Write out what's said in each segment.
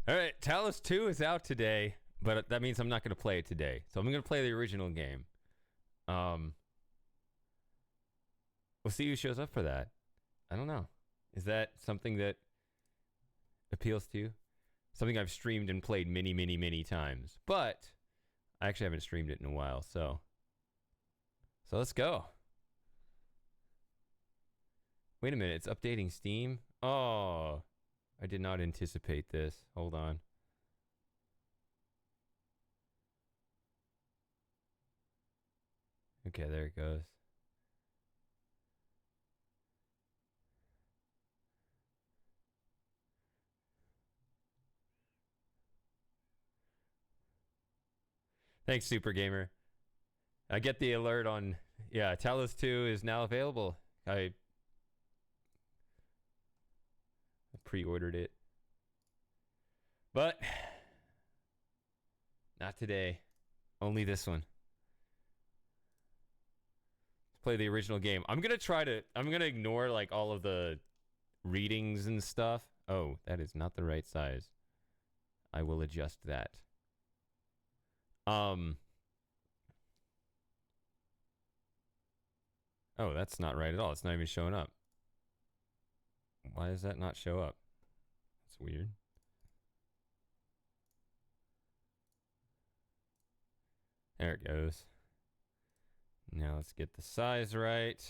All right, Talos 2 is out today, but that means I'm not going to play it today. So I'm going to play the original game. We'll see who shows up for that. I don't know. Is that something that appeals to you? Something I've streamed and played many, many, many times. But I actually haven't streamed it in a while, so let's go. Wait a minute, it's updating Steam? Oh, I did not anticipate this. Hold on. Okay, there it goes. Thanks, Super Gamer. I get the alert on... Yeah, Talos 2 is now available. I pre-ordered it. But... not today. Only this one. Let's play the original game. I'm gonna ignore, like, all of the readings and stuff. Oh, that is not the right size. I will adjust that. Oh, that's not right at all. It's not even showing up. Why does that not show up? That's weird. There it goes. Now let's get the size right.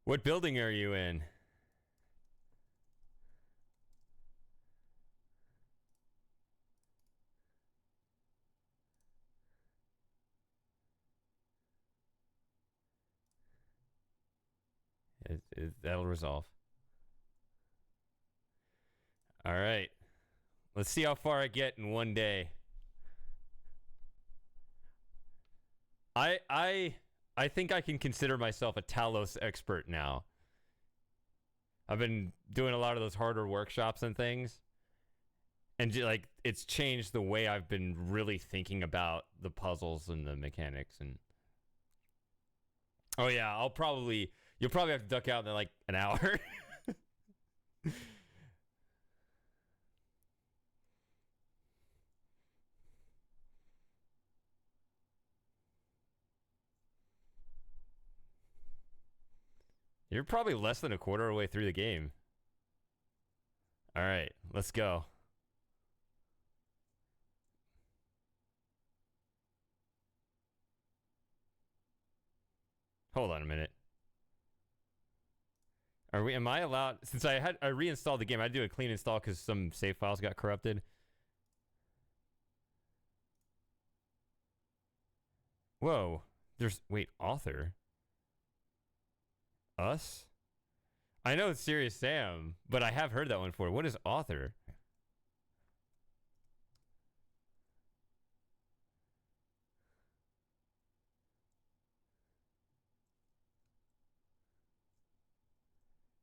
What building are you in? That'll resolve. All right. Let's see how far I get in one day. I think I can consider myself a Talos expert now. I've been doing a lot of those harder workshops and things. And like it's changed the way I've been really thinking about the puzzles and the mechanics and oh yeah, you'll probably have to duck out in like an hour. You're probably less than a quarter of the way through the game. All right, let's go. Hold on a minute. Am I allowed, since I reinstalled the game, I had to do a clean install because some save files got corrupted. Whoa. Wait, author? Us? I know it's Serious Sam, but I have heard that one before. What is author?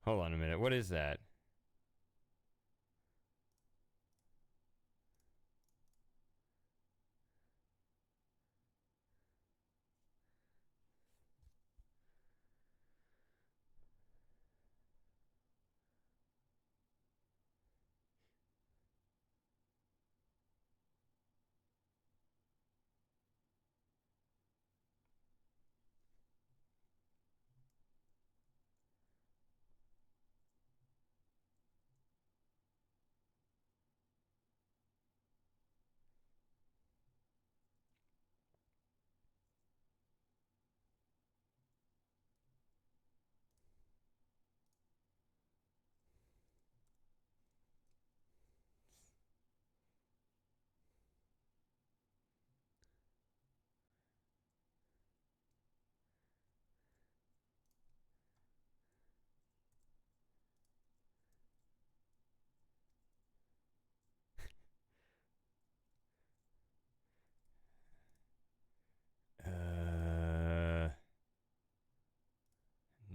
Hold on a minute. What is that?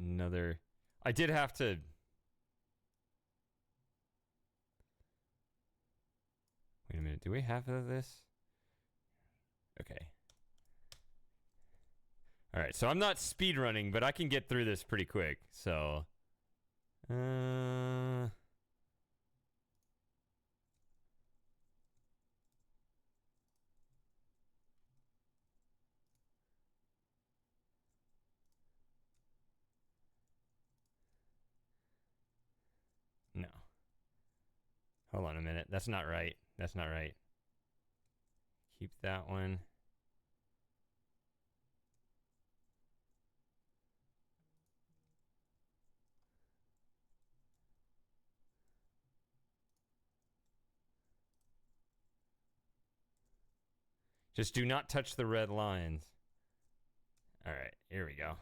Another. I did have to. Wait a minute. Do we have this? Okay. All right. So I'm not speedrunning, but I can get through this pretty quick. So Uh... No. Hold on a minute. That's not right. That's not right. Keep that one. Just do not touch the red lines. All right, here we go.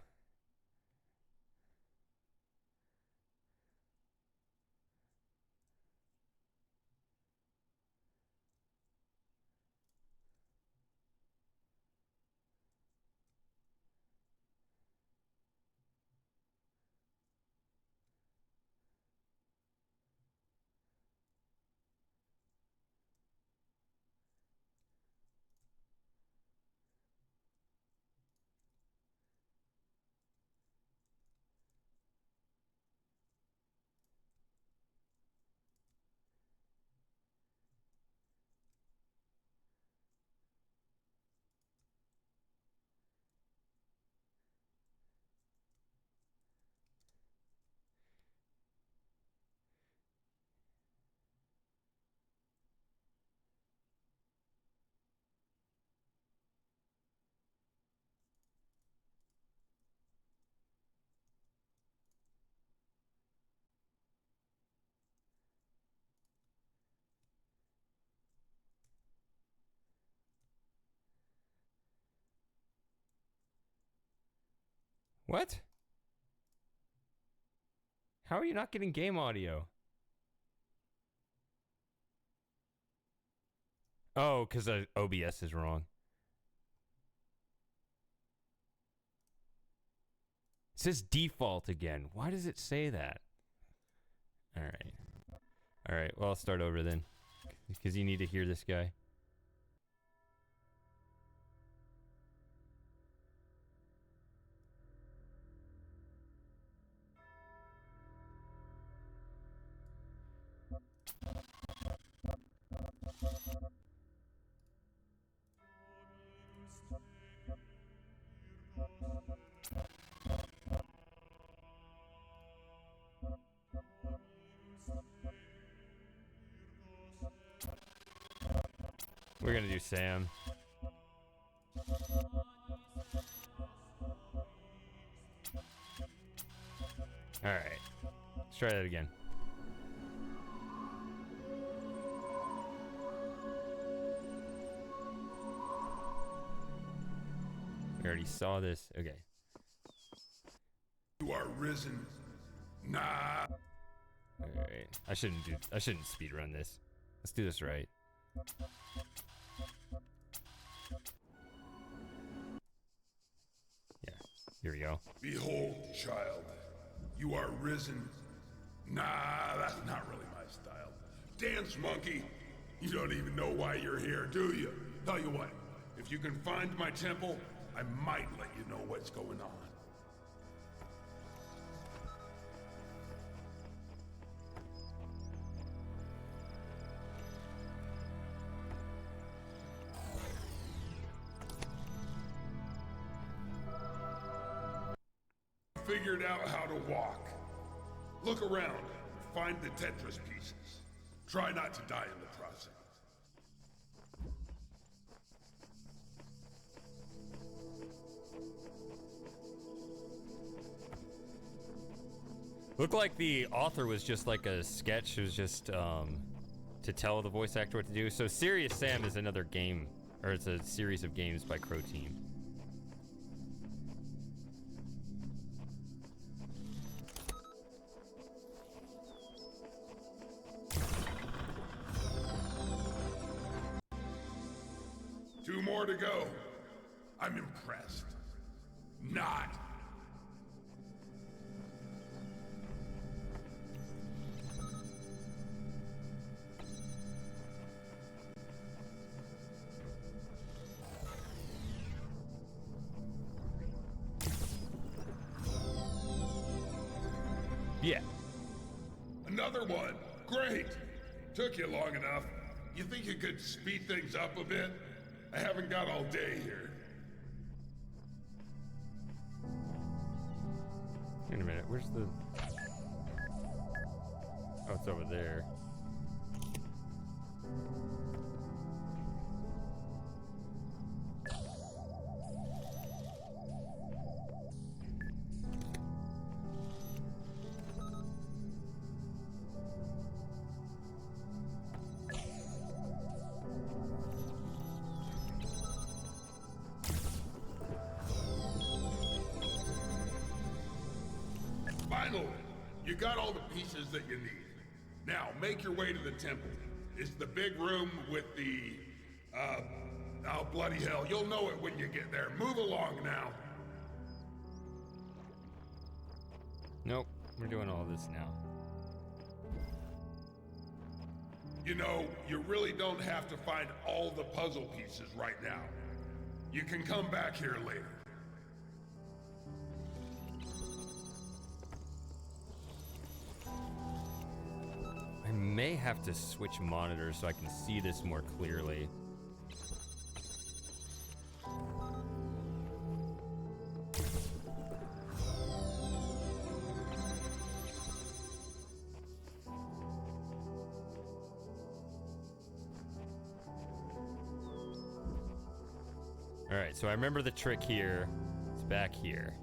What? How are you not getting game audio? Oh, because OBS is wrong. It says default again. Why does it say that? All right. All right. Well, I'll start over then. Because you need to hear this guy. We're going to do Sam. All right. Let's try that again. We already saw this. Okay. You are risen. Nah. All right. I shouldn't speed run this. Let's do this right. Yeah. Here we go. Behold, child. You are risen. Nah, that's not really my style. Dance monkey. You don't even know why you're here, do you? Tell you what, if you can find my temple, I might let you know what's going on. Figured out how to walk. Look around, find the Tetris pieces. Try not to die in the process. Looked like the author was just like a sketch. It was just to tell the voice actor what to do. So Serious Sam is another game, or it's a series of games by Crow Team. Two more to go. I'm impressed. Not. Yeah. Another one. Great. Took you long enough. You think you could speed things up a bit? I haven't got all day here. Wait a minute, where's the... Oh, it's over there. Finally, you got all the pieces that you need. Now, make your way to the temple. It's the big room with the, oh, bloody hell. You'll know it when you get there. Move along now. Nope, we're doing all this now. You know, you really don't have to find all the puzzle pieces right now. You can come back here later. I may have to switch monitors so I can see this more clearly. Alright, so I remember the trick here. It's back here.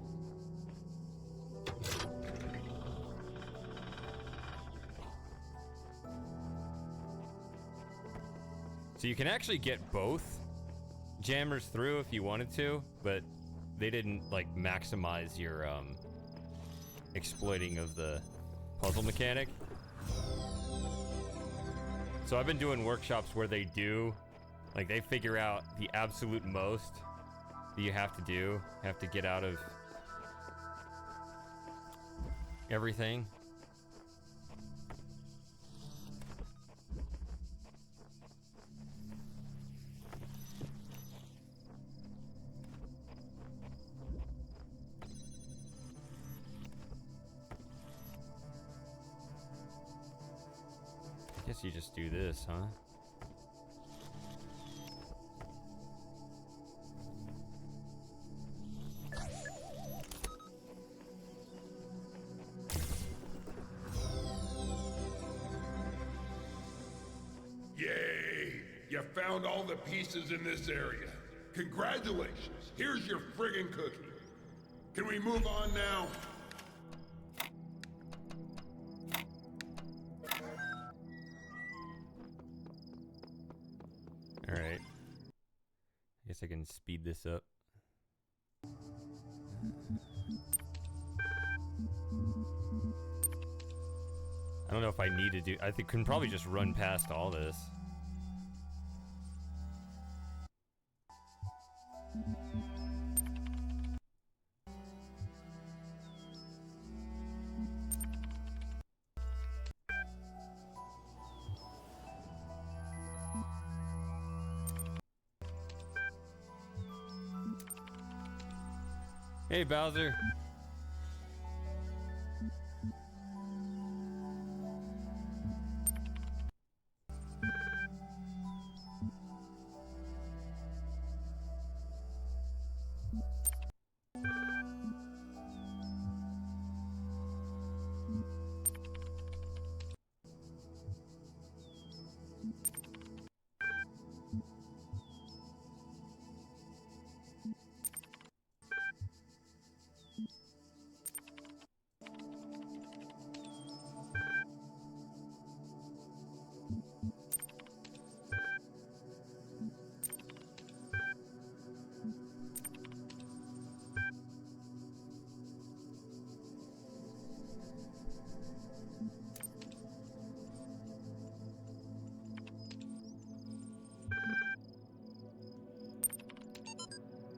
So you can actually get both jammers through if you wanted to, but they didn't like maximize your exploiting of the puzzle mechanic. So I've been doing workshops where they do, like they figure out the absolute most that you have to do, you have to get out of everything. I guess you just do this, huh? Yay! You found all the pieces in this area. Congratulations. Here's your friggin' cookie. Can we move on now? Alright. I guess I can speed this up. I don't know if I need to do... I think can probably just run past all this. Hey, Bowser.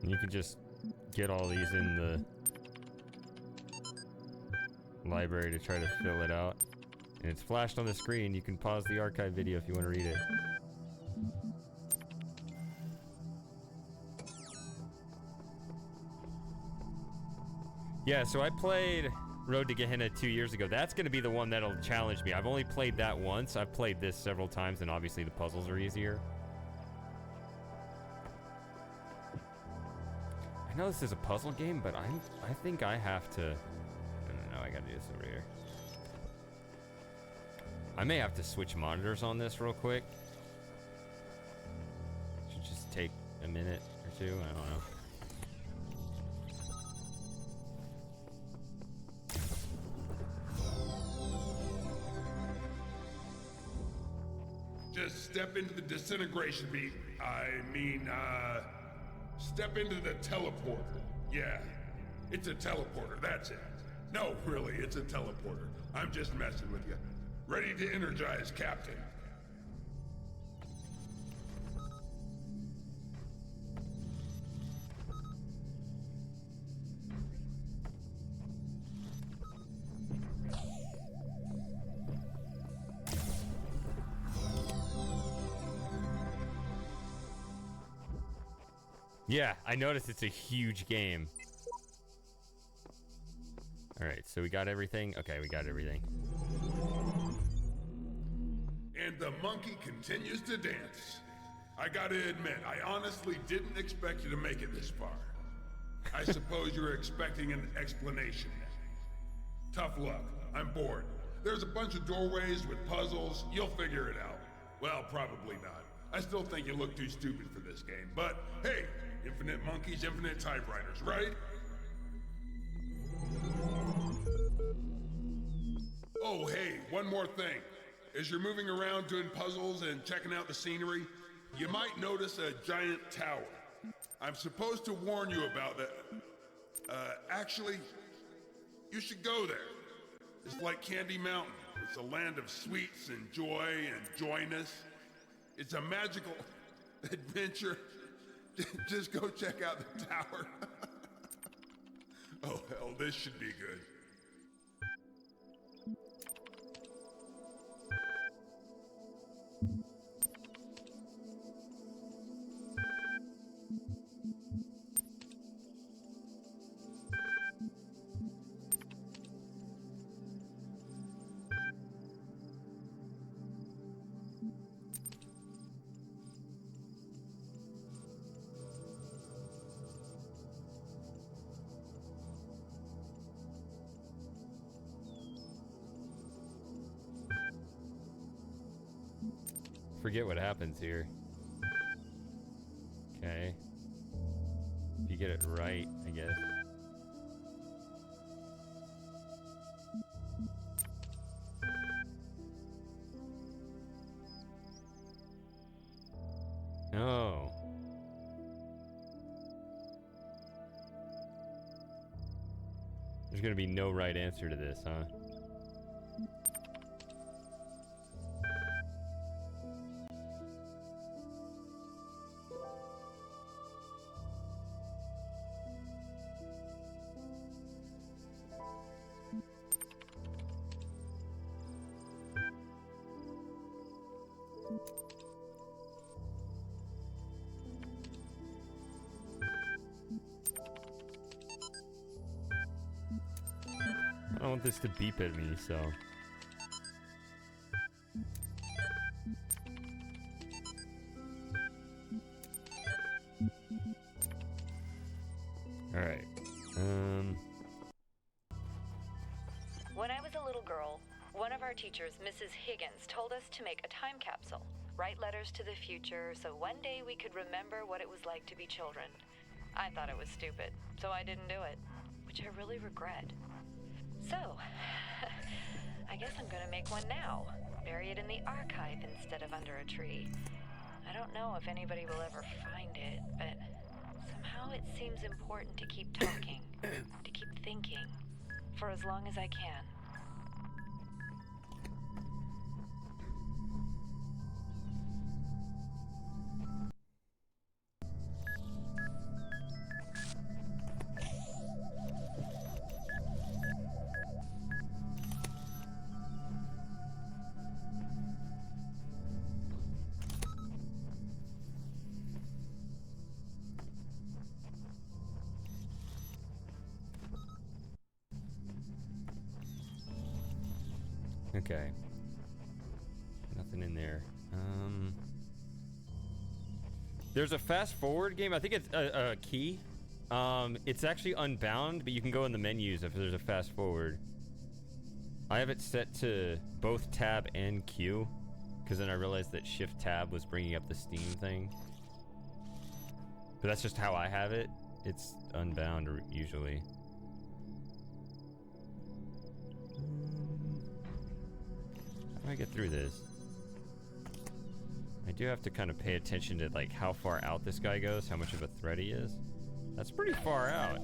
You can just get all these in the library to try to fill it out. And it's flashed on the screen. You can pause the archive video if you want to read it. Yeah, so I played Road to Gehenna 2 years ago. That's going to be the one that'll challenge me. I've only played that once. I've played this several times, and obviously the puzzles are easier. I know this is a puzzle game, but I think I have to... I don't know, I gotta do this over here. I may have to switch monitors on this real quick. Should just take a minute or two, I don't know. Just step into the disintegration beam. Step into the teleporter. Yeah, it's a teleporter, that's it. No, really, it's a teleporter. I'm just messing with you. Ready to energize, Captain. Yeah, I noticed it's a huge game. Alright, so we got everything. Okay, we got everything. And the monkey continues to dance. I gotta admit, I honestly didn't expect you to make it this far. I suppose you were expecting an explanation. Tough luck. I'm bored. There's a bunch of doorways with puzzles. You'll figure it out. Well, probably not. I still think you look too stupid for this game, but hey, infinite monkeys, infinite typewriters, right? Oh, hey, one more thing. As you're moving around doing puzzles and checking out the scenery, you might notice a giant tower. I'm supposed to warn you about that. Actually, you should go there. It's like Candy Mountain. It's a land of sweets and joy and joyness. It's a magical adventure. Just go check out the tower. Oh, hell, this should be good. Forget what happens here. Okay. If you get it right, I guess. No. There's gonna be no right answer to this, huh? I don't want this to beep at me, so... Alright. When I was a little girl, one of our teachers, Mrs. Higgins, told us to make a time capsule, write letters to the future, so one day we could remember what it was like to be children. I thought it was stupid, so I didn't do it, which I really regret. So, I guess I'm gonna make one now, bury it in the archive instead of under a tree. I don't know if anybody will ever find it, but somehow it seems important to keep talking, to keep thinking, for as long as I can. Okay. Nothing in there. There's a fast forward game. I think it's a key. It's actually unbound, but you can go in the menus if there's a fast forward. I have it set to both tab and Q, because then I realized that shift tab was bringing up the Steam thing. But that's just how I have it. It's unbound usually. How do I get through this? I do have to kind of pay attention to like how far out this guy goes, how much of a threat he is. That's pretty far out.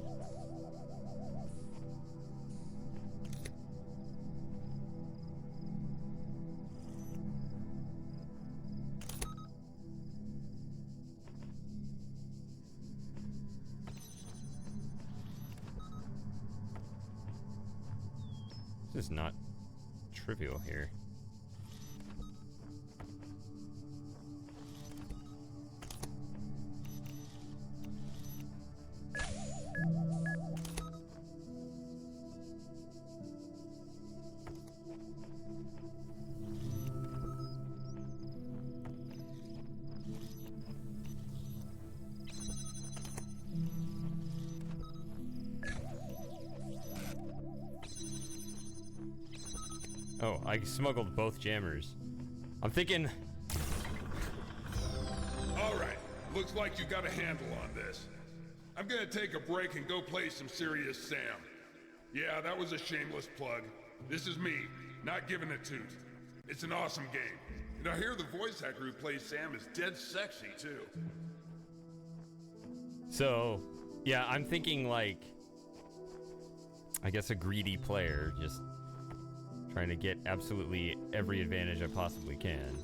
This is not trivial here. Oh, I smuggled both jammers. I'm thinking... Alright, looks like you got a handle on this. I'm gonna take a break and go play some Serious Sam. Yeah, that was a shameless plug. This is me, not giving a toot. It's an awesome game. And I hear the voice actor who plays Sam is dead sexy, too. So, yeah, I'm thinking like... I guess a greedy player, just... trying to get absolutely every advantage I possibly can.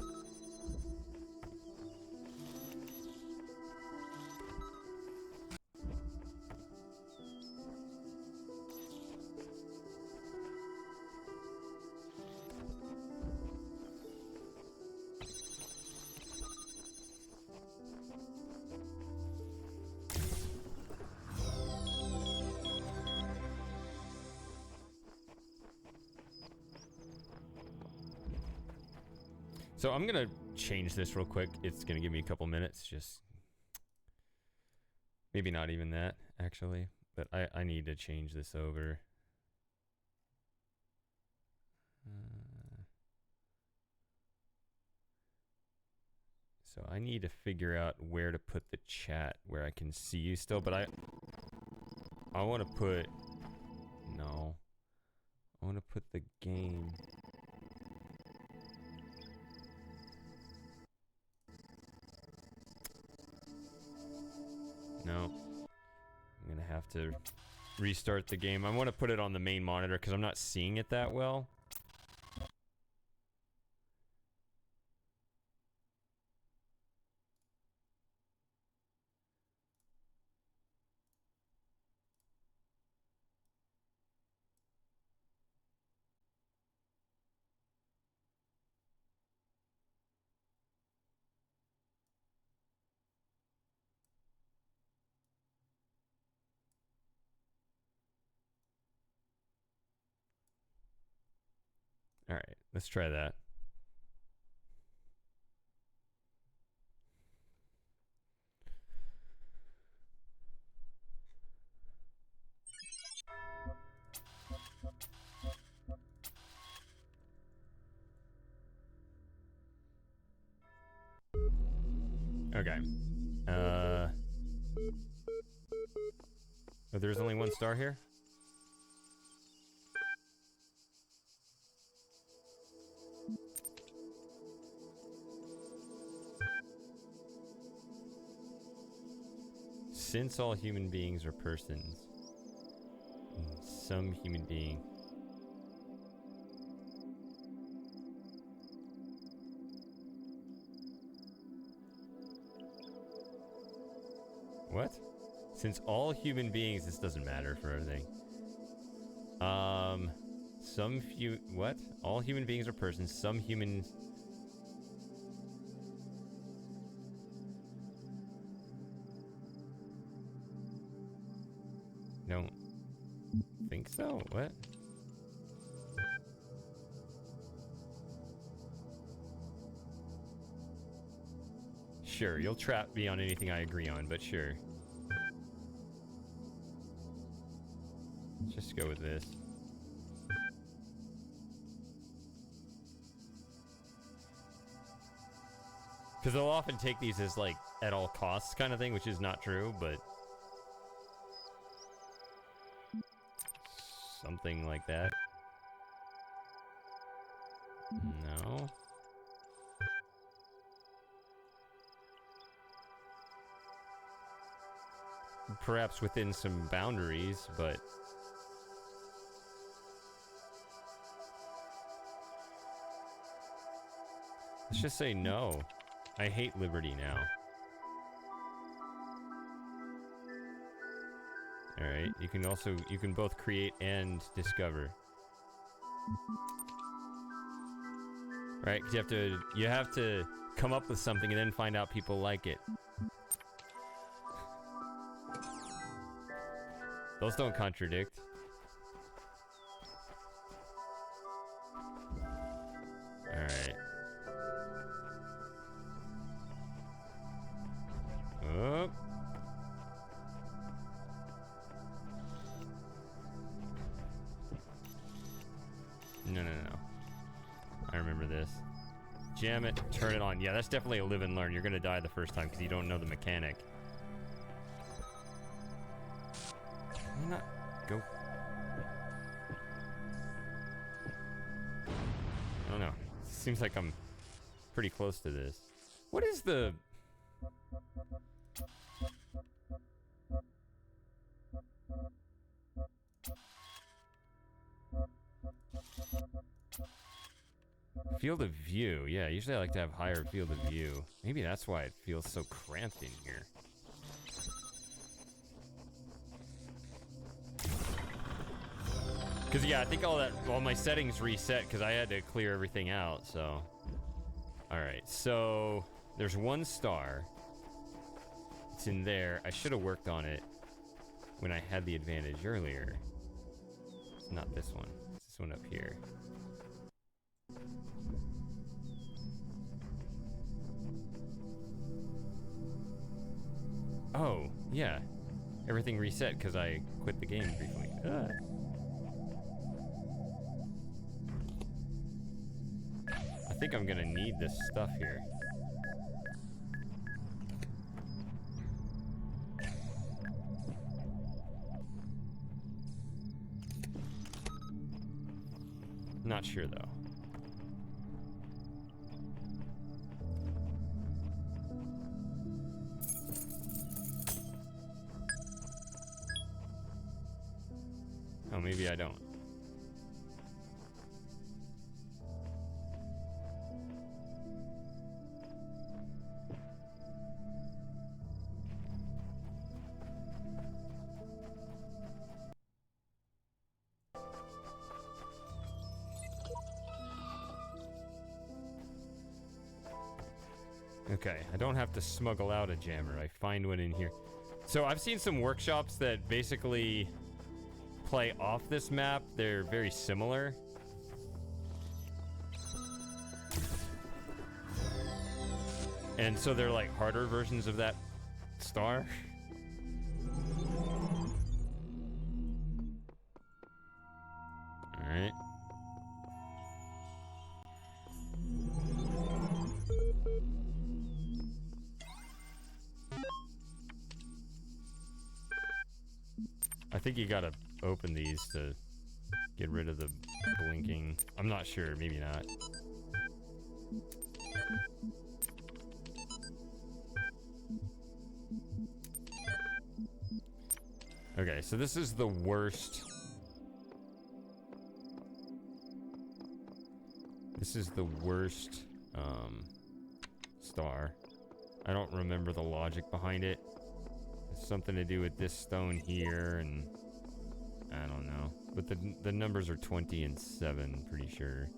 So I'm gonna change this real quick. It's gonna give me a couple minutes, just maybe not even that actually, but I need to change this over. So I need to figure out where to put the chat where I can see you still, but I want to put, no, I want to put the game. No, I'm gonna have to restart the game. I want to put it on the main monitor because I'm not seeing it that well. All right, let's try that. Okay. Oh, there's only one star here? Since all human beings are persons, some human being. What? Since all human beings, this doesn't matter for everything. What? All human beings are persons, some humans. Don't think so. What? Sure, you'll trap me on anything I agree on, but sure. Let's just go with this. Because they'll often take these as, like, at all costs kind of thing, which is not true, but... something like that. No. Perhaps within some boundaries, but... let's just say no. I hate liberty now. Alright, you can both create and discover. Right, because you have to come up with something and then find out people like it. Those don't contradict. Alright. Oh. No. I remember this. Jam it, turn it on. Yeah, that's definitely a live and learn. You're gonna die the first time because you don't know the mechanic. Why not go? I don't know. Seems like I'm pretty close to this. What is the... field of view? Yeah, usually I like to have higher field of view. Maybe that's why it feels so cramped in here. Because, yeah, I think all my settings reset because I had to clear everything out, so... Alright, so... there's one star. It's in there. I should have worked on it when I had the advantage earlier. It's not this one. It's this one up here. Oh, yeah. Everything reset because I quit the game briefly. Ugh. I think I'm gonna need this stuff here. Not sure though. Oh, maybe I don't. Okay, I don't have to smuggle out a jammer. I find one in here. So I've seen some workshops that basically play off this map. They're very similar. And so they're like harder versions of that star. All right. I think you gotta open these to get rid of the blinking. I'm not sure, maybe not. Okay, so this is the worst. This is the worst star. I don't remember the logic behind it. It's something to do with this stone here, and I don't know. But the numbers are 20 and 7, pretty sure.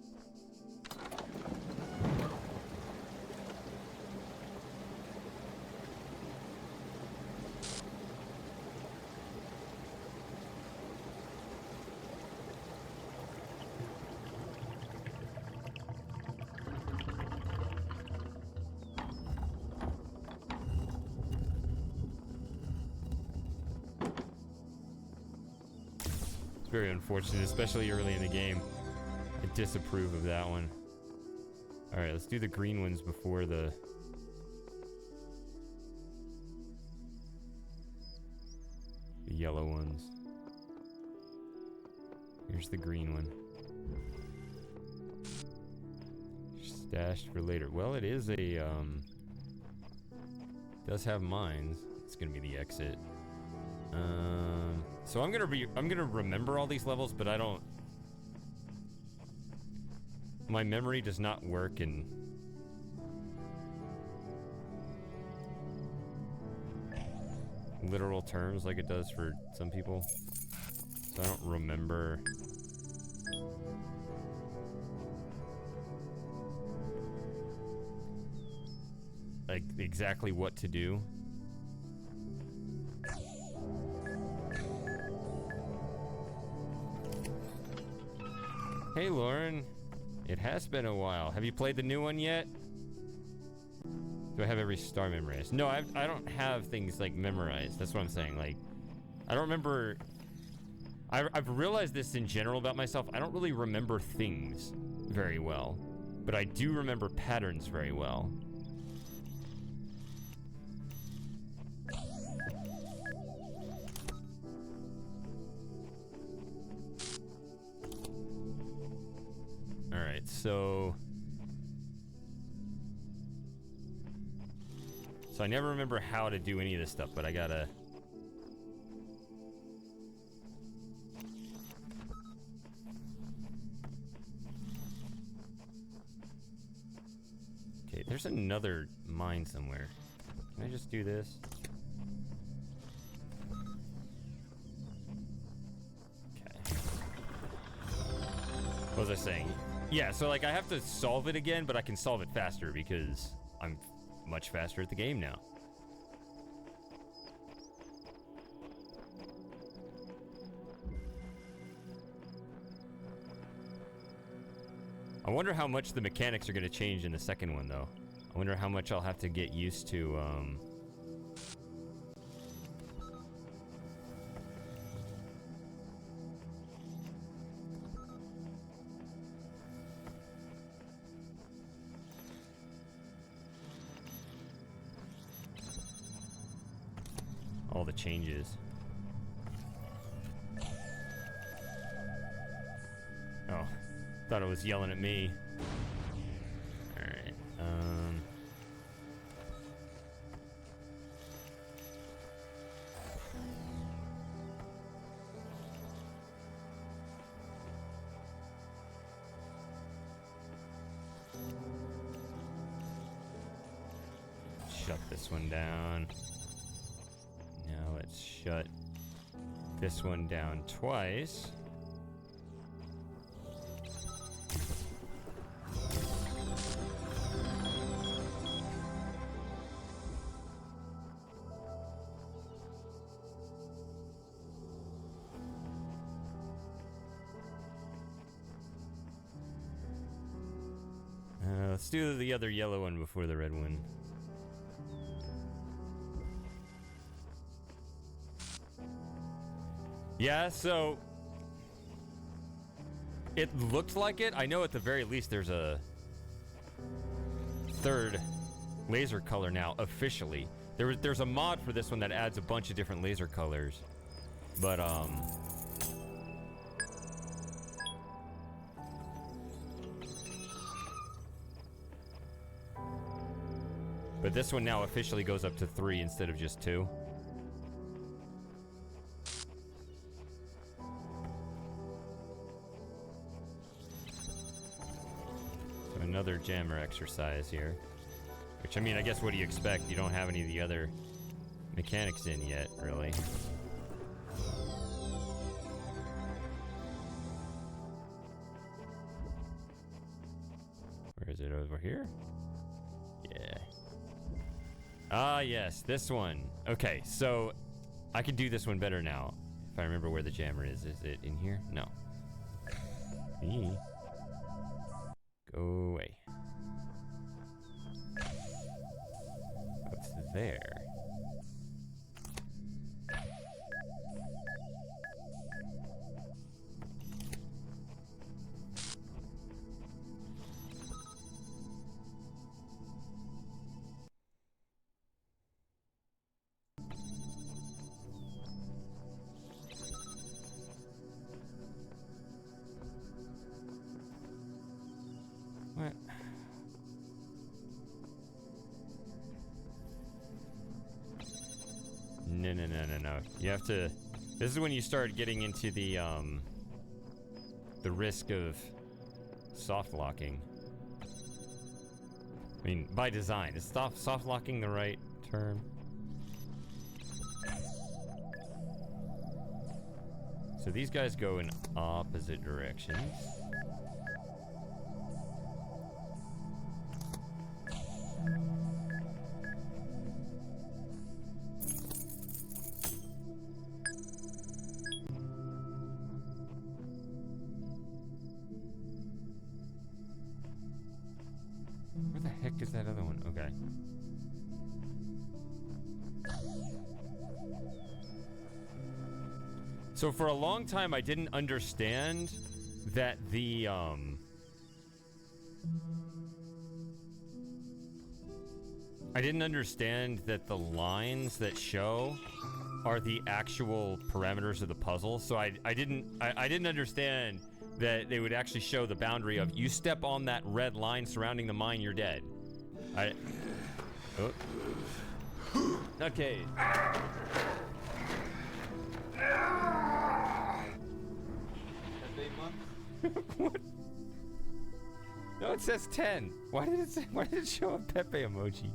very unfortunate, especially early in the game. I disapprove of that one. Alright, let's do the green ones before the... yellow ones. Here's the green one. Stashed for later. Well, it is a, does have mines. It's gonna be the exit. So I'm gonna remember all these levels, but I don't... My memory does not work in... literal terms like it does for some people. So I don't remember... like, exactly what to do. Hey, Lauren. It has been a while. Have you played the new one yet? Do I have every star memorized? No, I don't have things, like, memorized. That's what I'm saying. Like, I don't remember... I've realized this in general about myself. I don't really remember things very well. But I do remember patterns very well. Alright, so I never remember how to do any of this stuff, but I gotta... Okay, there's another mine somewhere. Can I just do this? Okay. What was I saying? Yeah, so like I have to solve it again, but I can solve it faster because I'm much faster at the game now. I wonder how much the mechanics are going to change in the second one, though. I wonder how much I'll have to get used to, all the changes. Oh, thought it was yelling at me. Alright, shut this one down. Now let's shut this one down twice. Let's do the other yellow one before the red one. Yeah, so it looked like it. I know at the very least there's a third laser color now officially. There's a mod for this one that adds a bunch of different laser colors. But this one now officially goes up to 3 instead of just 2. So another jammer exercise here. Which, I mean, I guess what do you expect? You don't have any of the other mechanics in yet, really. Where is it? Over here? Yeah. Ah, yes, this one. Okay, so I can do this one better now. If I remember where the jammer is. Is it in here? No. Go away. What's there? No. You have to... This is when you start getting into the risk of soft locking. I mean, by design. Is soft locking the right term? So these guys go in opposite directions. Where the heck is that other one? Okay. So for a long time, I didn't understand that the, I didn't understand that the lines that show are the actual parameters of the puzzle. So I didn't understand that they would actually show the boundary of you step on that red line surrounding the mine, you're dead. Okay. What? No, it says 10. Why did it show a Pepe emoji?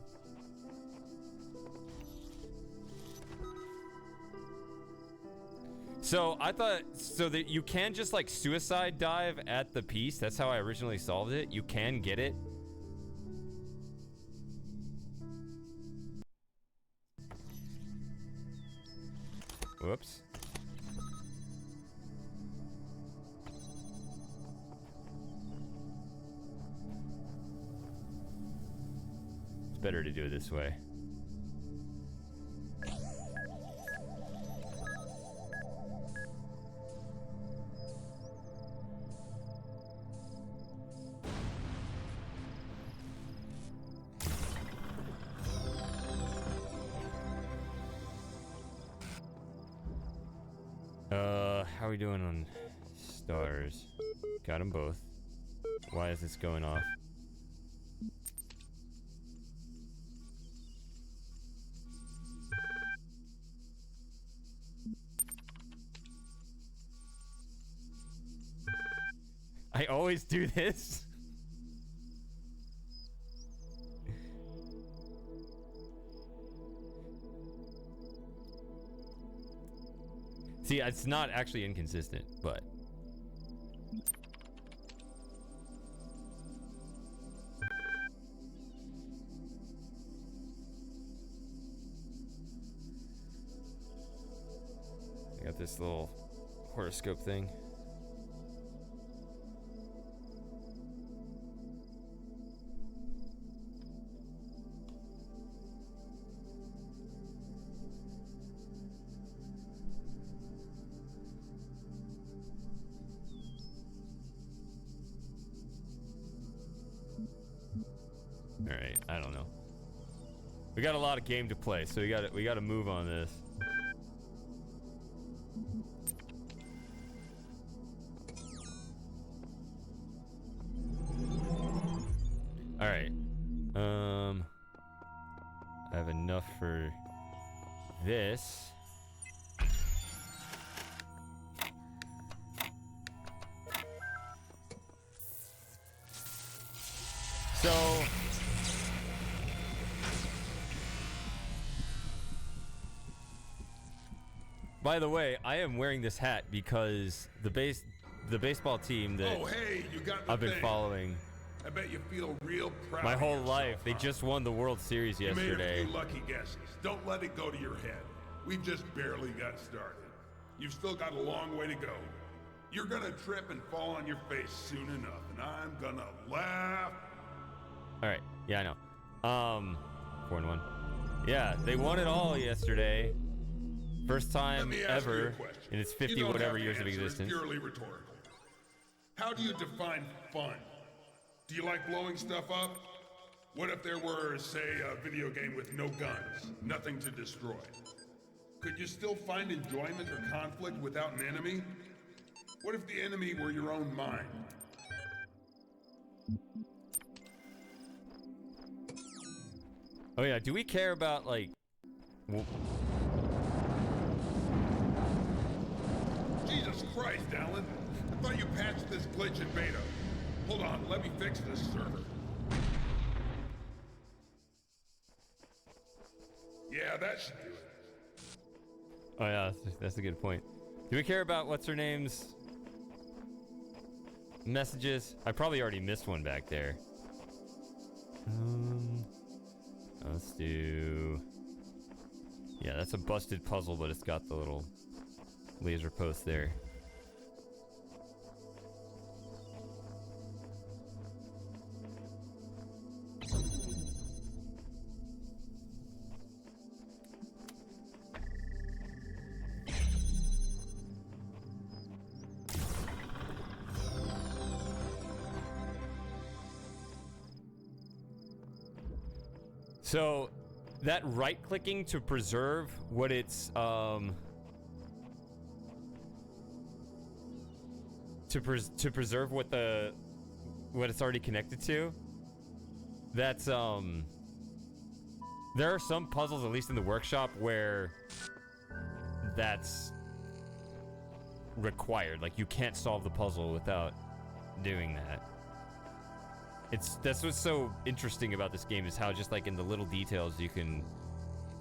So I thought that you can just like suicide dive at the piece. That's how I originally solved it. You can get it. Whoops. It's better to do it this way. How are we doing on stars? Got them both. Why is this going off? I always do this. See, it's not actually inconsistent, but... I got this little horoscope thing. Alright, I don't know. We got a lot of game to play, so we got to move on this. Alright. I have enough for this. So by the way, I am wearing this hat because the baseball team that I've been following. I bet you feel real proud. My whole life, they just won the World Series yesterday. You may have a few lucky guesses. Don't let it go to your head. We've just barely got started. You've still got a long way to go. You're gonna trip and fall on your face soon enough, and I'm gonna laugh. All right, yeah, I know. 4-1. Yeah, they won it all yesterday. First time ever in its 50 whatever years of existence. It's purely rhetorical. How do you define fun? Do you like blowing stuff up? What if there were, say, a video game with no guns, nothing to destroy? Could you still find enjoyment or conflict without an enemy? What if the enemy were your own mind? Oh yeah, do we care about like Jesus Christ, Alan. I thought you patched this glitch in beta. Hold on, let me fix this server. Yeah, that should do it. Oh yeah, that's a good point. Do we care about what's her name's messages? I probably already missed one back there. Let's do... Yeah, that's a busted puzzle, but it's got the little laser post there. So, that right-clicking to preserve what it's, to preserve what it's already connected to, that's, there are some puzzles, at least in the workshop, where that's required. Like, you can't solve the puzzle without doing that. That's what's so interesting about this game, is how just like in the little details you can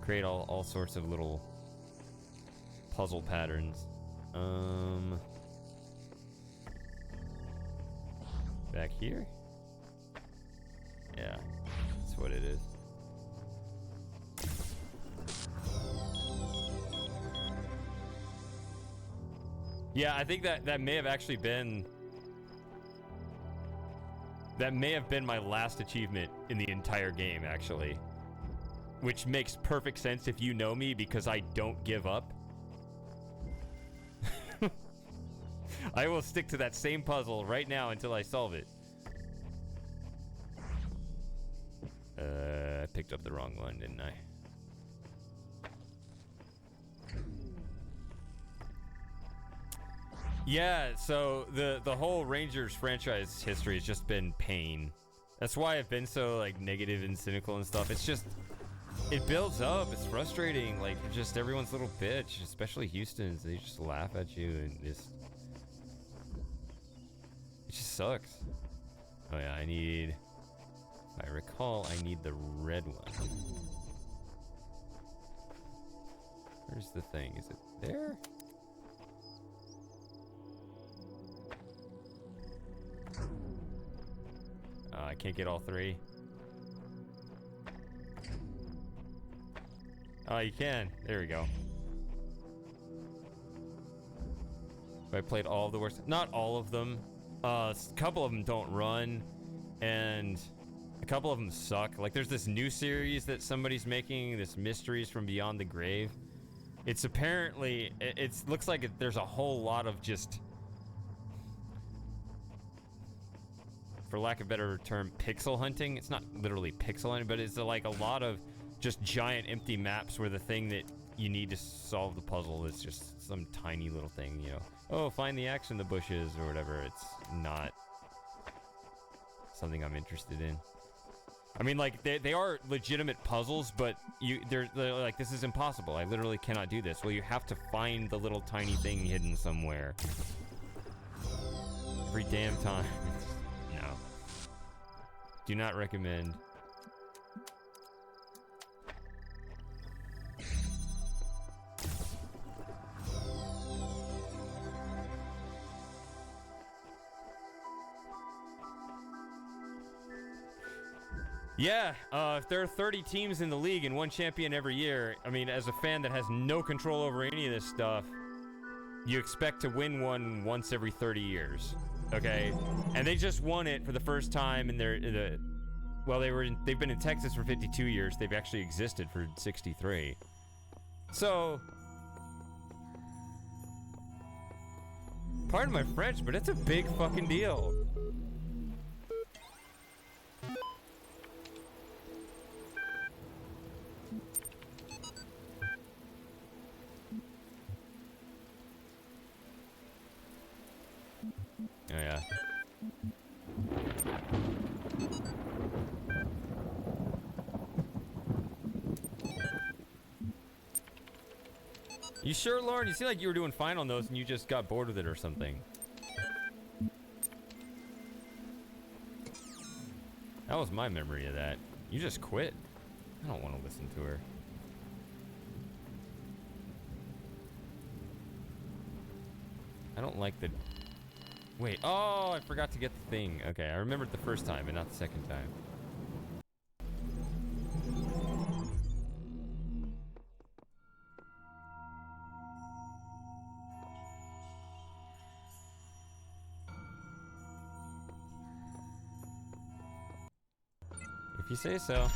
create all sorts of little puzzle patterns. Back here? Yeah, that's what it is. Yeah, I think that may have actually been... That may have been my last achievement in the entire game, actually. Which makes perfect sense if you know me, because I don't give up. I will stick to that same puzzle right now until I solve it. I picked up the wrong one, didn't I? Yeah, so the whole Rangers franchise history has just been pain. That's why I've been so like negative and cynical and stuff. It's just, it builds up. It's frustrating. Like, just everyone's little bitch, especially Houston's. They just laugh at you and it just sucks. Oh yeah, if I recall, I need the red one. Where's the thing? Is it there? I can't get all three. Oh, you can. There we go. I played all of the worst. Not all of them. A couple of them don't run, and a couple of them suck. Like, there's this new series that somebody's making, this Mysteries from Beyond the Grave. It's apparently, it looks like there's a whole lot of just, for lack of a better term, pixel hunting. It's not literally pixel hunting, but it's like a lot of just giant empty maps where the thing that you need to solve the puzzle is just some tiny little thing, you know. Oh, find the axe in the bushes or whatever. It's not something I'm interested in. I mean, like, they are legitimate puzzles, but they're like, this is impossible. I literally cannot do this. Well, you have to find the little tiny thing hidden somewhere. Every damn time. No. Do not recommend. Yeah, if there are 30 teams in the league and one champion every year, I mean, as a fan that has no control over any of this stuff, you expect to win one once every 30 years, okay? And they just won it for the first time, and they've been in Texas for 52 years. They've actually existed for 63. So, pardon my French, but it's a big fucking deal. Oh, yeah. You sure, Lauren? You seem like you were doing fine on those and you just got bored with it or something. That was my memory of that. You just quit. I don't want to listen to her. I don't like the... Wait. Oh, I forgot to get the thing. Okay, I remembered the first time, but not the second time. If you say so.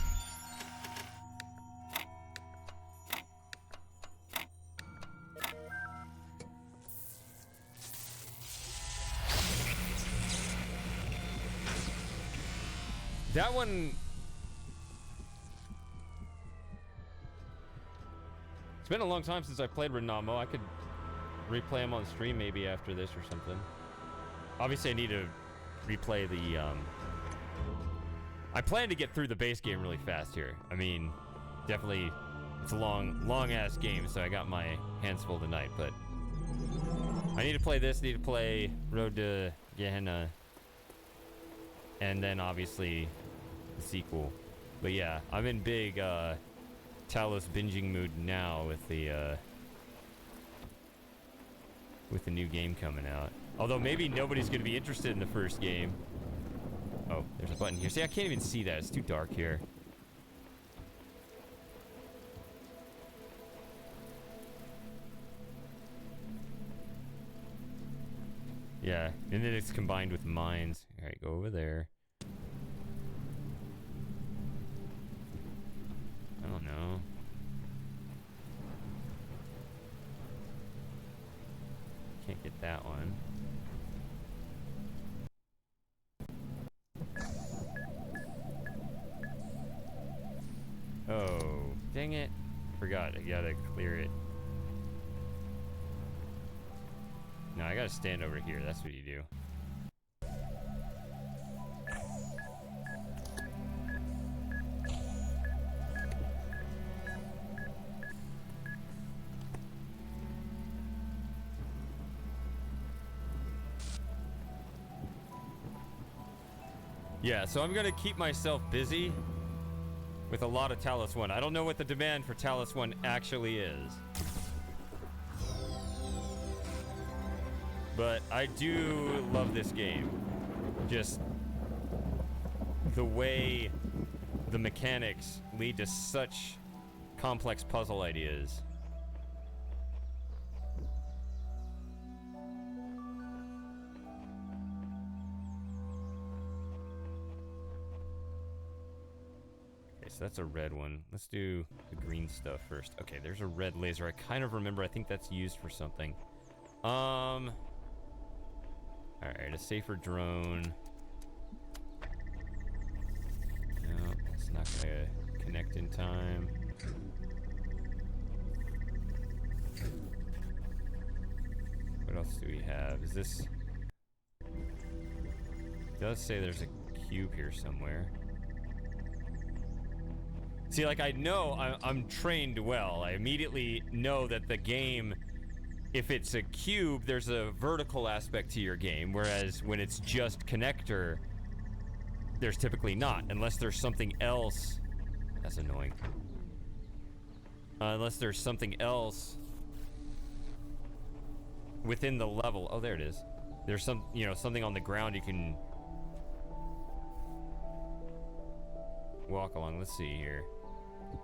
That one... It's been a long time since I played Renamo. I could replay them on stream maybe after this or something. Obviously, I need to replay the... I plan to get through the base game really fast here. I mean, definitely, it's a long-ass game, so I got my hands full tonight, but... I need to play this, need to play Road to Gehenna, and then, obviously, the sequel. But yeah, I'm in big, Talos binging mood now with the new game coming out. Although, maybe nobody's gonna be interested in the first game. Oh, there's a button here. See, I can't even see that. It's too dark here. Yeah, and then it's combined with mines. All right, go over there. I don't know. Can't get that one. Oh, dang it. Forgot, I gotta clear it. No, I gotta stand over here. That's what you do. Yeah, so I'm gonna keep myself busy with a lot of Talos 1. I don't know what the demand for Talos 1 actually is. But I do love this game. Just the way the mechanics lead to such complex puzzle ideas. So that's a red one. Let's do the green stuff first. Okay, there's a red laser. I kind of remember. I think that's used for something. All right, a safer drone. No, it's not gonna connect in time. What else do we have? Is this... It does say there's a cube here somewhere. See, like, I know I'm trained well. I immediately know that the game, if it's a cube, there's a vertical aspect to your game, whereas when it's just connector, there's typically not, unless there's something else. That's annoying. Unless there's something else within the level. Oh, there it is. There's some, you know, something on the ground you can walk along. Let's see here.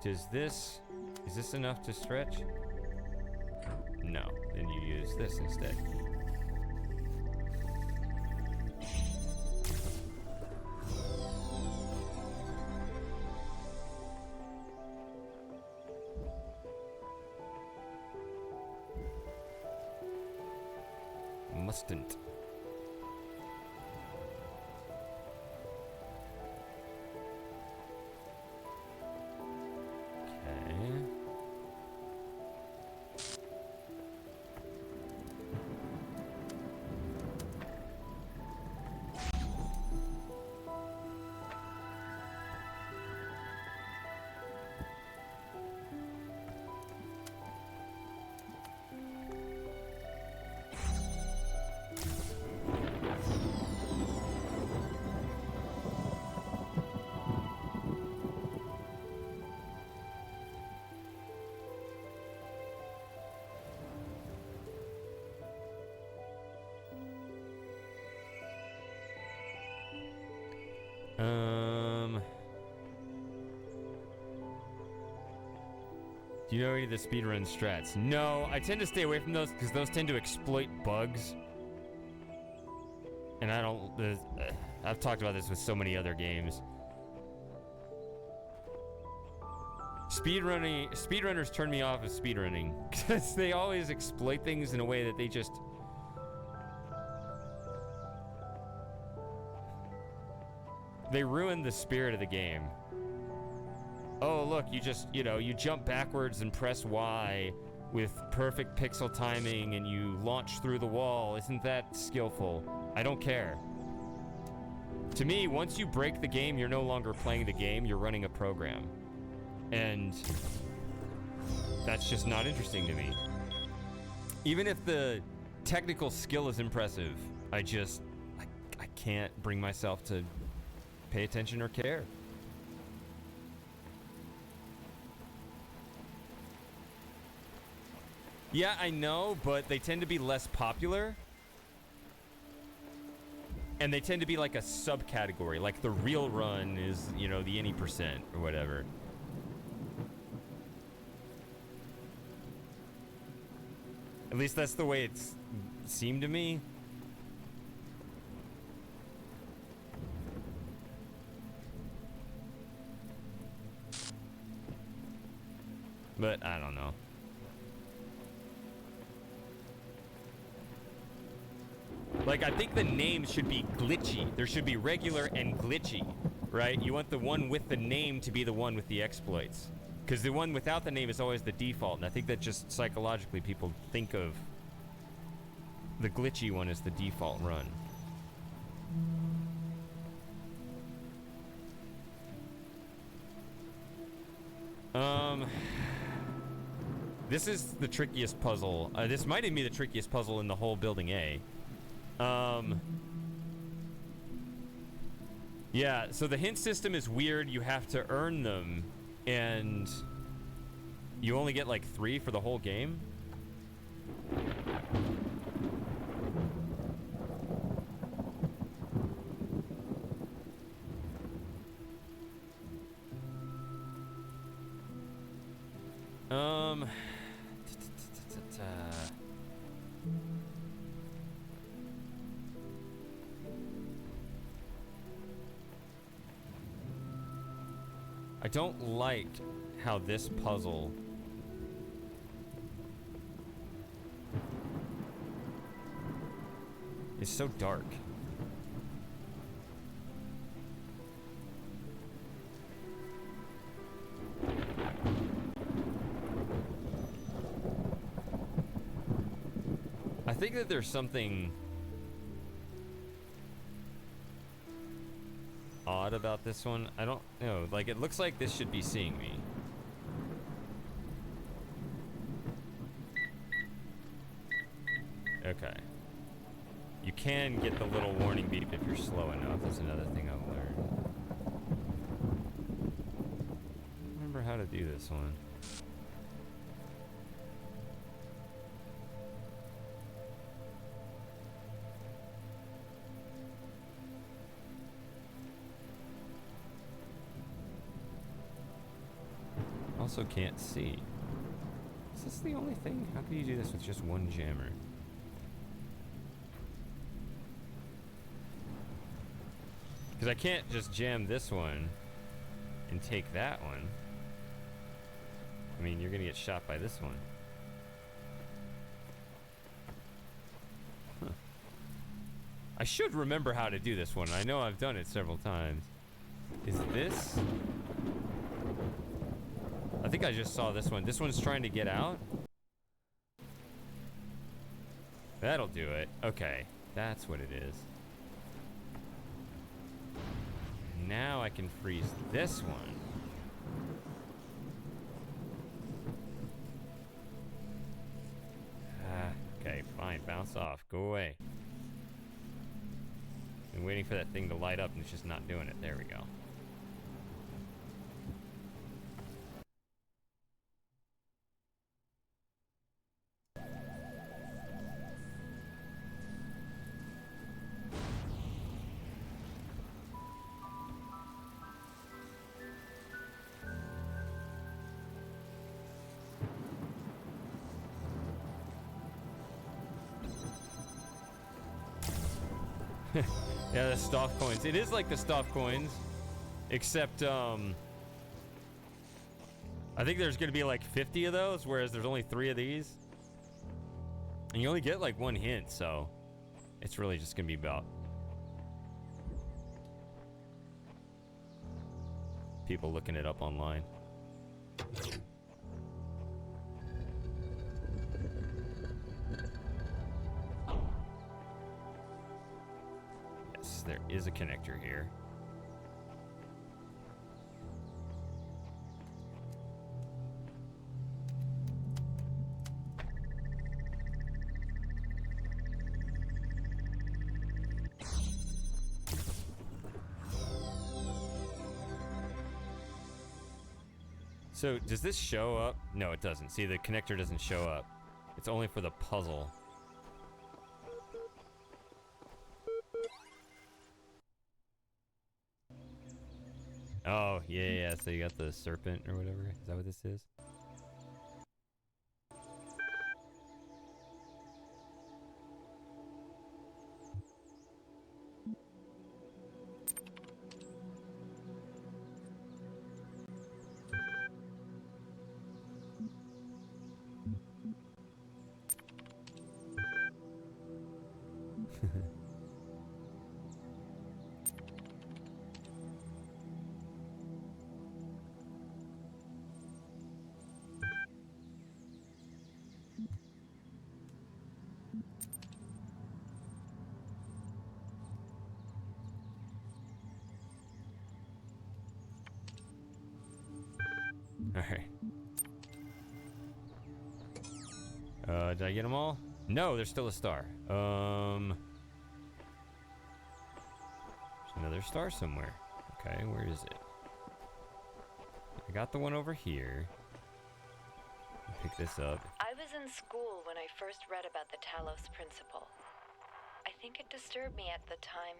Is this enough to stretch? No, then you use this instead. Mustn't. Do you know any of the speedrun strats? No, I tend to stay away from those because those tend to exploit bugs. And I don't... I've talked about this with so many other games. Speedrunners turn me off of speedrunning because they always exploit things in a way that they just... They ruin the spirit of the game. Oh, look, you just, you jump backwards and press Y with perfect pixel timing and you launch through the wall. Isn't that skillful? I don't care. To me, once you break the game, you're no longer playing the game, you're running a program. And that's just not interesting to me. Even if the technical skill is impressive, I can't bring myself to pay attention or care. Yeah, I know, but they tend to be less popular. And they tend to be like a subcategory. Like the real run is, the any percent or whatever. At least that's the way it seemed to me. But I don't know. Like, I think the name should be glitchy. There should be regular and glitchy, right? You want the one with the name to be the one with the exploits. Because the one without the name is always the default. And I think that just psychologically people think of the glitchy one as the default run. This is the trickiest puzzle. This might even be the trickiest puzzle in the whole Building A. Yeah, so the hint system is weird. You have to earn them, and you only get like 3 for the whole game. I don't like how this puzzle is so dark. I think that there's something odd about this one. I don't know. Like, it looks like this should be seeing me. Okay. You can get the little warning beep if you're slow enough. That's another thing I've learned. I don't remember how to do this one. Also can't see. Is this the only thing? How can you do this with just one jammer? Because I can't just jam this one and take that one. I mean, you're gonna get shot by this one. Huh. I should remember how to do this one. I know I've done it several times. Is this... I think I just saw this one. This one's trying to get out. That'll do it. Okay, that's what it is. Now I can freeze this one. Okay, fine. Bounce off. Go away. Been waiting for that thing to light up and it's just not doing it. There we go. Yeah, the Stoff coins. It is like the Stoff coins, except I think there's gonna be like 50 of those, whereas there's only 3 of these, and you only get like 1 hint, so it's really just gonna be about people looking it up online. Yes, there is a connector here. So, does this show up? No, it doesn't. See, the connector doesn't show up. It's only for the puzzle. Oh, yeah. So you got the serpent or whatever. Is that what this is? Alright. Did I get them all? No, there's still a star. There's another star somewhere. Okay, where is it? I got the one over here. Pick this up. I was in school when I first read about the Talos principle. I think it disturbed me at the time,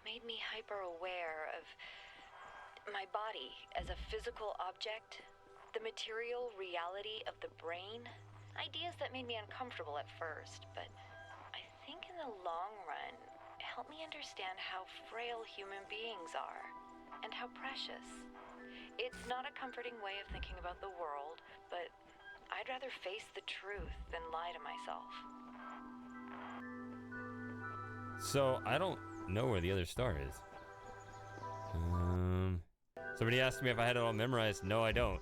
made me hyper-aware of my body as a physical object, the material reality of the brain, ideas that made me uncomfortable at first, but I think in the long run, helped me understand how frail human beings are and how precious. It's not a comforting way of thinking about the world, but I'd rather face the truth than lie to myself. So, I don't know where the other star is. Somebody asked me if I had it all memorized. No, I don't.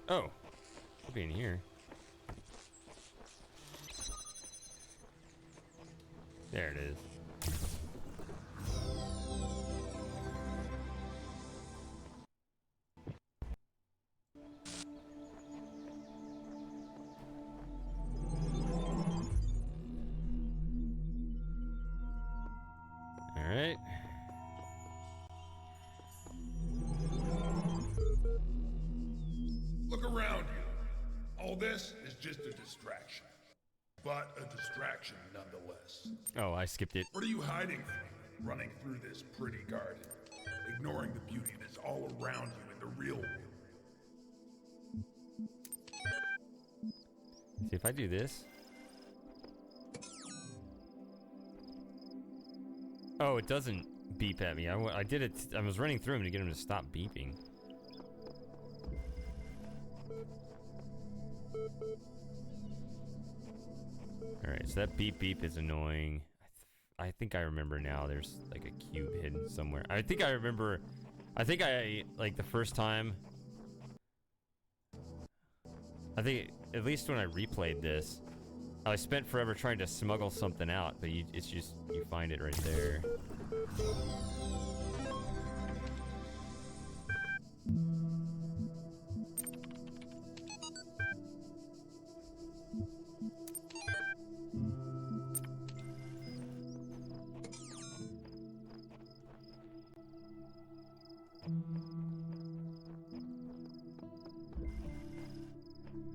Oh, it'll be in here. There it is. All right. Look around you. All this is just a distraction. But a distraction nonetheless. Oh, I skipped it. What are you hiding from? Running through this pretty garden, ignoring the beauty that's all around you in the real world. See if I do this. Oh, it doesn't beep at me. I did it. I was running through him to get him to stop beeping. Alright, so that beep beep is annoying. I think I remember now there's like a cube hidden somewhere. I think like the first time. I think, at least when I replayed this, I spent forever trying to smuggle something out, but it's just, you find it right there.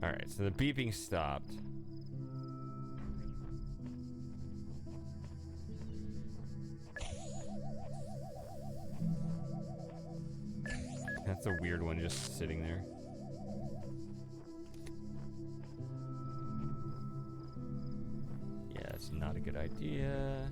Alright, so the beeping stopped. That's a weird one just sitting there. Yeah, it's not a good idea.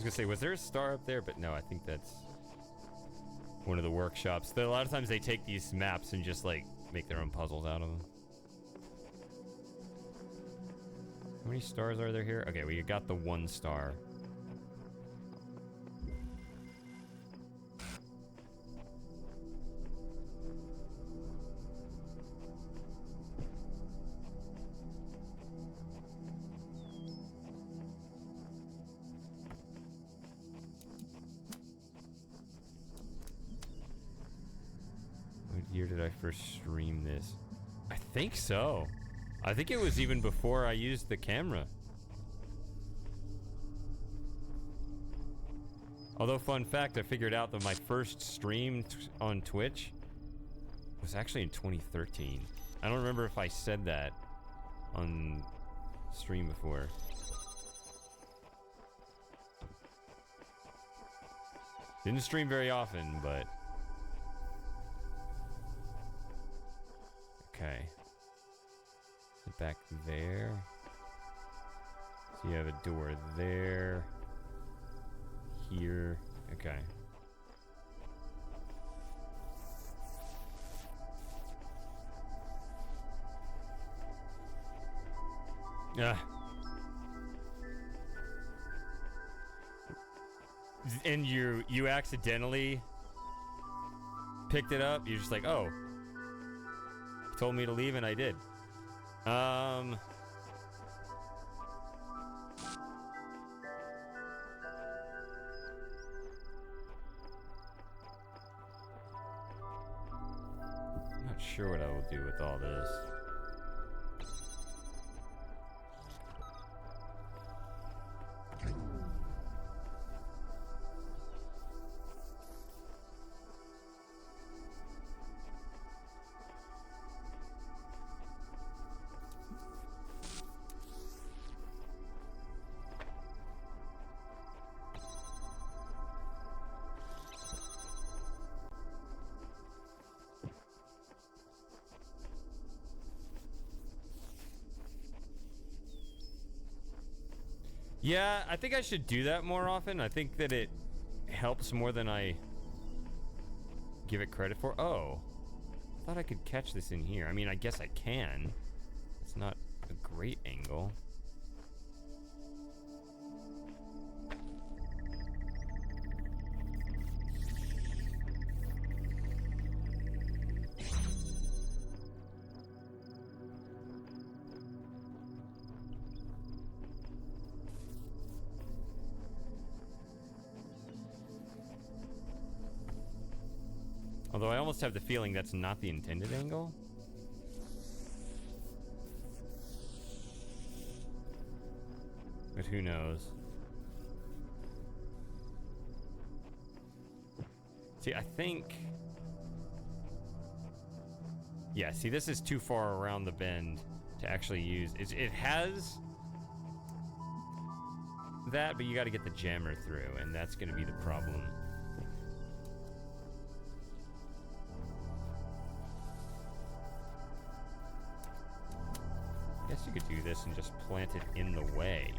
Say, was there a star up there? But no, I think that's one of the workshops. A lot of times they take these maps and just like make their own puzzles out of them. How many stars are there here? Okay, well, you got the 1 star. First stream this. I think so. I think it was even before I used the camera. Although, fun fact, I figured out that my first stream on Twitch was actually in 2013. I don't remember if I said that on stream before. Didn't stream very often, but okay. Is it back there? So you have a door there. Here. Okay. Yeah. And you accidentally picked it up? You're just like, oh. Told me to leave and I did. Not sure what I will do with all this. Yeah, I think I should do that more often. I think that it helps more than I give it credit for. Oh, I thought I could catch this in here. I mean, I guess I can. It's not a great angle. Although I almost have the feeling that's not the intended angle. But who knows? See, I think... Yeah, see, this is too far around the bend to actually use. It has that, but you got to get the jammer through, and that's going to be the problem. Guess you could do this and just plant it in the way.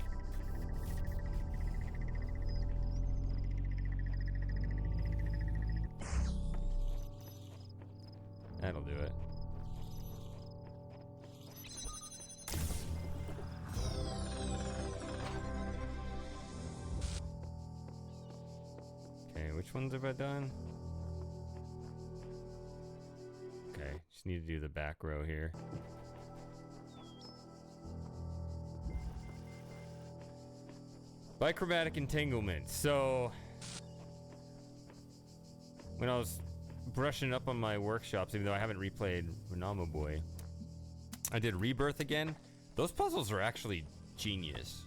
That'll do it. ones have I done? Okay, just need to do the back row here. Bichromatic entanglement. So, when I was brushing up on my workshops, even though I haven't replayed Renama Boy, I did Rebirth again. Those puzzles are actually genius.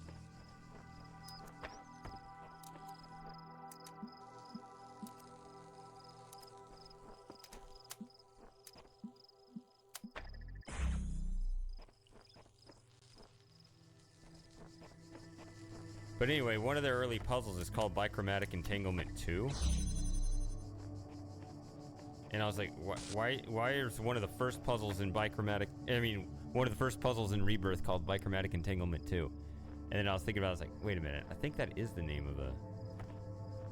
But anyway, one of their early puzzles is called Bichromatic Entanglement 2. And I was like, why is one of the first puzzles in one of the first puzzles in Rebirth called Bichromatic Entanglement 2? And then I was thinking about it, I was like, wait a minute, I think that is the name of a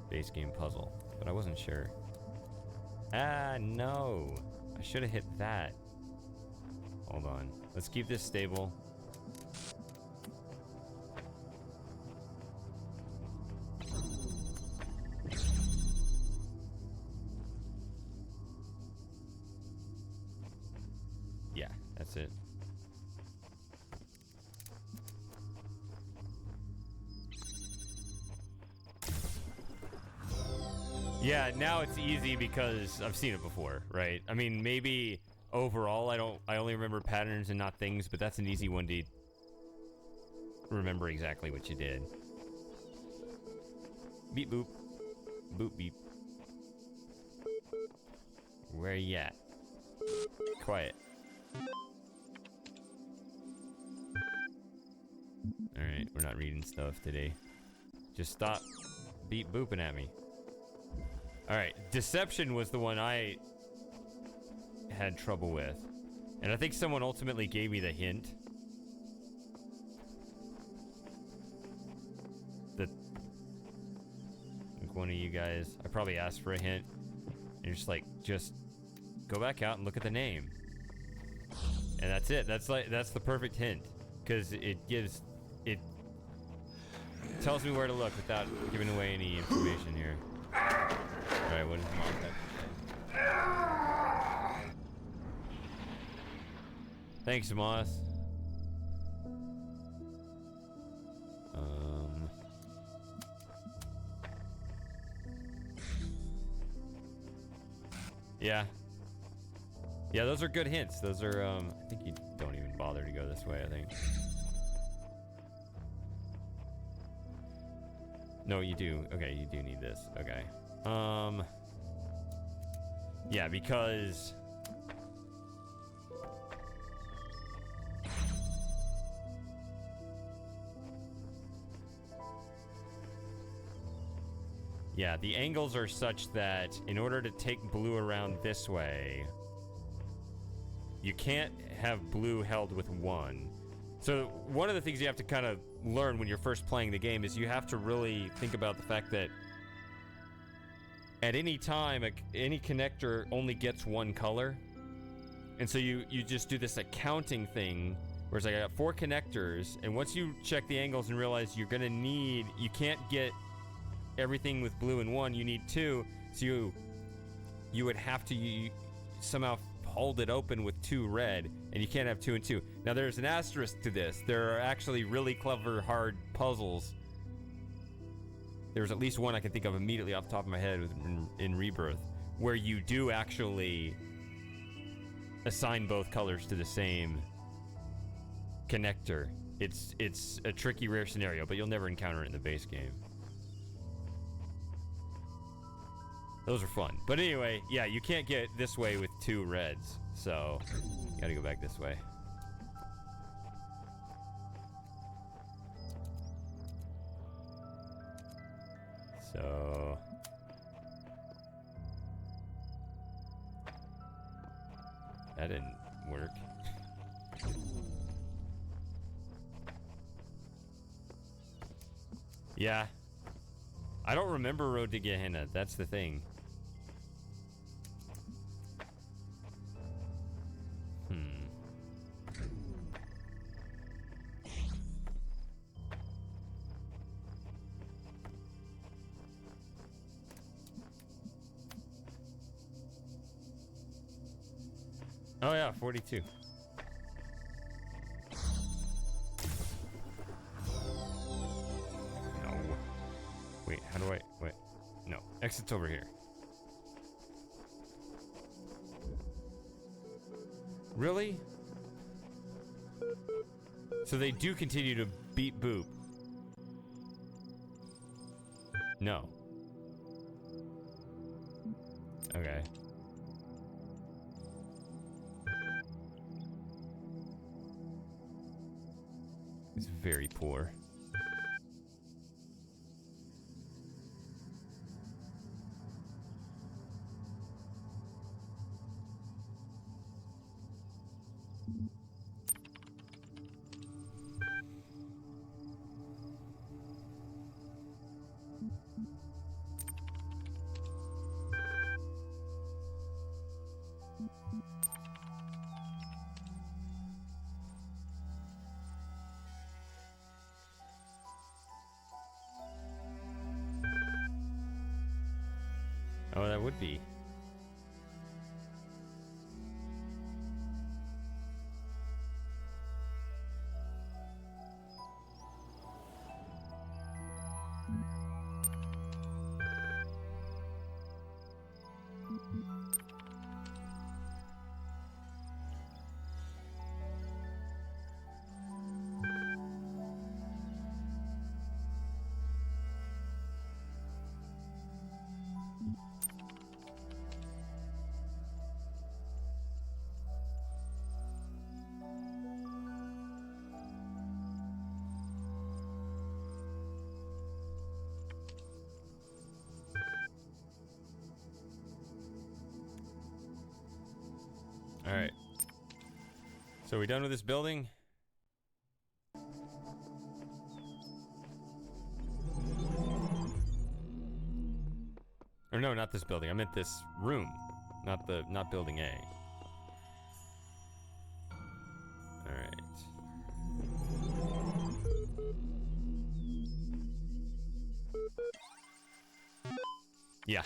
base game puzzle, but I wasn't sure. Ah, no. I should have hit that. Hold on. Let's keep this stable. Yeah, that's it. Yeah, now it's easy because I've seen it before, right? I mean, maybe overall I only remember patterns and not things, but that's an easy one to remember exactly what you did. Beep boop. Boop beep. Where you at? Quiet. Alright, we're not reading stuff today. Just stop beep booping at me. Alright, deception was the one I had trouble with. And I think someone ultimately gave me the hint. That, like one of you guys, I probably asked for a hint. And you're just like, just go back out and look at the name. And that's it. That's the perfect hint. Because it tells me where to look without giving away any information here. Alright, what does Moss have to say? Thanks, Moss. Yeah. Yeah, those are good hints. Those are, I think you don't even bother to go this way, I think. No, you do. Okay, you do need this. Okay. Yeah, because yeah, the angles are such that in order to take blue around this way, you can't have blue held with one. So one of the things you have to kind of learn when you're first playing the game is you have to really think about the fact that at any time, any connector only gets one color. And so you just do this accounting thing where it's like, I got 4 connectors, and once you check the angles and realize you can't get everything with blue in one, you need 2. So you would have to somehow hold it open with 2 red, and you can't have 2 and 2. Now there's an asterisk to this. There are actually really clever, hard puzzles. There's at least one I can think of immediately off the top of my head in Rebirth, where you do actually assign both colors to the same connector. It's a tricky, rare scenario, but you'll never encounter it in the base game. Those are fun. But anyway, yeah, you can't get this way with 2 reds, so you gotta go back this way. So that didn't work. Yeah. I don't remember Road to Gehenna. That's the thing. Oh yeah, 42. No. Wait, how do I... Wait. No. Exit's over here. Really? So they do continue to beat Boop. No. Okay. It's very poor. Oh, that would be. All right. So are we done with this building? Or no, not this building. I meant this room, not building A. All right. Yeah.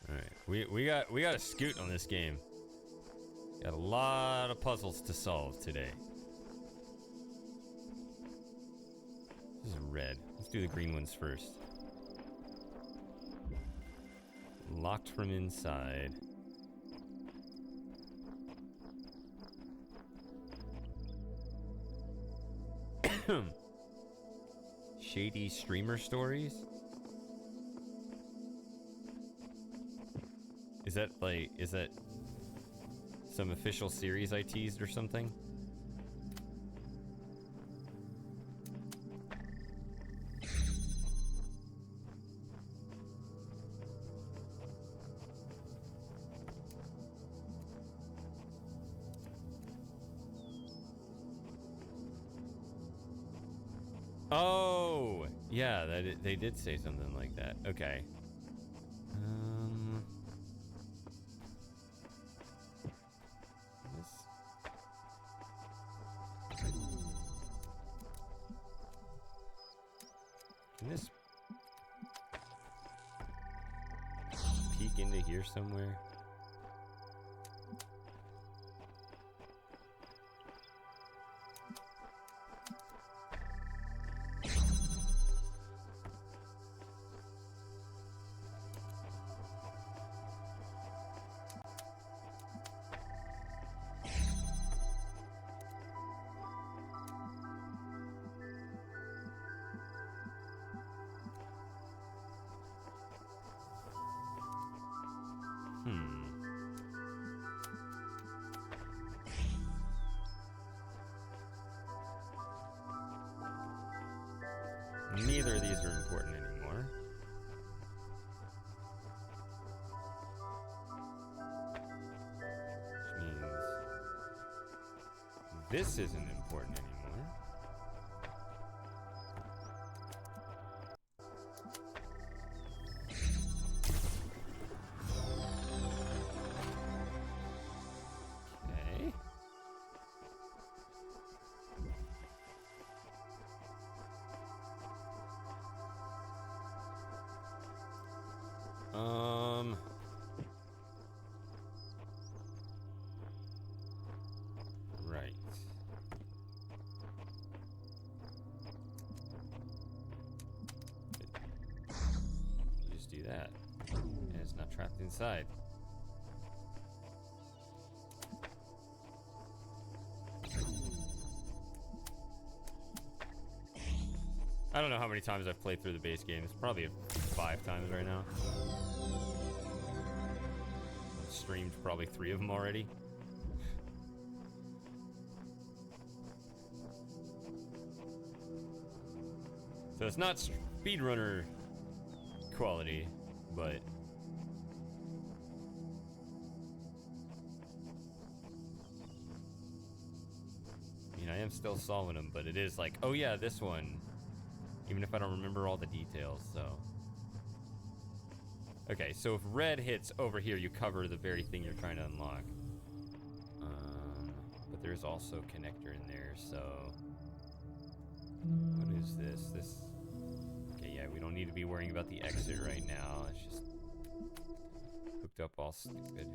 All right. We got a scoot on this game. Got a lot of puzzles to solve today. This is red. Let's do the green ones first. Locked from inside. Shady streamer stories? Is that some official series I teased or something? Oh, yeah, they did say something like that. Okay. Can this peek into here somewhere? Neither of these are important anymore. Which means this isn't important anymore. Okay. that. And it's not trapped inside. I don't know how many times I've played through the base game. It's probably 5 times right now. I've streamed probably 3 of them already. So it's not speedrunner quality, but I mean, I am still solving them, but it is like, oh yeah, this one. Even if I don't remember all the details, so. Okay, so if red hits over here, you cover the very thing you're trying to unlock. But there's also a connector in there, so. What is this? Okay, yeah, we don't need to be worrying about the exit right now. It's just hooked up all stupid.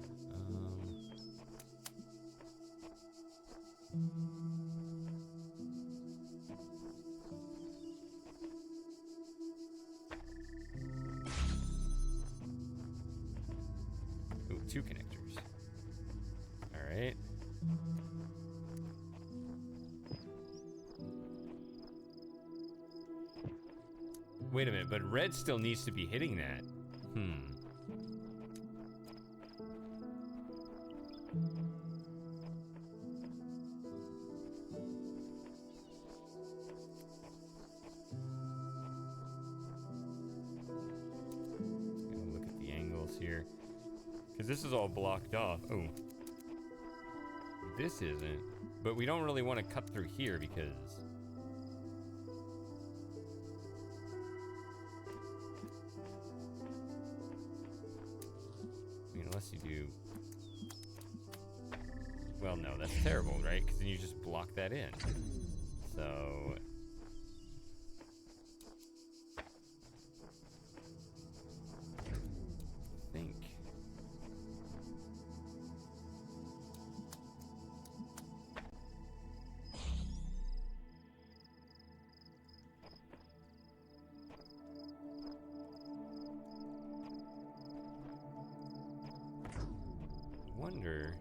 Ooh, 2 connectors. All right. Wait a minute, but red still needs to be hitting that. Gonna look at the angles here. Because this is all blocked off. Oh. This isn't. But we don't really want to cut through here because... unless you do... Well, no, that's terrible, right? Because then you just block that in. So... I think... wonder...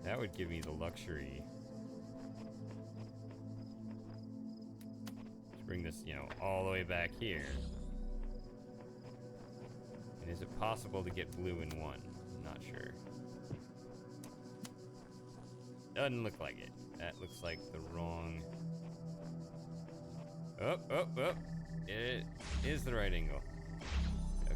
that would give me the luxury to bring this, you know, all the way back here. And is it possible to get blue in one? I'm not sure. Doesn't look like it. That looks like the wrong... Oh, oh, oh. It is the right angle. Okay.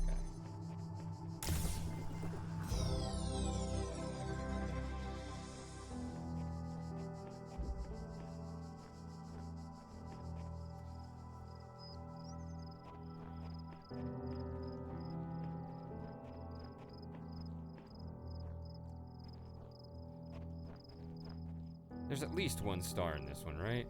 There's at least 1 star in this one, right?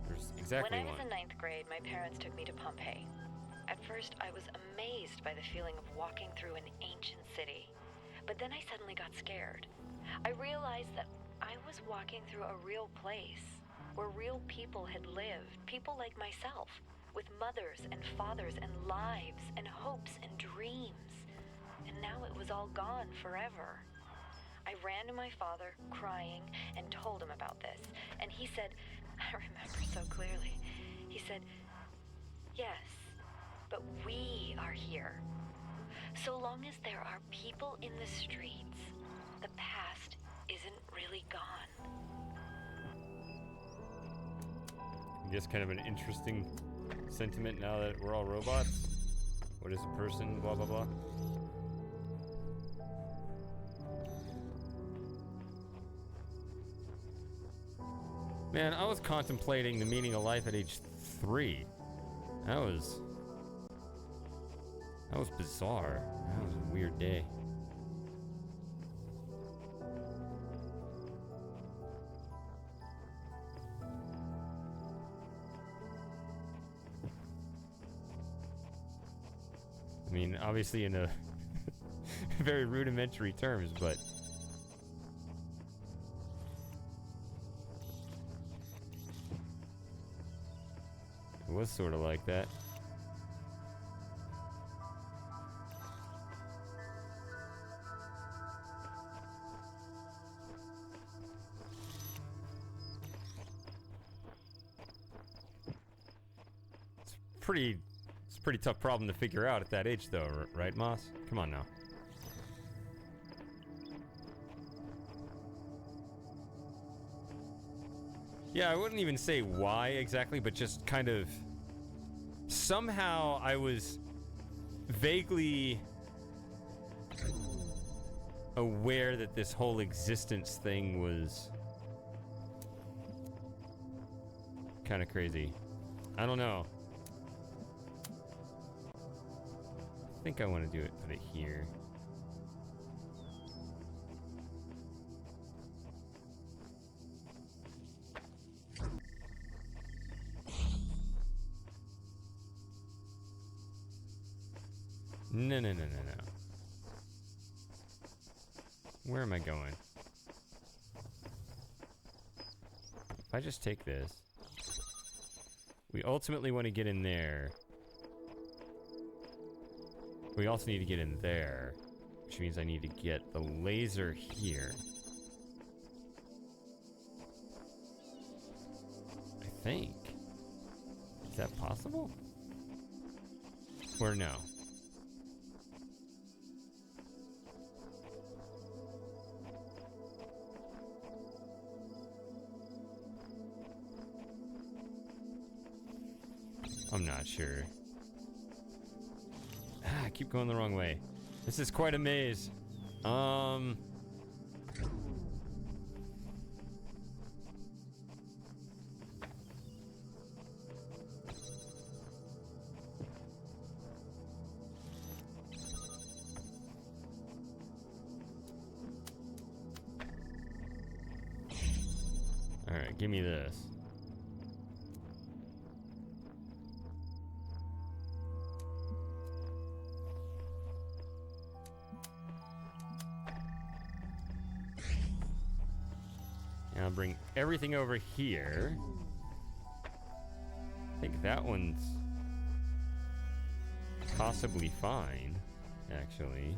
There's exactly When I was one. in 9th grade, my parents took me to Pompeii. At first, I was amazed by the feeling of walking through an ancient city. But then I suddenly got scared. I realized that I was walking through a real place, where real people had lived, people like myself, with mothers and fathers and lives and hopes and dreams. And now it was all gone forever. I ran to my father, crying, and told him about this. And he said, I remember so clearly, he said, yes, but we are here. So long as there are people in the streets, the past isn't really gone. I guess kind of an interesting sentiment now that we're all robots. What is a person? Blah, blah, blah. Man, I was contemplating the meaning of life at age 3. That was bizarre. That was a weird day. I mean, obviously in a very rudimentary terms, but it was sort of like that. It's a pretty tough problem to figure out at that age, though, right, Moss? Come on now. Yeah, I wouldn't even say why exactly, but just kind of somehow I was vaguely aware that this whole existence thing was kind of crazy. I don't know. I think I want to put it here. No. Where am I going? If I just take this, we ultimately want to get in there. We also need to get in there, which means I need to get the laser here. I think. Is that possible? Or no? I'm not sure. I keep going the wrong way. This is quite a maze. Alright, give me this. I'll bring everything over here. I think that one's possibly fine, actually.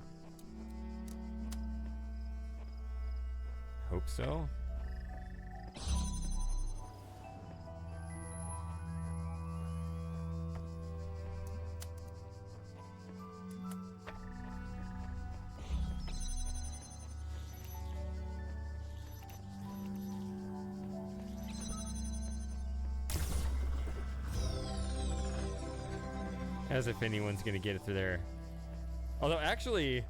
Hope so. As if anyone's gonna get it through there. Although, actually,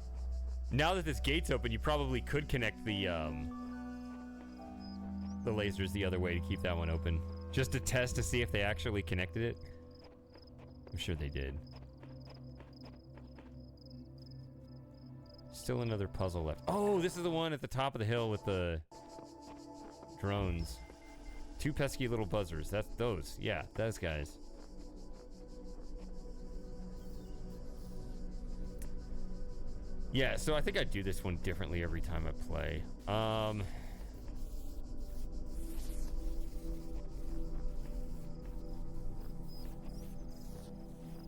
now that this gate's open, you probably could connect the lasers the other way to keep that one open. Just to test to see if they actually connected it. I'm sure they did. Still another puzzle left. Oh, this is the one at the top of the hill with the drones. Two pesky little buzzers. That's those. Yeah, those guys. Yeah, so I think I do this one differently every time I play.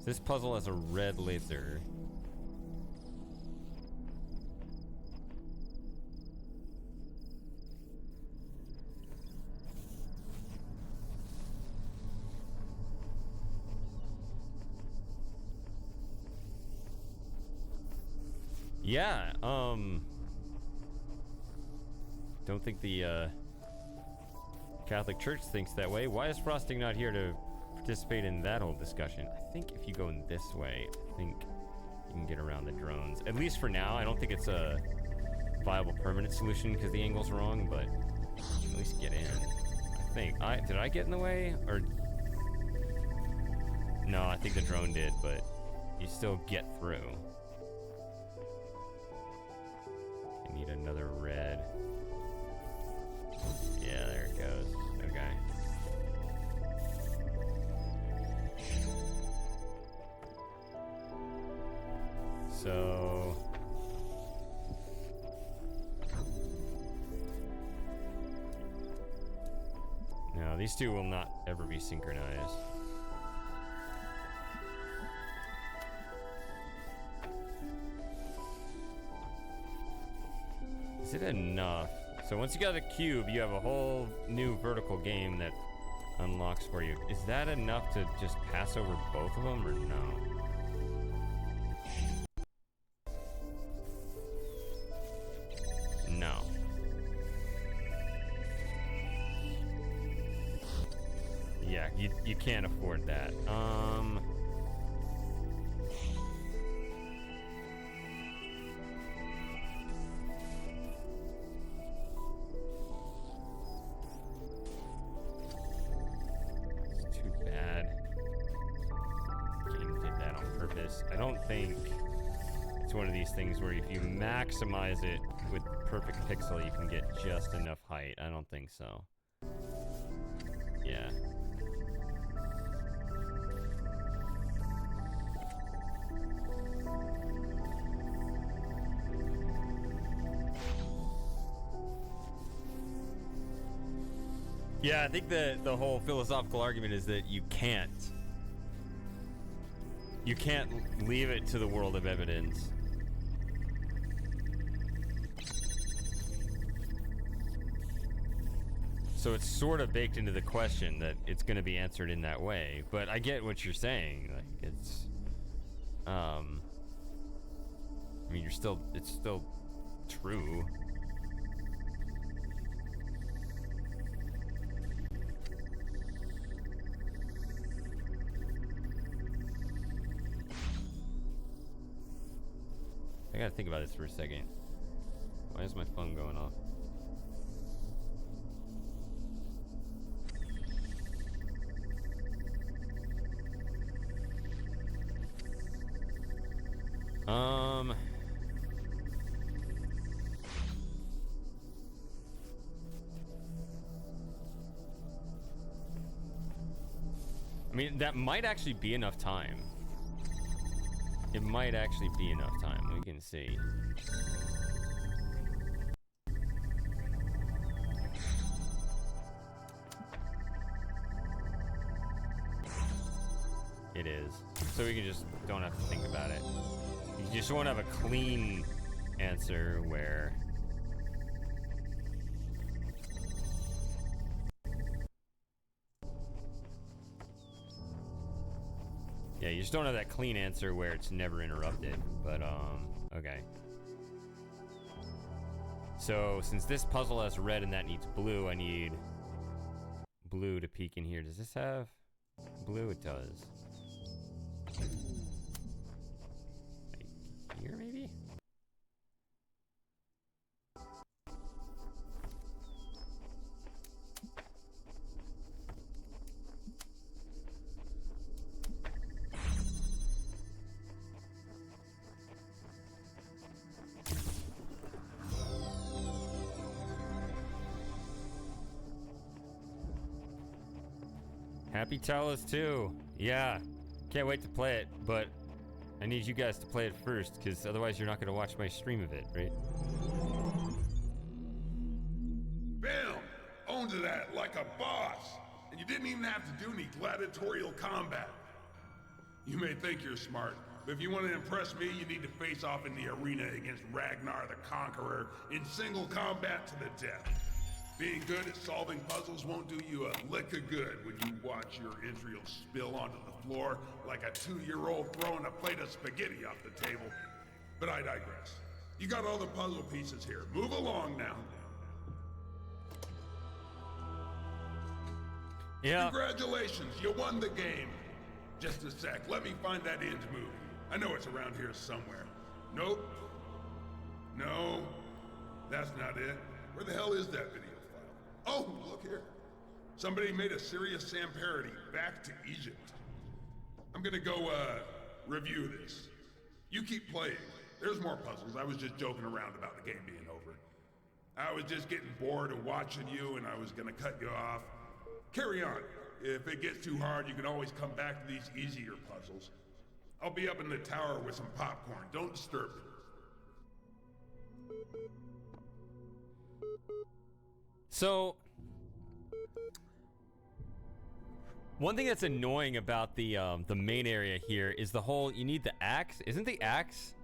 This puzzle has a red laser. Yeah, don't think the Catholic Church thinks that way. Why is Frosting not here to participate in that whole discussion? I think if you go in this way, I think you can get around the drones. At least for now. I don't think it's a viable permanent solution because the angle's wrong, but you can at least get in. I think. Did I get in the way? Or no, I think the drone did, but you still get through. I need another red. Yeah, there it goes. Okay. So these two will not ever be synchronized. Is it enough? So once you got a cube, you have a whole new vertical game that unlocks for you. Is that enough to just pass over both of them, or no? No. Yeah, you can't afford that. It's too bad. Game did that on purpose. I don't think it's one of these things where if you maximize it with perfect pixel, you can get just enough height. I don't think so. Yeah. Yeah, I think the whole philosophical argument is that you can't leave it to the world of evidence. So it's sort of baked into the question that it's going to be answered in that way. But I get what you're saying. Like it's, I mean, it's still true. I gotta think about this for a second. Why is my phone going off? I mean, that might actually be enough time. It might actually be enough time. We can see. It is. So we can just don't have to think about it. You just want to have a clean answer where... Yeah, you just don't have that clean answer where it's never interrupted, but, okay. So, since this puzzle has red and that needs blue, I need blue to peek in here. Does this have blue? It does. Like here, maybe? Happy Talos 2. Yeah. Can't wait to play it, but I need you guys to play it first, because otherwise you're not going to watch my stream of it, right? Bam! Owned that like a boss. And you didn't even have to do any gladiatorial combat. You may think you're smart, but if you want to impress me, you need to face off in the arena against Ragnar the Conqueror in single combat to the death. Being good at solving puzzles won't do you a lick of good when you watch your Israel spill onto the floor like a 2-year-old throwing a plate of spaghetti off the table. But I digress. You got all the puzzle pieces here. Move along now. Yeah. Congratulations, you won the game. Just a sec, let me find that end movie. I know it's around here somewhere. Nope. No, that's not it. Where the hell is that video? Oh, look here. Somebody made a Serious Sam parody, Back to Egypt. I'm gonna go, review this. You keep playing. There's more puzzles. I was just joking around about the game being over. I was just getting bored of watching you, and I was gonna cut you off. Carry on. If it gets too hard, you can always come back to these easier puzzles. I'll be up in the tower with some popcorn. Don't disturb me. So, One thing that's annoying about the main area here is the whole, you need the axe. Isn't the axe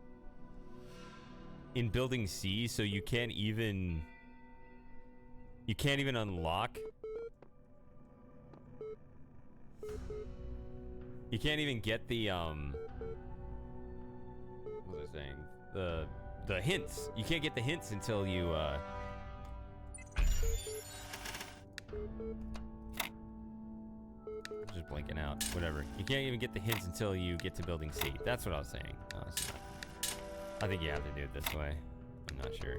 in building C, so you can't even unlock? You can't even get the what was I saying? The hints. You can't get the hints until you just blinking out. Whatever. You can't even get the hints until you get to building C. That's what I was saying. No, it's not. I think you have to do it this way. I'm not sure.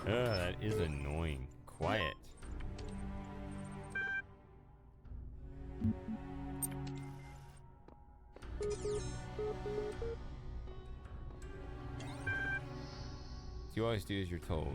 That is annoying. Quiet. You always do as you're told.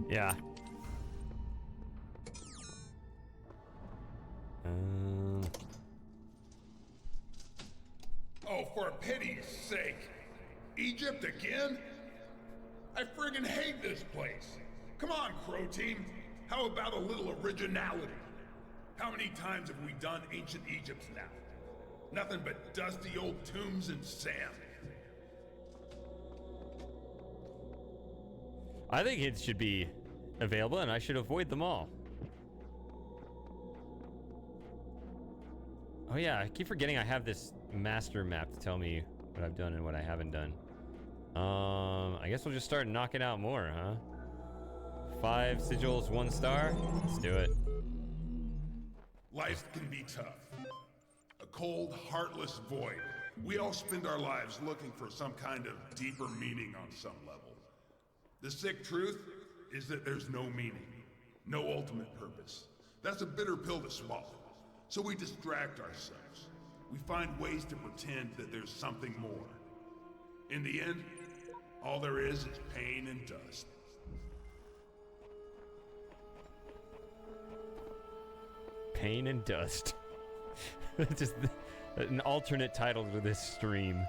Yeah. Oh, for pity's sake. Egypt again? I friggin' hate this place. Come on, Crow Team. How about a little originality? How many times have we done ancient Egypt now? Nothing but dusty old tombs and sand. I think it should be available and I should avoid them all. Oh yeah, I keep forgetting I have this master map to tell me what I've done and what I haven't done. I guess we'll just start knocking out more, huh? 5 sigils, 1 star. Let's do it. Life can be tough. A cold, heartless void. We all spend our lives looking for some kind of deeper meaning on some level. The sick truth is that there's no meaning, no ultimate purpose. That's a bitter pill to swallow. So we distract ourselves. We find ways to pretend that there's something more. In the end, all there is pain and dust. Pain and dust. Just an alternate title to this stream.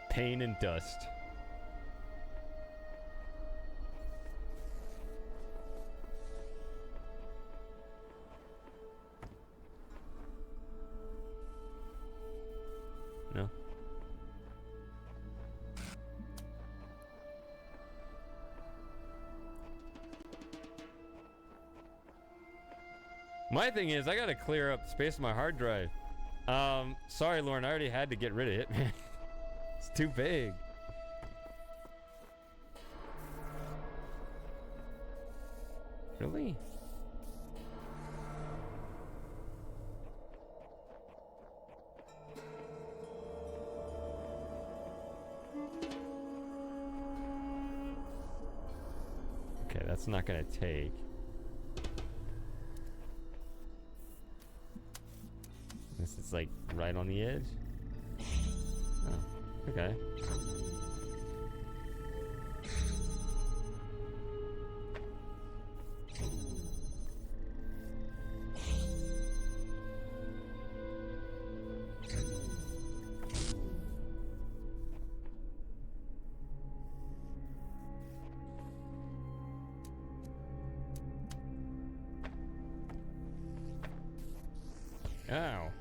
Pain and dust. No. My thing is, I gotta clear up space on my hard drive. Sorry, Lauren, I already had to get rid of it, man. It's too big. Really? Okay, that's not gonna take. This is like right on the edge. Oh, okay. Ow.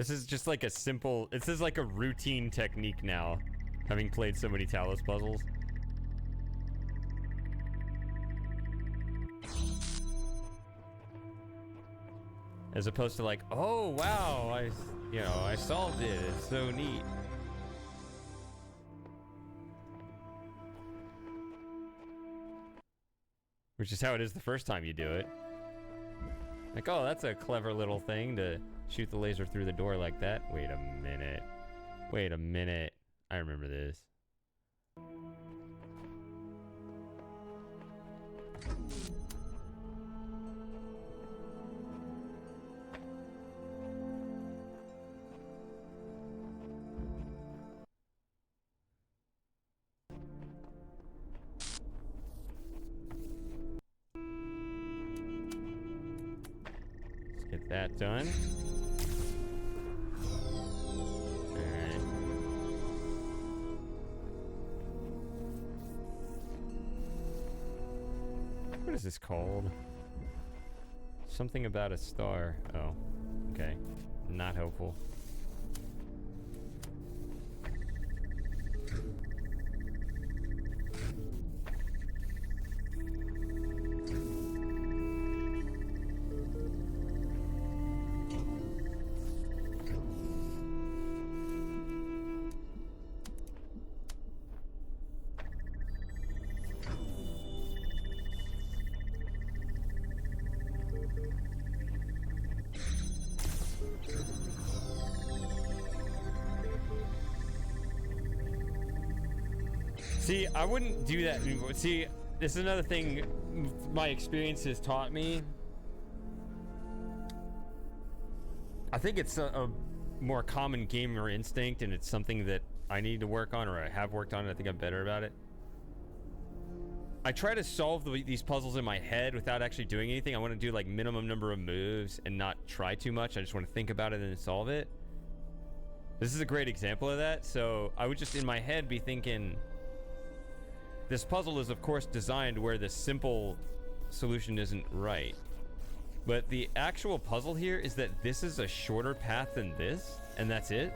This is just like a simple... This is like a routine technique now, having played so many Talos puzzles. As opposed to like, oh, wow, I solved it. It's so neat. Which is how it is the first time you do it. Like, oh, that's a clever little thing to shoot the laser through the door like that. Wait a minute. Wait a minute. I remember this. Get that done. Alright. What is this called? Something about a star. Oh, okay. Not helpful. See, I wouldn't do that anymore. See, this is another thing my experience has taught me. I think it's a more common gamer instinct, and it's something that I need to work on, or I have worked on, and I think I'm better about it. I try to solve these puzzles in my head without actually doing anything. I want to do like minimum number of moves and not try too much. I just want to think about it and solve it. This is a great example of that. So I would just in my head be thinking, this puzzle is of course designed where the simple solution isn't right. But the actual puzzle here is that this is a shorter path than this, and that's it.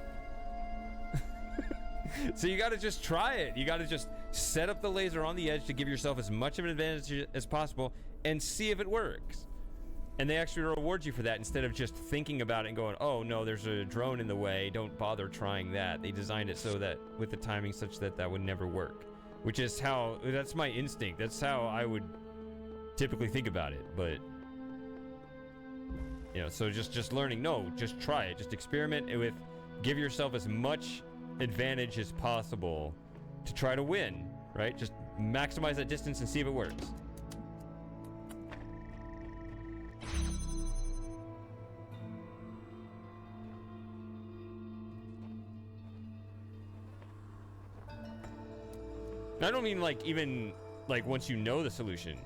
So you gotta just try it. You gotta just set up the laser on the edge to give yourself as much of an advantage as possible and see if it works. And they actually reward you for that instead of just thinking about it and going, oh no, there's a drone in the way, don't bother trying that. They designed it so that with the timing such that that would never work. Which is how, that's my instinct. That's how I would typically think about it. But, you know, so just learning, no, just try it. Just experiment with, give yourself as much advantage as possible to try to win, right? Just maximize that distance and see if it works. I don't mean like even like once you know the solution.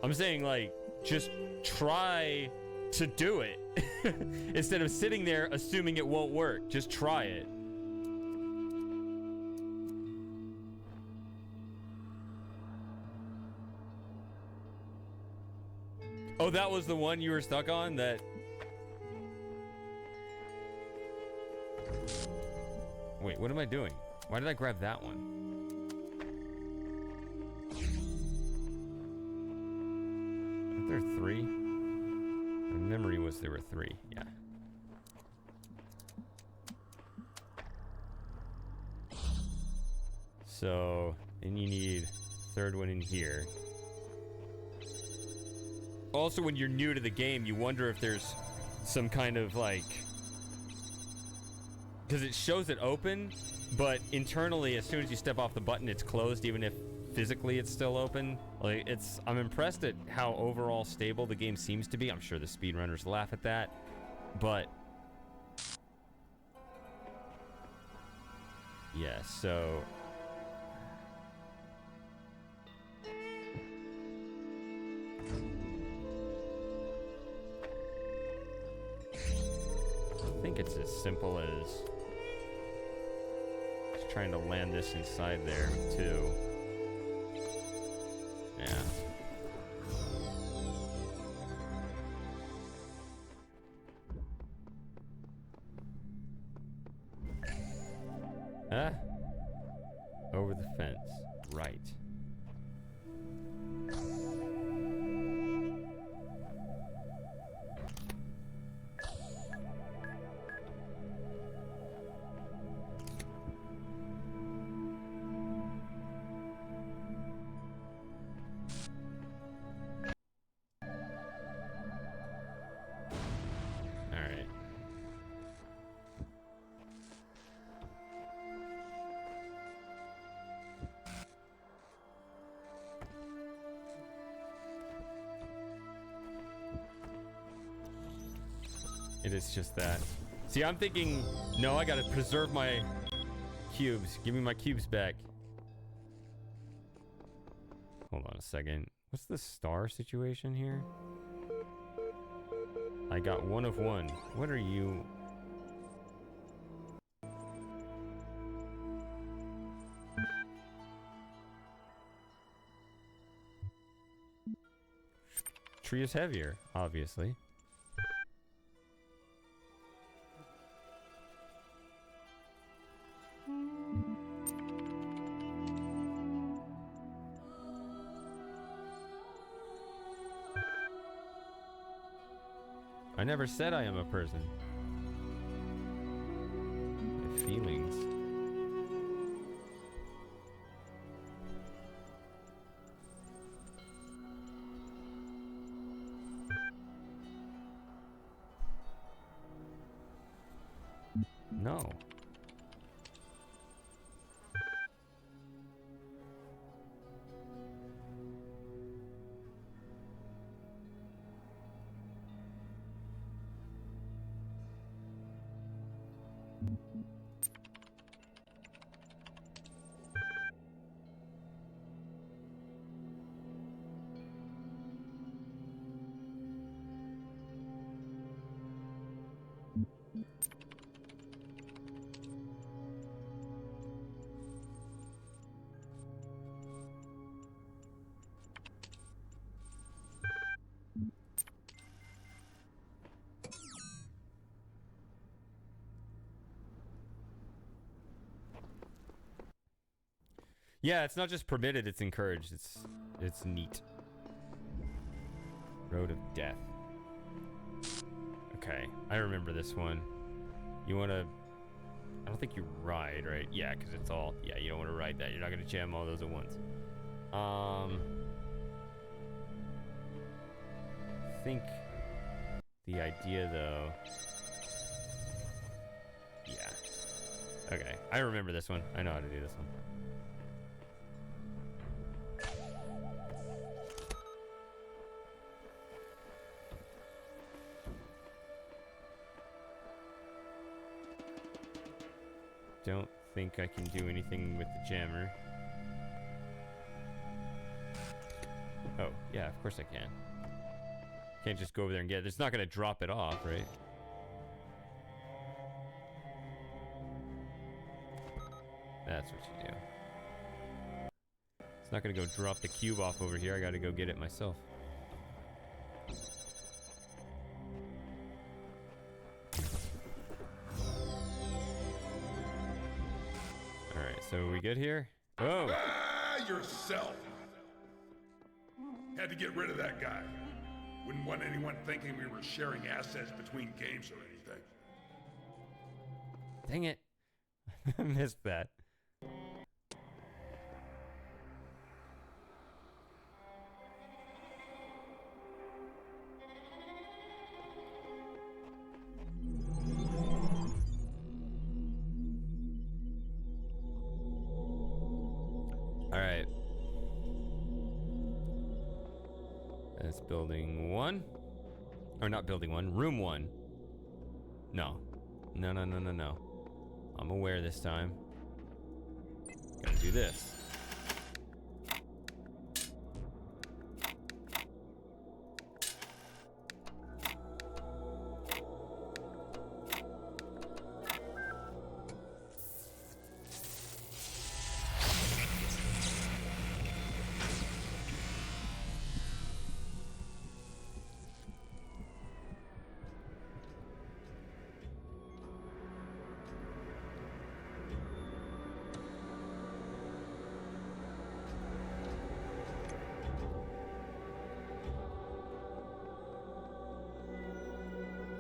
I'm saying like just try to do it instead of sitting there assuming it won't work. Just try it. Oh, that was the one you were stuck on? That... Wait, what am I doing? Why did I grab that one? There are three. My memory was there were three. Yeah. So, and you need third one in here. Also, when you're new to the game, you wonder if there's some kind of like, because it shows it open, but internally, as soon as you step off the button, it's closed, even if physically it's still open. Like, I'm impressed at how overall stable the game seems to be. I'm sure the speedrunners laugh at that, but yeah, so I think it's as simple as just trying to land this inside there too. Yeah. Right. All right. It is just that. See, I'm thinking, no, I gotta preserve my cubes. Give me my cubes back. Hold on a second. What's the star situation here? I got 1 of 1. What are you? Tree is heavier, obviously. I never said I am a person. My feelings. No. Yeah, it's not just permitted, it's encouraged. It's neat. Road of Death. Okay, I remember this one. You want to... I don't think you ride, right? Yeah, because it's all... Yeah, you don't want to ride that. You're not going to jam all those at once. I think the idea, though... Yeah. Okay, I remember this one. I know how to do this one. Don't think I can do anything with the jammer. Oh, yeah, of course I can. Can't just go over there and get it. It's not going to drop it off, right? That's what you do. It's not going to go drop the cube off over here. I got to go get it myself. So are we good here? Oh! Ah, yourself! Had to get rid of that guy. Wouldn't want anyone thinking we were sharing assets between games or anything. Dang it. I missed that. Alright. That's building 1. Or not building 1, room 1. No. No, no, no, no, no. I'm aware this time. Gotta do this.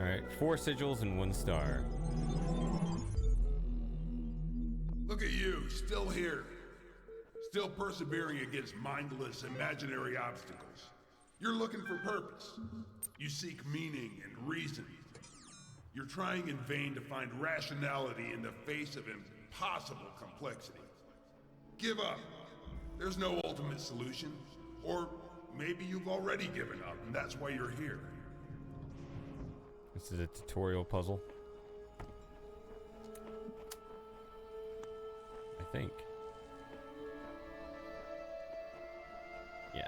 Alright, 4 sigils and 1 star. Look at you, still here. Still persevering against mindless, imaginary obstacles. You're looking for purpose. You seek meaning and reason. You're trying in vain to find rationality in the face of impossible complexity. Give up. There's no ultimate solution. Or maybe you've already given up, and that's why you're here. This is a tutorial puzzle. I think. Yeah.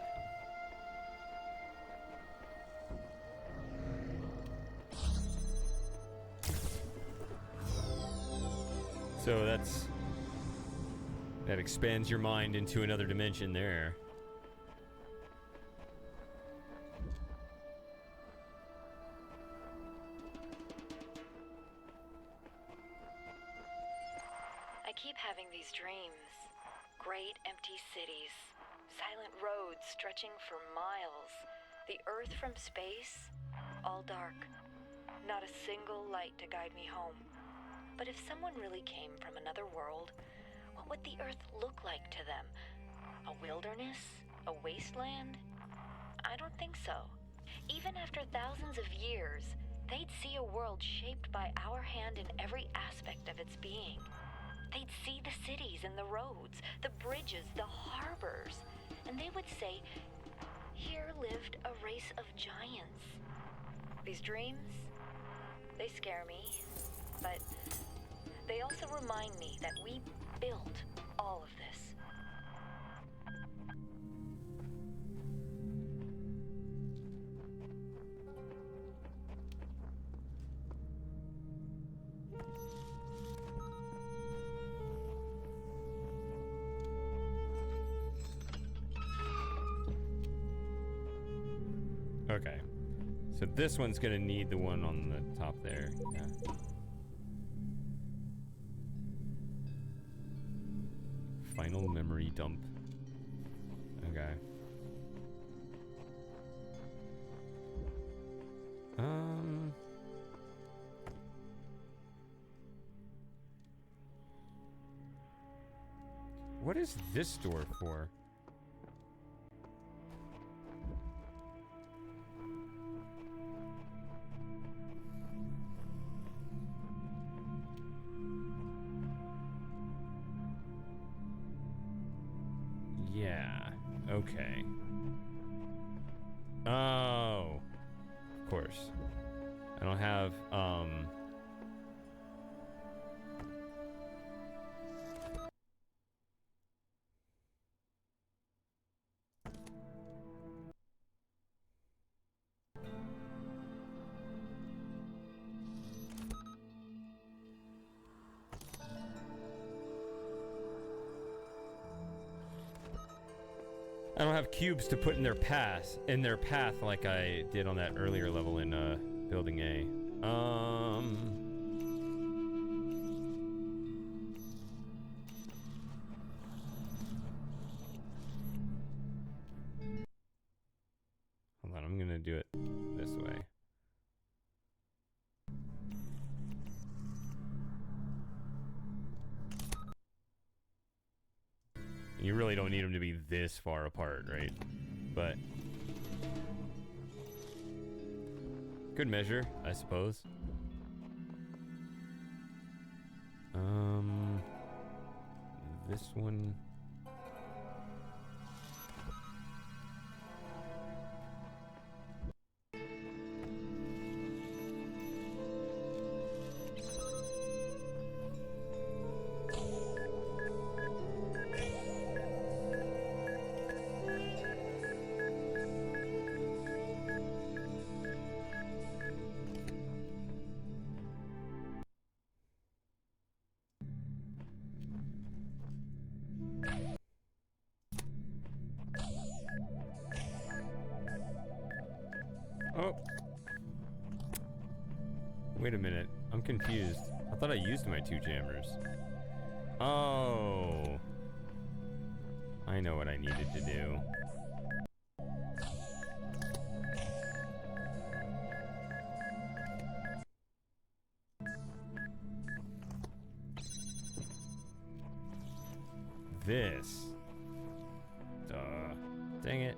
So that expands your mind into another dimension there. I keep having these dreams. Great empty cities. Silent roads stretching for miles. The Earth from space. All dark. Not a single light to guide me home. But if someone really came from another world, what would the Earth look like to them? A wilderness? A wasteland? I don't think so. Even after thousands of years, they'd see a world shaped by our hand in every aspect of its being. They'd see the cities and the roads, the bridges, the harbors, and they would say, here lived a race of giants. These dreams, they scare me, but they also remind me that we built all of this. Okay. So this one's gonna need the one on the top there. Yeah. Final memory dump. Okay. What is this door for? Yeah, okay. Oh, of course. I don't have, I don't have cubes to put in their path like I did on that earlier level in building A. Hold on, I'm gonna do it this way. You really don't need them to be this far apart, right? But good measure, I suppose. This one. Oh. Wait a minute. I'm confused. I thought I used my 2 jammers. Oh. I know what I needed to do. this. Dang it.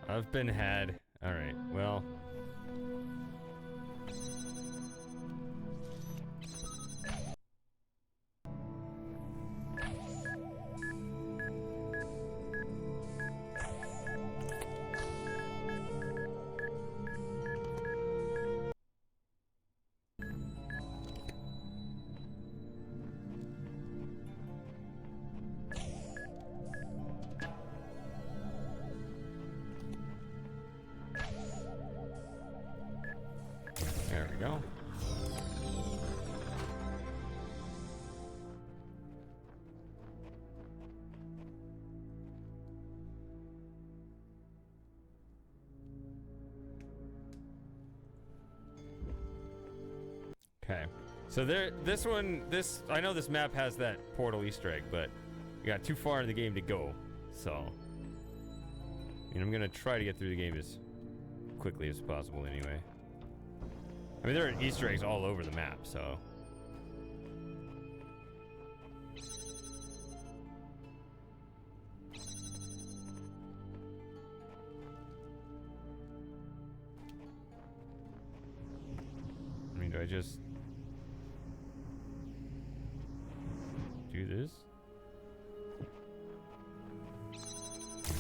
I've been had. Alright, well. There we go. Okay. So I know this map has that portal Easter egg, but we got too far in the game to go. So, I'm gonna try to get through the game as quickly as possible anyway. I mean, there are Easter eggs all over the map, so. I mean, do I just do this?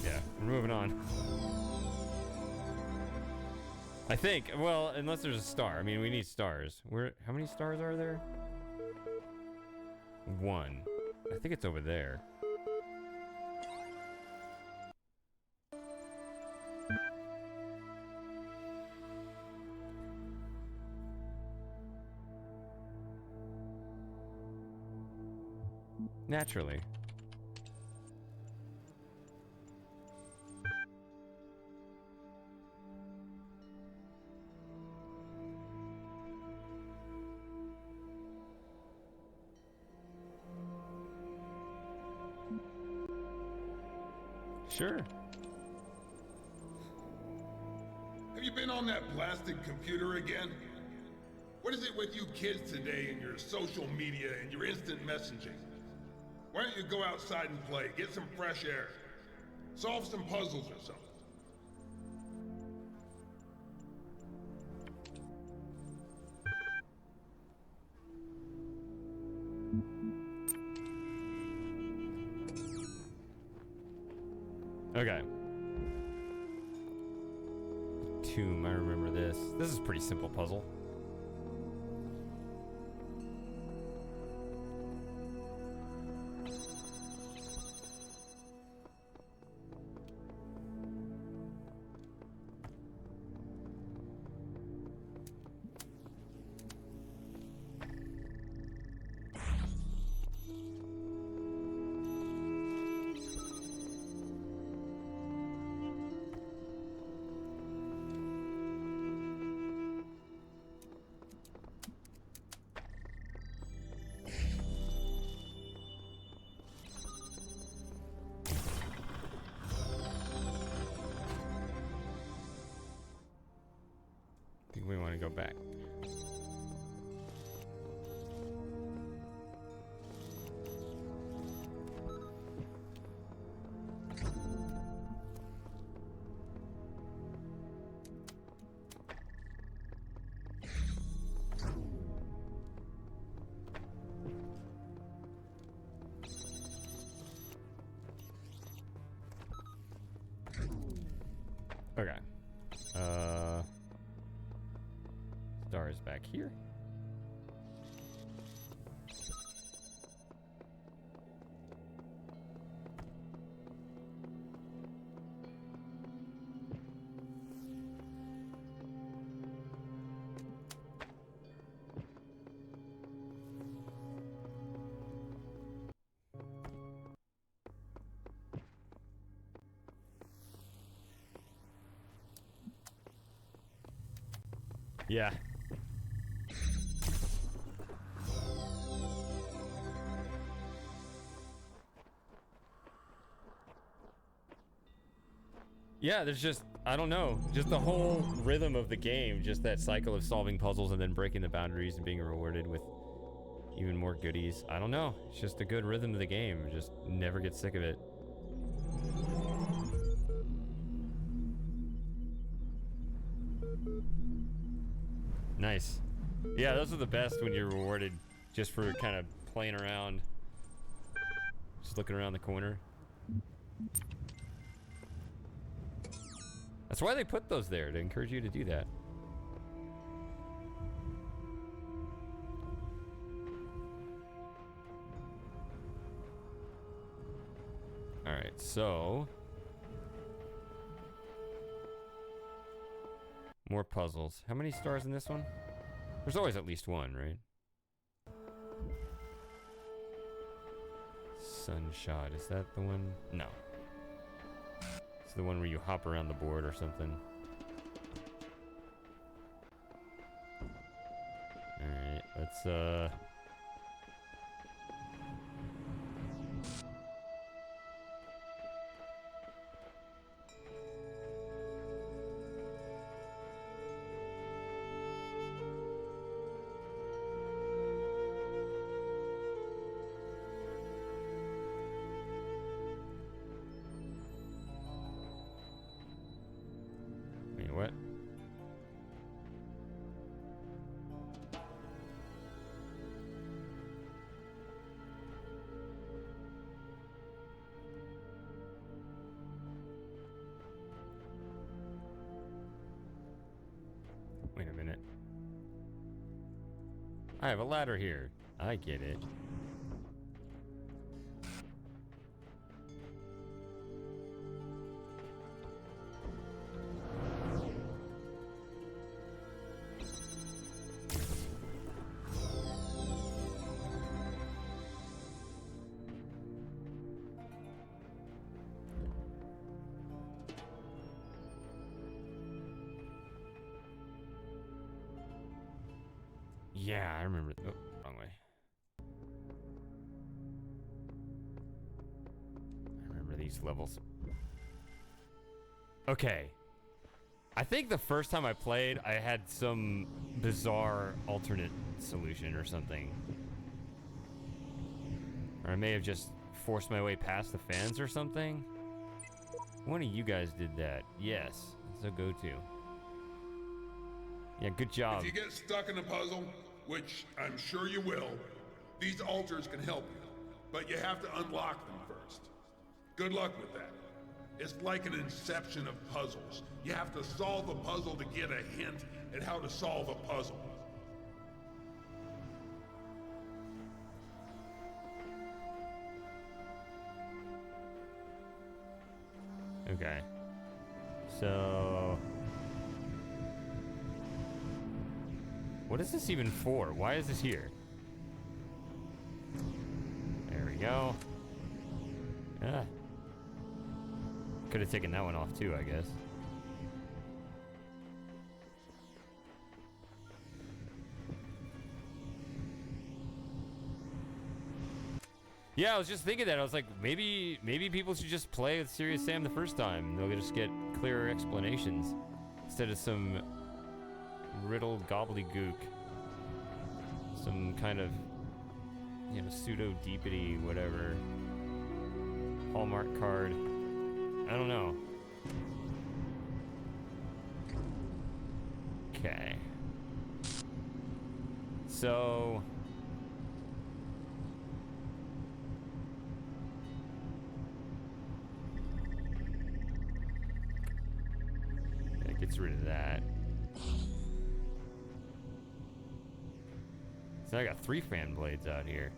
Yeah, we're moving on. I think, well, unless there's a star. I mean, we need stars. How many stars are there? 1. I think it's over there. Naturally. Sure. Have you been on that blasted computer again? What is it with you kids today and your social media and your instant messaging? Why don't you go outside and play, get some fresh air, solve some puzzles or something? Okay. Tomb, I remember this. This is a pretty simple puzzle. I think we want to go back. Okay. Star is back here. Yeah. Yeah, there's just I don't know. Just the whole rhythm of the game, just that cycle of solving puzzles and then breaking the boundaries and being rewarded with even more goodies. I don't know. It's just a good rhythm of the game. Just never get sick of it. Nice. Yeah, those are the best when you're rewarded just for kind of playing around. Just looking around the corner. That's why they put those there, to encourage you to do that. Alright, so... more puzzles. How many stars in this one? There's always at least one, right? Sunshot, is that the one? No. It's the one where you hop around the board or something. Alright, let's wait, what? Wait a minute. I have a ladder here. I get it. Yeah, I remember. Oh, wrong way. I remember these levels. Okay. I think the first time I played, I had some bizarre alternate solution or something. Or I may have just forced my way past the fans or something. One of you guys did that. Yes. So go to. Yeah, good job. If you get stuck in a puzzle, which I'm sure you will, these altars can help you, but you have to unlock them first. Good luck with that. It's like an inception of puzzles. You have to solve a puzzle to get a hint at how to solve a puzzle. Okay. So... what is this even for? Why is this here? There we go. Ah. Could have taken that one off too, I guess. Yeah, I was just thinking that. I was like, maybe people should just play with Serious Sam the first time. They'll just get clearer explanations instead of some riddled gobbledygook. Some kind of, you know, pseudo deepity, whatever. Hallmark card. I don't know. Okay. So... that gets rid of that. So I got 3 fan blades out here.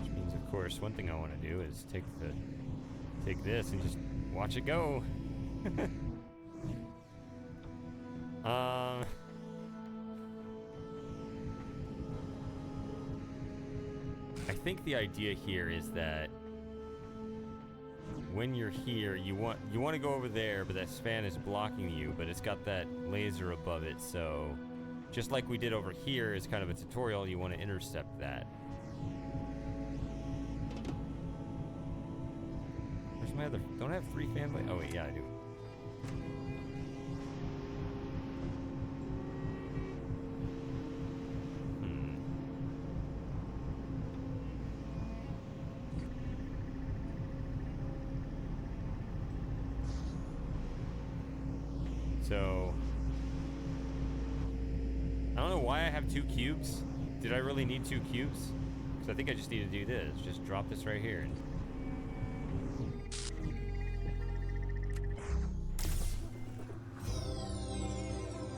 Which means, of course, one thing I want to do is take this and just watch it go. I think the idea here is that when you're here, you want to go over there, but that fan is blocking you, but it's got that laser above it, so just like we did over here is kind of a tutorial, you want to intercept that. Where's my other... Don't I have 3 fan blades? Oh wait, yeah, I do. So, I don't know why I have 2 cubes. Did I really need 2 cubes? Because I think I just need to do this. Just drop this right here.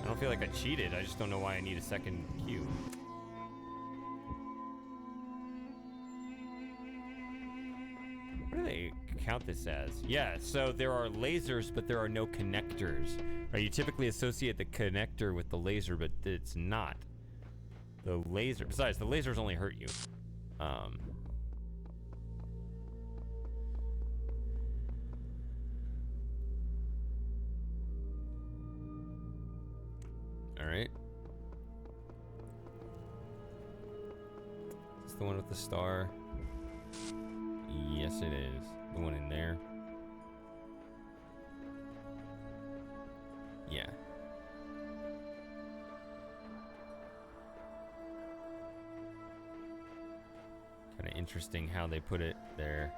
I don't feel like I cheated. I just don't know why I need a second cube. What do they count this as? Yeah, so there are lasers, but there are no connectors. Right, you typically associate the connector with the laser, but it's not. The laser, besides, the lasers only hurt you. All right. Is this the one with the star? Yes, it is. The one in there. Yeah. Kind of interesting how they put it there.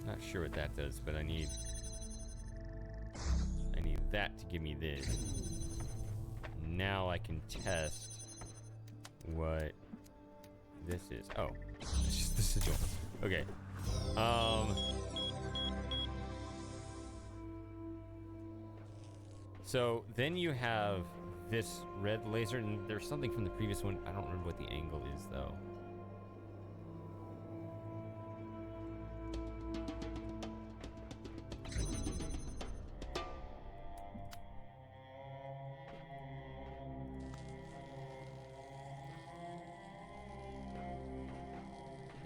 Not sure what that does, but I need that to give me this. Now I can test what this is. Oh, it's just the sigil. Okay. So then you have this red laser, and there's something from the previous one. I don't remember what the angle is, though.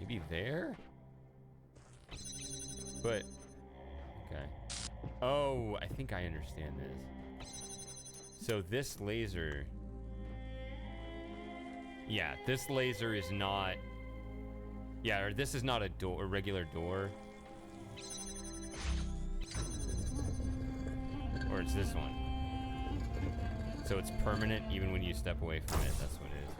Maybe there? But, okay. Oh, I think I understand this. So this laser, yeah, this laser is not, yeah, or this is not a door, a regular door. Or it's this one. So it's permanent even when you step away from it, that's what it is.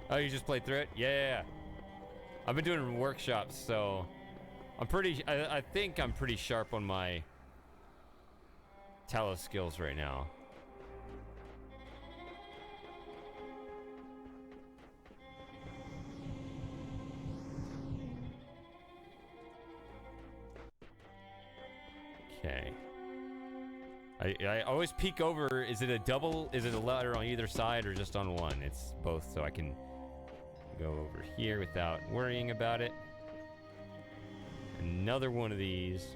Oh, you just played through it? Yeah. I've been doing workshops, so I think I'm pretty sharp on my Talos skills right now. Okay. I always peek over. Is it a double? Is it a ladder on either side or just on one? It's both, so I can go over here without worrying about it. Another one of these.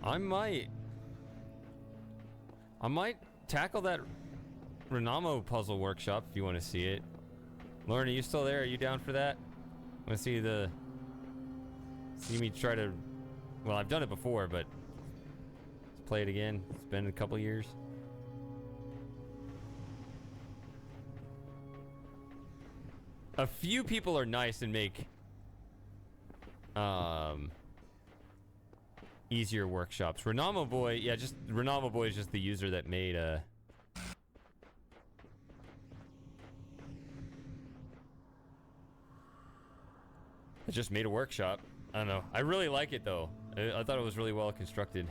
I might tackle that Renamo puzzle workshop if you want to see it. Lauren, are you still there? Are you down for that? Want to see me try to... Well, I've done it before, but let's play it again. It's been a couple years. A few people are nice and make easier workshops. Renamo Boy, yeah, just Renamo Boy is just the user that made it just made a workshop. I don't know. I really like it though. I thought it was really well constructed.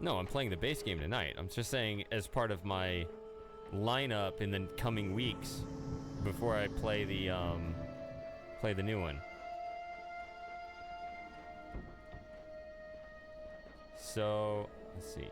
No, I'm playing the base game tonight. I'm just saying as part of my lineup in the coming weeks, before I play the new one. So, let's see.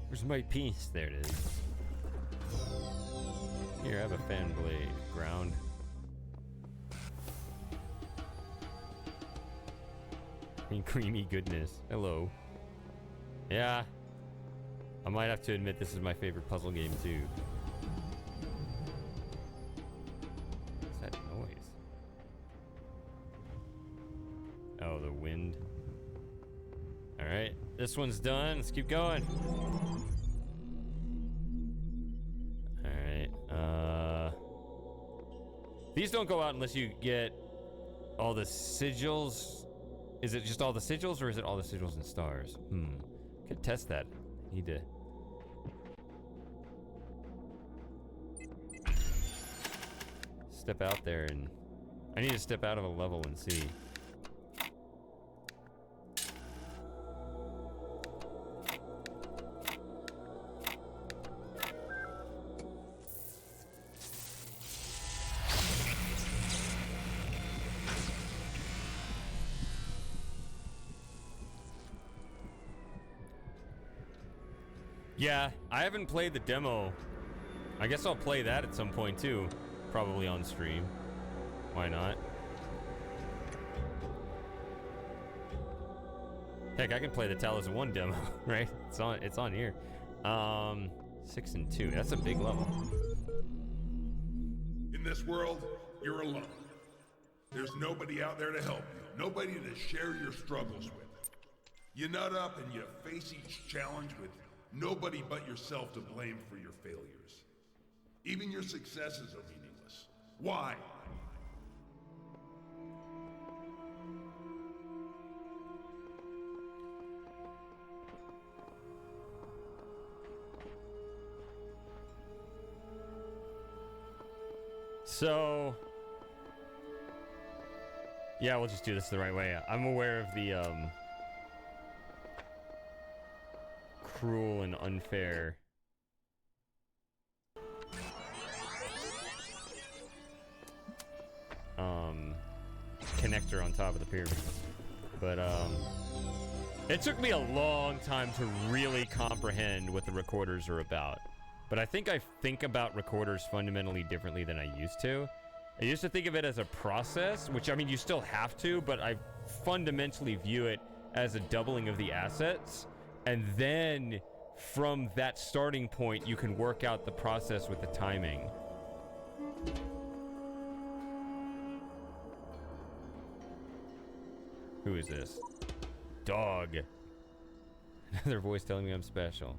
Where's my piece? There it is. Here, have a fan blade. Ground. Creamy goodness. Hello. Yeah. I might have to admit this is my favorite puzzle game too. What's that noise? Oh, the wind. Alright. This one's done. Let's keep going. These don't go out unless you get all the sigils. Is it just all the sigils, or is it all the sigils and stars? Could test that. Need to. Step out there and. I need to step out of a level and see. Yeah, I haven't played the demo. I guess I'll play that at some point too. Probably on stream. Why not? Heck, I can play the Talos 1 demo, right? It's on here. 6 and 2. That's a big level. In this world, you're alone. There's nobody out there to help you. Nobody to share your struggles with. You nut up and you face each challenge with nobody but yourself to blame for your failures. Even your successes are meaningless. Why? So, yeah, we'll just do this the right way. I'm aware of the cruel and unfair connector on top of the pyramid, but it took me a long time to really comprehend what the recorders are about. But I think about recorders fundamentally differently than I used to. I used to think of it as a process, which, I mean, you still have to, but I fundamentally view it as a doubling of the assets. And then from that starting point, you can work out the process with the timing. Who is this? Dog. Another voice telling me I'm special.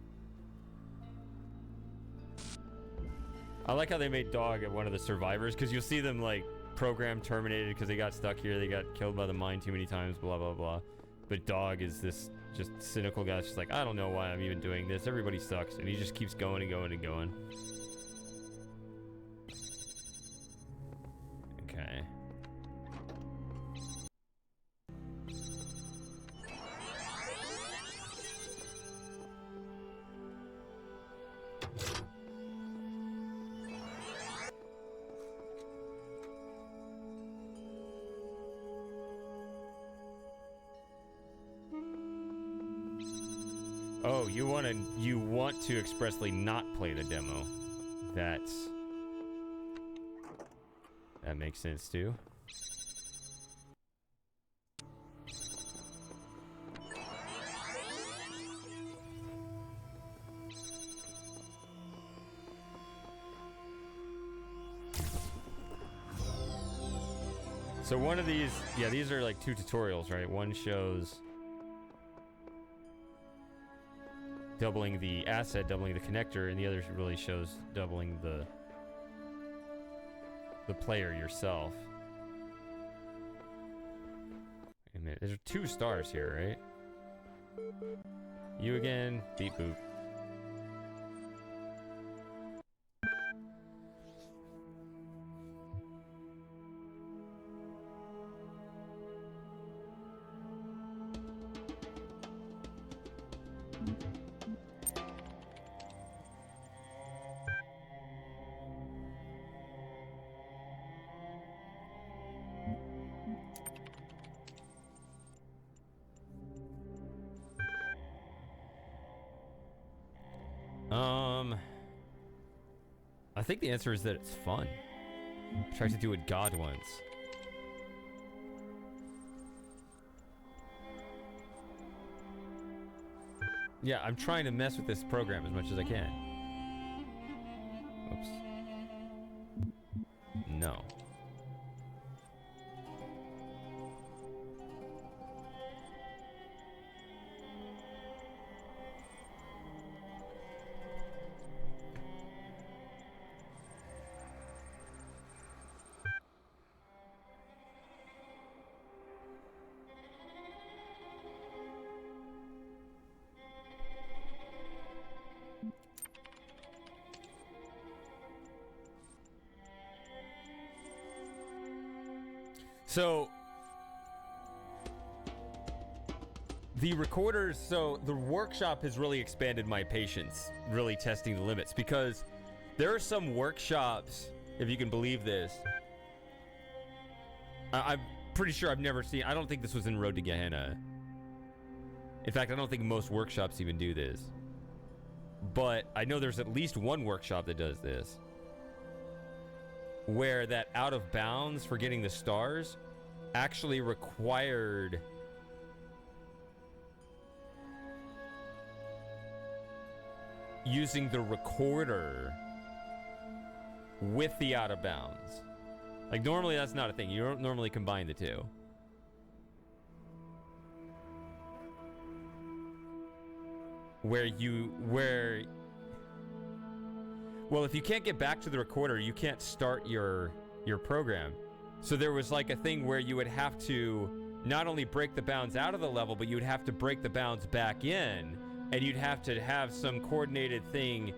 I like how they made Dog one of the survivors, because you'll see them, like, program terminated because they got stuck here, they got killed by the mine too many times, blah, blah, blah. But Dog is this just cynical guy. It's just like, I don't know why I'm even doing this. Everybody sucks. And he just keeps going and going and going. Okay. Oh, you want to expressly not play the demo. That makes sense too. So one of these, yeah, these are like 2 tutorials, right? One shows doubling the asset, doubling the connector, and the other really shows doubling the player yourself. Wait a minute, there's 2 stars here, right? You again, beep boop. I think the answer is that it's fun. Try to do what God wants. Yeah, I'm trying to mess with this program as much as I can. Oops. No. So the recorders, so the workshop has really expanded my patience, really testing the limits, because there are some workshops, if you can believe this, I'm pretty sure I've never seen, I don't think this was in Road to Gehenna. In fact, I don't think most workshops even do this. But I know there's at least one workshop that does this, where that out of bounds for getting the stars actually required using the recorder with the out of bounds. Like normally that's not a thing. You don't normally combine the two. Well, if you can't get back to the recorder, you can't start your program. So there was like a thing where you would have to not only break the bounds out of the level, but you would have to break the bounds back in, and you'd have to have some coordinated thing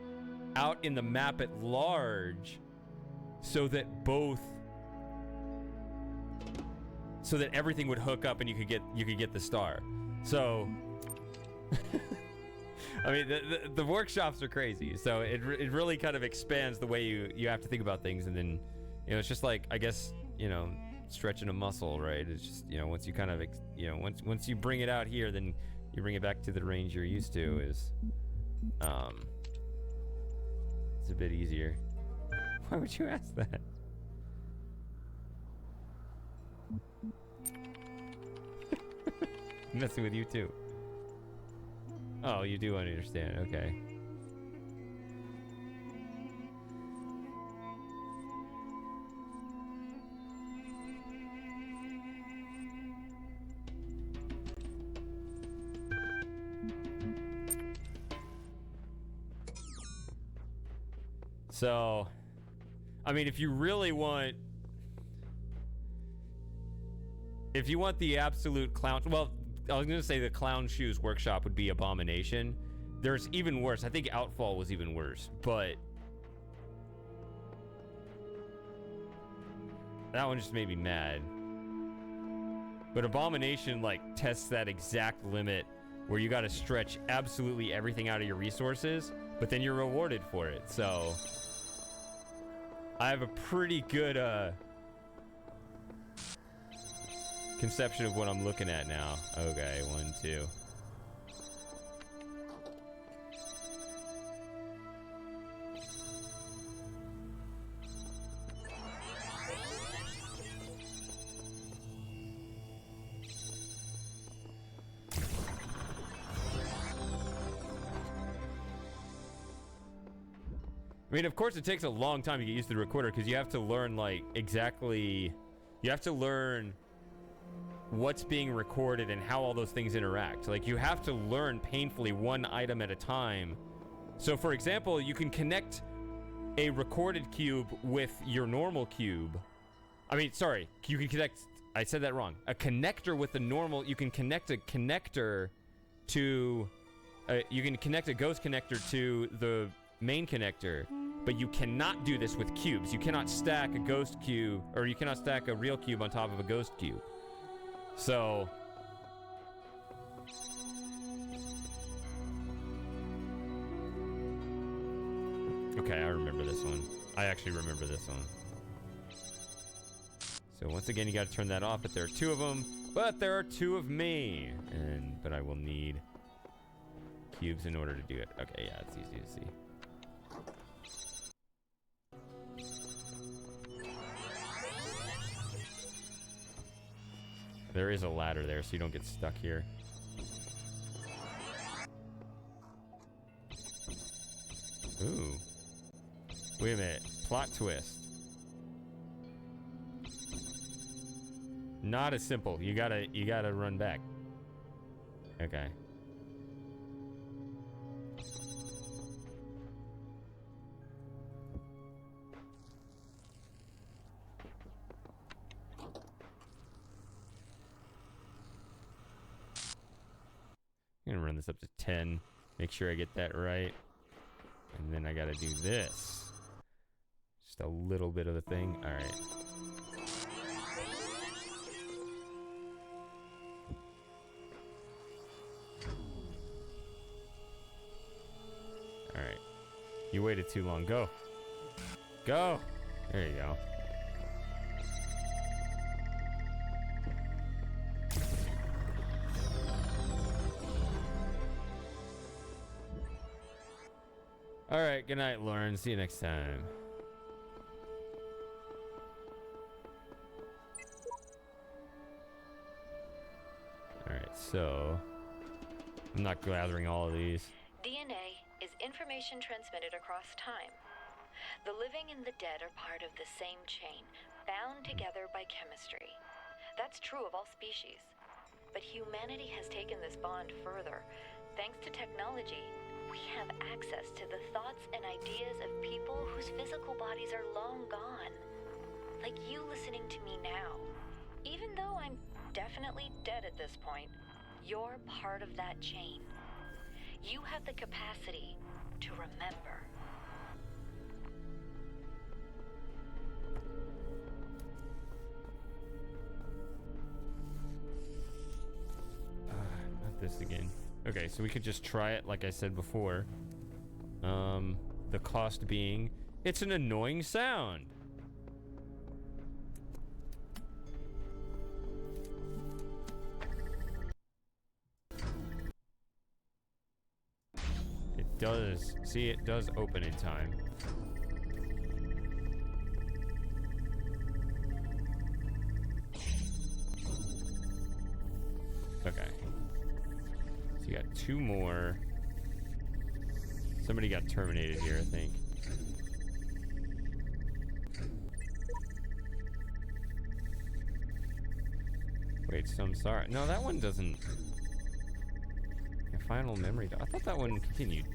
out in the map at large so that everything would hook up and you could get the star. So I mean, the workshops are crazy. So it really kind of expands the way you have to think about things. And then, you know, it's just like, I guess, you know, stretching a muscle, right? It's just, you know, once you kind of, you know, once you bring it out here, then you bring it back to the range you're used to is, it's a bit easier. Why would you ask that? I'm messing with you too. Oh, you do understand. Okay. So, I mean, if you really want... If you want the absolute clown... Well, I was going to say the Clown Shoes Workshop would be Abomination. There's even worse. I think Outfall was even worse, but... That one just made me mad. But Abomination, like, tests that exact limit where you got to stretch absolutely everything out of your resources, but then you're rewarded for it, so... I have a pretty good, conception of what I'm looking at now. Okay, 1, 2. I mean, of course, it takes a long time to get used to the recorder because you have to learn, like, exactly You have to learn what's being recorded and how all those things interact. Like, you have to learn painfully one item at a time. So, for example, you can connect a recorded cube with your normal cube. I mean, sorry, you can connect... I said that wrong. A connector with the normal... You can connect a connector to... you can connect a ghost connector to the main connector, but you cannot do this with cubes. You cannot stack a ghost cube, or you cannot stack a real cube on top of a ghost cube. So... Okay, I remember this one. I actually remember this one. So once again, you got to turn that off, but there are two of them. But there are two of me. But I will need cubes in order to do it. Okay, yeah, it's easy to see. There is a ladder there, so you don't get stuck here. Ooh. Wait a minute. Plot twist. Not as simple. You gotta run back. Okay. I'm gonna run this up to 10. Make sure I get that right. And then I gotta do this. Just a little bit of a thing. Alright. Alright. You waited too long. Go. Go! There you go. Alright, good night, Lauren. See you next time. Alright, so... I'm not gathering all of these. DNA is information transmitted across time. The living and the dead are part of the same chain, bound together by chemistry. That's true of all species. But humanity has taken this bond further. Thanks to technology, we have access to the thoughts and ideas of people whose physical bodies are long gone. Like you listening to me now. Even though I'm definitely dead at this point, you're part of that chain. You have the capacity to remember. Not this again. Okay, so we could just try it like I said before. The cost being, it's an annoying sound. It does, see, it does open in time. Okay. So you got two more. Somebody got terminated here, I think. Wait, so I'm sorry. No, that one doesn't. Your final memory. I thought that one continued.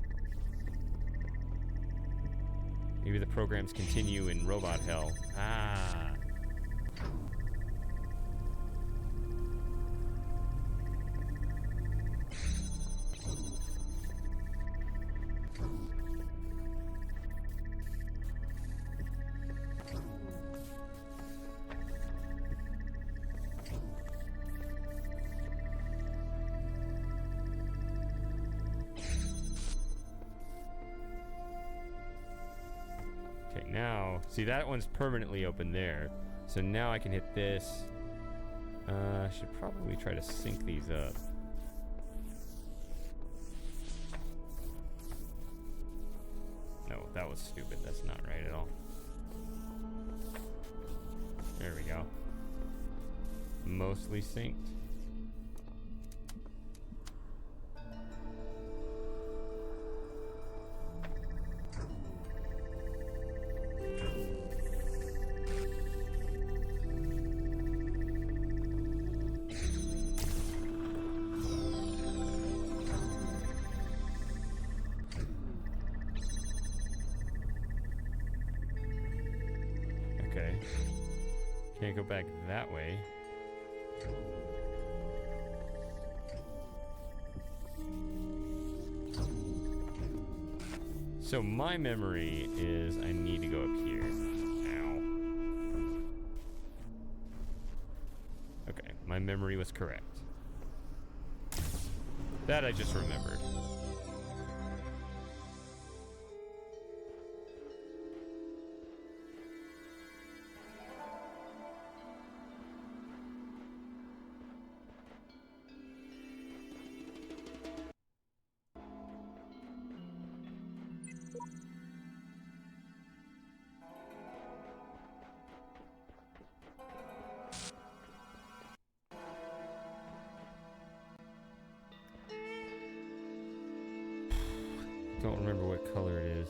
Maybe the programs continue in robot hell. Ah. Now, see, that one's permanently open there. So now I can hit this. I should probably try to sync these up. No, that was stupid. That's not right at all. There we go. Mostly synced. Can't go back that way. So my memory is I need to go up here. Ow. Okay, my memory was correct. That I just remembered. Don't remember what color it is.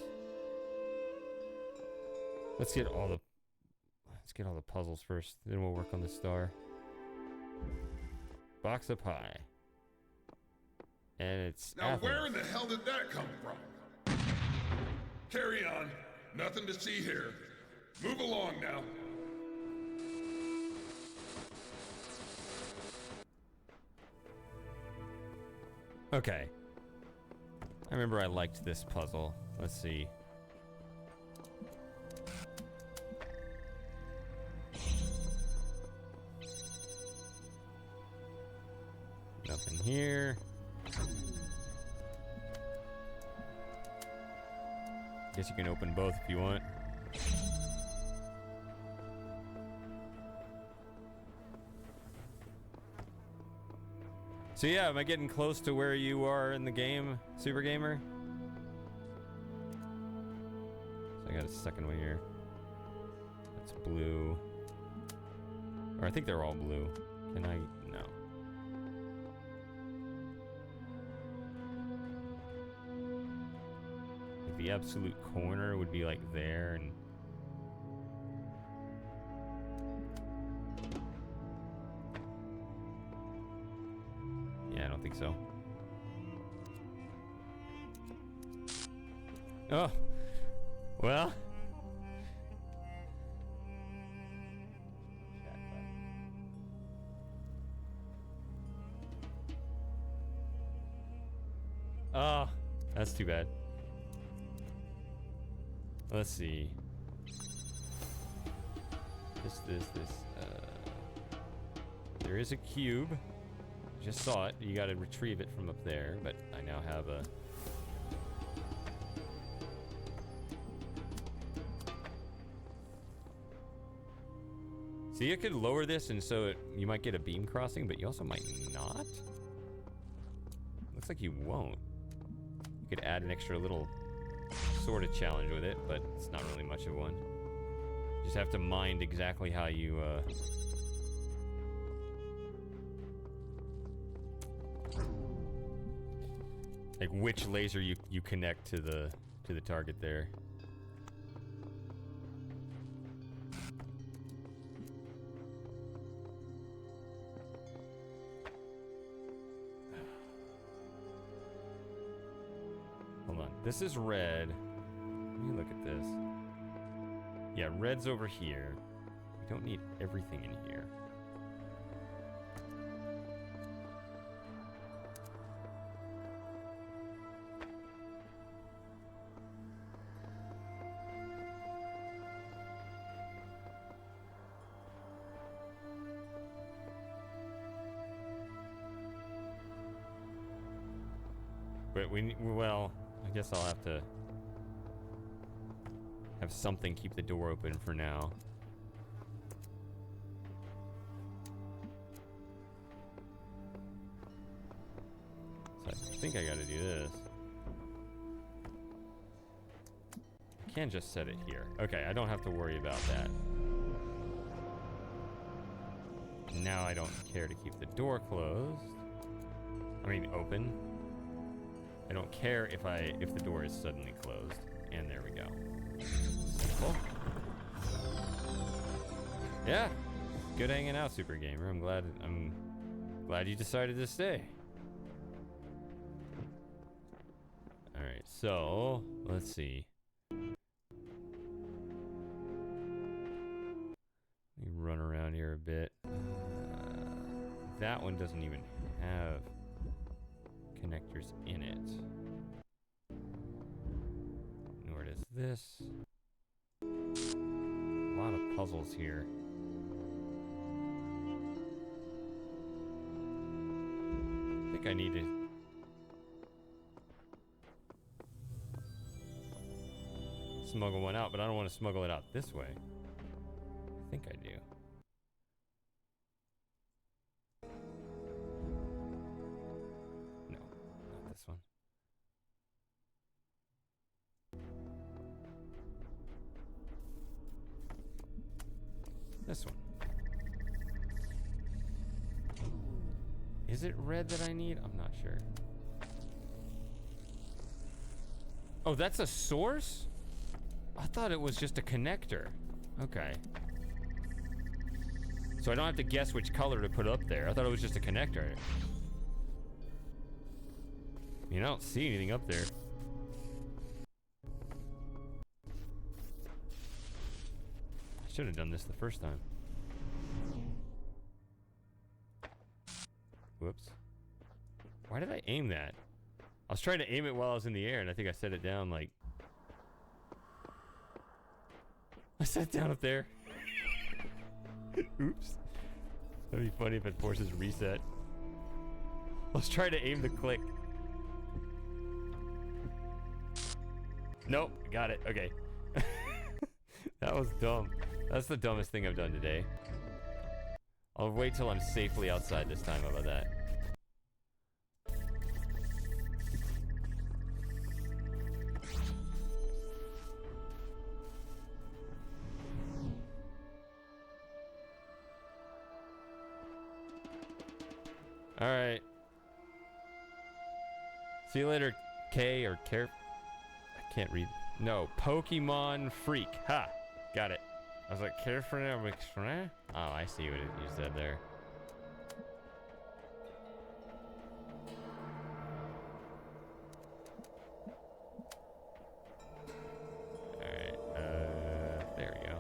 Let's get all the puzzles first, then we'll work on the star. Box of pie. And it's Now, Athens. where in the hell did that come from? Carry on. Nothing to see here. Move along now. Okay. I remember I liked this puzzle. Let's see. Nothing here. Guess you can open both if you want. So yeah, am I getting close to where you are in the game, Super Gamer? So I got a second one here. That's blue. Or I think they're all blue. Can I? No. Like the absolute corner would be like there and... Yeah, I don't think so. Oh, well. Oh, that's too bad. Let's see. This. There is a cube. Just saw it. You gotta retrieve it from up there, but I now have a... See, you could lower this and so you might get a beam crossing, but you also might not. Looks like you won't. You could add an extra little sort of challenge with it, but it's not really much of one. You just have to mind exactly how you, like which laser you connect to the target there. Hold on. This is red. Let me look at this. Yeah, red's over here. We don't need everything in here. But well, I guess I'll have to have something keep the door open for now. So I think I gotta do this. I can just set it here. Okay, I don't have to worry about that. Now I don't care to keep the door closed. I mean, open. I don't care if the door is suddenly closed. And there we go. Simple. Yeah. Good hanging out, Super Gamer. I'm glad you decided to stay. Alright, so let's see. Let me run around one doesn't even have connectors in it. Nor does this. A lot of puzzles here. I think I need to smuggle one out, but I don't want to smuggle it out this way. I think I do. No, not this one. This one. Is it red that I need? I'm not sure. Oh, that's a source? I thought it was just a connector. Okay. So I don't have to guess which color to put up there. I thought it was just a connector. You don't see anything up there. I should have done this the first time. Whoops. Why did I aim that? I was trying to aim it while I was in the air, and I think I set it down like... I set it down up there. Oops. That'd be funny if it forces reset. I was trying to aim the click. Nope, got it. Okay. That was dumb. That's the dumbest thing I've done today. I'll wait till I'm safely outside this time. How about that? All right. See you later, K or Care. I can't read. No, Pokemon Freak. Ha! Got it. I was like, Carefree. Oh, I see what you said there. Alright, there we go.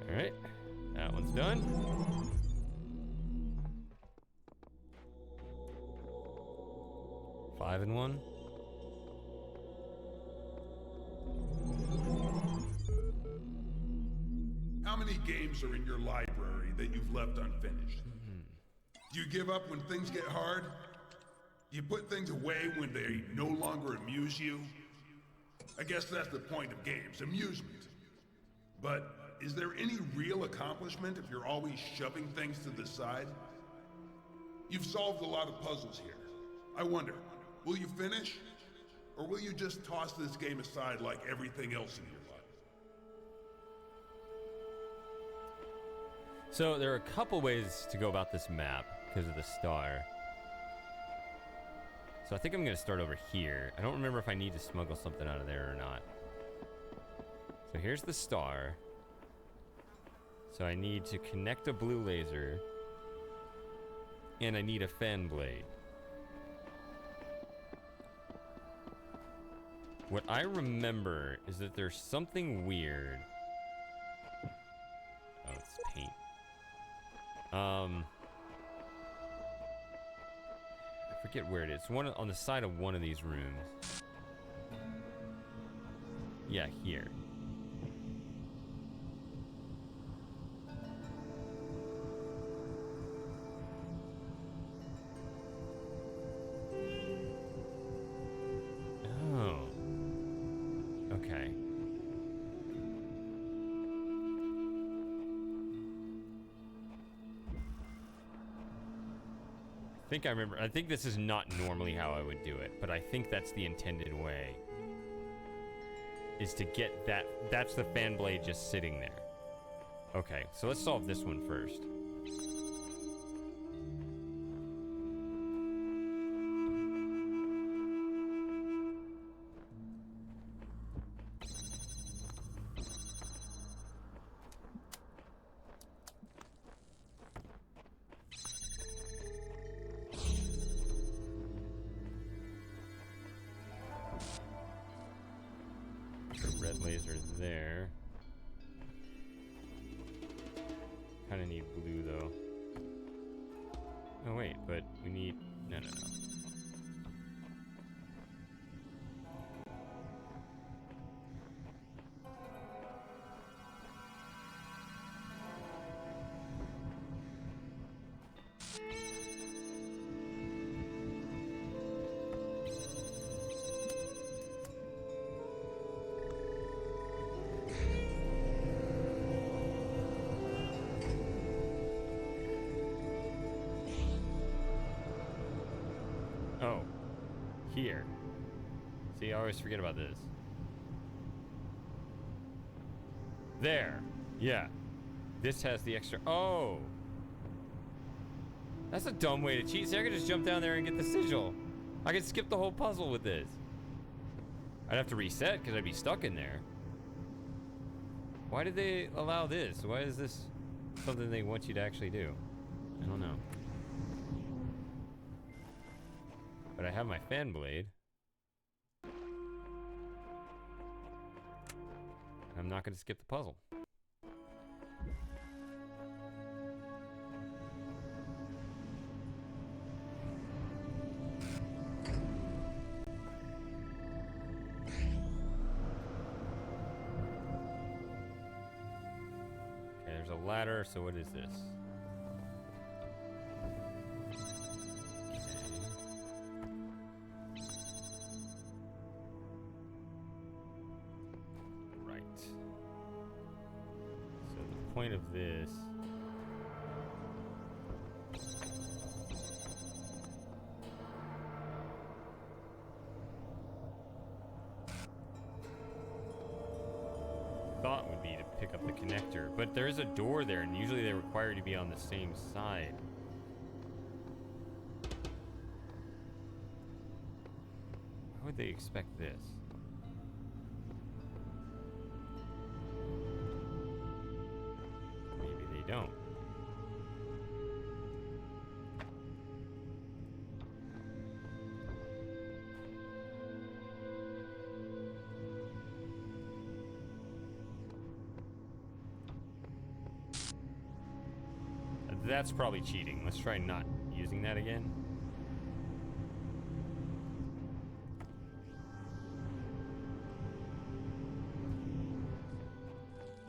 Okay. Alright, that one's done. Five and one. How many games are in your library that you've left unfinished? Do you give up when things get hard? Do you put things away when they no longer amuse you? I guess that's the point of games, amusement. But is there any real accomplishment if you're always shoving things to the side? You've solved a lot of puzzles here. I wonder, will you finish? Or will you just toss this game aside like everything else in your life? So there are a couple ways to go about this map because of the star. So I think I'm going to start over here. I don't remember if I need to smuggle something out of there or not. So here's the star. So I need to connect a blue laser. And I need a fan blade. What I remember is that there's something weird. Oh, it's paint. I forget where it is. One on the side of one of these rooms. Yeah, here. Oh. Okay. I remember. I think this is not normally how I would do it, but I think that's the intended way. Is to get that. That's the fan blade just sitting there. Okay, so let's solve this one first. red laser there. Kind of need blue though. Oh wait, but we need... No. Oh, here. See, I always forget about this. There. Yeah. This has the extra... Oh! That's a dumb way to cheat. See, I could just jump down there and get the sigil. I could skip the whole puzzle with this. I'd have to reset because I'd be stuck in there. Why did they allow this? Why is this something they want you to actually do? I don't know. But I have my fan blade. I'm not going to skip the puzzle. Okay, there's a ladder, so what is this? Point of this thought would be to pick up the connector, but there is a door there and usually they require you to be on the same side. How would they expect this? Don't. That's probably cheating. Let's try not using that again.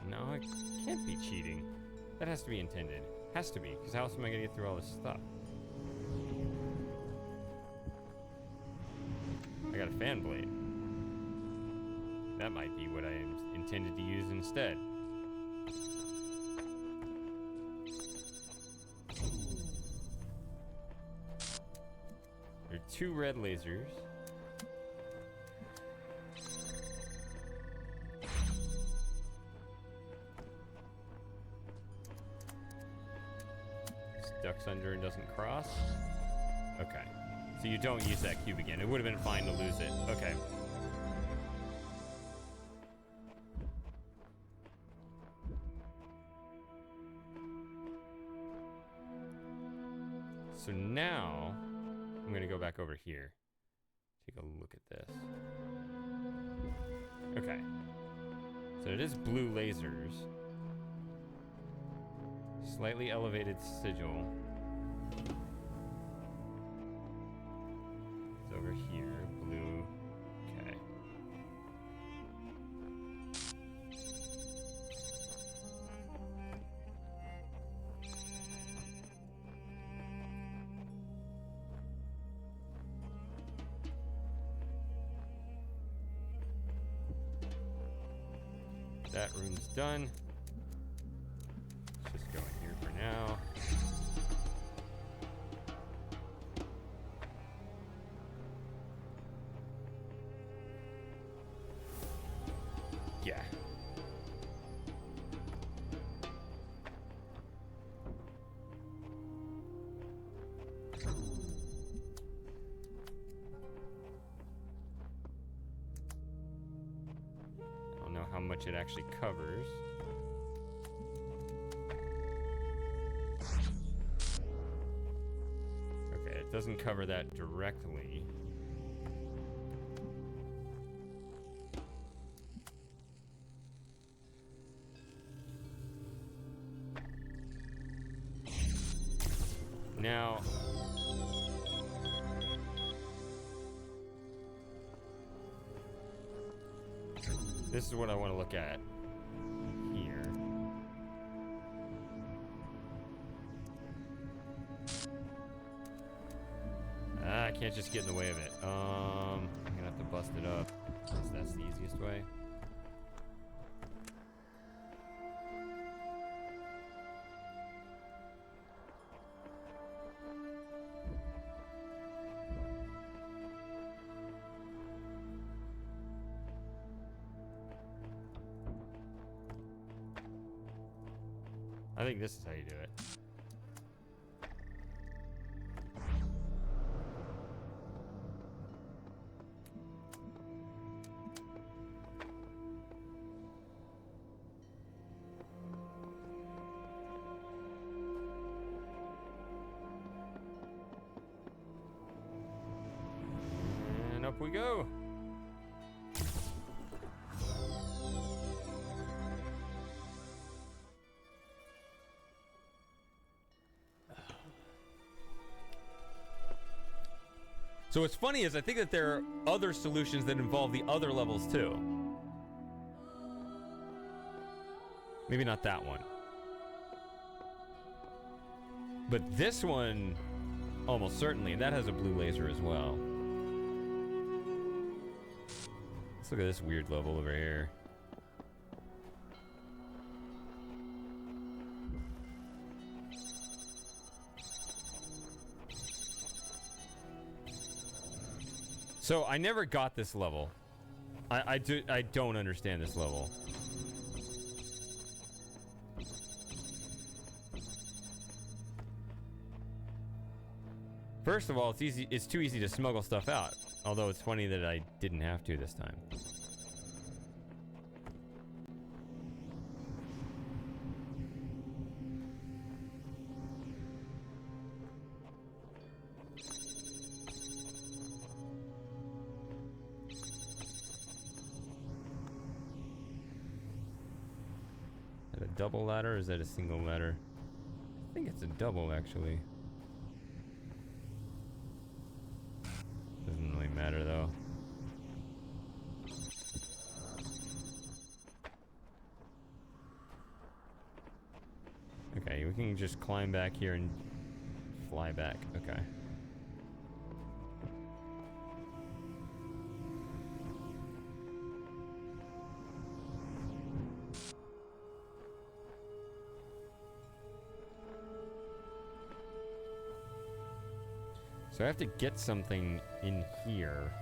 No, it can't be cheating. That has to be intended. Has to be, because how else am I gonna get through all this stuff? I got a fan blade. That might be what I intended to use instead. There are 2 red lasers. Ducks under and doesn't cross. Okay. So you don't use that cube again. It would have been fine to lose it. Okay. So now I'm going to go back over here. Take a look at this. Okay. So it is blue lasers. Slightly elevated sigil. It's over here, blue. Okay. That room's done. Let's just go in here for now. Yeah. I don't know how much it actually covers. Okay, it doesn't cover that directly. Now, this is what I want to look at here. I can't just get in the way of it. I'm gonna have to bust it up. That's the easiest way. I think this is how you do it. And up we go. So what's funny is I think that there are other solutions that involve the other levels too. Maybe not that one. But this one, almost certainly, that has a blue laser as well. Let's look at this weird level over here. So I never got this level. I don't understand this level. First of all, it's too easy to smuggle stuff out. Although it's funny that I didn't have to this time. Double ladder, or is that a single ladder? I think it's a double, actually. Doesn't really matter, though. Okay, we can just climb back here and fly back. Okay. So I have to get something in here.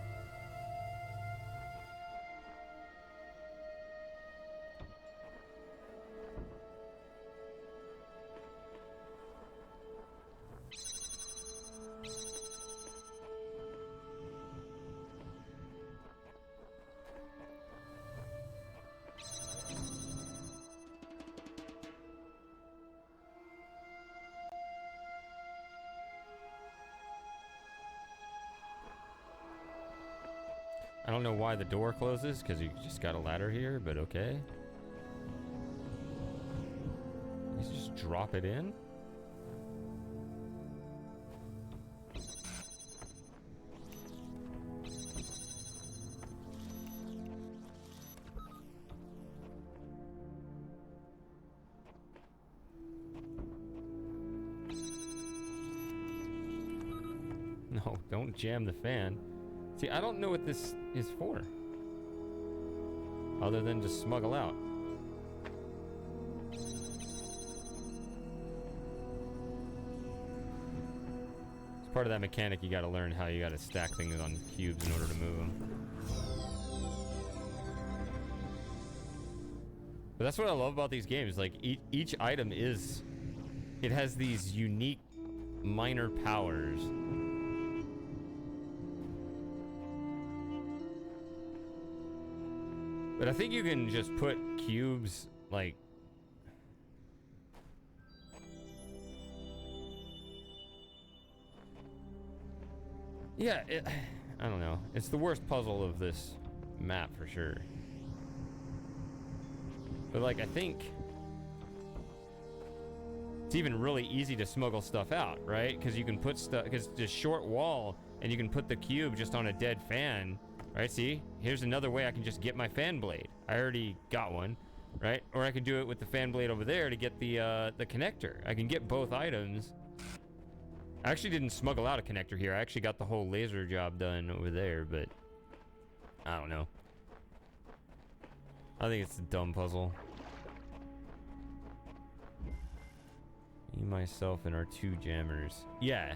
I don't know why the door closes, because you just got a ladder here, but okay. You just drop it in? No, don't jam the fan. See, I don't know what this is for. Other than to smuggle out. It's part of that mechanic. You gotta learn how you gotta stack things on cubes in order to move them. But that's what I love about these games. Like, each item is... It has these unique minor powers. But I think you can just put cubes, like... Yeah, I don't know. It's the worst puzzle of this map for sure. But like, I think it's even really easy to smuggle stuff out, right? Because you can put stuff, because it's a short wall, and you can put the cube just on a dead fan, right? See, here's another way I can just get my fan blade. I already got one, right? Or I can do it with the fan blade over there to get the connector. I can get both items. I actually didn't smuggle out a connector here. I actually got the whole laser job done over there, but I don't know. I think it's a dumb puzzle. Me, myself, and our 2 jammers. Yeah.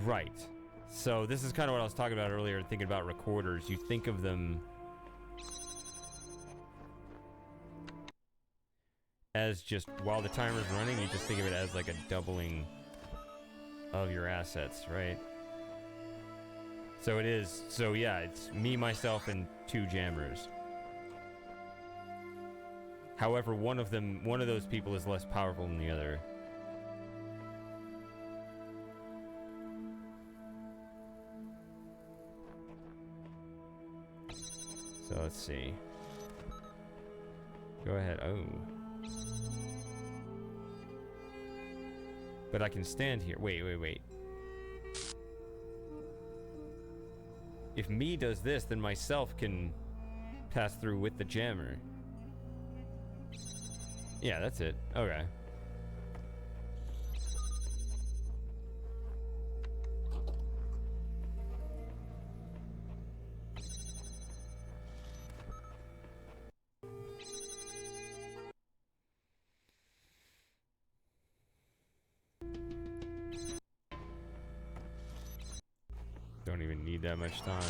Right. So this is kind of what I was talking about earlier, thinking about recorders. You think of them as just, while the timer's running, you just think of it as like a doubling of your assets, right? So it is, so yeah, it's me, myself, and 2 jammers. However, one of those people is less powerful than the other. So let's see. Go ahead. Oh. But I can stand here. Wait. If me does this, then myself can pass through with the jammer. Yeah, that's it. Okay. Don't even need that much time.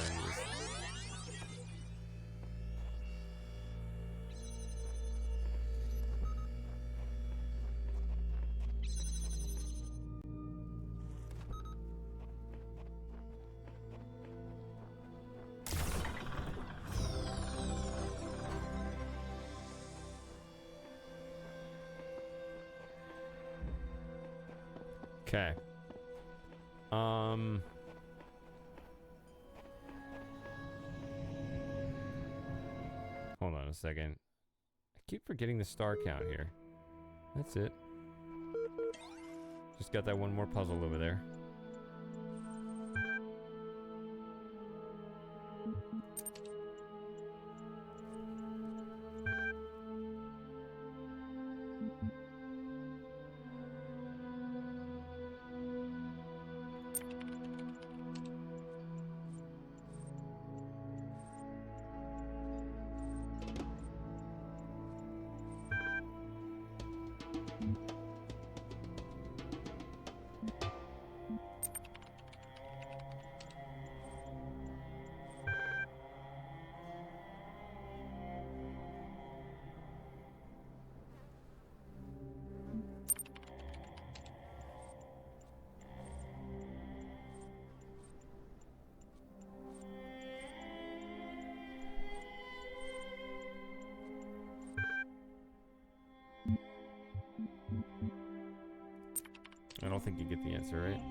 Okay. Hold on a second. I keep forgetting the star count here. That's it. Just got that one more puzzle over there. I don't think you get the answer, right?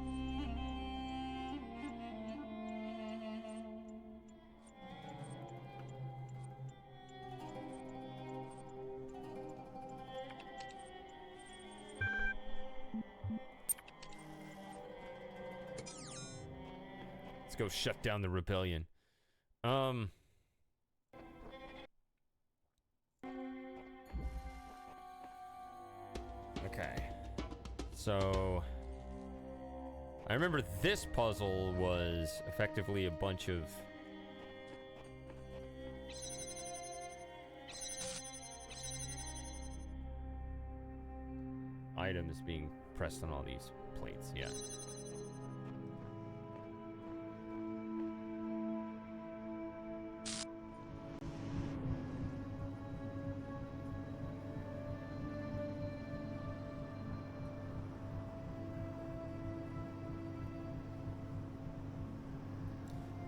Let's go shut down the rebellion. Okay. So I remember this puzzle was effectively a bunch of items being pressed on all these plates, yeah.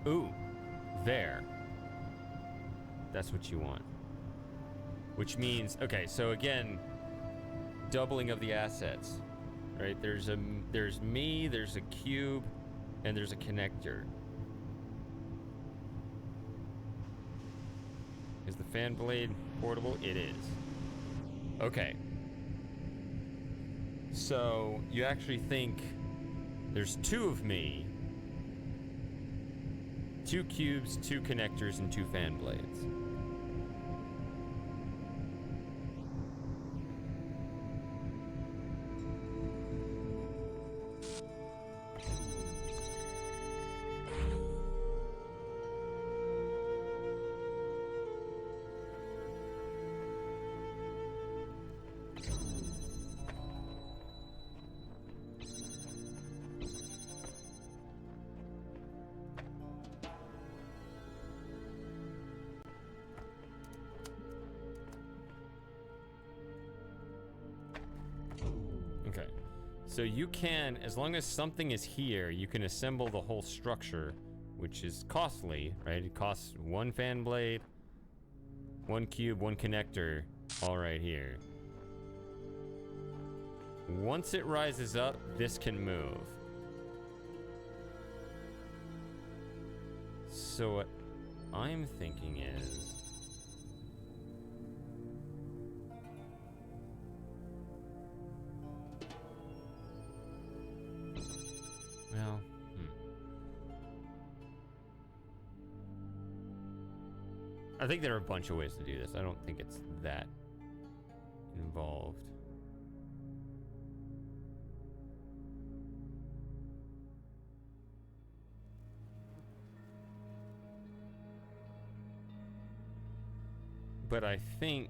Ooh, there. That's what you want. Which means, okay, so again, doubling of the assets, right? There's me, there's a cube, and there's a connector. Is the fan blade portable? It is. Okay. So you actually think there's 2 of me, 2 cubes, 2 connectors, and 2 fan blades. Okay, so you can, as long as something is here, you can assemble the whole structure, which is costly, right? It costs 1 fan blade, 1 cube, 1 connector, all right here. Once it rises up, this can move. So what I'm thinking is... Well, I think there are a bunch of ways to do this. I don't think it's that involved. But I think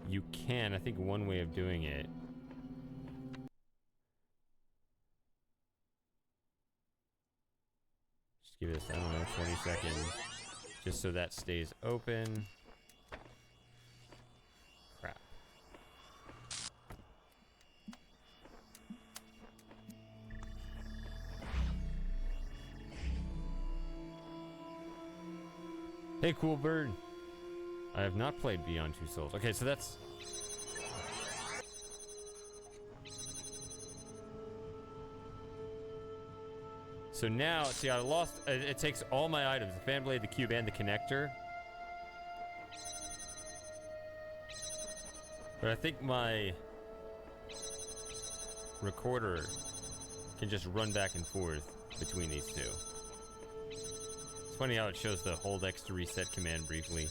you can. I think one way of doing it just give this, I don't know, 20 seconds just so that stays open. Crap. Hey, cool bird. I have not played Beyond Two Souls. Okay, so that's... So now, see, I lost... It takes all my items, the fan blade, the cube, and the connector. But I think my recorder can just run back and forth between these two. It's funny how it shows the hold X to reset command briefly.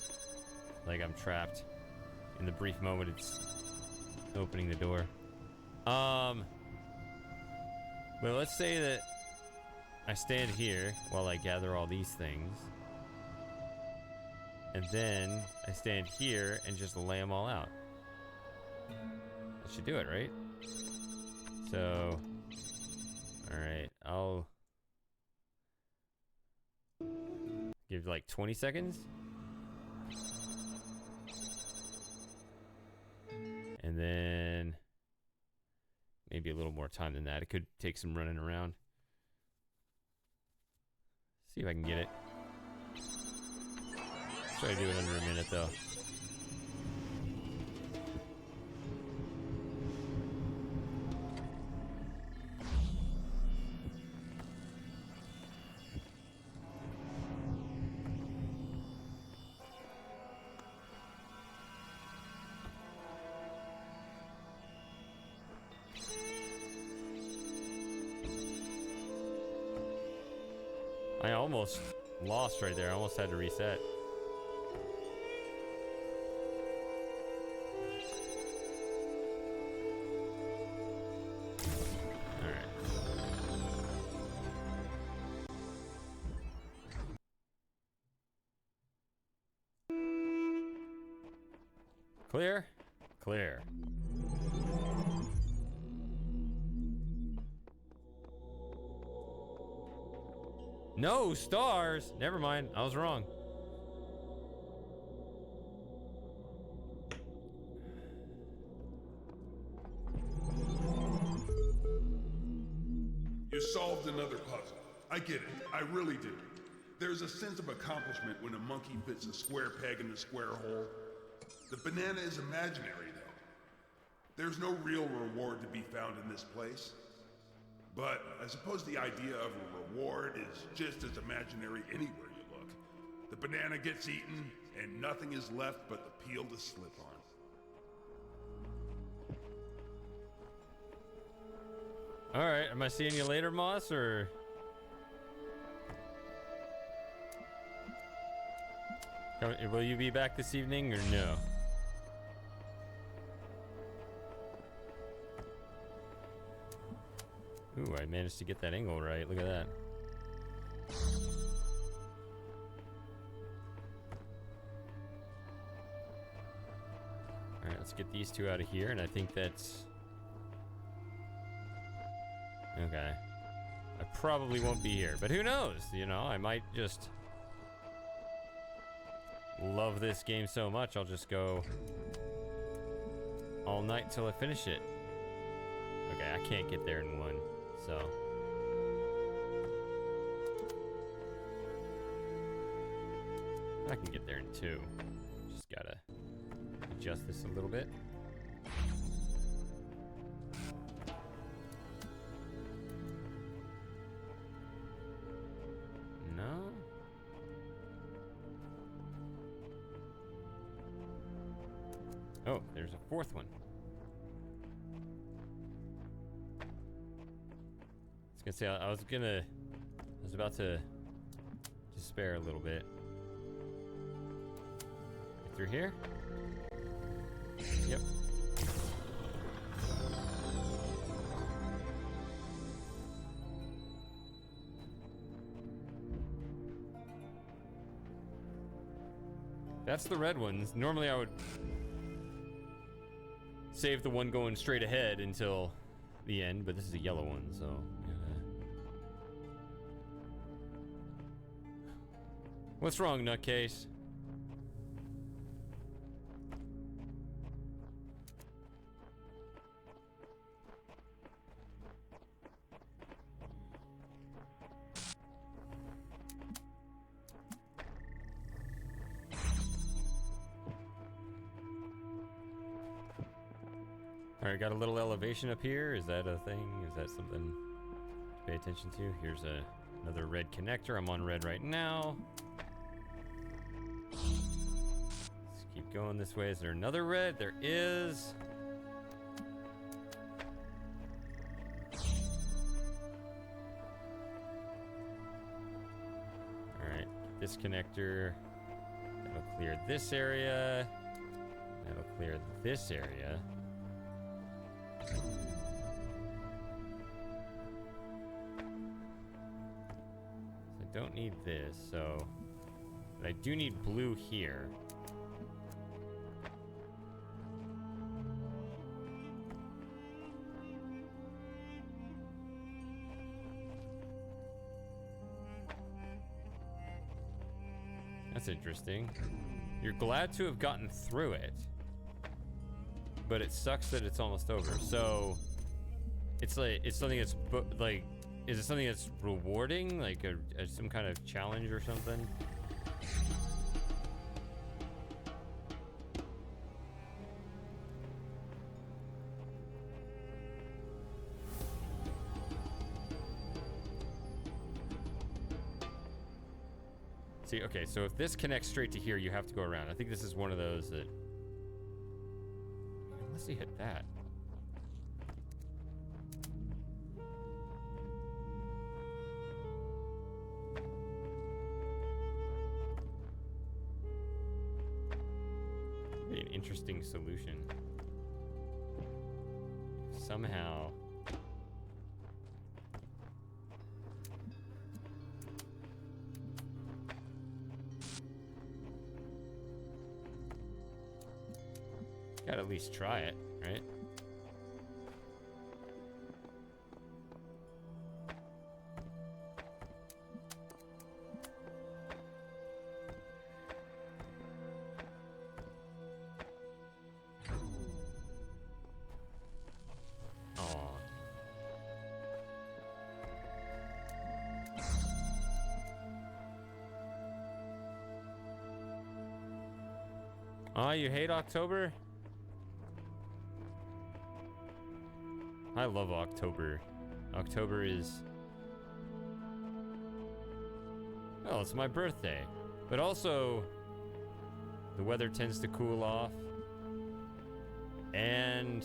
Like I'm trapped in the brief moment it's opening the door. But let's say that I stand here while I gather all these things. And then I stand here and just lay them all out. That should do it, right? So, alright, I'll give like 20 seconds. And then maybe a little more time than that. It could take some running around. See if I can get it. Try to do it under a minute though. I almost lost right there. I almost had to reset. Alright. Clear? Clear. No stars. Never mind. I was wrong. You solved another puzzle. I get it. I really do. There's a sense of accomplishment when a monkey fits a square peg in a square hole. The banana is imaginary, though. There's no real reward to be found in this place. But I suppose the idea of a reward is just as imaginary anywhere you look. The banana gets eaten, and nothing is left but the peel to slip on. Alright, am I seeing you later, Moss, or... Will you be back this evening, or no? Ooh, I managed to get that angle right. Look at that. Alright, let's get these two out of here, and I think that's... Okay. I probably won't be here, but who knows? You know, I might just love this game so much, I'll just go all night till I finish it. Okay, I can't get there in one, so... I can get there in two. Just gotta adjust this a little bit. No? Oh, there's a fourth one. I was gonna say, I was about to despair a little bit. Get through here? Yep. That's the red ones. Normally I would save the one going straight ahead until the end, but this is a yellow one, so... What's wrong, nutcase? Alright, got a little elevation up here. Is that a thing? Is that something to pay attention to? Here's another red connector. I'm on red right now. Let's keep going this way. Is there another red? There is. Alright, this connector. That'll clear this area. That'll clear this area. I don't need this, so... But I do need blue here. That's interesting. You're glad to have gotten through it, but it sucks that it's almost over. So it's like, it's something that's like, is it something that's rewarding, like some kind of challenge or something? See, okay, so if this connects straight to here, you have to go around. I think this is one of those that... Unless he hit that. Be an interesting solution. Somehow... Gotta at least try it, right? Oh, you hate October? I love October. October is... Oh, it's my birthday. But also, the weather tends to cool off. And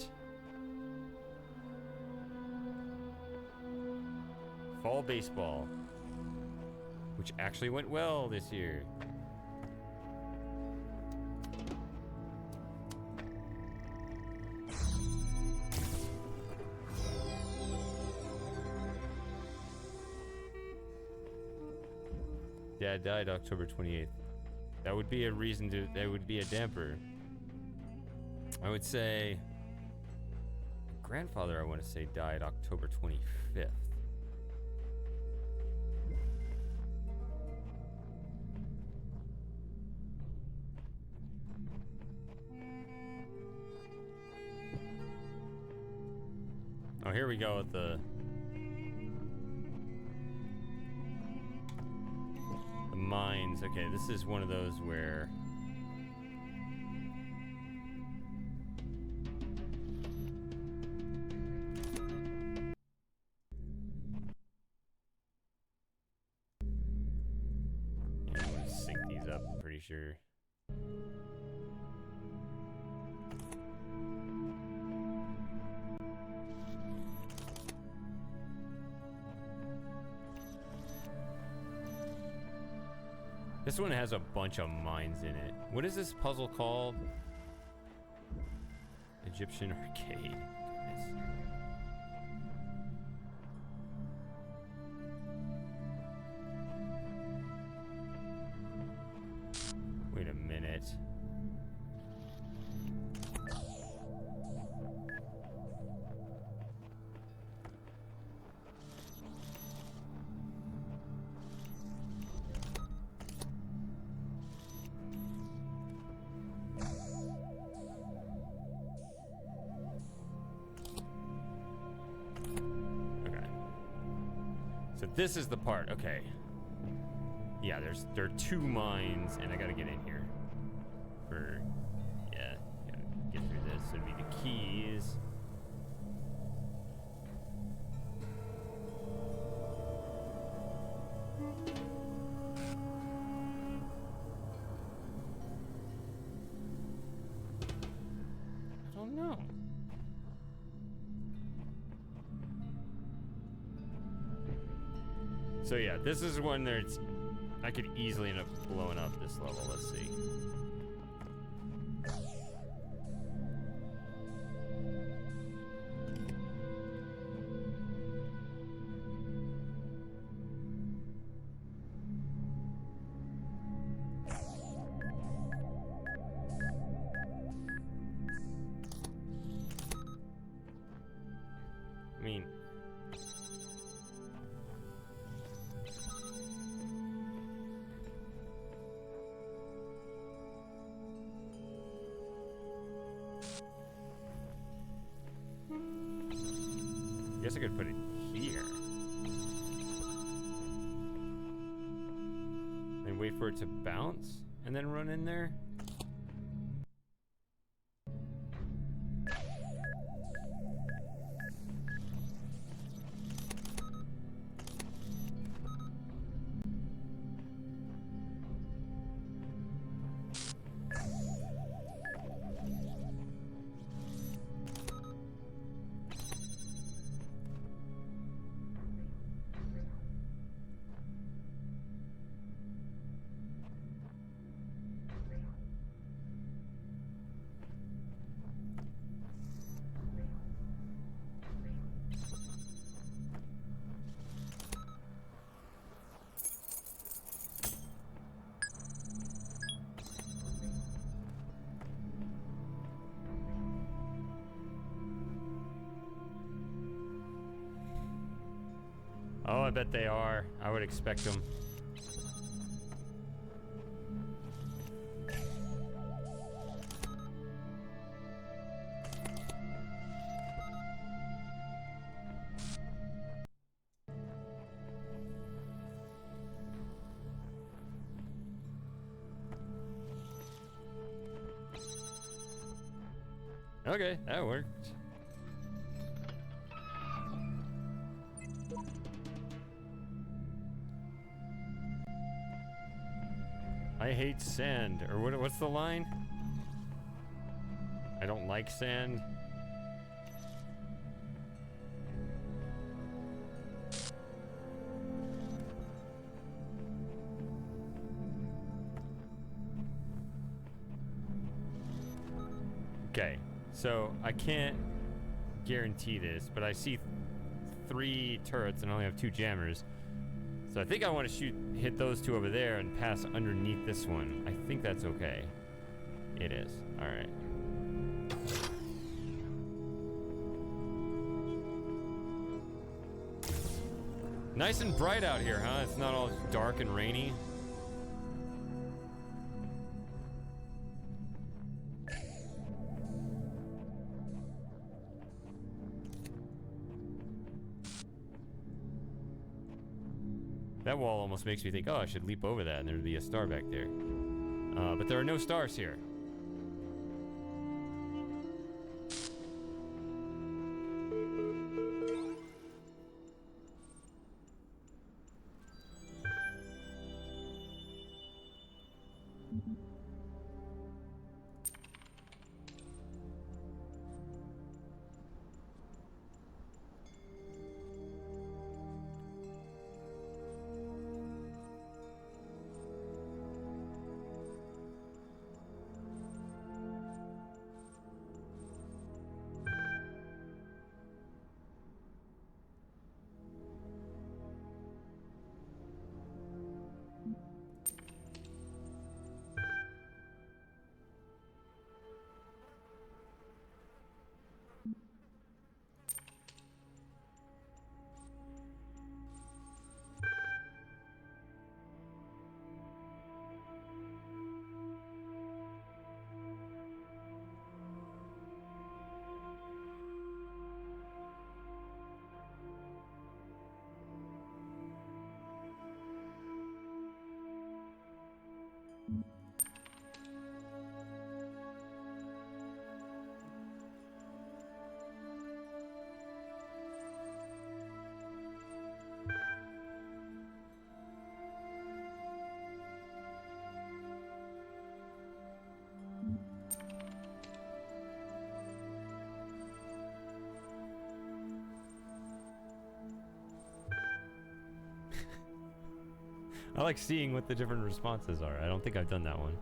fall baseball, which actually went well this year. Dad died October 28th. That would be a reason to, that would be a damper. I would say, grandfather, I want to say, died October 25th. Oh, here we go with the mines. Okay, this is one of those where yeah, I'm gonna sync these up, I'm pretty sure. This one has a bunch of mines in it. What is this puzzle called? Egyptian Arcade. Goodness. Wait a minute. This is the part, okay. Yeah, there are 2 mines, and I gotta get in here. For, yeah, gotta get through this. So it'd be the keys. I don't know. So yeah, this is one that it's, I could easily end up blowing up this level. Let's see. I mean, I guess I could put it here. And wait for it to bounce and then run in there. Oh, I bet they are. I would expect them. Okay, that worked. I hate sand. Or what's the line? I don't like sand. Okay, so I can't guarantee this, but I see 3 turrets and I only have 2 jammers. So I think I want to hit those 2 over there and pass underneath this one. I think that's okay. It is. All right. Nice and bright out here, huh? It's not all dark and rainy. That wall almost makes me think, oh, I should leap over that and there'd be a star back there. But there are no stars here. I like seeing what the different responses are. I don't think I've done that one.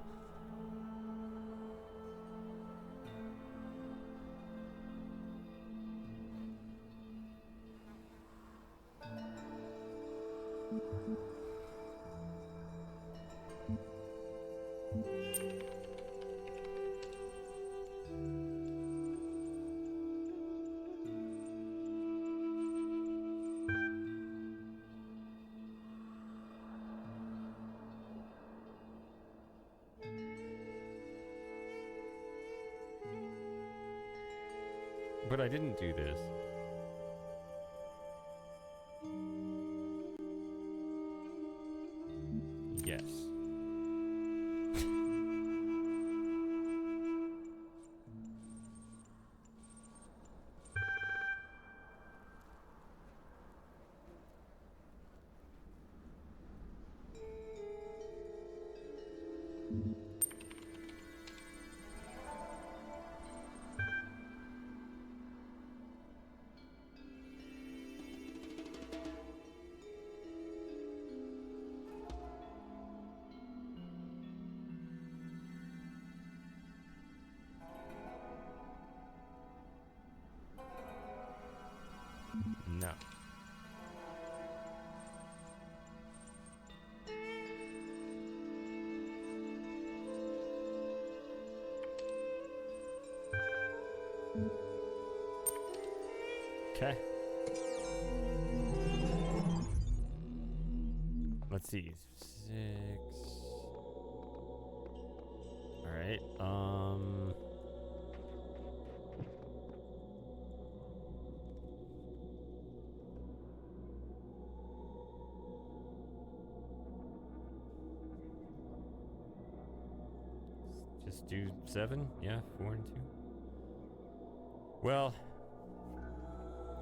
But I didn't do this. Yes. No. Okay. Let's see. 6. All right. Just do 7? Yeah, 4 and 2. Well,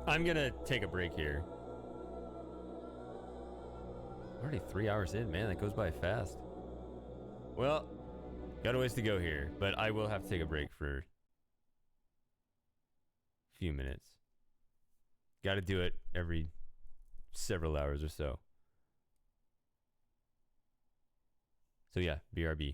I'm gonna take a break here. Already 3 hours in, man. That goes by fast. Well, got a ways to go here, but I will have to take a break for a few minutes. Got to do it every several hours or so. So yeah, BRB.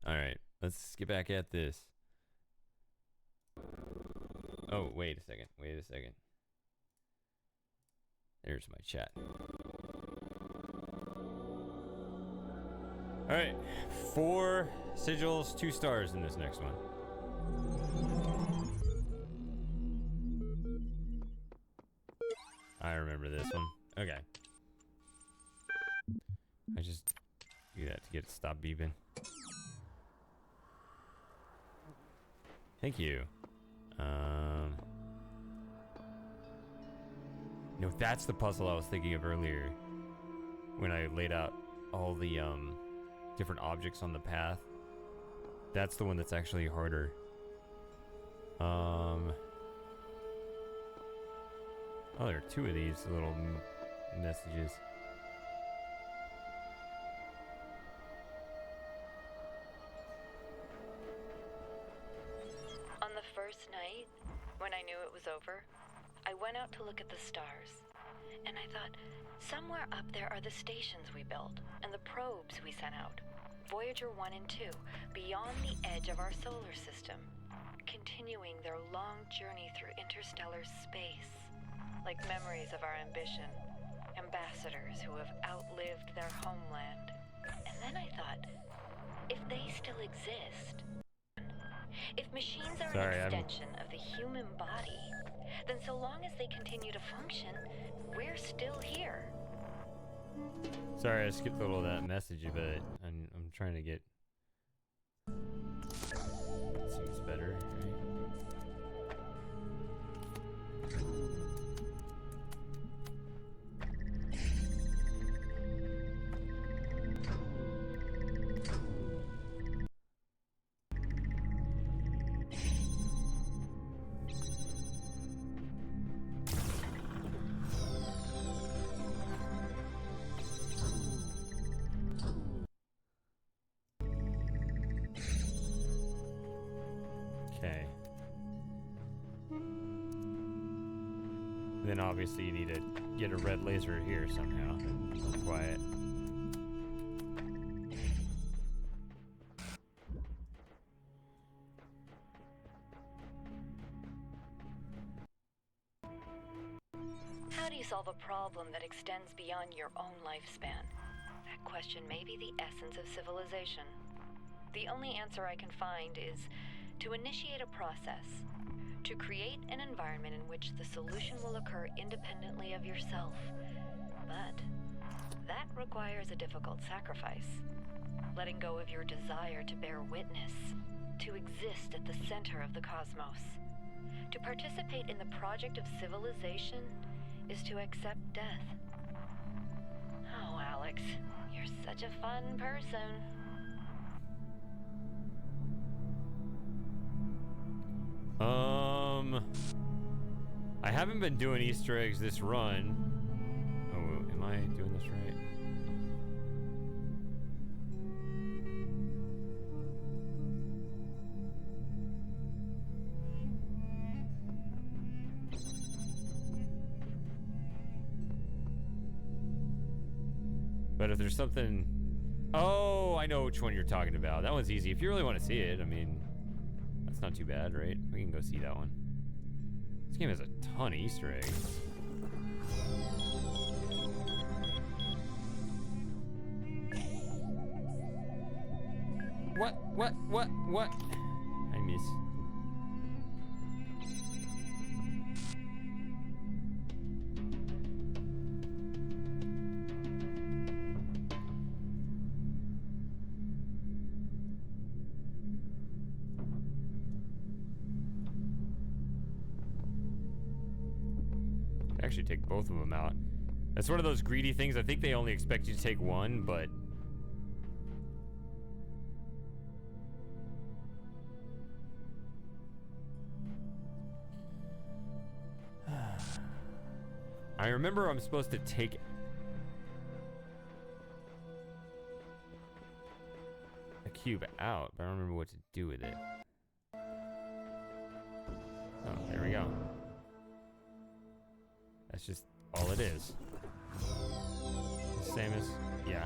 Alright, let's get back at this. Oh, wait a second. There's my chat. Alright, 4 sigils, 2 stars in this next one. I remember this one. Okay. I just do that to get it to stop beeping. Thank you. No, that's the puzzle I was thinking of earlier when I laid out all the different objects on the path. That's the one that's actually harder. Oh, there are 2 of these little messages. On the first night, when I knew it was over, I went out to look at the stars. And I thought, somewhere up there are the stations we built and the probes we sent out. Voyager 1 and 2, beyond the edge of our solar system, continuing their long journey through interstellar space. Like memories of our ambition, ambassadors who have outlived their homeland. And then I thought, if they still exist, if machines are an extension of the human body, then so long as they continue to function, we're still here. Sorry, I skipped a little of that message, but I'm trying to get... That seems better, right? Okay. Then obviously you need to get a red laser here somehow. Quiet. How do you solve a problem that extends beyond your own lifespan? That question may be the essence of civilization. The only answer I can find is to initiate a process, to create an environment in which the solution will occur independently of yourself. But that requires a difficult sacrifice. Letting go of your desire to bear witness, to exist at the center of the cosmos. To participate in the project of civilization is to accept death. Oh, Alex, you're such a fun person. I haven't been doing Easter eggs this run. Oh, am I doing this right? But if there's something... Oh, I know which one you're talking about. That one's easy. If you really want to see it, I mean, that's not too bad, right? We can go see that one. This game has a ton of Easter eggs. What? I miss. Actually take both of them out. That's one of those greedy things. I think they only expect you to take one, but I remember I'm supposed to take a cube out, but I don't remember what to do with it. Oh, there we go. That's just all it is. Same as, yeah.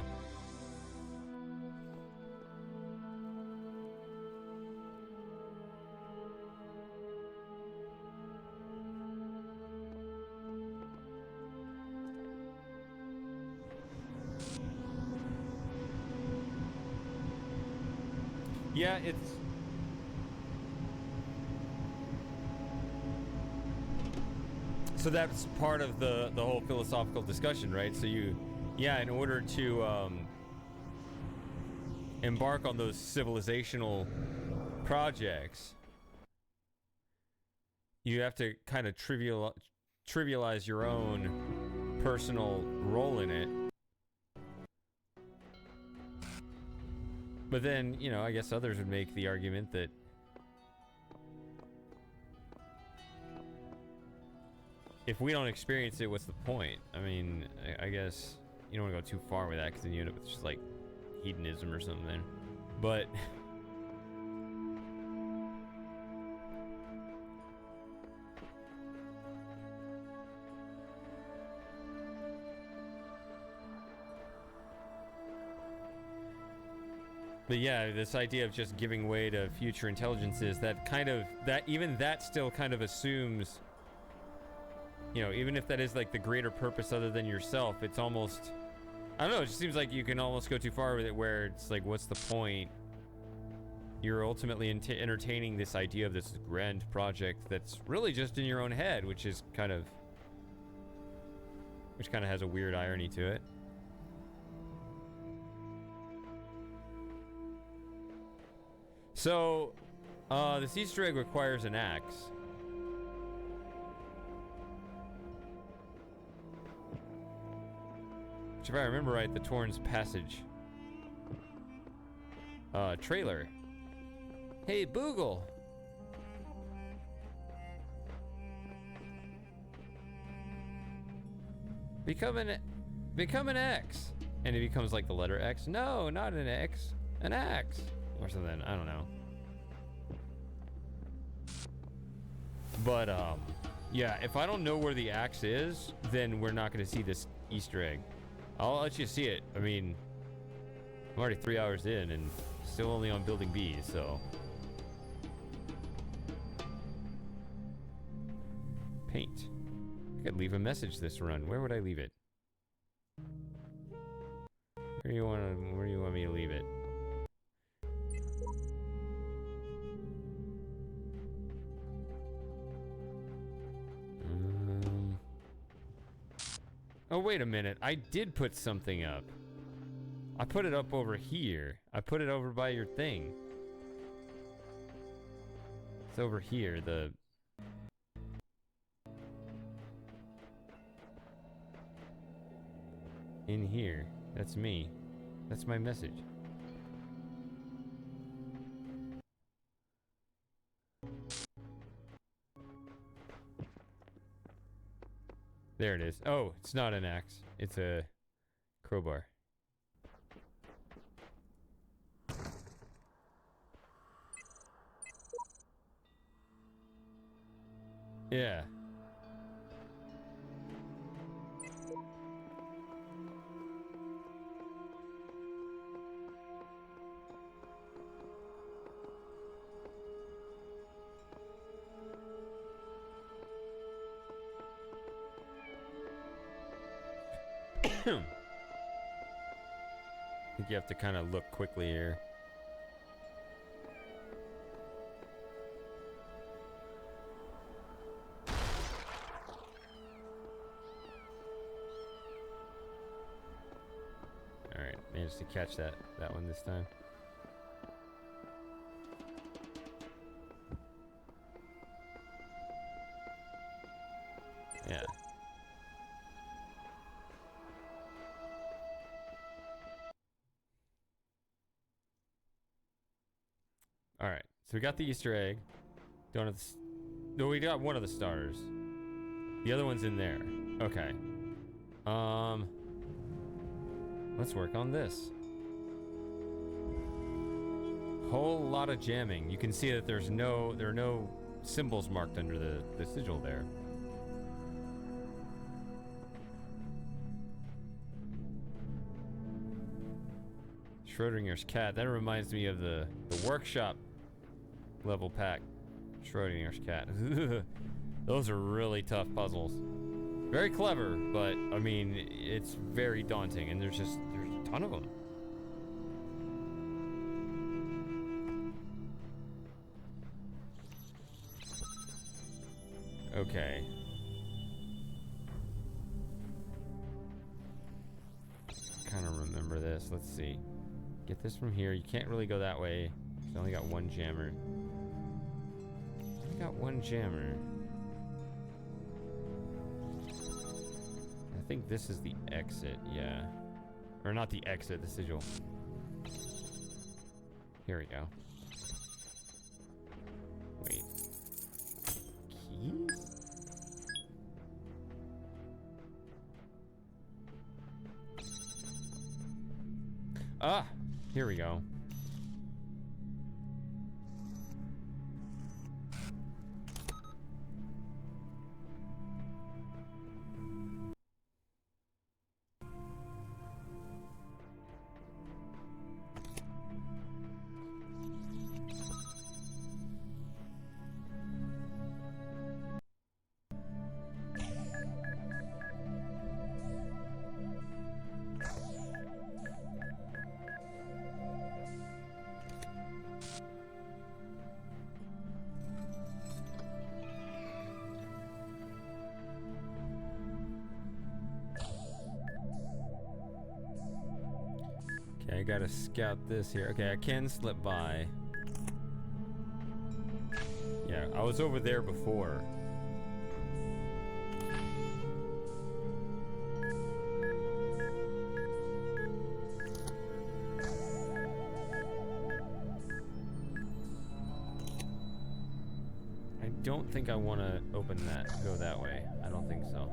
Yeah, it's... So that's part of the whole philosophical discussion, right? So you, yeah, in order to embark on those civilizational projects, you have to kind of trivialize your own personal role in it. But then, you know, I guess others would make the argument that if we don't experience it, what's the point? I mean, I guess you don't want to go too far with that because then you end up with just like hedonism or something. But yeah, this idea of just giving way to future intelligences, that kind of, that even that still kind of assumes, you know, even if that is like the greater purpose other than yourself, it's almost, I don't know, it just seems like you can almost go too far with it where it's like, what's the point? You're ultimately entertaining this idea of this grand project that's really just in your own head, which kind of has a weird irony to it. So, this Easter egg requires an axe. Which, if I remember right, the Torrens Passage. Trailer. Hey, Boogle! Become an X! And it becomes like the letter X. No, not an X. An axe. Or something, I don't know. But, yeah, if I don't know where the axe is, then we're not going to see this Easter egg. I'll let you see it. I mean, I'm already 3 hours in and still only on building B, so. Paint. I could leave a message this run. Where would I leave it? Where do you want me to leave it? Oh, wait a minute. I did put something up. I put it up over here. I put it over by your thing. It's over here, in here. That's me. That's my message. There it is. Oh, it's not an axe. It's a crowbar. Yeah. I think you have to kind of look quickly here. All right, managed to catch that one this time. Yeah. All right, so we got the Easter egg. Don't have no, we got one of the stars. The other one's in there. Okay. Let's work on this. Whole lot of jamming. You can see that there are no symbols marked under the sigil there. Schrodinger's cat. That reminds me of the workshop level pack. Schrodinger's cat. Those are really tough puzzles. Very clever, but I mean, it's very daunting, and there's a ton of them. Okay. Kind of remember this. Let's see. Get this from here. You can't really go that way. I only got one jammer. I got one jammer. I think this is the exit, yeah. Or not the exit, the sigil. Here we go. Wait. Keys? Ah! Here we go. Okay, I gotta scout this here. Okay, I can slip by. Yeah, I was over there before. I don't think I want to open that, go that way. I don't think so.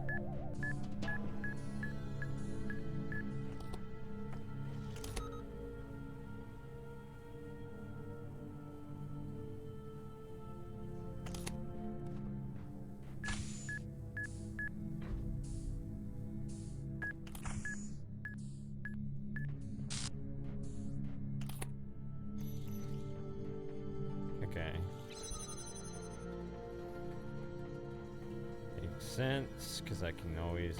Okay. Makes sense, because I can always...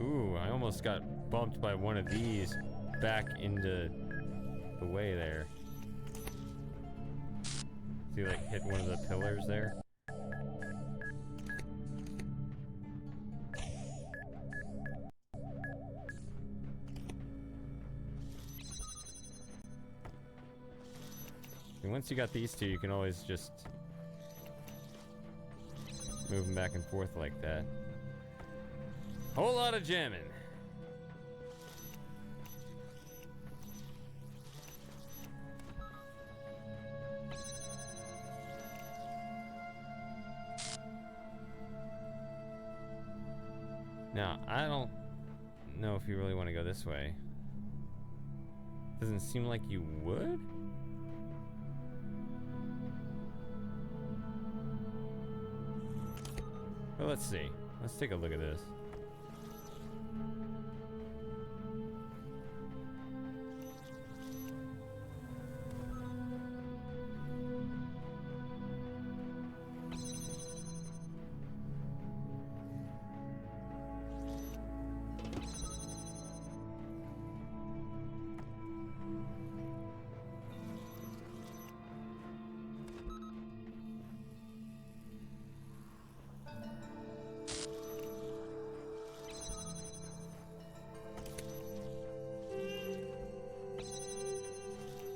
Ooh, I almost got bumped by one of these back into the way there. See, like, hit one of the pillars there? And once you got these two, you can always just move them back and forth like that. Whole lot of jamming. Now, I don't know if you really want to go this way. Doesn't seem like you would? Well, let's see. Let's take a look at this.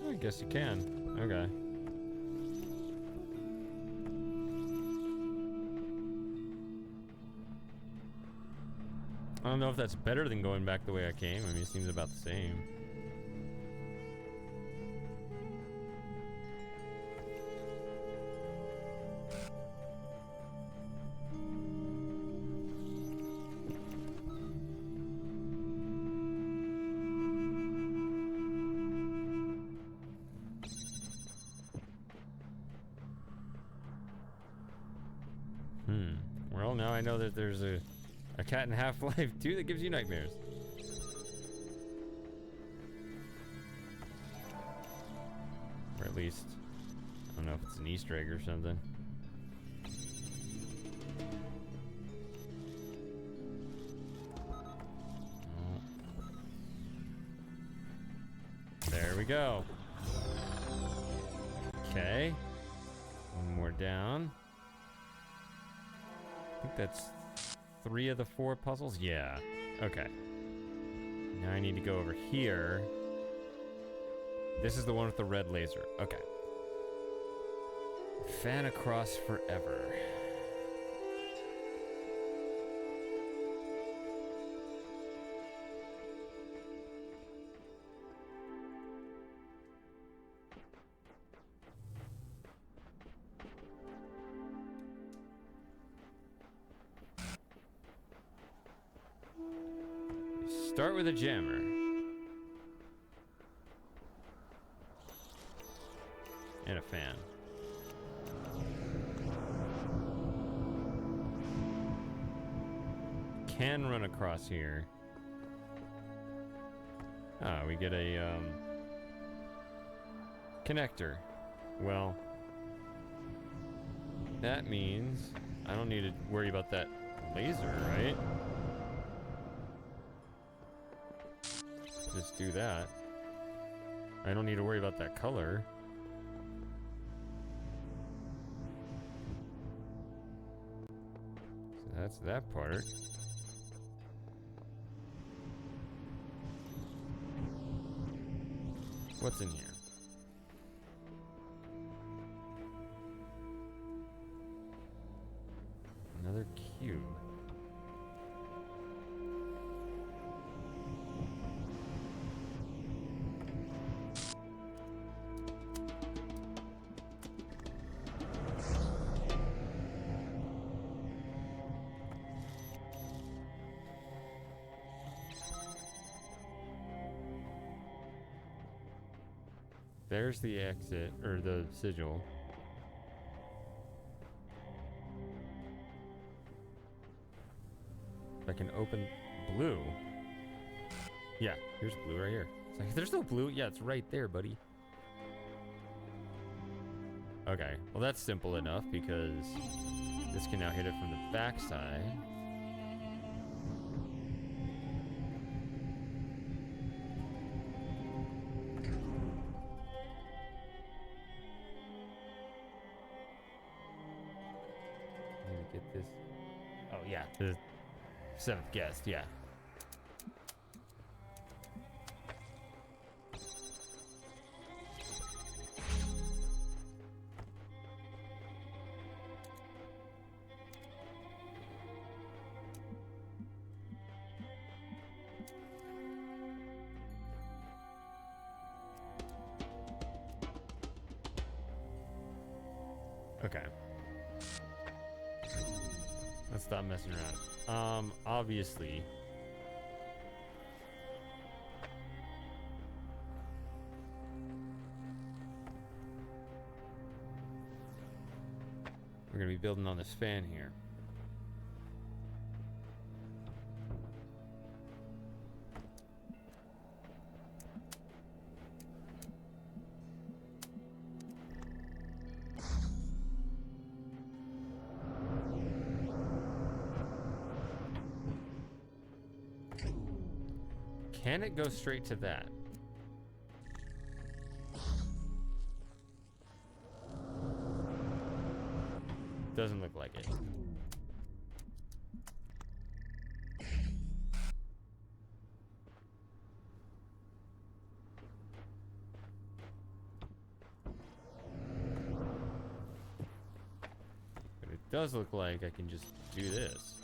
I guess you can. Okay. I don't know if that's better than going back the way I came. I mean, it seems about the same. Well, now I know that there's a cat in Half-Life 2 that gives you nightmares. Or at least, I don't know if it's an Easter egg or something. Oh. There we go. Okay. One more down. I think that's 3 of the 4 puzzles. Yeah. Okay. Now I need to go over here. This is the one with the red laser. Okay. Fan across forever. Start with a jammer. And a fan. Can run across here. Ah, we get a connector. Well, that means I don't need to worry about that laser, right? Just do that. I don't need to worry about that color. So that's that part. What's in here? Another cube. There's the exit, or the sigil. I can open blue. Yeah, here's blue right here. It's like, there's no blue. Yeah, it's right there, buddy. Okay, well that's simple enough because this can now hit it from the backside. Get this. Oh yeah, the 7th guest. Yeah. Okay. Let's stop messing around. Obviously. We're gonna be building on this fan here. Can it go straight to that? Doesn't look like it. But it does look like I can just do this.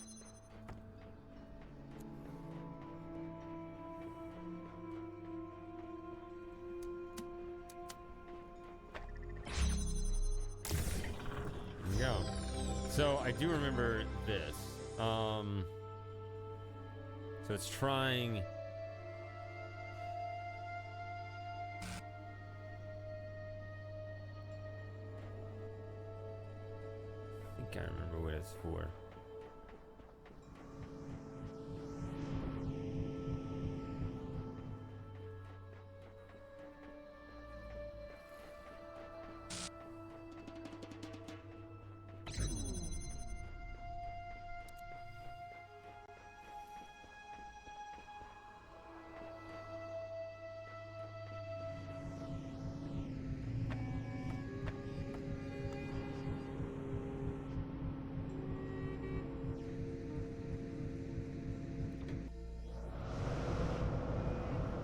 Go. So I do remember this. So it's trying. I think I remember what it's for.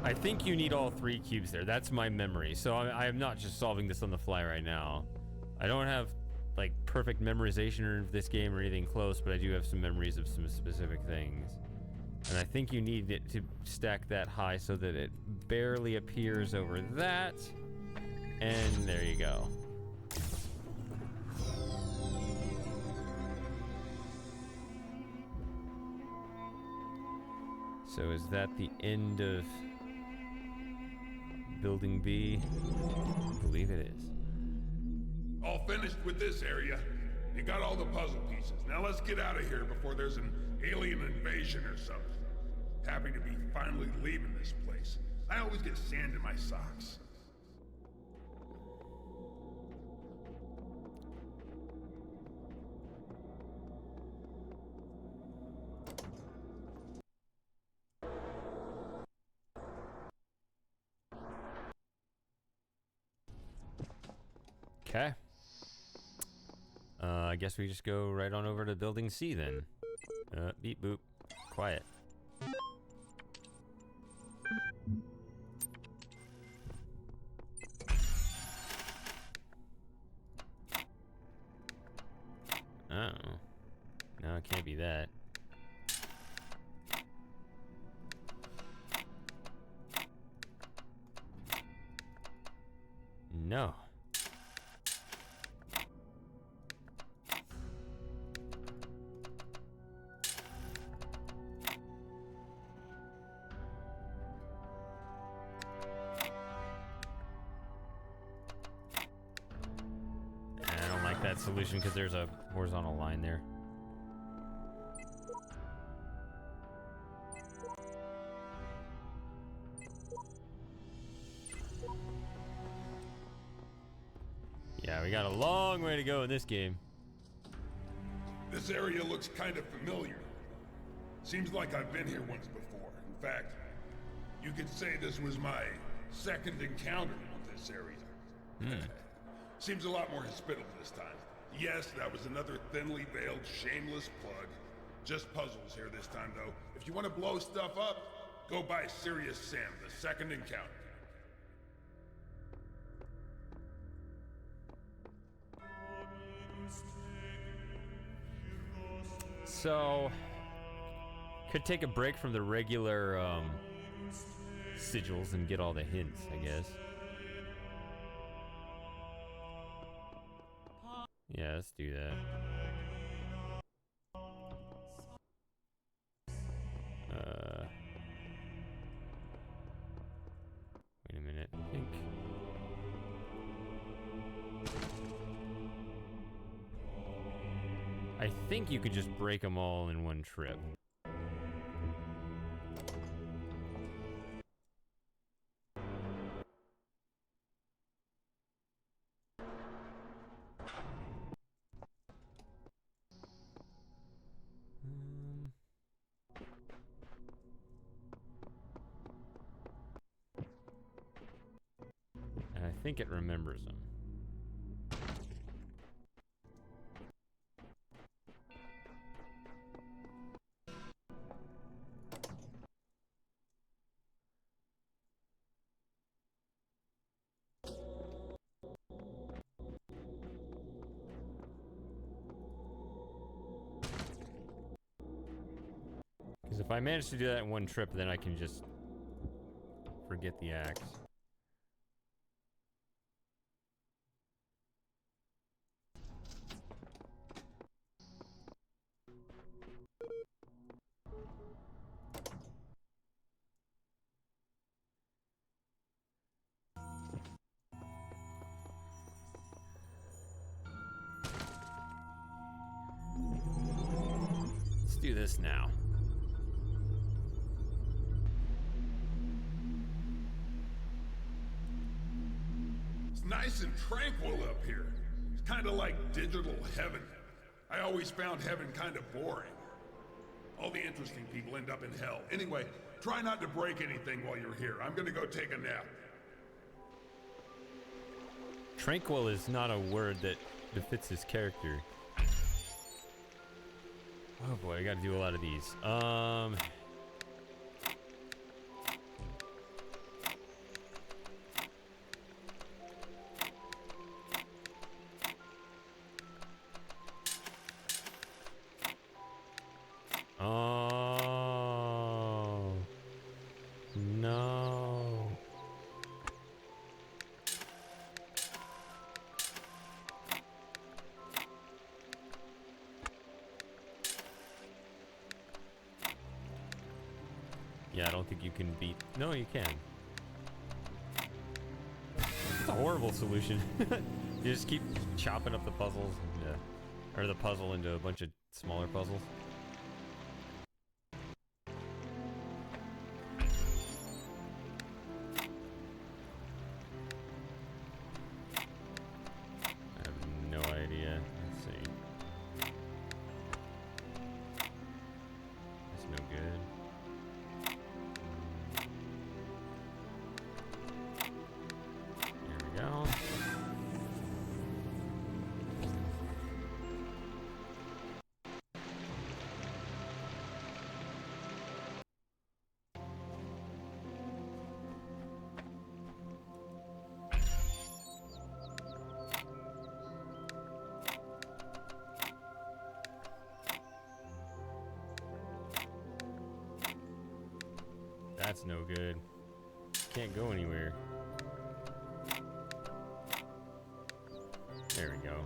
I think you need all 3 cubes there. That's my memory. So I am not just solving this on the fly right now. I don't have like perfect memorization of this game or anything close, but I do have some memories of some specific things. And I think you need it to stack that high so that it barely appears over that. And there you go. So is that the end of Building B? I believe it is. All finished with this area. You got all the puzzle pieces. Now let's get out of here before there's an alien invasion or something. Happy to be finally leaving this place. I always get sand in my socks. Okay. I guess we just go right on over to Building C then. Beep boop. Quiet. Oh. No, it can't be that. No. I don't like that solution because there's a horizontal line there. Yeah, we got a long way to go in this game. This area looks kind of familiar. Seems like I've been here once before. In fact, you could say this was my second encounter with this area. Seems a lot more hospitable this time. Yes, that was another thinly veiled, shameless plug. Just puzzles here this time, though. If you want to blow stuff up, go by Serious Sam, the second encounter. So, could take a break from the regular sigils and get all the hints, I guess. Yeah, let's do that. Wait a minute, I think you could just break them all in one trip. And I think it remembers them. Because if I manage to do that in one trip, then I can just forget the axe. Let's do this now. It's nice and tranquil up here. It's kind of like digital heaven. I always found heaven kind of boring. All the interesting people end up in hell. Anyway, try not to break anything while you're here. I'm gonna go take a nap. Tranquil is not a word that befits his character. Oh boy, I gotta do a lot of these. no. Yeah, I don't think you can beat... No, you can. It's a horrible solution. You just keep chopping up the puzzles, or the puzzle into a bunch of smaller puzzles. I have no idea. Let's see. That's no good. There we go. That's no good. Can't go anywhere. There we go.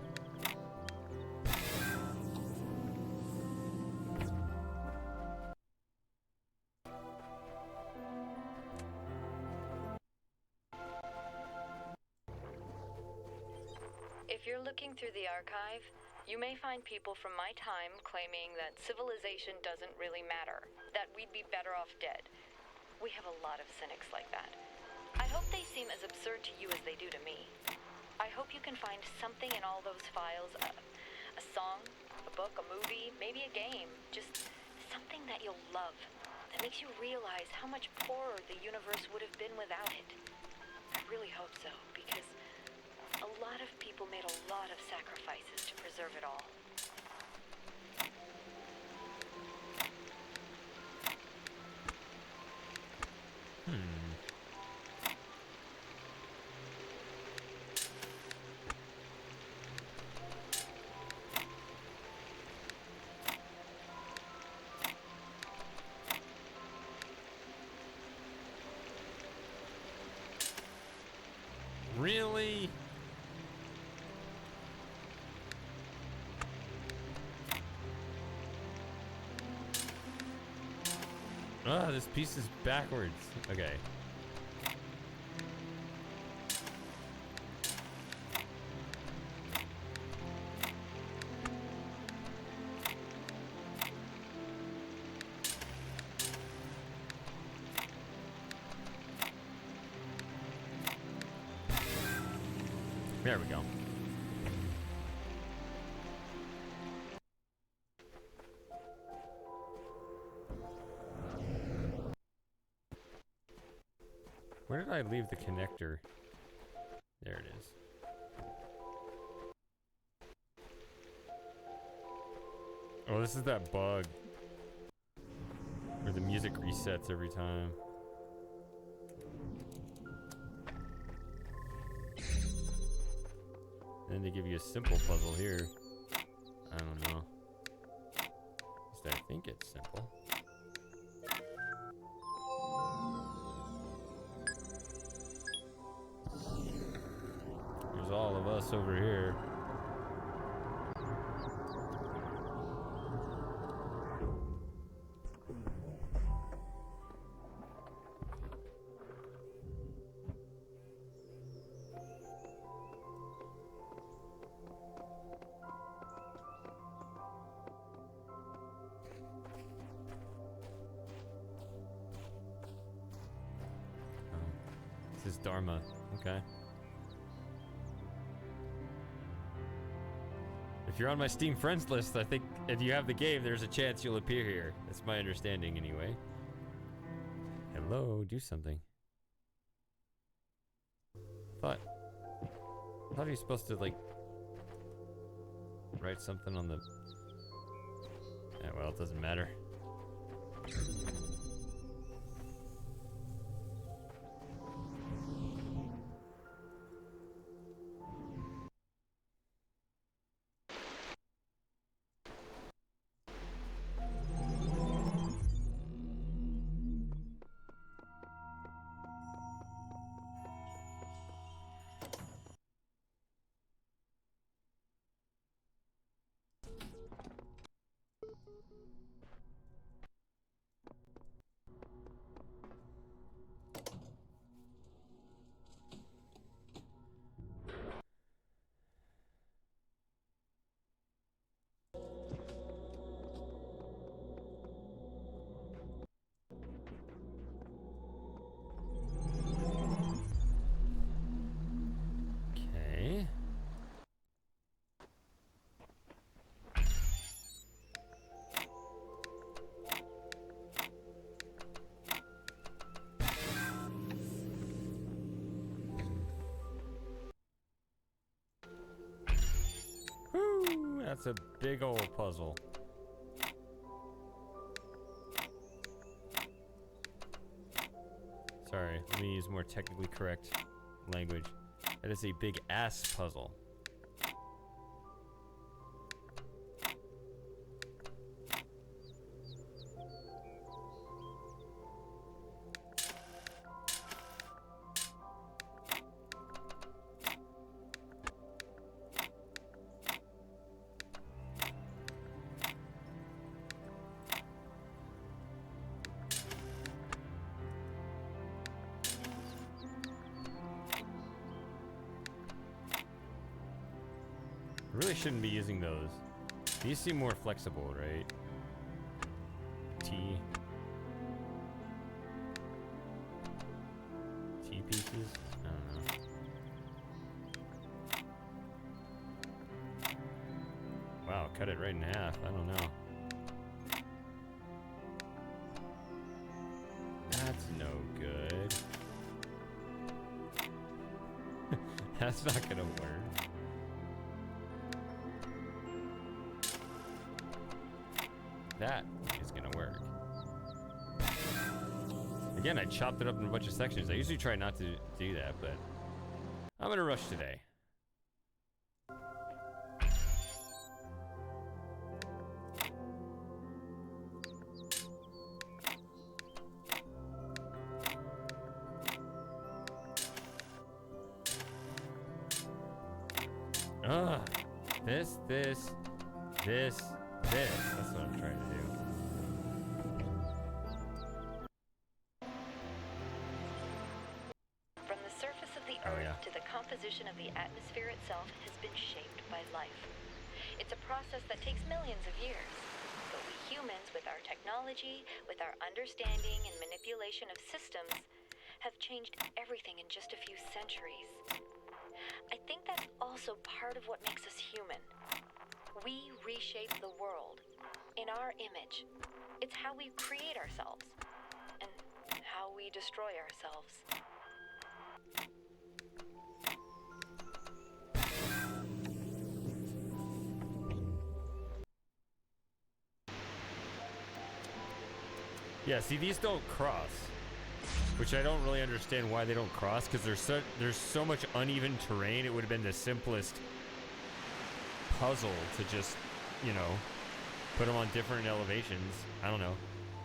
If you're looking through the archive, you may find people from my time claiming that civilization doesn't really matter, that we'd be better off dead. We have a lot of cynics like that. I hope they seem as absurd to you as they do to me. I hope you can find something in all those files, a song, a book, a movie, maybe a game, just something that you'll love, that makes you realize how much poorer the universe would have been without it. I really hope so, because a lot of people made a lot of sacrifices to preserve it all. Really? Ah, this piece is backwards. Okay. There we go. Where did I leave the connector? There it is. Oh, this is that bug where the music resets every time. And they give you a simple puzzle here. I don't know. At least I think it's simple. There's all of us over here. This is Dharma. Okay. If you're on my Steam friends list, I think if you have the game, there's a chance you'll appear here. That's my understanding anyway. Hello, do something. I thought he was supposed to, like, write something on the... Yeah, well, it doesn't matter. That's a big old puzzle. Sorry, let me use more technically correct language. That is a big ass puzzle. I really shouldn't be using those. These seem more flexible, right? T pieces? I don't know. Wow, cut it right in half. I don't know. That's no good. That's not gonna work. That is gonna work. Again, I chopped it up in a bunch of sections. I usually try not to do that, but I'm gonna rush today. Ugh. This. That's what I'm trying to do. From the surface of the Earth to the composition of the atmosphere itself has been shaped by life. It's a process that takes millions of years. But we humans, with our technology, with our understanding and manipulation of systems, have changed everything in just a few centuries. I think that's also part of what makes us human. We reshape the world in our image. It's how we create ourselves and how we destroy ourselves. Yeah, see, these don't cross, which I don't really understand why they don't cross, because there's so much uneven terrain. It would have been the simplest puzzle to just, you know, put them on different elevations. I don't know.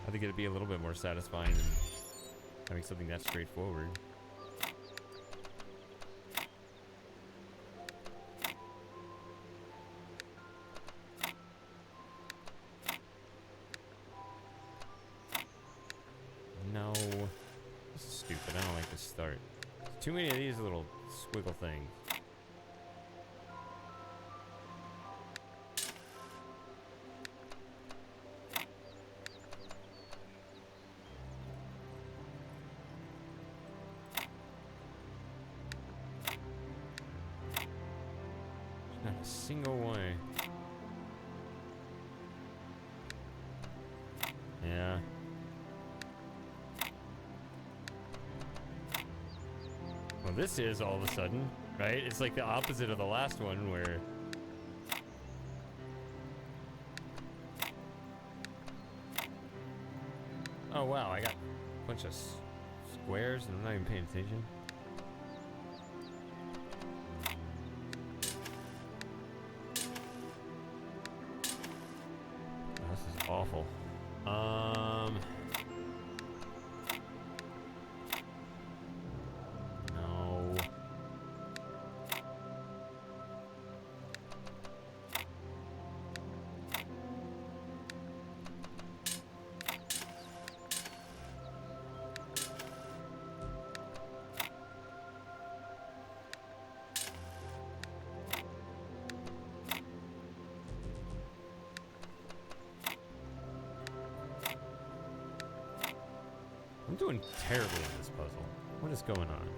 I think it'd be a little bit more satisfying than having something that straightforward. No. This is stupid. I don't like this start. There's too many of these little squiggle things. Not a single way. Yeah. Well, this is all of a sudden, right? It's like the opposite of the last one where... Oh, wow, I got a bunch of squares and I'm not even paying attention. This is awful. No. I'm doing terribly in this puzzle. What is going on?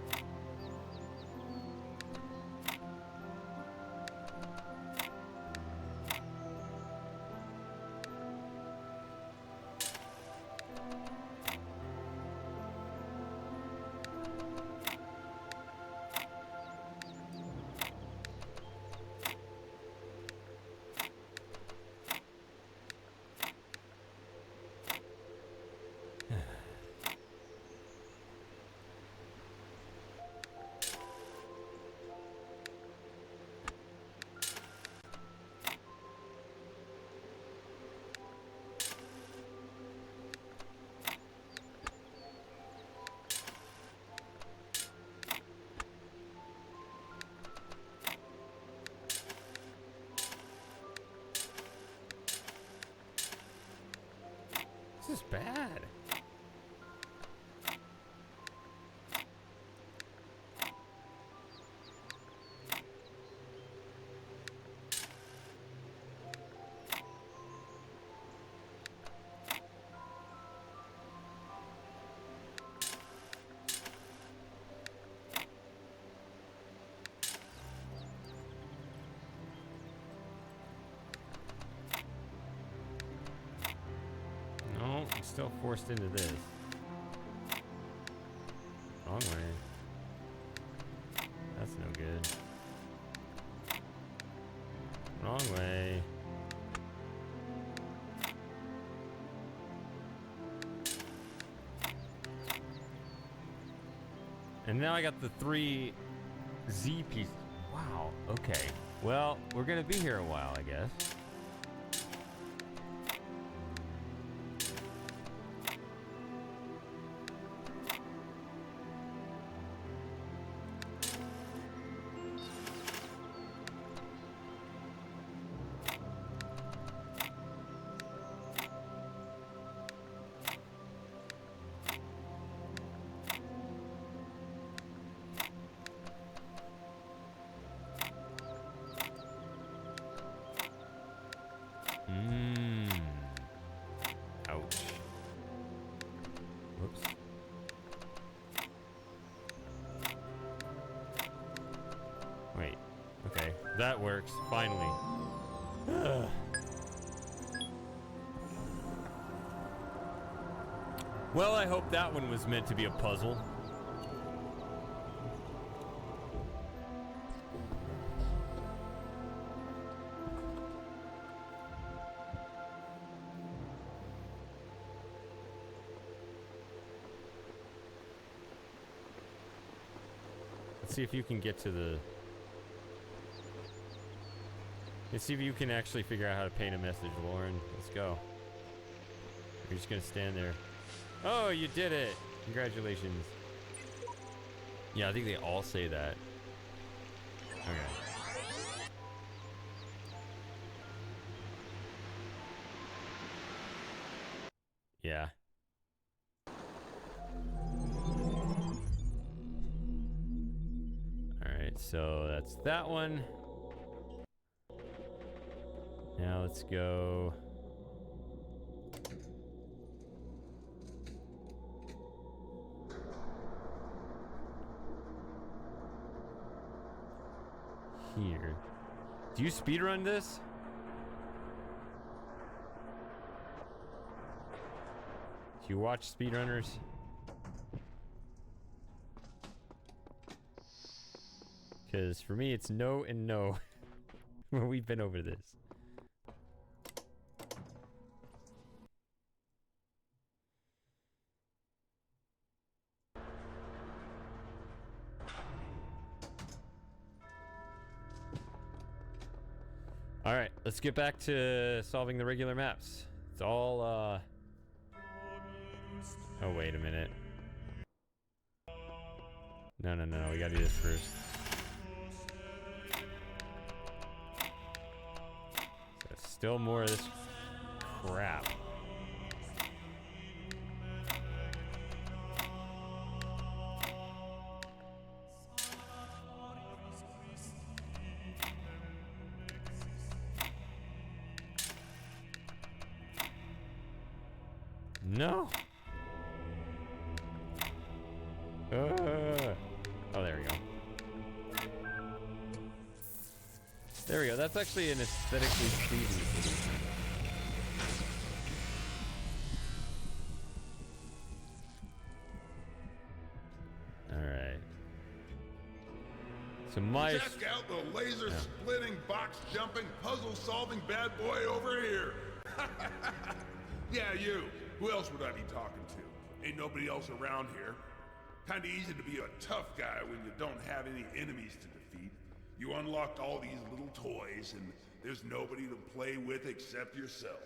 still forced into this. Wrong way. That's no good. Wrong way. And now I got the 3 Z pieces. Wow, okay. Well, we're gonna be here a while, I guess. Ouch. Whoops. Wait. Okay. That works. Finally. Well, I hope that one was meant to be a puzzle. Let's see if you can get to the... Let's see if you can actually figure out how to paint a message, Lauren. Let's go. You're just gonna stand there. Oh, you did it! Congratulations. Yeah, I think they all say that. Okay. Yeah. Alright, so that's that one. Now let's go. Here. Do you speedrun this? Do you watch speedrunners? Because for me, it's no and no. We've been over this. All right, let's get back to solving the regular maps. It's all, Oh, wait a minute. No, we gotta do this first. So still more of this crap. No. Oh, there we go. There we go. That's actually an aesthetically pleasing solution. All right. So my check out the laser-splitting, box-jumping, puzzle-solving bad boy over here. Yeah, you. Who else would I be talking to? Ain't nobody else around here. Kinda easy to be a tough guy when you don't have any enemies to defeat. You unlocked all these little toys, and there's nobody to play with except yourself.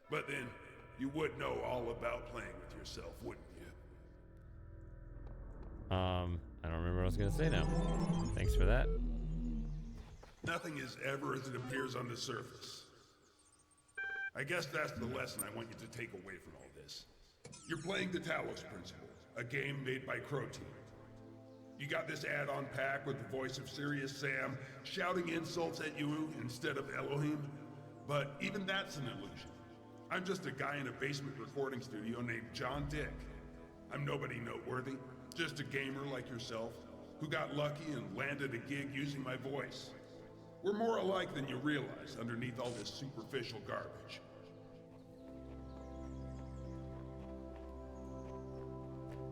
But then, you would know all about playing with yourself, wouldn't you? I don't remember what I was gonna say now. Thanks for that. Nothing is ever as it appears on the surface. I guess that's the lesson I want you to take away from all this. You're playing the Talos Principle, a game made by Crow Team. You got this add-on pack with the voice of Serious Sam shouting insults at you instead of Elohim, but even that's an illusion. I'm just a guy in a basement recording studio named John Dick. I'm nobody noteworthy, just a gamer like yourself who got lucky and landed a gig using my voice. We're more alike than you realize underneath all this superficial garbage.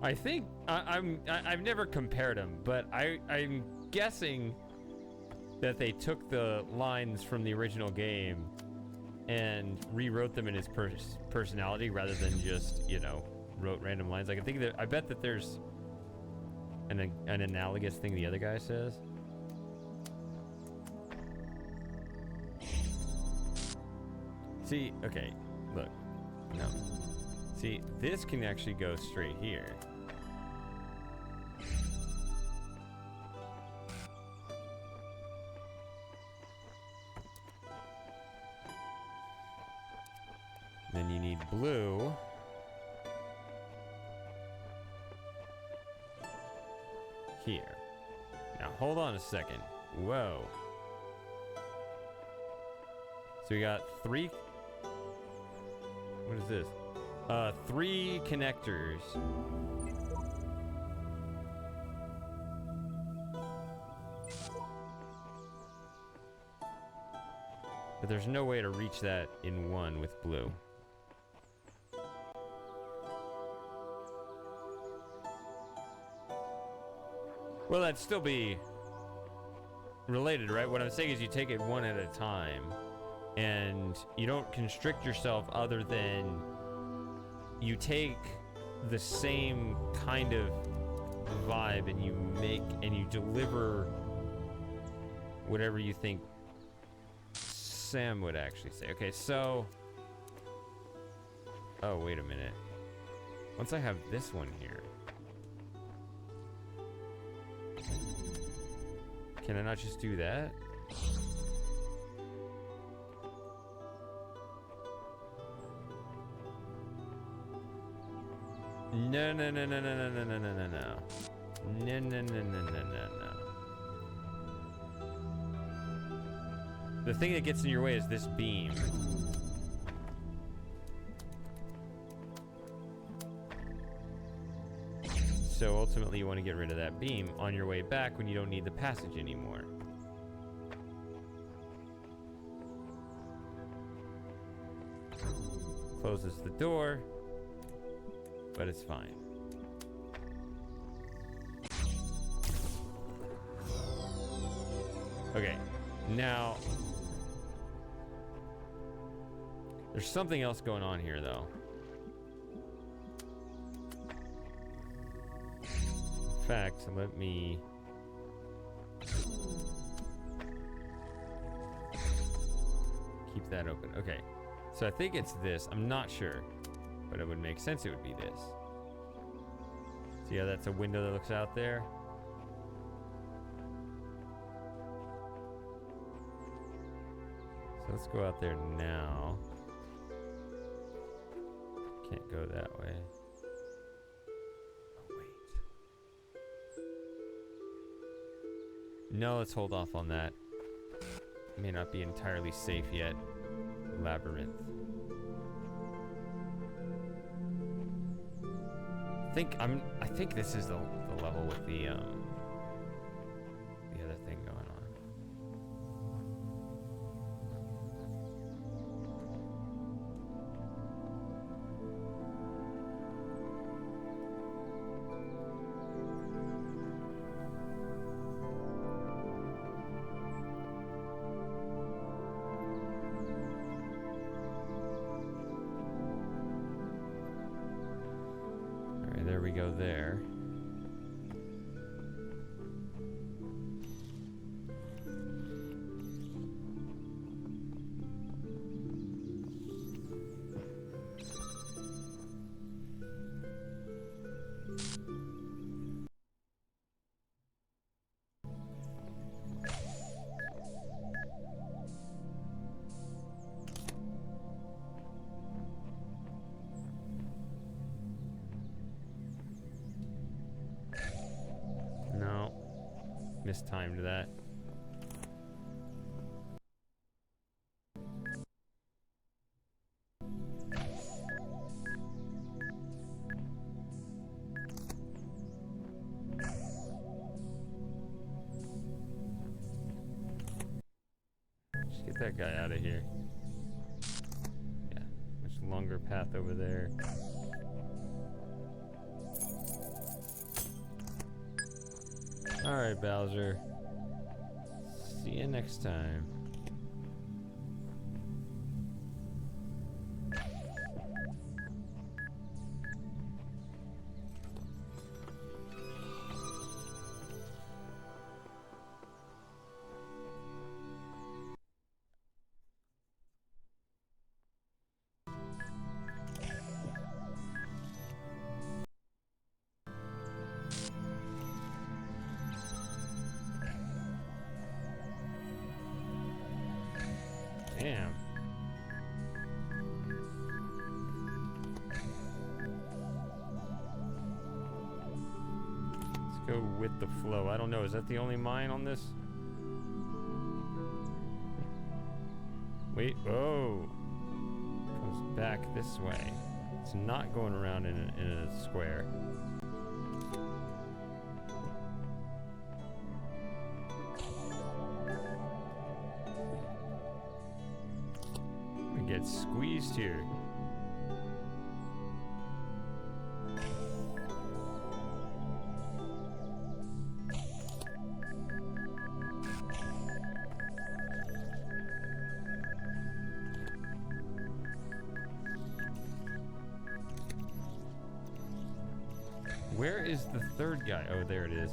I think I've never compared them, but I'm guessing that they took the lines from the original game and rewrote them in his personality rather than just, you know, wrote random lines. Like I bet that there's an analogous thing the other guy says. See, okay, look, no. See, this can actually go straight here. Then you need blue. Here. Now hold on a second. Whoa. So we got three. What is this? 3 connectors. But there's no way to reach that in one with blue. Well, that'd still be related, right? What I'm saying is you take it one at a time, and you don't constrict yourself other than you take the same kind of vibe and you deliver whatever you think Sam would actually say. Okay, so... Oh, wait a minute. Once I have this one here... Can I not just do that? No, no, no, no, no, no, no, no, no, no, no. No, no, no, no, no, no, no. The thing that gets in your way is this beam. So ultimately you want to get rid of that beam on your way back when you don't need the passage anymore. Closes the door, but it's fine. Okay, now there's something else going on here though. In fact, let me keep that open. Okay, so I think it's this. I'm not sure, but it would make sense it would be this. See how that's a window that looks out there? So let's go out there now. Can't go that way. No, let's hold off on that. May not be entirely safe yet. Labyrinth. I think this is the level with the other thing going on. There we go there. Mistimed that. Just get that guy out of here. Yeah, much longer path over there. Alright, Bowser. See you next time. Damn. Let's go with the flow. I don't know. Is that the only mine on this? Wait. Whoa. Comes back this way. It's not going around in a square. Get squeezed here. Where is the third guy? Oh, there it is.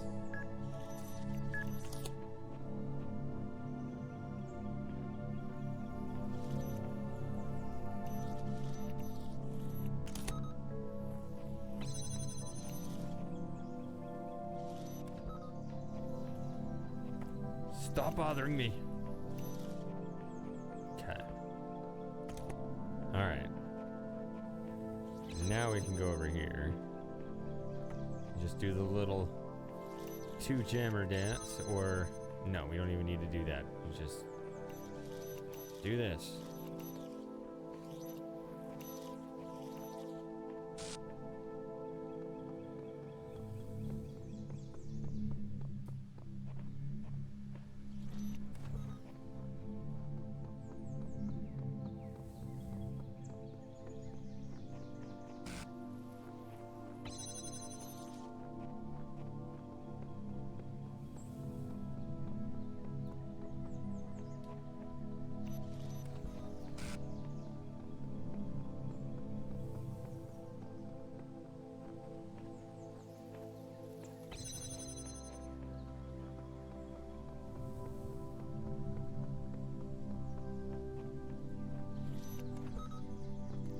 Stop bothering me. Okay. Alright. Now we can go over here. Just do the little 2-jammer dance, or no, we don't even need to do that. We just do this.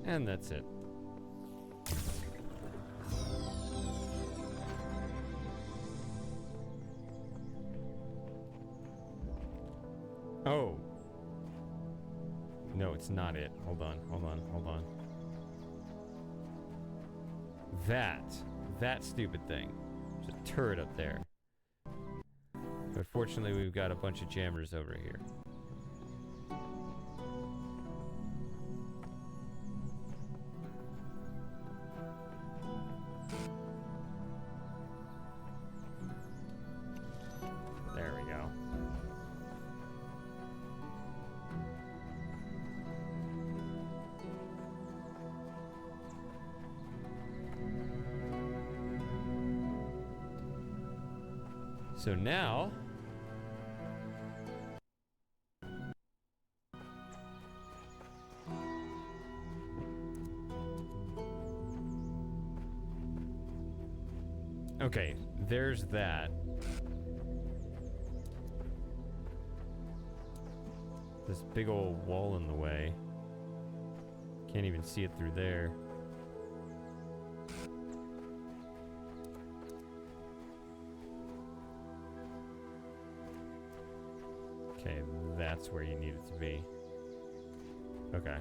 And that's it. Oh. No, it's not it. Hold on, hold on, hold on. That stupid thing. There's a turret up there. But fortunately, we've got a bunch of jammers over here. There we go. So now, okay, there's that. This big old wall in the way. Can't even see it through there. Okay, that's where you need it to be. Okay.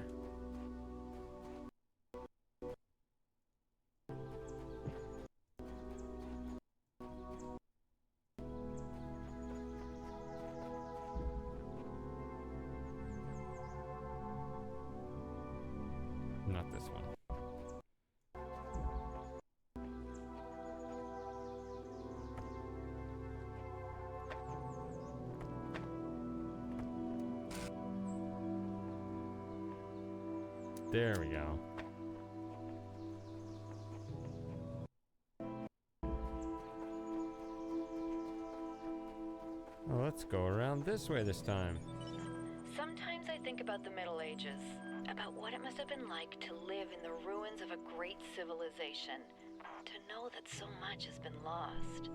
Not this one. There we go. Well, let's go around this way this time. Sometimes I think about the Middle Ages, about what it must have been like to live in the ruins of a great civilization, to know that so much has been lost.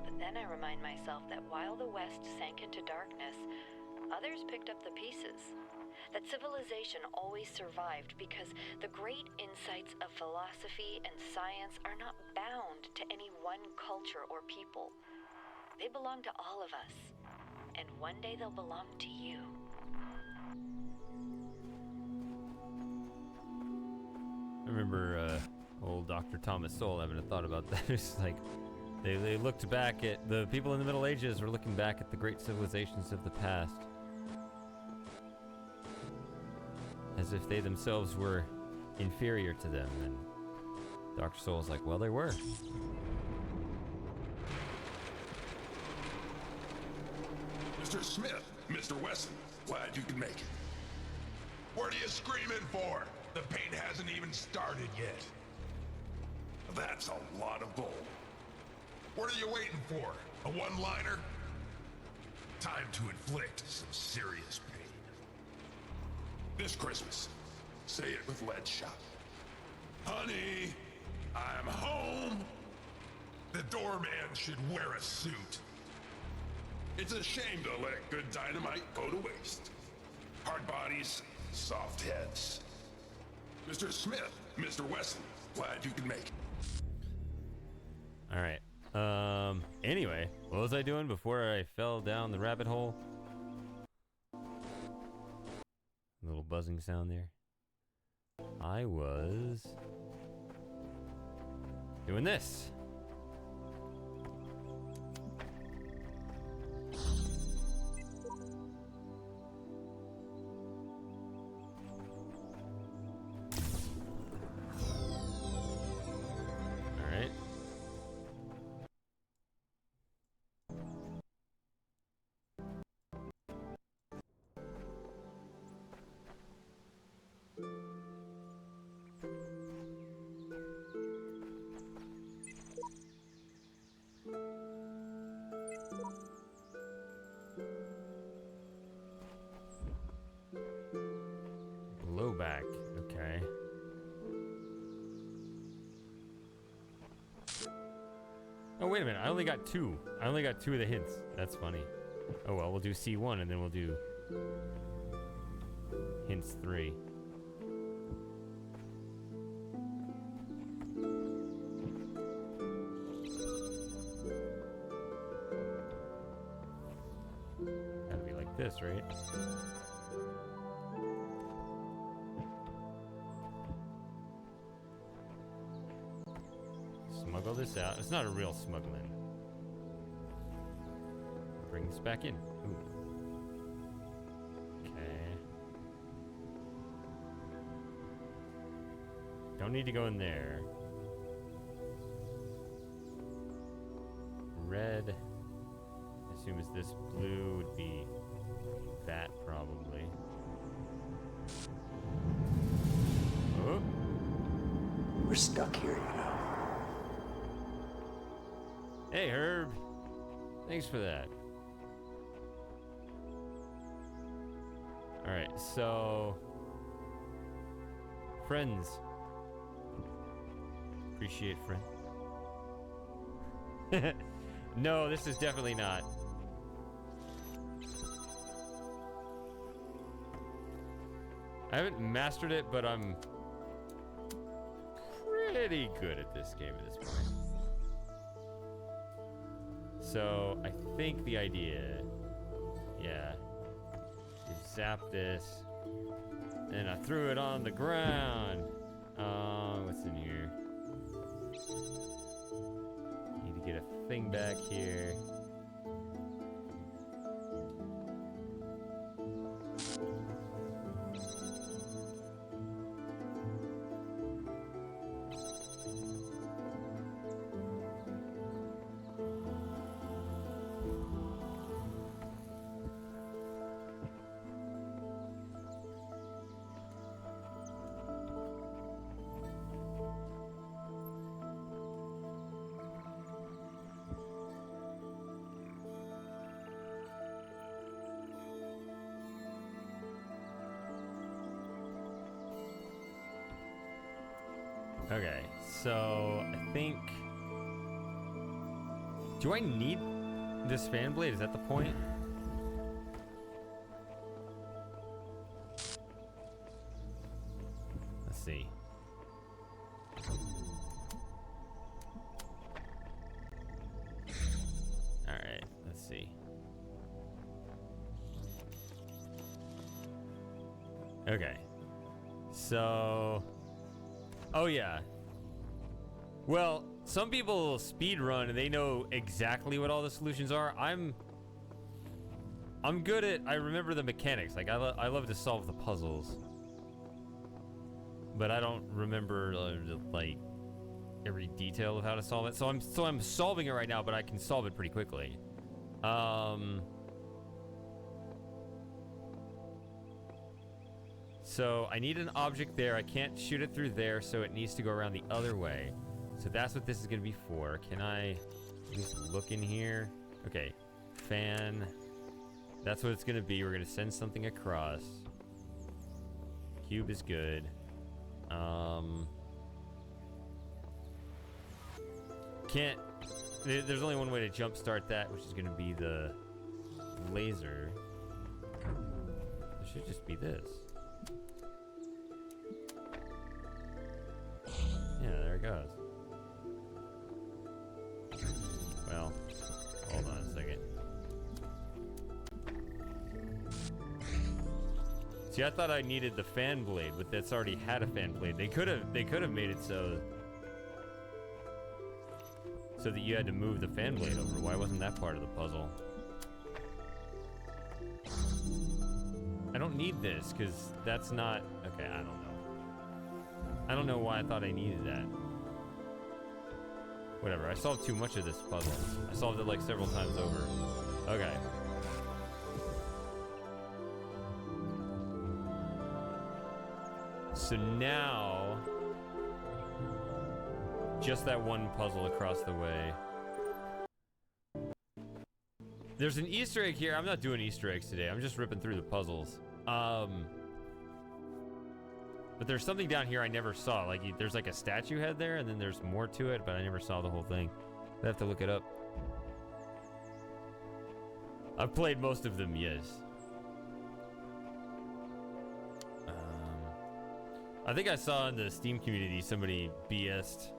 But then I remind myself that while the West sank into darkness, others picked up the pieces. That civilization always survived because the great insights of philosophy and science are not bound to any one culture or people. They belong to all of us, and one day they'll belong to you. I remember old Dr. Thomas Sowell having a thought about that. It's like they looked back at the people in the Middle Ages were looking back at the great civilizations of the past as if they themselves were inferior to them. And Dr. Sowell's like, well, they were. Mr. Smith, Mr. Wesson, glad you can make it. What are you screaming for? The paint hasn't even started yet. That's a lot of bull. What are you waiting for? A one-liner? Time to inflict some serious pain. This Christmas, say it with lead shot. Honey, I'm home. The doorman should wear a suit. It's a shame to let good dynamite go to waste. Hard bodies, soft heads. Mr. Smith, Mr. Wesson, glad you can make it. All right. Anyway, what was I doing before I fell down the rabbit hole? A little buzzing sound there. I was doing this. All right. Blowback. Okay. Oh, wait a minute. I only got two. I only got two of the hints. That's funny. Oh, well, we'll do C1 and then we'll do hints 3. Gotta be like this, right? Smuggle this out. It's not a real smuggling. Bring this back in. Ooh. Okay. Don't need to go in there. Red. I assume is this blue would be that probably. Oh. We're stuck here, you know. Hey, Herb. Thanks for that. Alright, so... Friends. Appreciate friends. No, this is definitely not. I haven't mastered it, but I'm pretty good at this game at this point. So, I think the idea, yeah, you zap this, and I threw it on the ground. What's in here? Need to get a thing back here. Okay, so I think... Do I need this fan blade? Is that the point? Let's see. Alright, let's see. Okay. So... Oh yeah. Well, some people speed run and they know exactly what all the solutions are. I'm good at, I remember the mechanics. Like I love to solve the puzzles, but I don't remember like every detail of how to solve it. So I'm solving it right now, but I can solve it pretty quickly. So I need an object there. I can't shoot it through there, so it needs to go around the other way. So that's what this is gonna be for. Can I just look in here? Okay, fan. That's what it's gonna be. We're gonna send something across. Cube is good. Can't. There's only one way to jumpstart that, which is gonna be the laser. It should just be this. Yeah, there it goes. Well, hold on a second. See, I thought I needed the fan blade, but that's already had a fan blade. They could have made it so that you had to move the fan blade over. Why wasn't that part of the puzzle? I don't need this because that's not okay. I don't know. I don't know why I thought I needed that. Whatever, I solved too much of this puzzle. I solved it like several times over. Okay. So now, just that one puzzle across the way. There's an Easter egg here. I'm not doing Easter eggs today. I'm just ripping through the puzzles. But there's something down here I never saw. Like, there's like a statue head there, and then there's more to it, but I never saw the whole thing. I have to look it up. I've played most of them, yes. I think I saw in the Steam community somebody BS'd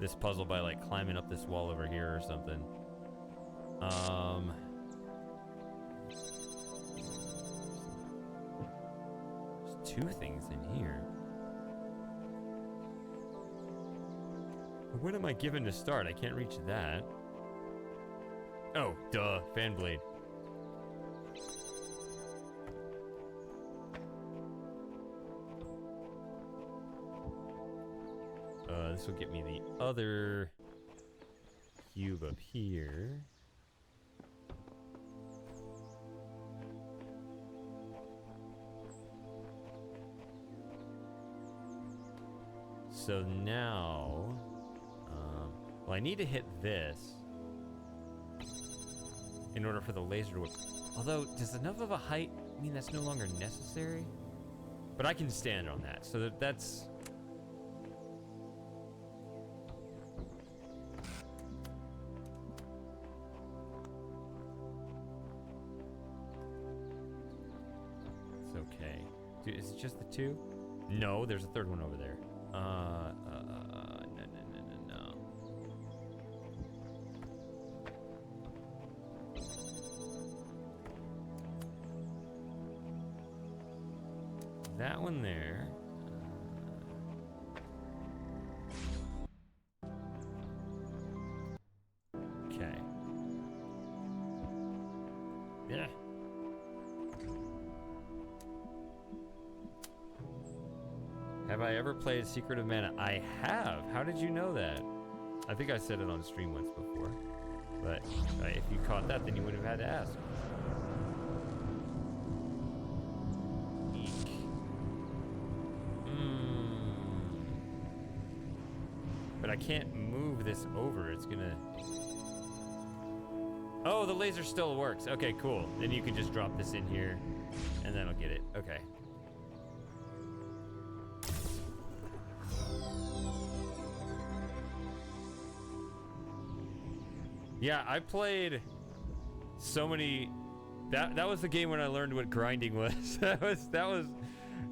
this puzzle by like climbing up this wall over here or something. There's two things in here. What am I given to start? I can't reach that. Oh, duh, fan blade. This will get me the other cube up here. So now, well, I need to hit this in order for the laser to work. Although, does enough of a height mean that's no longer necessary? But I can stand on that, so that's... It's okay. Dude, is it just the two? No, there's a third one over there. No. That one there. Okay. Yeah. Have I ever played Secret of Mana? I have. How did you know that? I think I said it on stream once before. But if you caught that, then you would have had to ask. Eek. But I can't move this over. It's gonna... Oh, the laser still works. Okay, cool. Then you can just drop this in here, and that'll get it. Okay. Yeah, I played so many. That was the game when I learned what grinding was. that was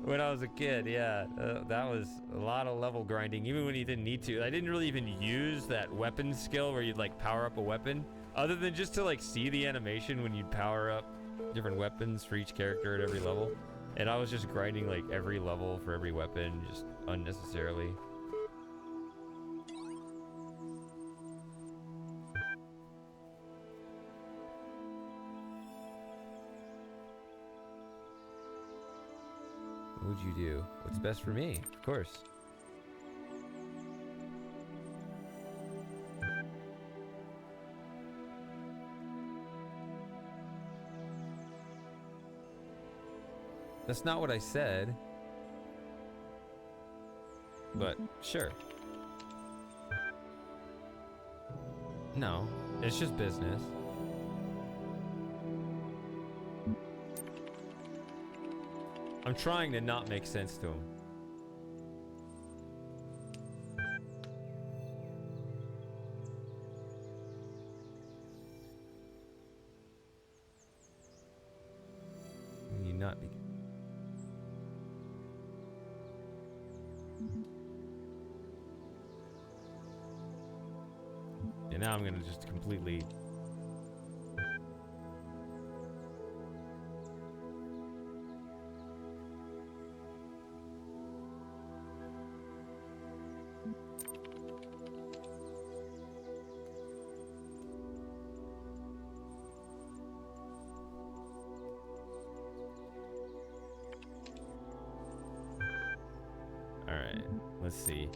when I was a kid. Yeah, that was a lot of level grinding, even when you didn't need to. I didn't really even use that weapon skill where you'd like power up a weapon, other than just to like see the animation when you'd power up different weapons for each character at every level. And I was just grinding like every level for every weapon, just unnecessarily. What would you do? What's best for me? Of course. That's not what I said. But sure. No, it's just business. I'm trying to not make sense to him. You not be. And now I'm gonna just completely. Alright, let's see.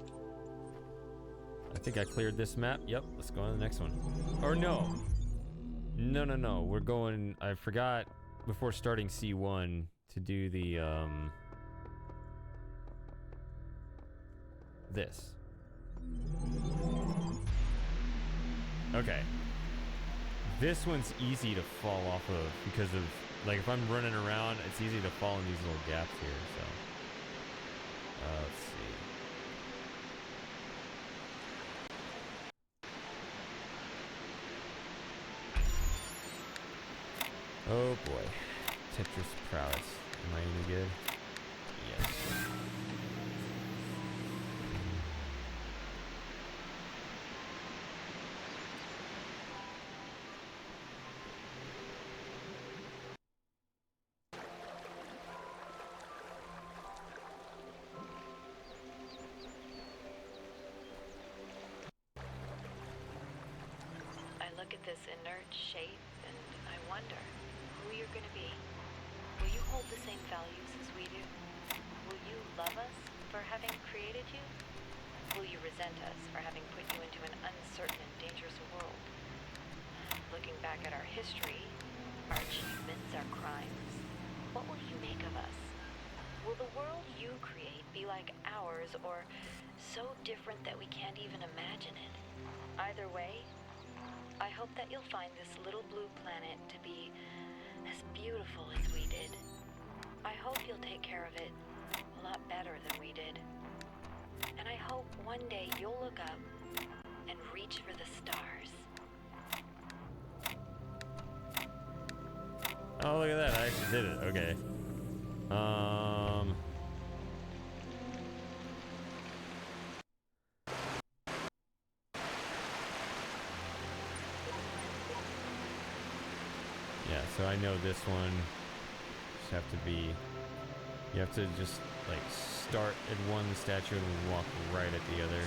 I think I cleared this map. Yep, let's go on to the next one. Or no. No. We're going... I forgot before starting C1 to do the, this. Okay. This one's easy to fall off of because of... Like, if I'm running around, it's easy to fall in these little gaps here, so... let's see. Oh boy. Tetris prowess. Am I any good? Yes. I look at this inert shape and I wonder who you're gonna be. Will you hold the same values as we do? Will you love us for having created you? Will you resent us for having put you into an uncertain and dangerous world? Looking back at our history, our achievements, our crimes, what will you make of us? Will the world you create be like ours or so different that we can't even imagine it? Either way, I hope that you'll find this little blue planet to be as beautiful as we did. I hope you'll take care of it a lot better than we did. And I hope one day you'll look up and reach for the stars. Oh, look at that. I actually did it. Okay. Yeah, so I know this one. Just have to be... You have to just, like, start at one statue and walk right at the other.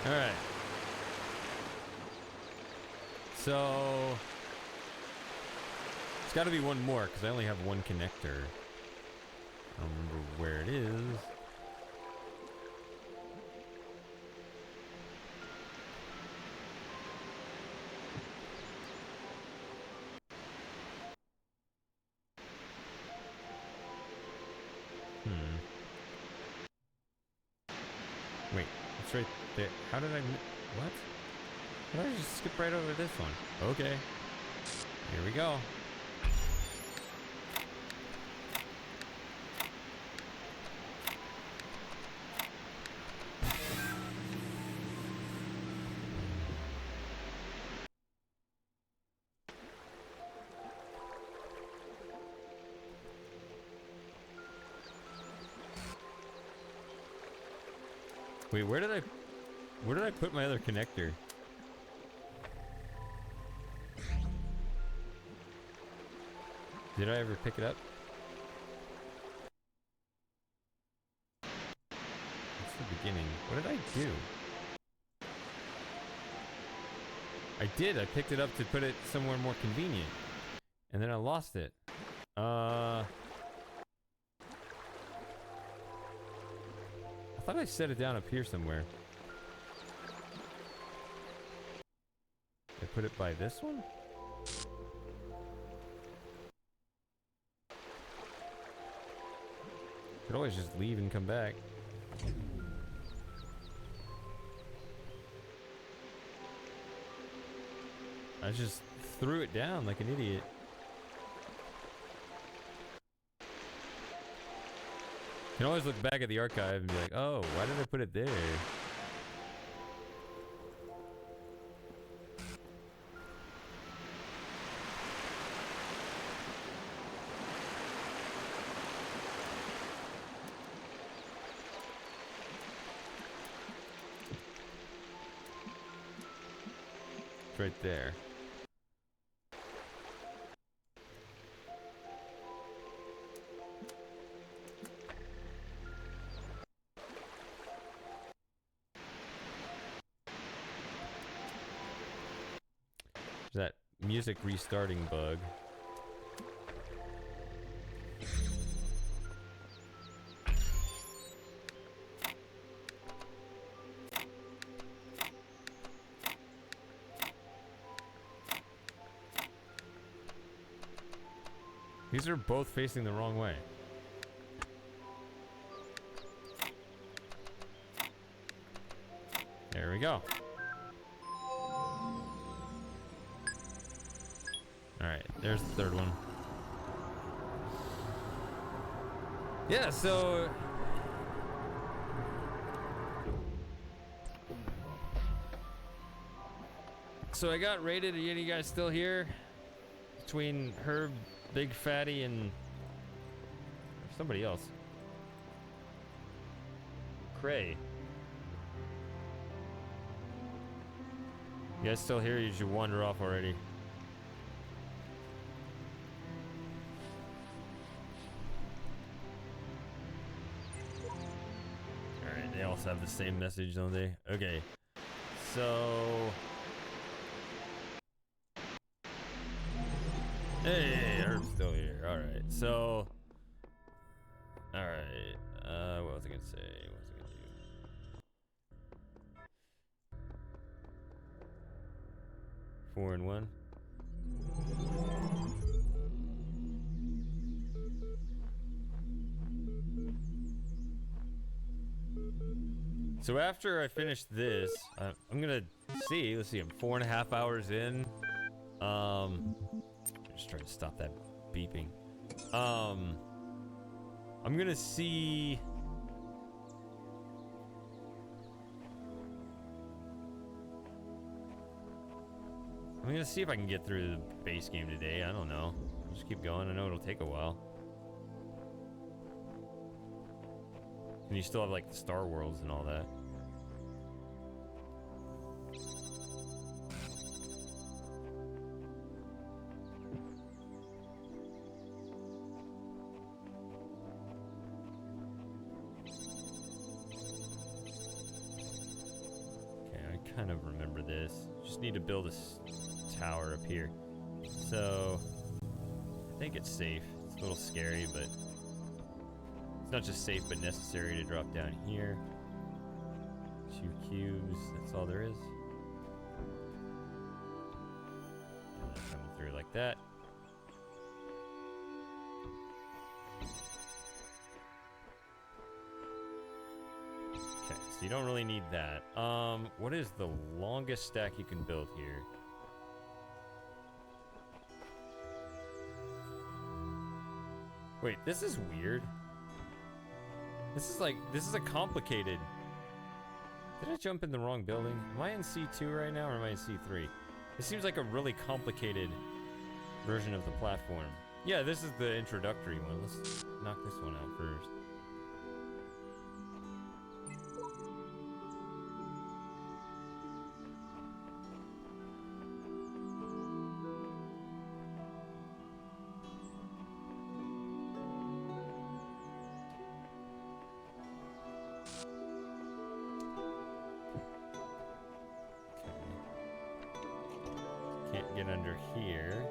Alright. So... It's gotta be one more, because I only have one connector. I don't remember where it is. Wait, it's right there. How did I... What? How did I just skip right over this one? Okay. Here we go. Wait, where did I put my other connector? Did I ever pick it up? That's the beginning. What did I do? I did. I picked it up to put it somewhere more convenient. And then I lost it. I thought I set it down up here somewhere. I put it by this one? Could always just leave and come back. I just threw it down like an idiot. You can always look back at the archive and be like, oh, why did I put it there? It's right there. That music restarting bug. These are both facing the wrong way. There we go. Alright, there's the third one. Yeah, so... So I got raided. Are you guys still here? Between Herb, Big Fatty, and... somebody else. Cray. You guys still here? You should wander off already. They also have the same message, don't they? Okay. So... Hey, Herb's still here. Alright, so... Alright. What was I gonna say? What was I gonna do? 4 and 1. So after I finish this, I'm gonna see. Let's see. I'm 4.5 hours in. Just trying to stop that beeping. I'm gonna see. I'm gonna see if I can get through the base game today. I don't know. I'll just keep going. I know it'll take a while. And you still have like the Star Worlds and all that. Okay, I kind of remember this. Just need to build a tower up here. So, I think it's safe. It's a little scary, but it's not just safe, but necessary to drop down here. 2 cubes, that's all there is. And then coming through like that. Okay, so you don't really need that. What is the longest stack you can build here? Wait, this is weird. This is a complicated... Did I jump in the wrong building? Am I in C2 right now, or am I in C3? It seems like a really complicated version of the platform. Yeah, this is the introductory one. Let's knock this one out first. Can't get under here.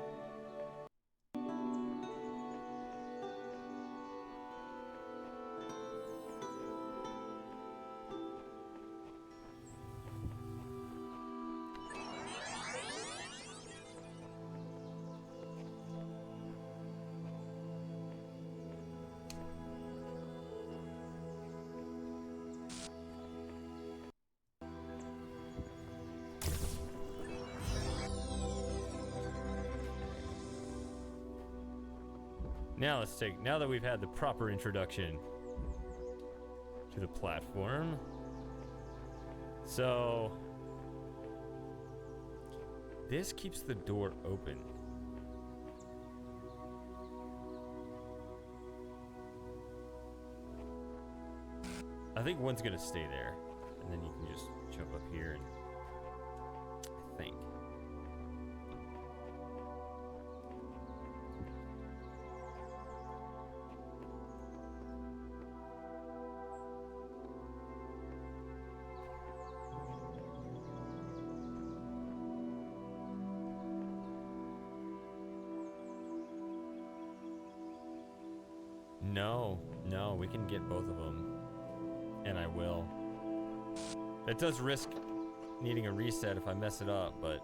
Now that we've had the proper introduction to the platform. So this keeps the door open. I think one's gonna stay there, and then you can just jump up here and I think. No, we can get both of them. And I will. It does risk needing a reset if I mess it up, but...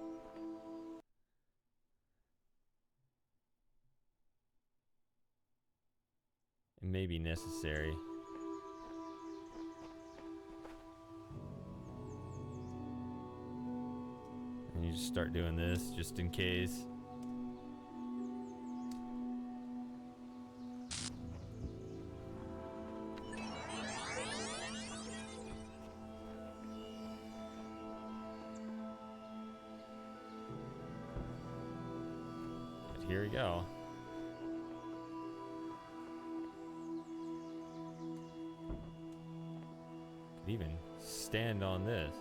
it may be necessary. And you just start doing this just in case. Here we go. Could even stand on this.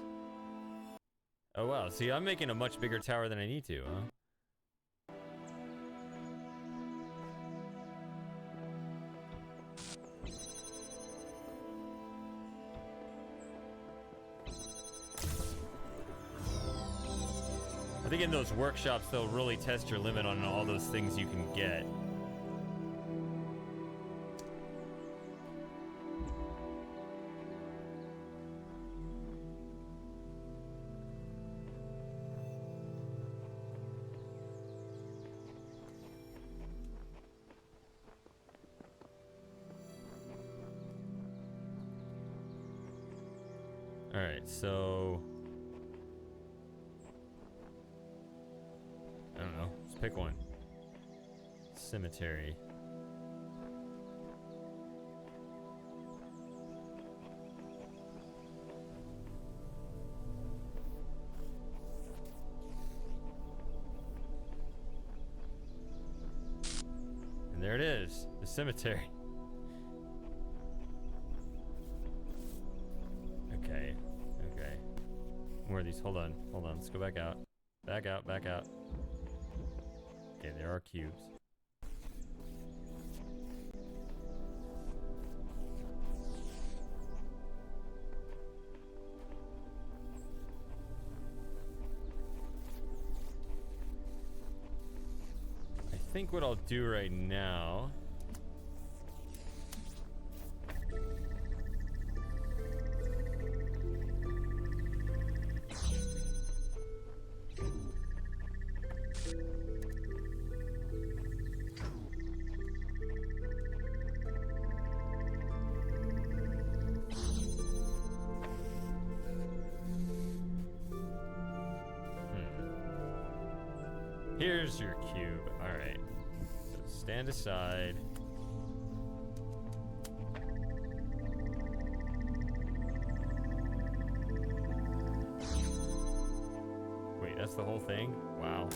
Oh wow, see, I'm making a much bigger tower than I need to, huh? I think in those workshops, they'll really test your limit on all those things you can get. All right, so... I don't know. Let's pick one. Cemetery. And there it is, the cemetery. Okay, okay. Where are these? Hold on, let's go back out. Back out, back out. Okay, there are cubes. I think what I'll do right now... Here's your cube. All right. So stand aside. Wait, that's the whole thing? Wow.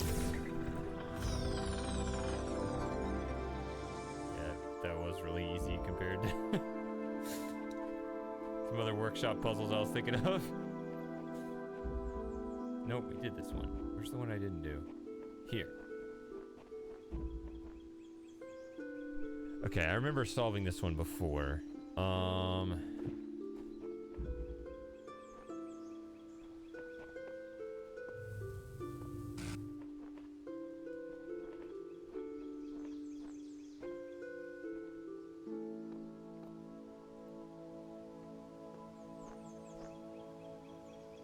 Yeah, that was really easy compared to some other workshop puzzles I was thinking of. Nope, we did this one. Where's the one I didn't do? Here. Okay, I remember solving this one before.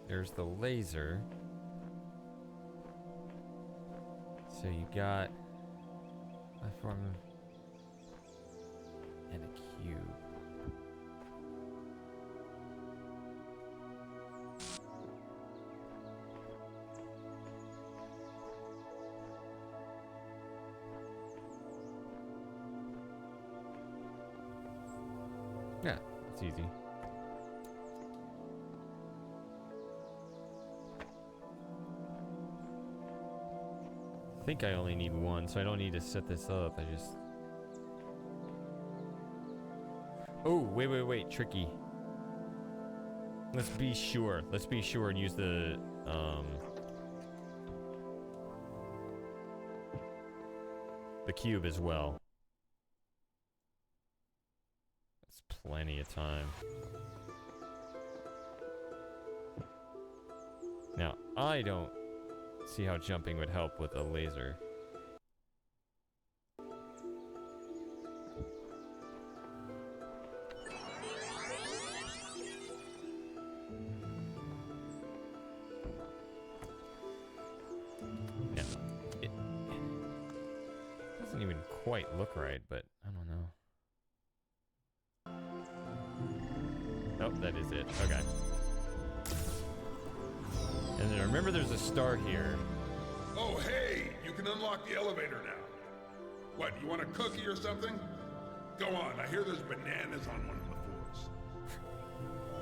There's the laser. So you got platform and a cube. Yeah, it's easy. I think I only need one, so I don't need to set this up. I just... Oh, wait, tricky. Let's be sure. Let's be sure and use the, cube as well. That's plenty of time. Now, I don't see how jumping would help with a laser. Yeah, it doesn't even quite look right, but I don't know. Oh, that is it. Okay. And then remember there's a star here. Oh, hey! You can unlock the elevator now. What, you want a cookie or something? Go on, I hear there's bananas on one of the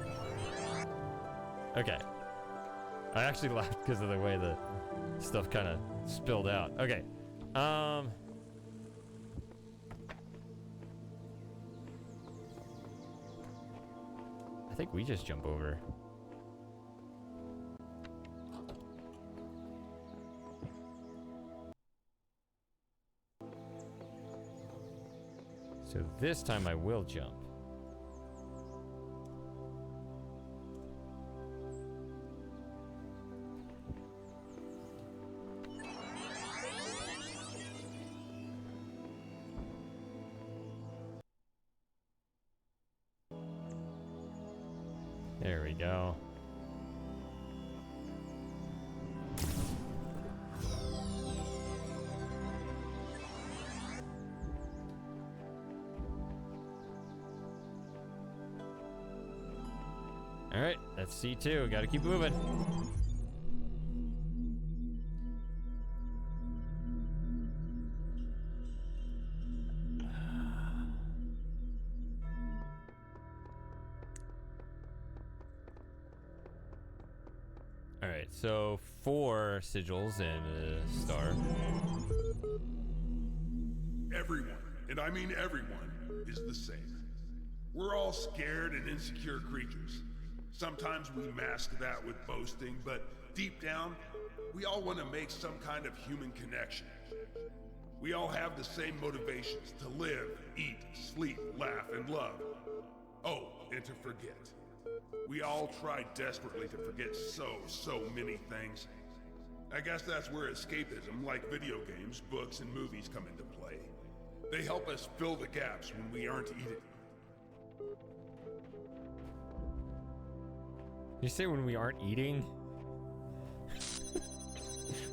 floors. Okay. I actually laughed because of the way the stuff kind of spilled out. Okay. I think we just jump over. So this time I will jump. There we go. All right, that's C2. Got to keep moving. All right, so 4 sigils and a star. Everyone, and I mean everyone, is the same. We're all scared and insecure creatures. Sometimes we mask that with boasting, but deep down, we all want to make some kind of human connection. We all have the same motivations to live, eat, sleep, laugh, and love. Oh, and to forget. We all try desperately to forget so many things. I guess that's where escapism, like video games, books, and movies come into play. They help us fill the gaps when we aren't eating. You say when we aren't eating?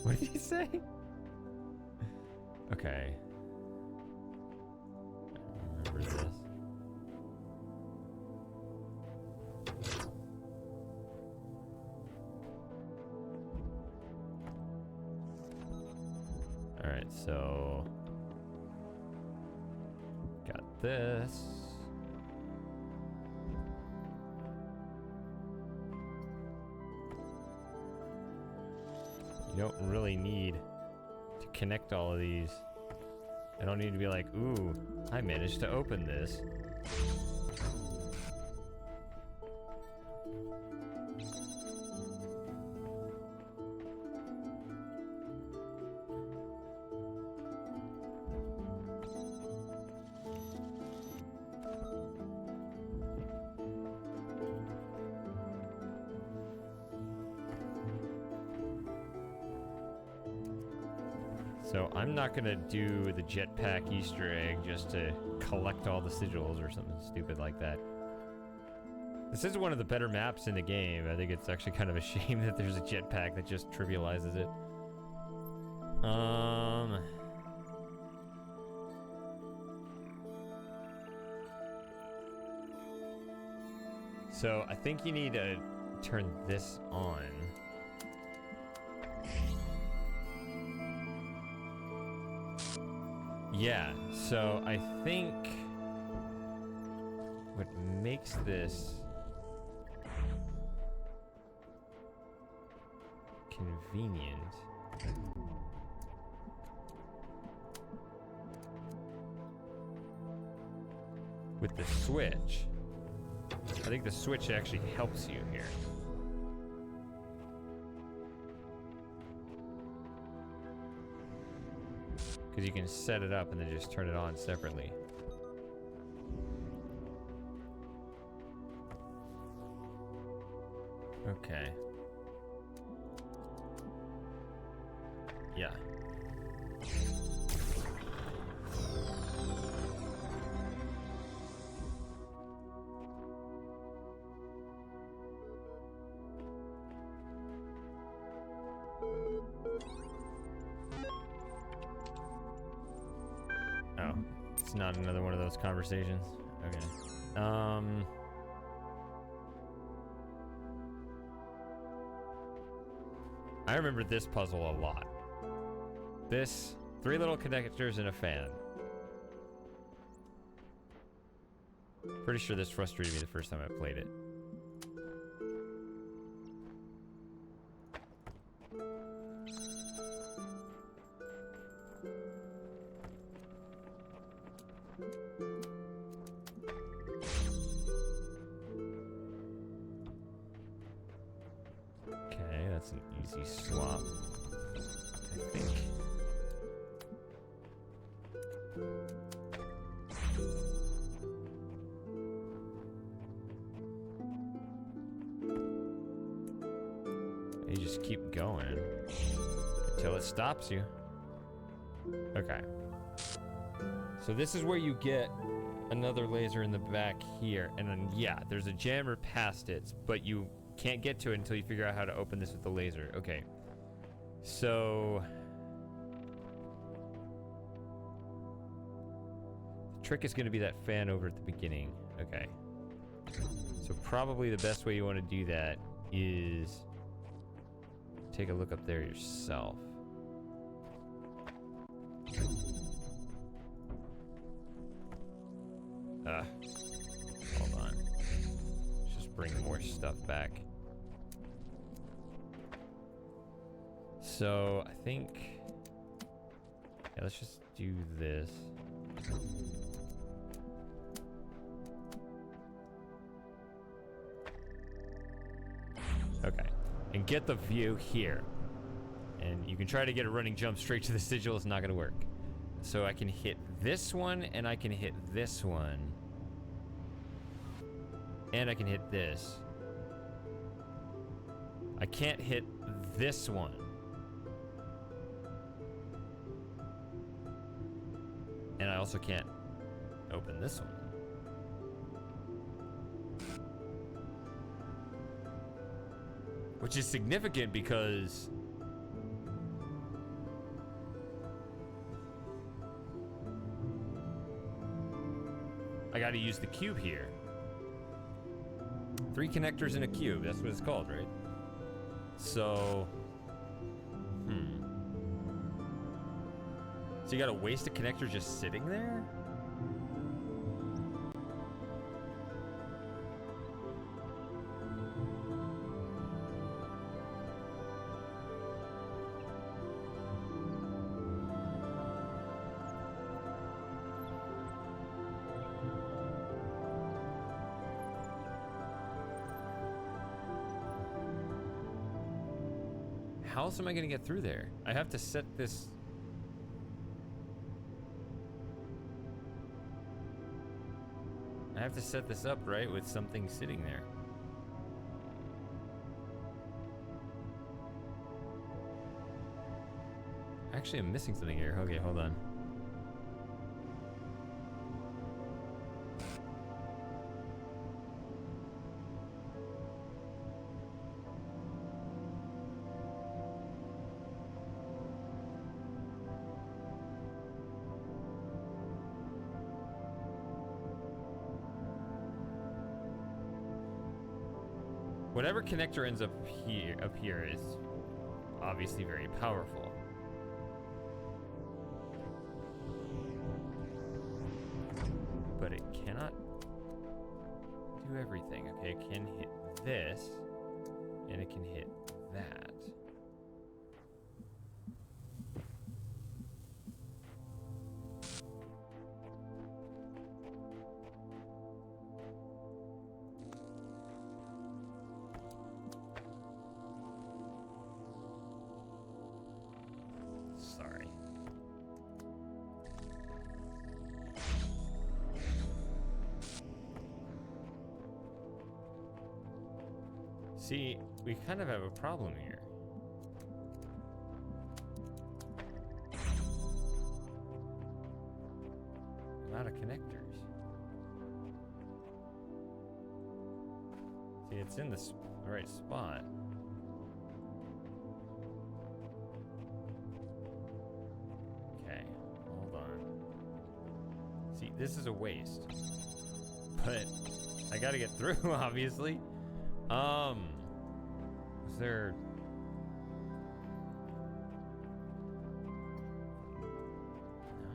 What did he say? Okay. I remember this. Alright, so... got this. You don't really need to connect all of these. I don't need to be like, ooh, I managed to open this. So I'm not gonna do the jetpack Easter egg just to collect all the sigils or something stupid like that. This is one of the better maps in the game. I think it's actually kind of a shame that there's a jetpack that just trivializes it. So I think you need to turn this on. Yeah, so I think what makes this convenient with the switch, I think the switch actually helps you here. Because you can set it up and then just turn it on separately. Okay. Yeah. Oh, it's not another one of those conversations. Okay. I remember this puzzle a lot. This, 3 little connectors and a fan. Pretty sure this frustrated me the first time I played it. Okay, that's an easy swap, I think. You just keep going until it stops you. Okay. So this is where you get another laser in the back here, and then yeah, there's a jammer past it, but you can't get to it until you figure out how to open this with the laser. Okay. So the trick is going to be that fan over at the beginning. Okay. So probably the best way you want to do that is take a look up there yourself. Hold on. Let's just bring more stuff back. So I think, yeah, let's just do this. Okay, and get the view here. And you can try to get a running jump straight to the sigil. It's not gonna work. So I can hit this one, and I can hit this one. And I can hit this. I can't hit this one. And I also can't open this one. Which is significant because I gotta use the cube here. 3 connectors in a cube, that's what it's called, right? So, So you got a wasted connector just sitting there? How else am I gonna get through there? I have to set this. I have to set this up, right, with something sitting there. Actually, I'm missing something here. Okay, hold on. Whatever connector ends up here is obviously very powerful. But it cannot do everything. Okay, it can hit this, and it can hit that. Sorry. See, we kind of have a problem here. I'm out of connectors. See, it's in the right spot. Okay, hold on. See, this is a waste. But I gotta get through, obviously. Is there... No?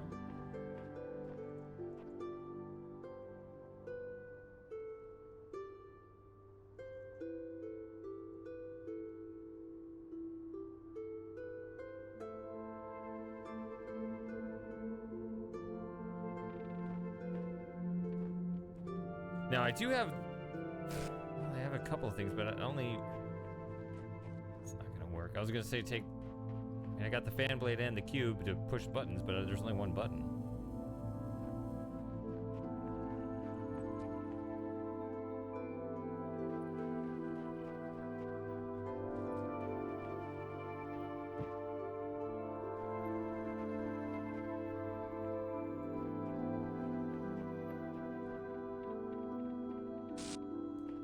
Now I do have... I have a couple of things, but I only... It's not gonna work. I was gonna say take... I got the fan blade and the cube to push buttons, but there's only one button.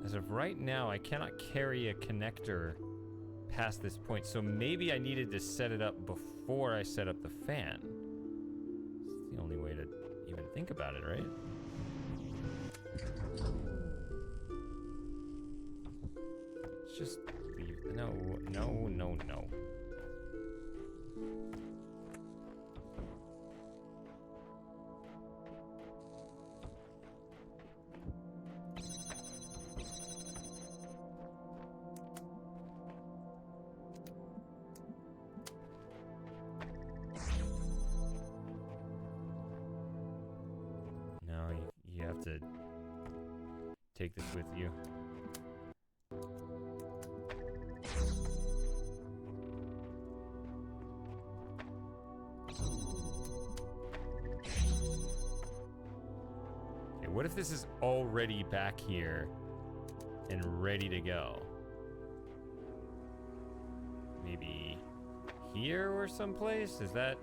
As of right now, I cannot carry a connector past this point, so maybe I needed to set it up before I set up the fan. It's the only way to even think about it, right? Let's just leave. No, no, no, no. You have to take this with you. Okay, what if this is already back here and ready to go? Maybe here or someplace? Is that...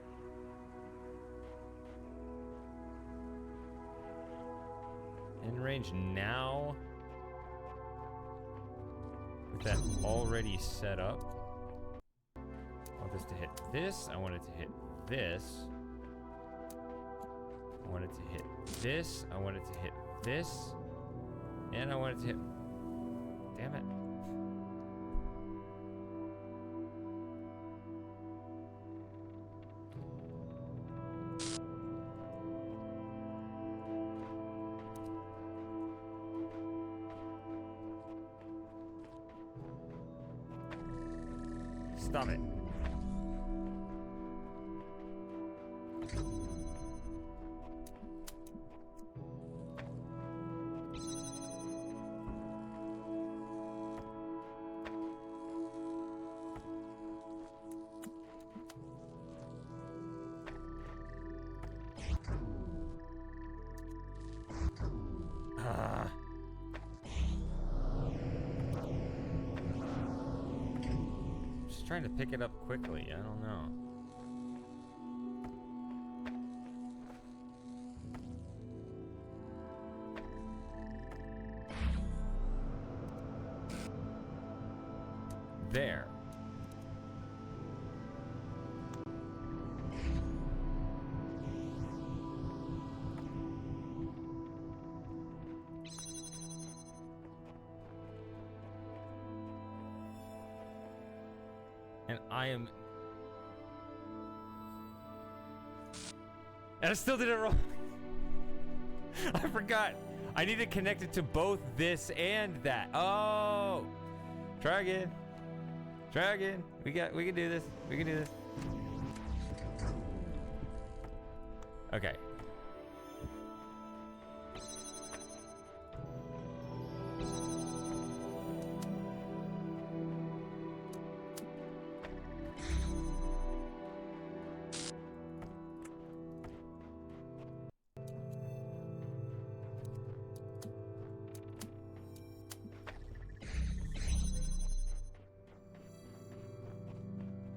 in range now? With that already set up? I want this to hit this. I want it to hit this. I want it to hit this. I want it to hit this. And I want it to hit... Damn it. Stop it. Just trying to pick it up quickly. I don't know. There. And I am... And I still did it wrong. I forgot. I need to connect it to both this and that. Oh. Try again. Try again. We can do this. We can do this. Okay.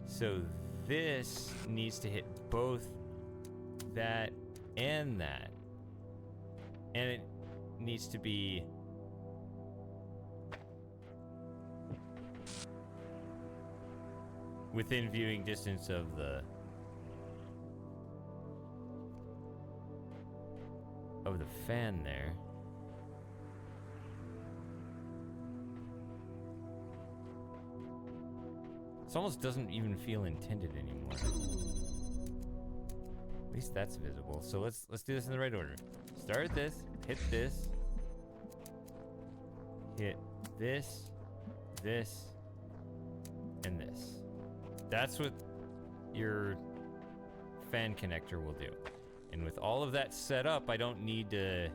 So this needs to hit both that and that. And it needs to be within viewing distance of the fan there. This almost doesn't even feel intended anymore. At least that's visible. So let's do this in the right order. Start this, hit this, hit this, and this. That's what your fan connector will do. And with all of that set up, I don't need to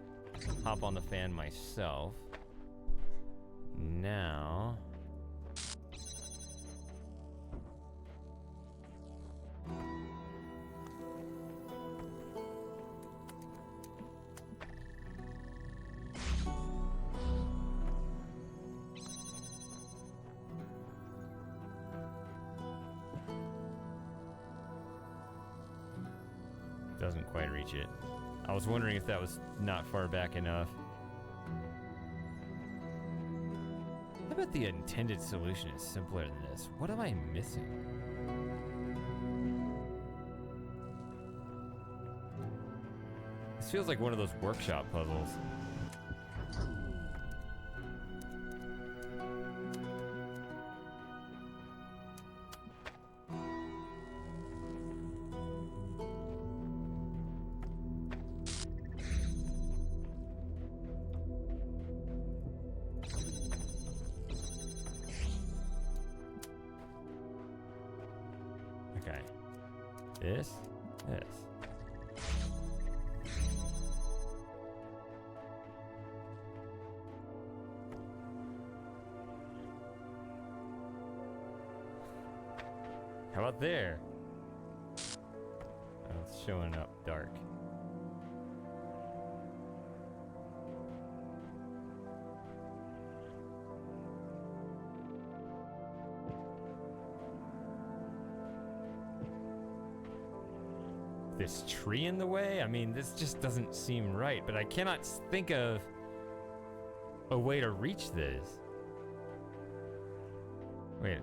hop on the fan myself. Now... doesn't quite reach it. I was wondering if that was not far back enough. I bet the intended solution is simpler than this. What am I missing? This feels like one of those workshop puzzles. This. How about there? Oh, it's showing up dark. This tree in the way? I mean, this just doesn't seem right, but I cannot think of a way to reach this. Wait.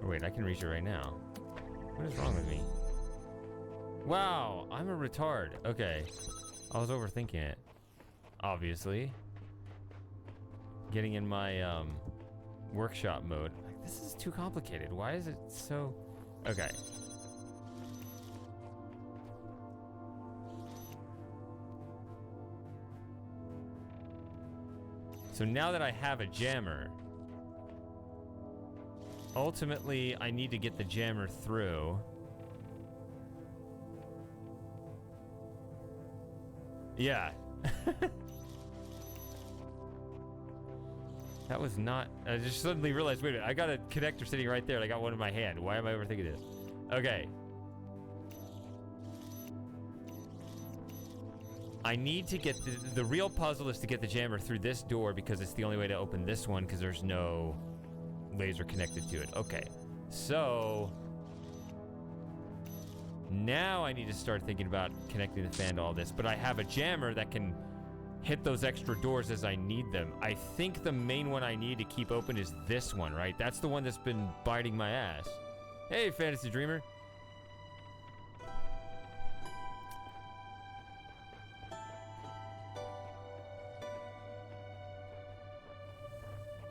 Oh, wait, I can reach it right now. What is wrong with me? Wow, I'm a retard. Okay. I was overthinking it. Obviously. Getting in my workshop mode. Like, this is too complicated. Why is it so... Okay. So now that I have a jammer, ultimately, I need to get the jammer through. Yeah. That was not... I just suddenly realized, wait a minute, I got a connector sitting right there and I got one in my hand. Why am I overthinking this? Okay. I need to get... The real puzzle is to get the jammer through this door because it's the only way to open this one because there's no laser connected to it. Okay. So... Now I need to start thinking about connecting the fan to all this. But I have a jammer that can hit those extra doors as I need them. I think the main one I need to keep open is this one, right? That's the one that's been biting my ass. Hey, Fantasy Dreamer.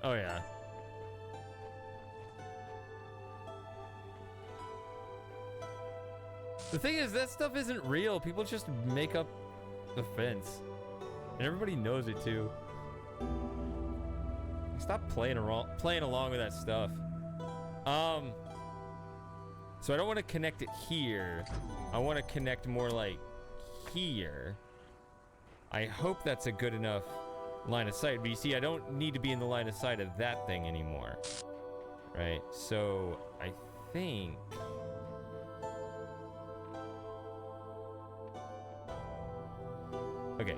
Oh, yeah. The thing is, that stuff isn't real. People just make up the fence. And everybody knows it, too. Stop playing along with that stuff. So I don't want to connect it here. I want to connect more like here. I hope that's a good enough line of sight. But you see, I don't need to be in the line of sight of that thing anymore. Right? So I think... Okay.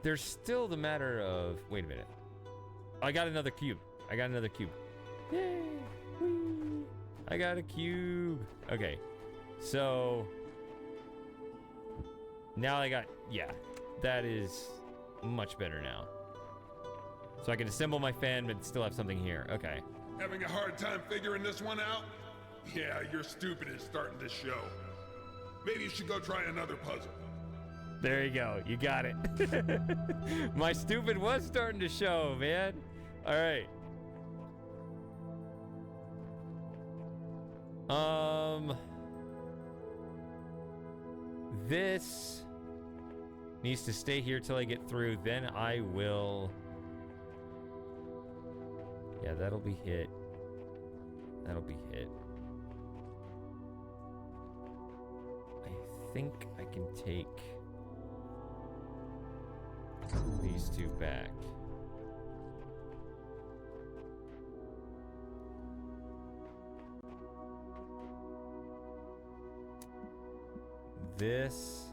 There's still the matter of... Wait a minute. I got another cube. I got another cube. Yay! Whee! I got a cube. Okay. So... Now I got... Yeah. That is much better now. So I can assemble my fan, but still have something here. Okay. Having a hard time figuring this one out? Yeah, your stupid is starting to show. Maybe you should go try another puzzle. There you go. You got it. My stupid was starting to show, man. All right. This needs to stay here till I get through. Then I will... Yeah, that'll be hit. That'll be hit. I think I can take these two back. This...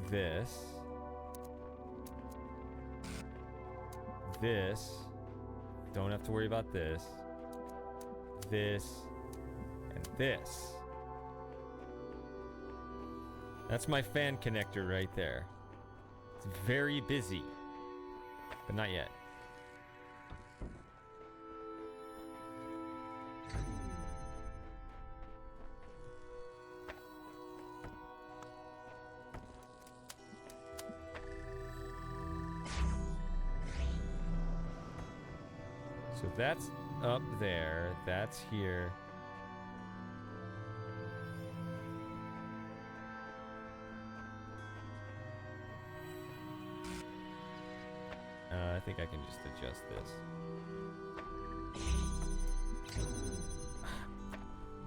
This. This. Don't have to worry about this. This. And this. That's my fan connector right there. It's very busy. But not yet. So that's up there. That's here. I think I can just adjust this.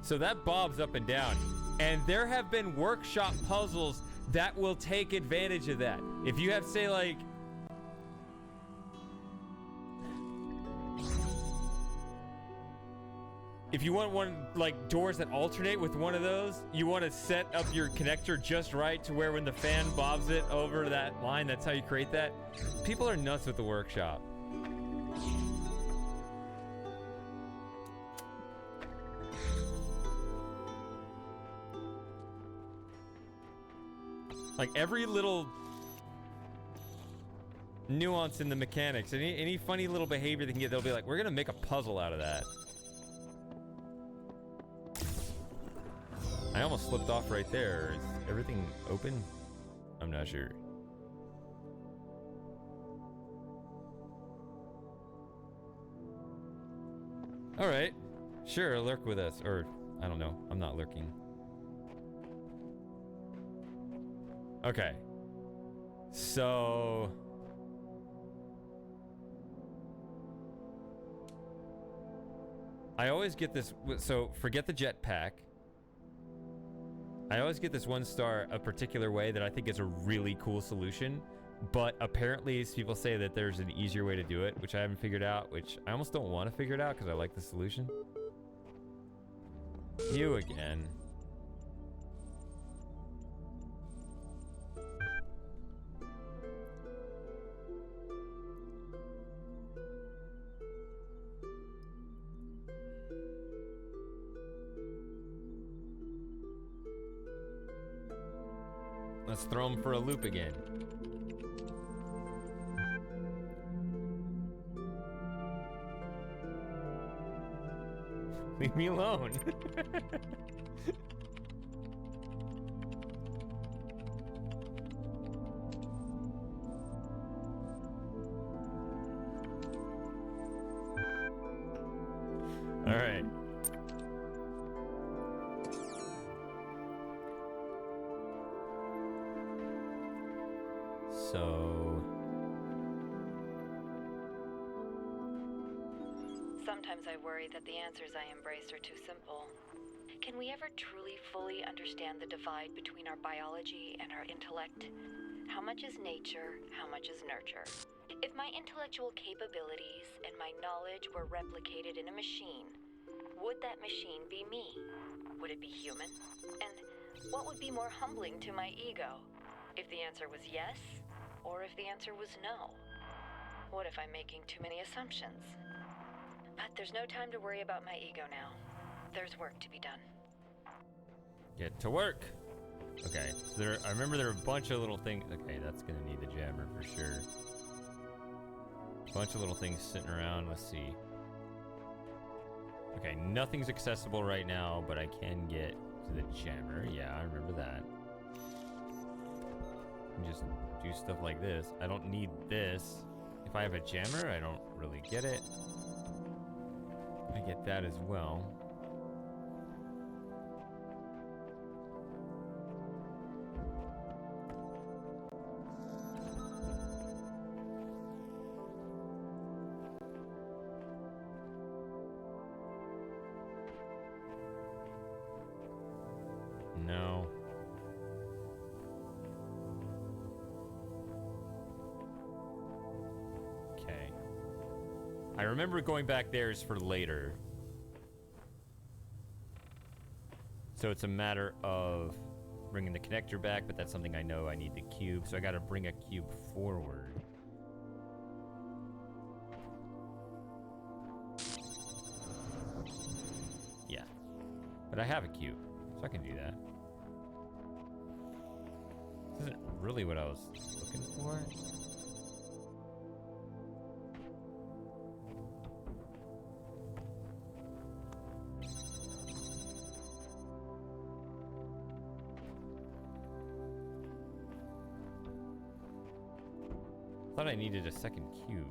So that bobs up and down. And there have been workshop puzzles that will take advantage of that. If you have, say, like... If you want one, like, doors that alternate with one of those, you want to set up your connector just right to where when the fan bobs it over that line, that's how you create that. People are nuts with the workshop. Like, every little nuance in the mechanics, any funny little behavior they can get, they'll be like, we're going to make a puzzle out of that. I almost slipped off right there. Is everything open? I'm not sure. All right. Sure, lurk with us. Or, I don't know. I'm not lurking. Okay. So... I always get this... So, forget the jetpack. I always get this 1 star a particular way that I think is a really cool solution. But apparently people say that there's an easier way to do it, which I haven't figured out, which I almost don't want to figure it out because I like the solution. You again. Let's throw him for a loop again. Leave me alone. All right. So... Sometimes I worry that the answers I embrace are too simple. Can we ever truly fully understand the divide between our biology and our intellect? How much is nature? How much is nurture? If my intellectual capabilities and my knowledge were replicated in a machine, would that machine be me? Would it be human? And what would be more humbling to my ego? If the answer was yes, or if the answer was no? What if I'm making too many assumptions? But there's no time to worry about my ego now. There's work to be done. Get to work. Okay, so I remember there are a bunch of little things. Okay, that's gonna need the jammer for sure. A bunch of little things sitting around. Let's see. Okay, nothing's accessible right now, but I can get to the jammer. Yeah, I remember that. And just do stuff like this. I don't need this. If I have a jammer, I don't really get it. I get that as well. No. Okay. I remember going back there is for later. So it's a matter of bringing the connector back, but that's something I know I need the cube, so I gotta bring a cube forward. Yeah. But I have a cube, so I can do that. This isn't really what I was looking for. I thought I needed a second cube.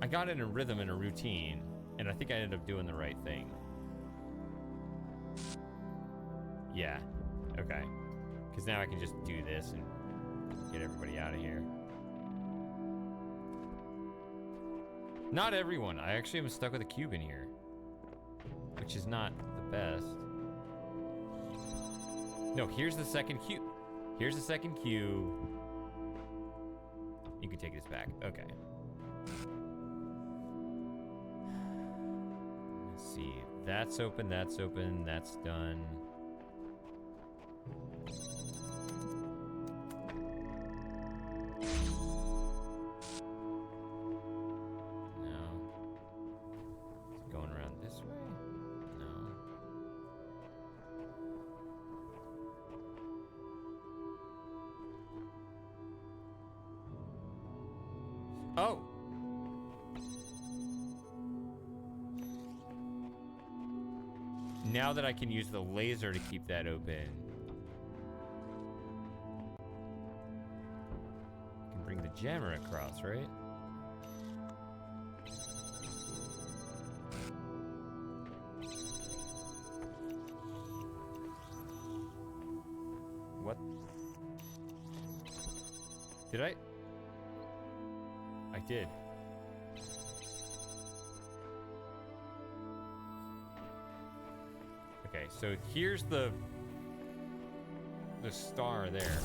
I got in a rhythm and a routine, and I think I ended up doing the right thing. Yeah, okay. Because now I can just do this and get everybody out of here. Not everyone. I actually am stuck with a cube in here, which is not the best. No, here's the second cube. Here's the second cube. You can take this back. Okay. Let's see. That's open, that's done. Oh! now that I can use the laser to keep that open, I can bring the jammer across, right? What? Did I? I did. Okay, so here's the star there.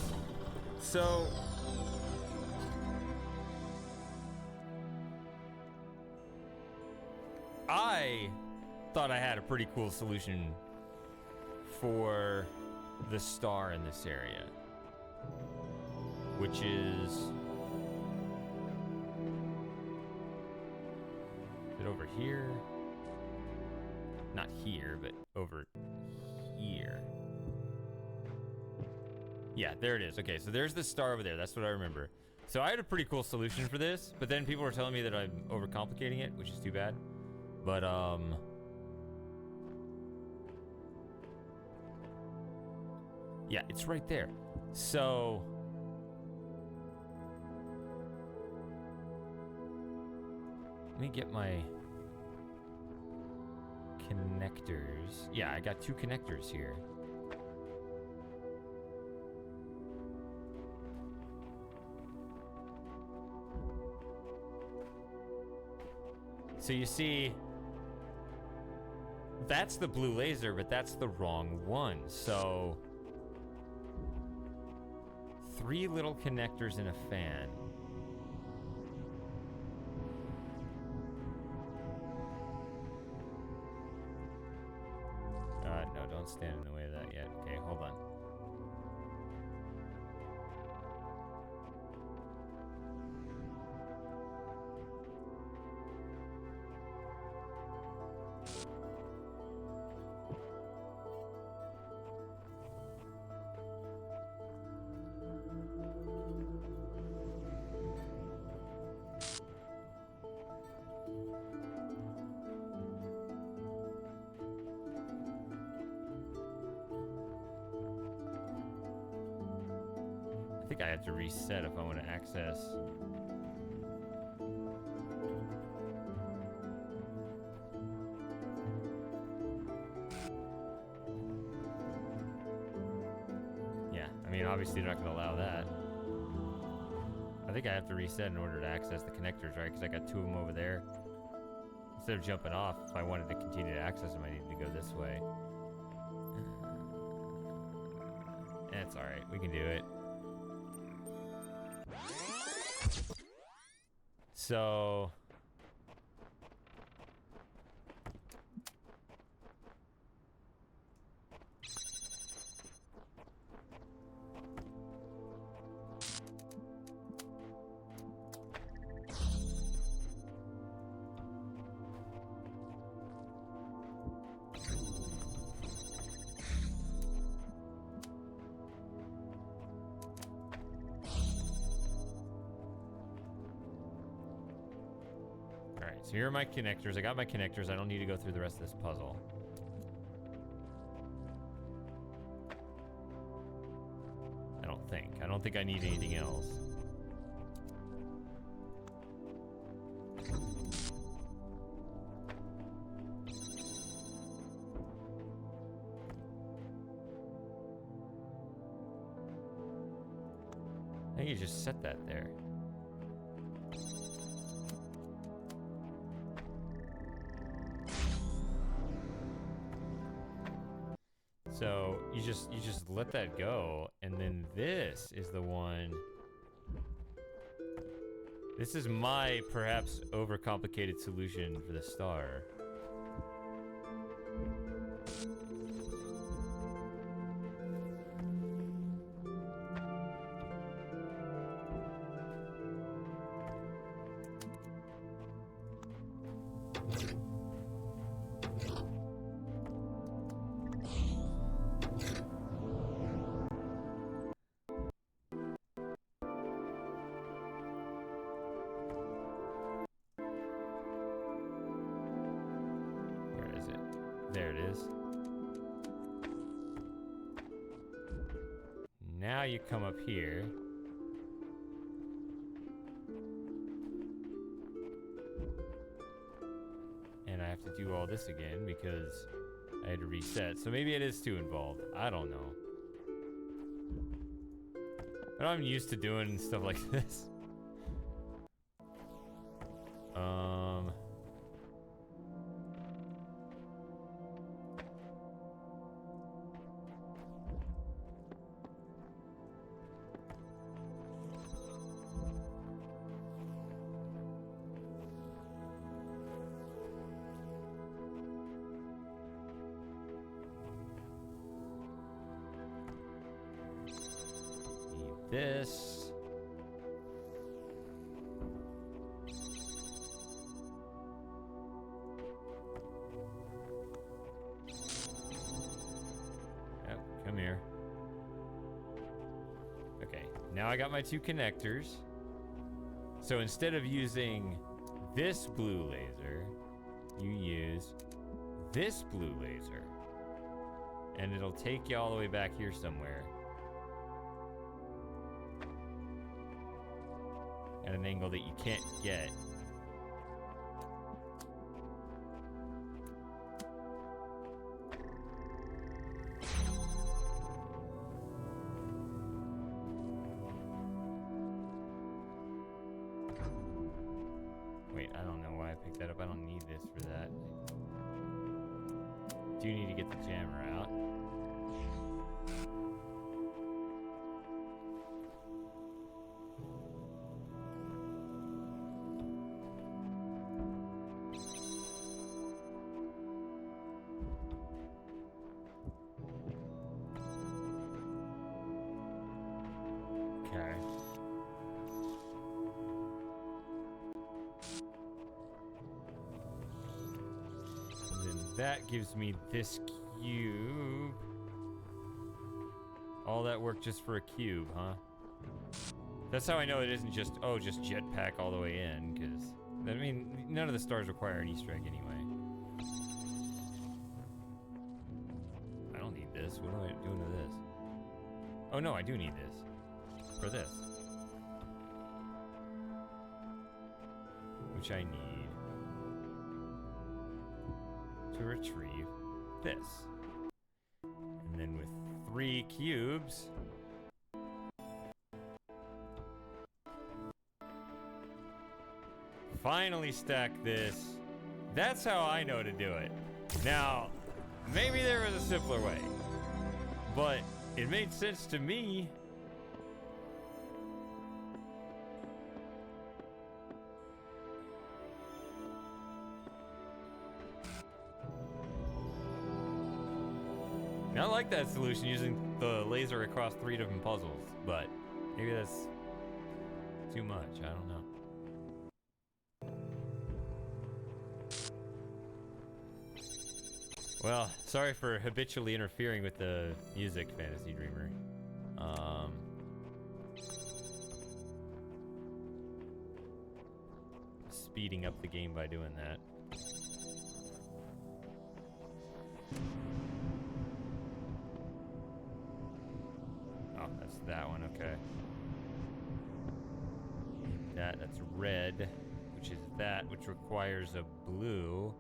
So I thought I had a pretty cool solution for the star in this area, which is it over here? Not here, but over here. Yeah, there it is. Okay, so there's the star over there. That's what I remember. So I had a pretty cool solution for this, but then people were telling me that I'm overcomplicating it, which is too bad. But, yeah, it's right there. So let me get my connectors. Yeah, I got 2 connectors here. So you see, that's the blue laser, but that's the wrong one. So 3 little connectors and a fan. No, don't stand in the way of that yet. Okay, hold on. I think I have to reset if I want to access. Yeah, I mean, obviously they're not going to allow that. I think I have to reset in order to access the connectors, right? Because I got 2 of them over there. Instead of jumping off, if I wanted to continue to access them, I needed to go this way. That's all right. We can do it. So so here are my connectors. I got my connectors. I don't need to go through the rest of this puzzle. I don't think. I don't think I need anything else. I think you just set that there. So you just let that go, and then this is the one. This is my perhaps overcomplicated solution for the star. There it is. now you come up here. And I have to do all this again because I had to reset. So maybe it is too involved. I don't know. But I'm used to doing stuff like this. This. Yep, come here. Okay, now I got my 2 connectors. So instead of using this blue laser, you use this blue laser. And it'll take you all the way back here somewhere. At an angle that you can't get. Wait, I don't know why I picked that up. I don't need this for that. Do need to get the jammer out. Okay. And then that gives me this cube. All that work just for a cube, huh? That's how I know it isn't just, oh, just jetpack all the way in, because, I mean, none of the stars require an Easter egg anyway. I don't need this. What am I doing to this? Oh, no, I do need this. For this. Which I need to retrieve this. And then with 3 cubes, finally stack this. That's how I know to do it. Now, maybe there was a simpler way, but it made sense to me. I like that solution, using the laser across 3 different puzzles, but maybe that's too much. I don't know. Well, sorry for habitually interfering with the music, Fantasy Dreamer. Speeding up the game by doing that. Oh, that's that one, okay. That's red, which is that, which requires a blue.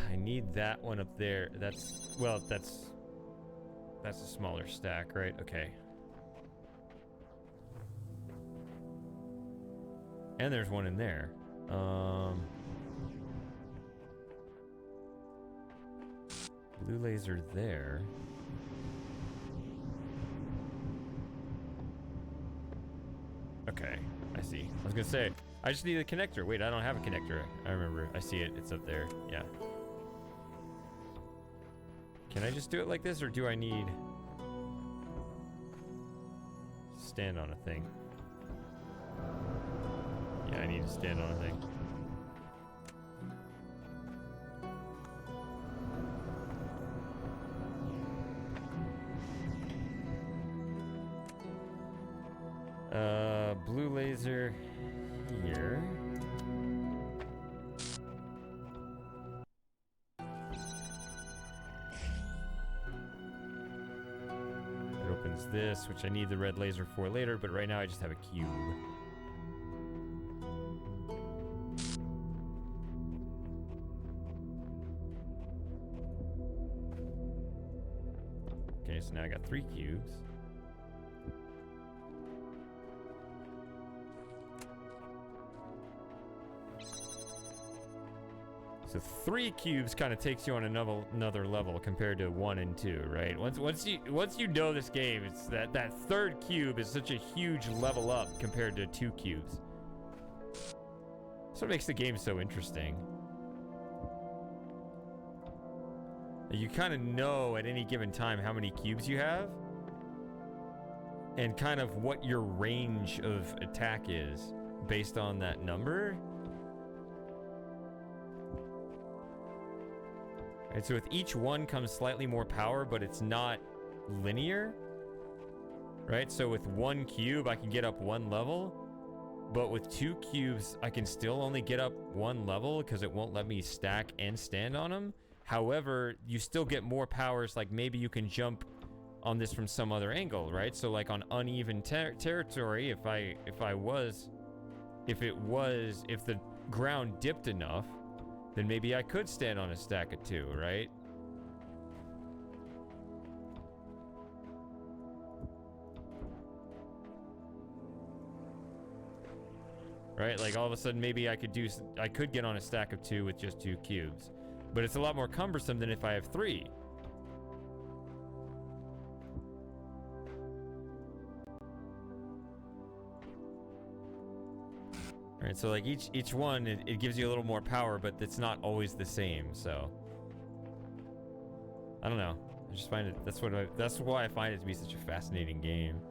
I need that one up there. That's, well, that's a smaller stack, right? Okay. And there's one in there. Blue laser there. Okay, I see. I was gonna say, I just need a connector. Wait, I don't have a connector. I remember. I see it. It's up there. Yeah. Can I just do it like this, or do I need to stand on a thing? Yeah, I need to stand on a thing. blue laser here. It opens this, which I need the red laser for later, but right now I just have a cube. Okay, so now I got 3 cubes. So 3 cubes kind of takes you on another level compared to 1 and 2, right? Once you know this game, it's that 3rd cube is such a huge level up compared to 2 cubes. That's what makes the game so interesting. You kind of know at any given time how many cubes you have and kind of what your range of attack is based on that number. And so with each one comes slightly more power, but it's not linear, right? So with 1 cube, I can get up 1 level, but with 2 cubes, I can still only get up 1 level because it won't let me stack and stand on them. However, you still get more powers, like maybe you can jump on this from some other angle, right? So like on uneven territory, if the ground dipped enough, then maybe I could stand on a stack of 2, right? Right, like all of a sudden maybe I could get on a stack of 2 with just 2 cubes. But it's a lot more cumbersome than if I have 3. All right, so like each one, it gives you a little more power, but it's not always the same. So I don't know. I just find it. That's why I find it to be such a fascinating game.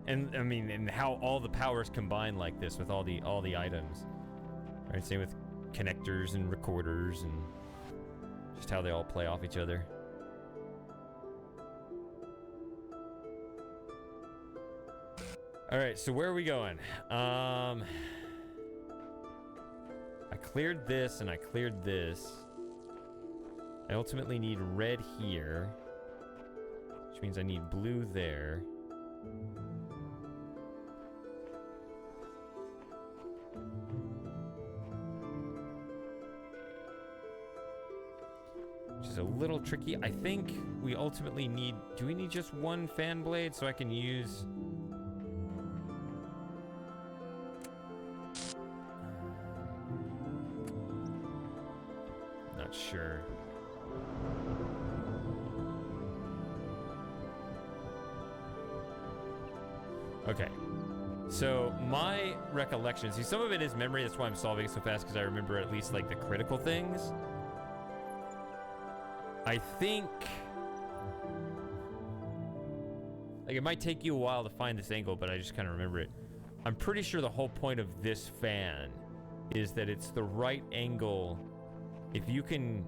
And I mean, and how all the powers combine like this with all the items. Right, same with connectors and recorders and just how they all play off each other. All right, so where are we going? I cleared this and I cleared this. I ultimately need red here, which means I need blue there. Which is a little tricky. I think we ultimately need... Do we need just 1 fan blade so I can use... Not sure. Okay. So my recollection... See, some of it is memory. That's why I'm solving it so fast, because I remember at least like the critical things. I think, like, it might take you a while to find this angle, but I just kind of remember it. I'm pretty sure the whole point of this fan is that it's the right angle. If you can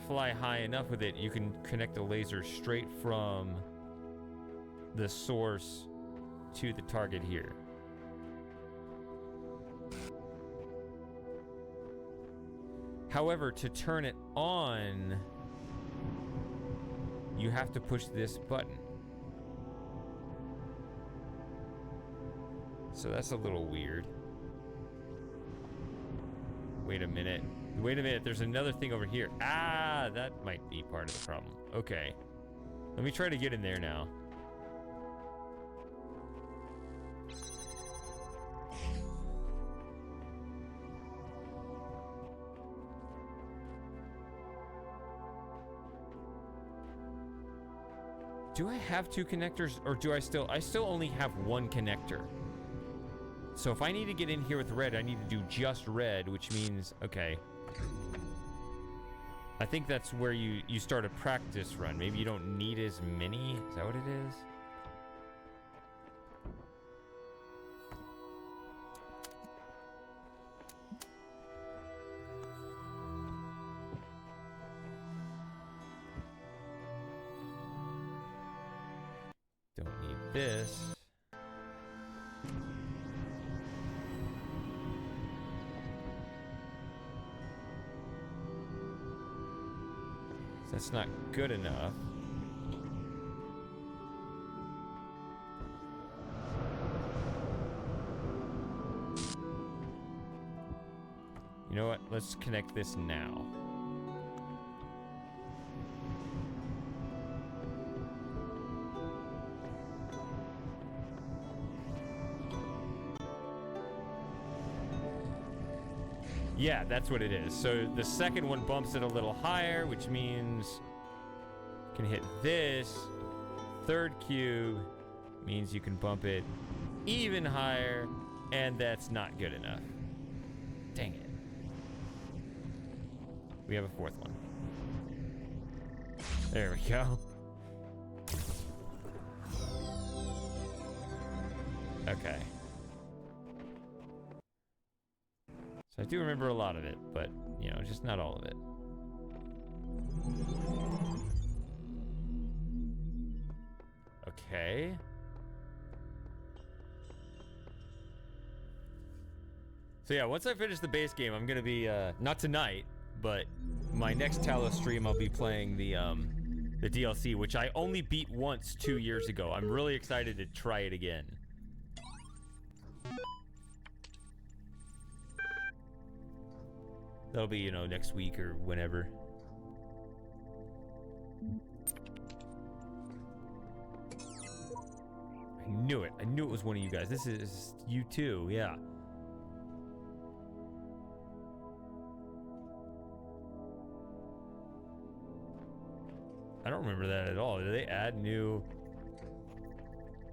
fly high enough with it, you can connect a laser straight from the source to the target here. However, to turn it on, you have to push this button. So that's a little weird. Wait a minute. Wait a minute. There's another thing over here. Ah, that might be part of the problem. Okay. Let me try to get in there now. Do I have 2 connectors, or do I still only have 1 connector? So if I need to get in here with red, I need to do just red, which means, okay. I think that's where you start a practice run. Maybe you don't need as many. Is that what it is? this. That's not good enough. You know what? Let's connect this now. Yeah, that's what it is. So the second one bumps it a little higher, which means you can hit this. Third cube means you can bump it even higher, and that's not good enough. Dang it. We have a fourth one. There we go. Okay. So I do remember a lot of it, but, you know, just not all of it. Okay. So yeah, once I finish the base game, I'm gonna be, not tonight, but my next Talos stream, I'll be playing the DLC, which I only beat once 2 years ago. I'm really excited to try it again. That'll be, you know, next week or whenever. I knew it. I knew it was one of you guys. This is you too, yeah. I don't remember that at all. Did they add new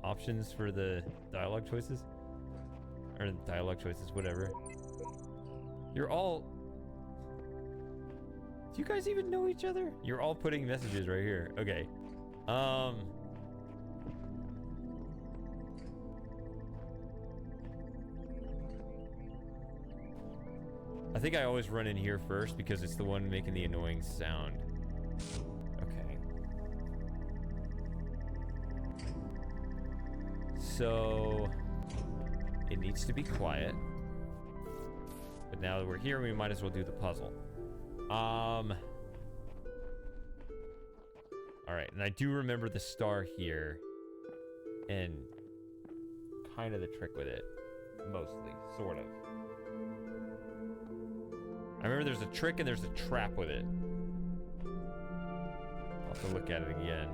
options for the dialogue choices? Or dialogue choices, whatever. You're all... Do you guys even know each other? You're all putting messages right here. Okay. I think I always run in here first because it's the one making the annoying sound. Okay. So it needs to be quiet. But now that we're here, we might as well do the puzzle. All right, and I do remember the star here and kind of the trick with it, mostly, sort of. I remember there's a trick and there's a trap with it. I'll have to look at it again.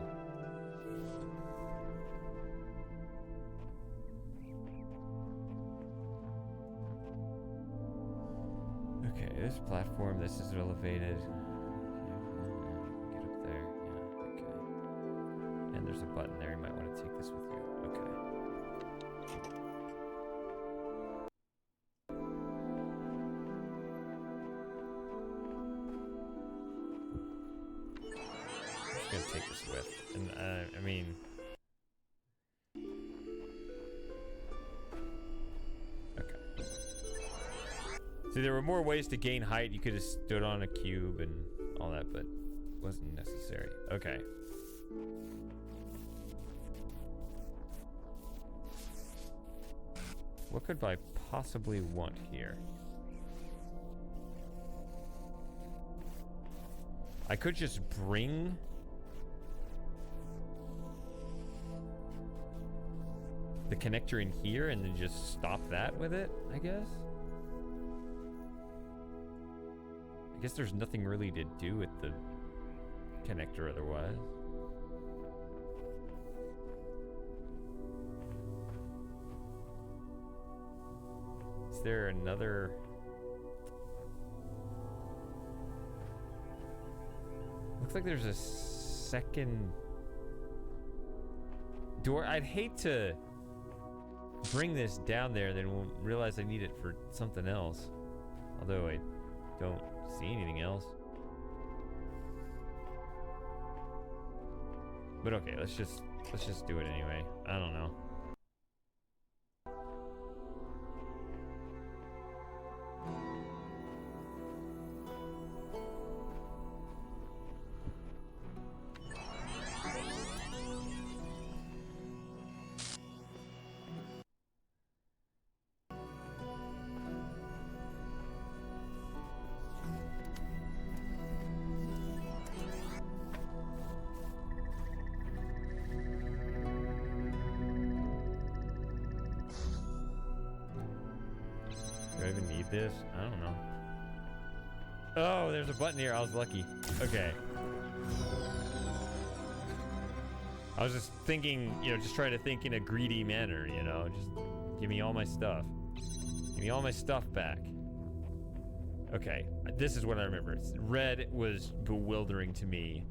Okay, this platform, this is elevated. Get up there, yeah, okay. And there's a button there, you might want to take this with you. Okay. I'm just gonna take this with. And, I mean... See, there were more ways to gain height. You could have stood on a cube and all that, but it wasn't necessary. Okay. What could I possibly want here? I could just bring... the connector in here and then just stop that with it, I guess? I guess there's nothing really to do with the connector otherwise. Is there another... Looks like there's a second door. I'd hate to bring this down there, then we'll realize I need it for something else. Although I don't see anything else. But okay, let's just do it anyway. I don't know. even need this? I don't know. Oh, there's a button here. I was lucky. Okay. I was just thinking, you know, just trying to think in a greedy manner, you know, just give me all my stuff. Give me all my stuff back. Okay, this is what I remember. Red was bewildering to me.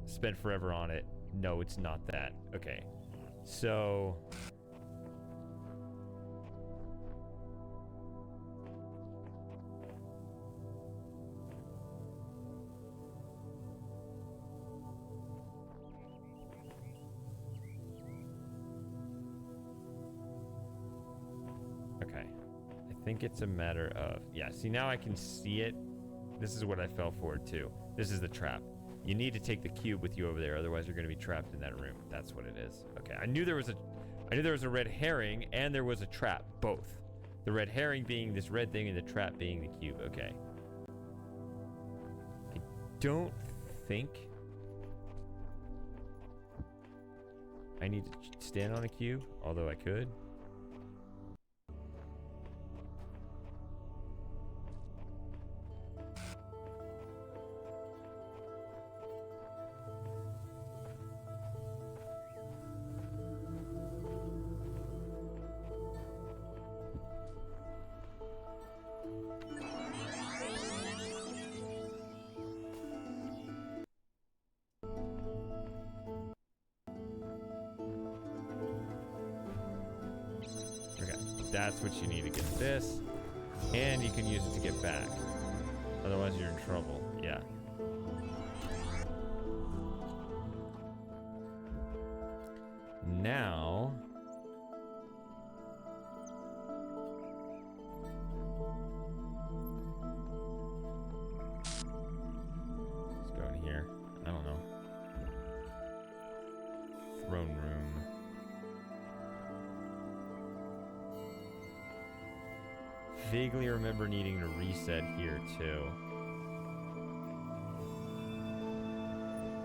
Spent forever on it. No, it's not that. Okay, so... Okay, I think it's a matter of... Yeah, see, now I can see it. This is what I fell for, too. This is the trap. You need to take the cube with you over there, otherwise you're going to be trapped in that room. That's what it is. Okay, I knew there was a red herring, and there was a trap, both. The red herring being this red thing, and the trap being the cube. Okay. I don't think I need to stand on a cube, although I could. That's what you need to get this, and you can use it to get back. Otherwise, you're in trouble. Yeah. Now, let's go in here. I don't know. Throne room. Vaguely remember needing to reset here too.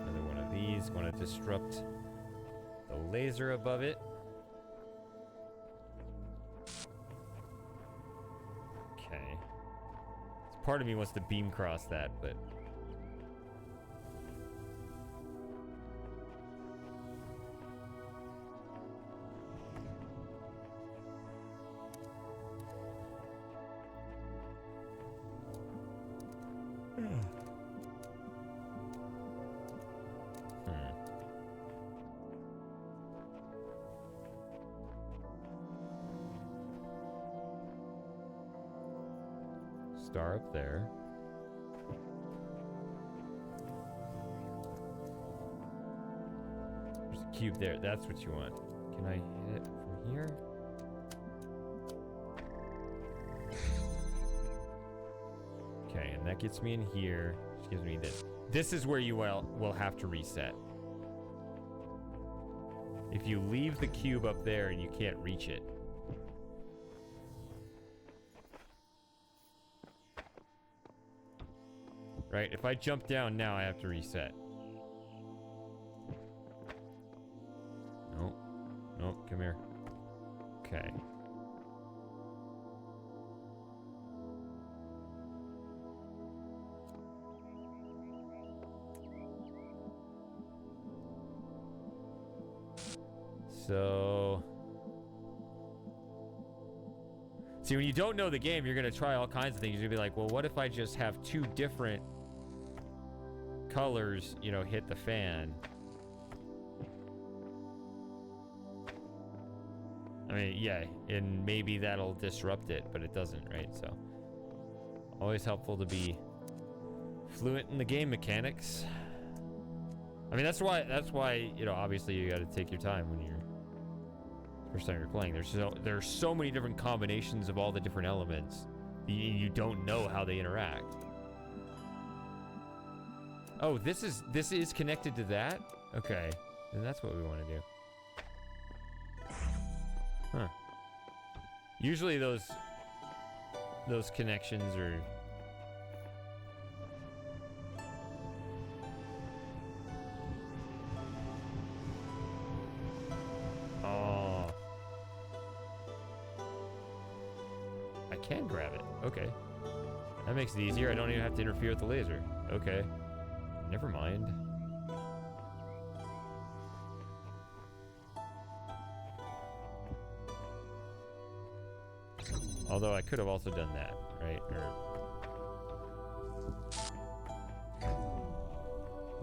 Another one of these. Want to disrupt the laser above it. Okay. Part of me wants to beam cross that, but star up there. There's a cube there. That's what you want. Can I hit it from here? Okay, and that gets me in here. Which gives me this. This is where you will have to reset. If you leave the cube up there and you can't reach it. Right, if I jump down now, I have to reset. Nope. Nope, come here. Okay. So... See, when you don't know the game, you're going to try all kinds of things. You'll be like, well, what if I just have two different colors, you know, hit the fan? I mean, yeah, and maybe that'll disrupt it, but it doesn't, right? So, always helpful to be fluent in the game mechanics. I mean, that's why, you know, obviously you got to take your time when you're first time you're playing. There's so many different combinations of all the different elements. You don't know how they interact. Oh, this is connected to that? Okay, then that's what we want to do. Huh. Usually those connections are... Oh. I can grab it. Okay. That makes it easier. I don't even have to interfere with the laser. Okay. Never mind. Although I could have also done that, right? Or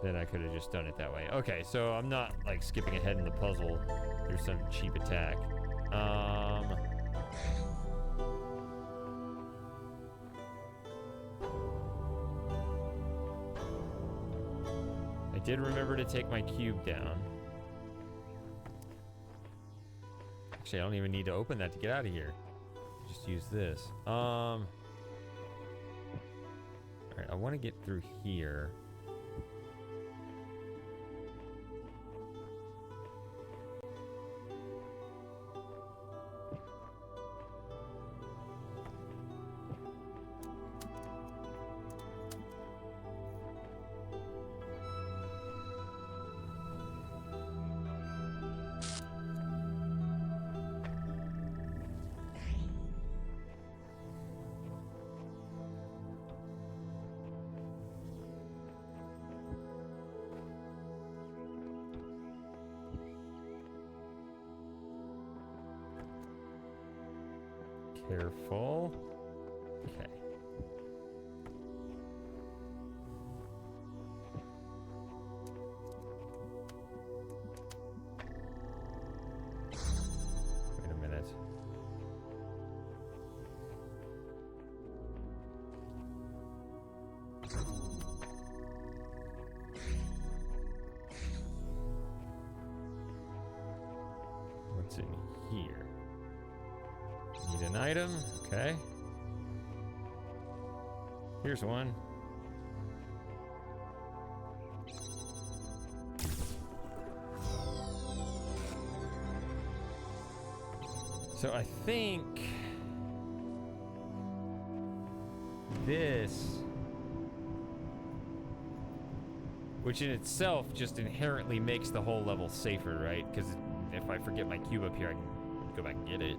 then I could have just done it that way. Okay, so I'm not like skipping ahead in the puzzle. There's some cheap attack. I did remember to take my cube down. Actually, I don't even need to open that to get out of here. Just use this. All right, I want to get through here. Careful. Okay. Wait a minute. What's in here? Need an item. Okay. Here's one. So I think this, which in itself just inherently makes the whole level safer, right? Because if I forget my cube up here, I can go back and get it.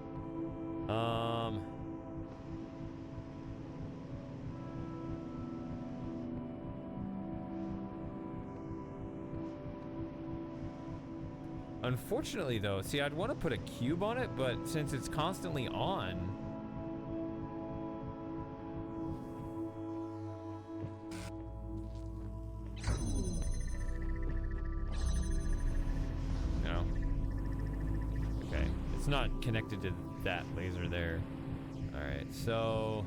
Unfortunately, though, see, I'd want to put a cube on it, but since it's constantly on, no. Okay, it's not connected to that laser there. All right, so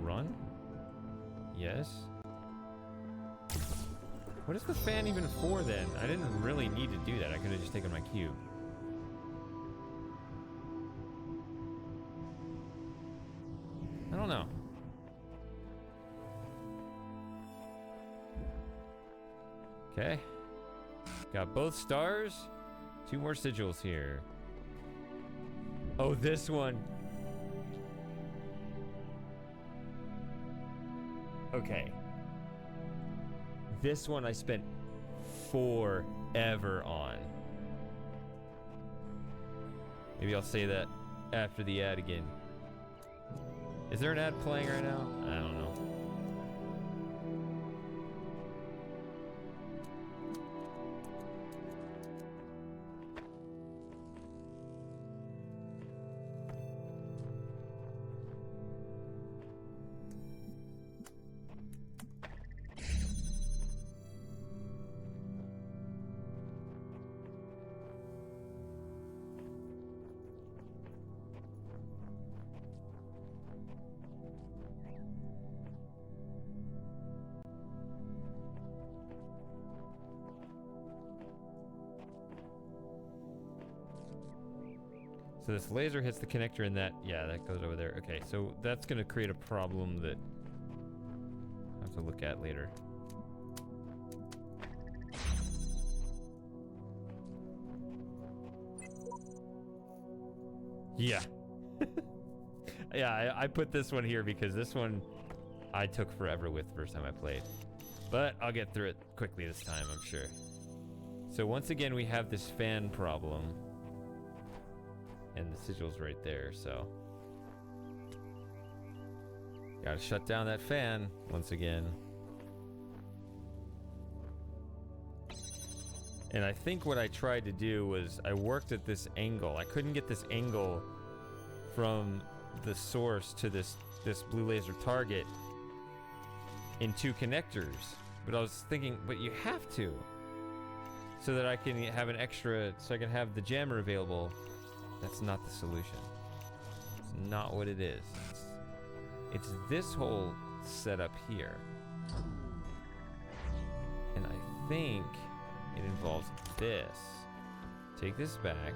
run? Yes. What is the fan even for then? I didn't really need to do that. I could have just taken my cube. I don't know. Okay. Got both stars. 2 more sigils here. Oh, this one. Okay. This one I spent forever on. Maybe I'll say that after the ad again. Is there an ad playing right now? I don't know. So this laser hits the connector and that, yeah, that goes over there. Okay, so that's going to create a problem that I have to look at later. Yeah. Yeah, I put this one here because this one I took forever with the first time I played. But I'll get through it quickly this time, I'm sure. So once again, we have this fan problem. And the sigil's right there, so. Gotta shut down that fan once again. And I think what I tried to do was I worked at this angle. I couldn't get this angle from the source to this blue laser target in 2 connectors. But I was thinking, but you have to. So that I can have an extra, so I can have the jammer available. That's not the solution. It's not what it is. It's this whole setup here. And I think it involves this. Take this back.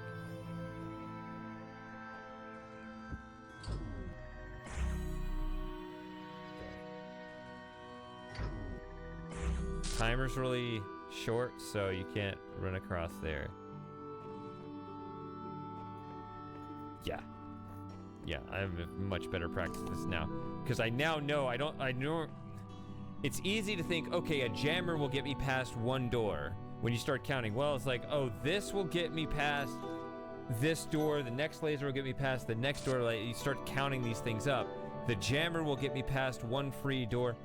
Timer's really short, so you can't run across there. Yeah, I have a much better practice at this now. Because I now know, I know, it's easy to think, okay, a jammer will get me past 1 door when you start counting. Well, it's like, oh, this will get me past this door, the next laser will get me past the next door. Like, you start counting these things up. The jammer will get me past 1 free door.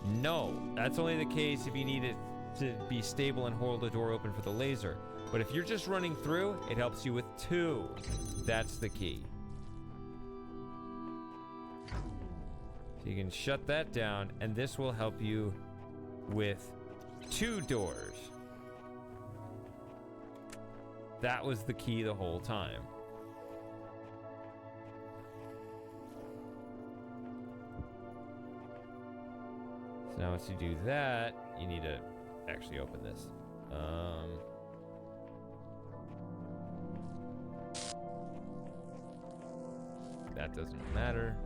No, that's only the case if you need it to be stable and hold the door open for the laser. But if you're just running through, it helps you with 2. That's the key. So you can shut that down, and this will help you with 2 doors. That was the key the whole time. So now once you do that, you need to actually open this. That doesn't matter.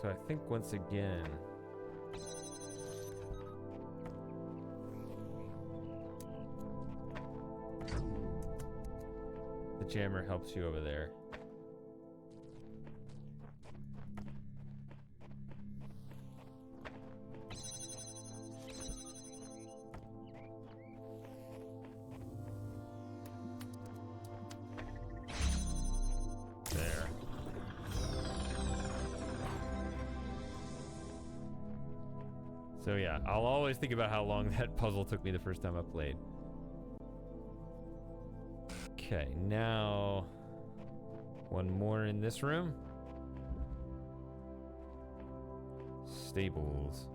So I think once again, the jammer helps you over there. There. So yeah, I'll always think about how long that puzzle took me the first time I played. Okay, now 1 more in this room. Stables.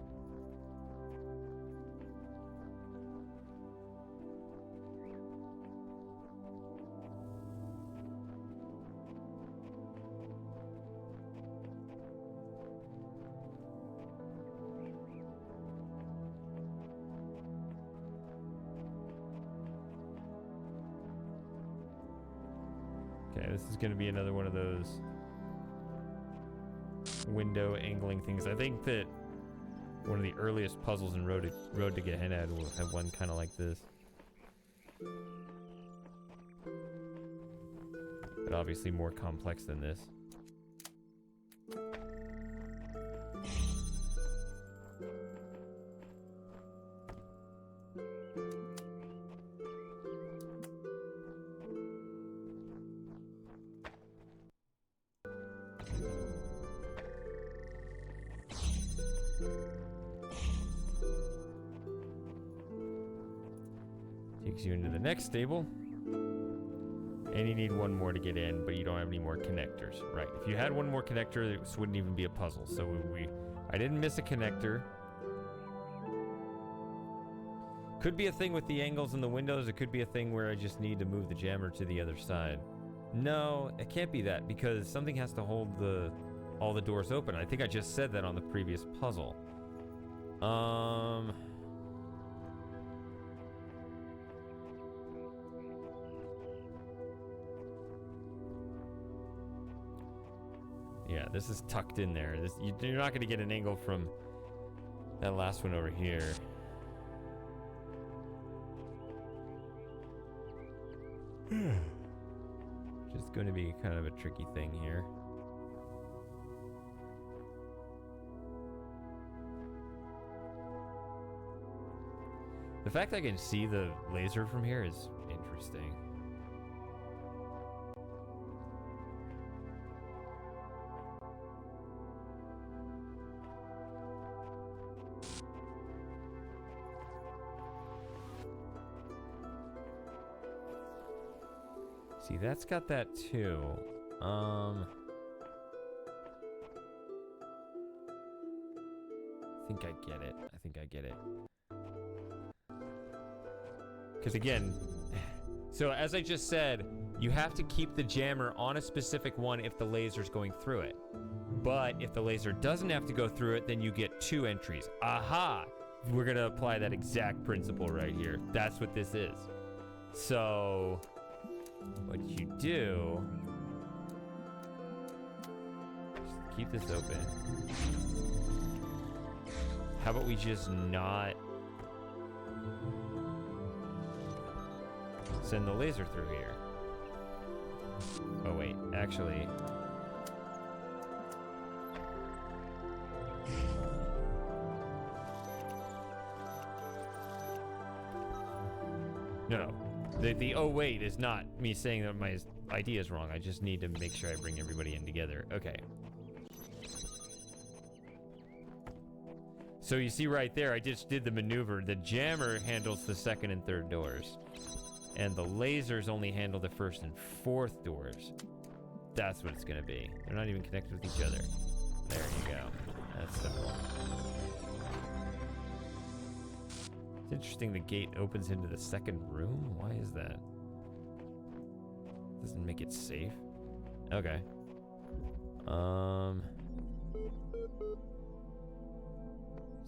Okay, this is going to be another one of those window angling things. I think that one of the earliest puzzles in Road to Gehenna will have one kind of like this. But obviously more complex than this. Takes you into the next stable. And you need 1 more to get in, but you don't have any more connectors. Right. If you had 1 more connector, this wouldn't even be a puzzle. So I didn't miss a connector. Could be a thing with the angles in the windows. It could be a thing where I just need to move the jammer to the other side. No, it can't be that, because something has to hold all the doors open. I think I just said that on the previous puzzle. Yeah, this is tucked in there. You're not going to get an angle from That last one over here. Which is going to be kind of a tricky thing here. The fact I can see the laser from here is interesting. See, that's got that too. I think I get it. I think I get it. Because again, so as I just said, you have to keep the jammer on a specific one if the laser's going through it. But if the laser doesn't have to go through it, then you get 2 entries. Aha! We're going to apply that exact principle right here. That's what this is. So what you do, just keep this open. How about we just not send the laser through here? Oh wait, actually, no. The oh wait is not me saying that my idea is wrong. I just need to make sure I bring everybody in together. Okay. So you see right there, I just did the maneuver. The jammer handles the 2nd and 3rd doors. And the lasers only handle the 1st and 4th doors. That's what it's gonna be. They're not even connected with each other. There you go. That's simple. It's interesting the gate opens into the 2nd room. Why is that? Doesn't make it safe. Okay.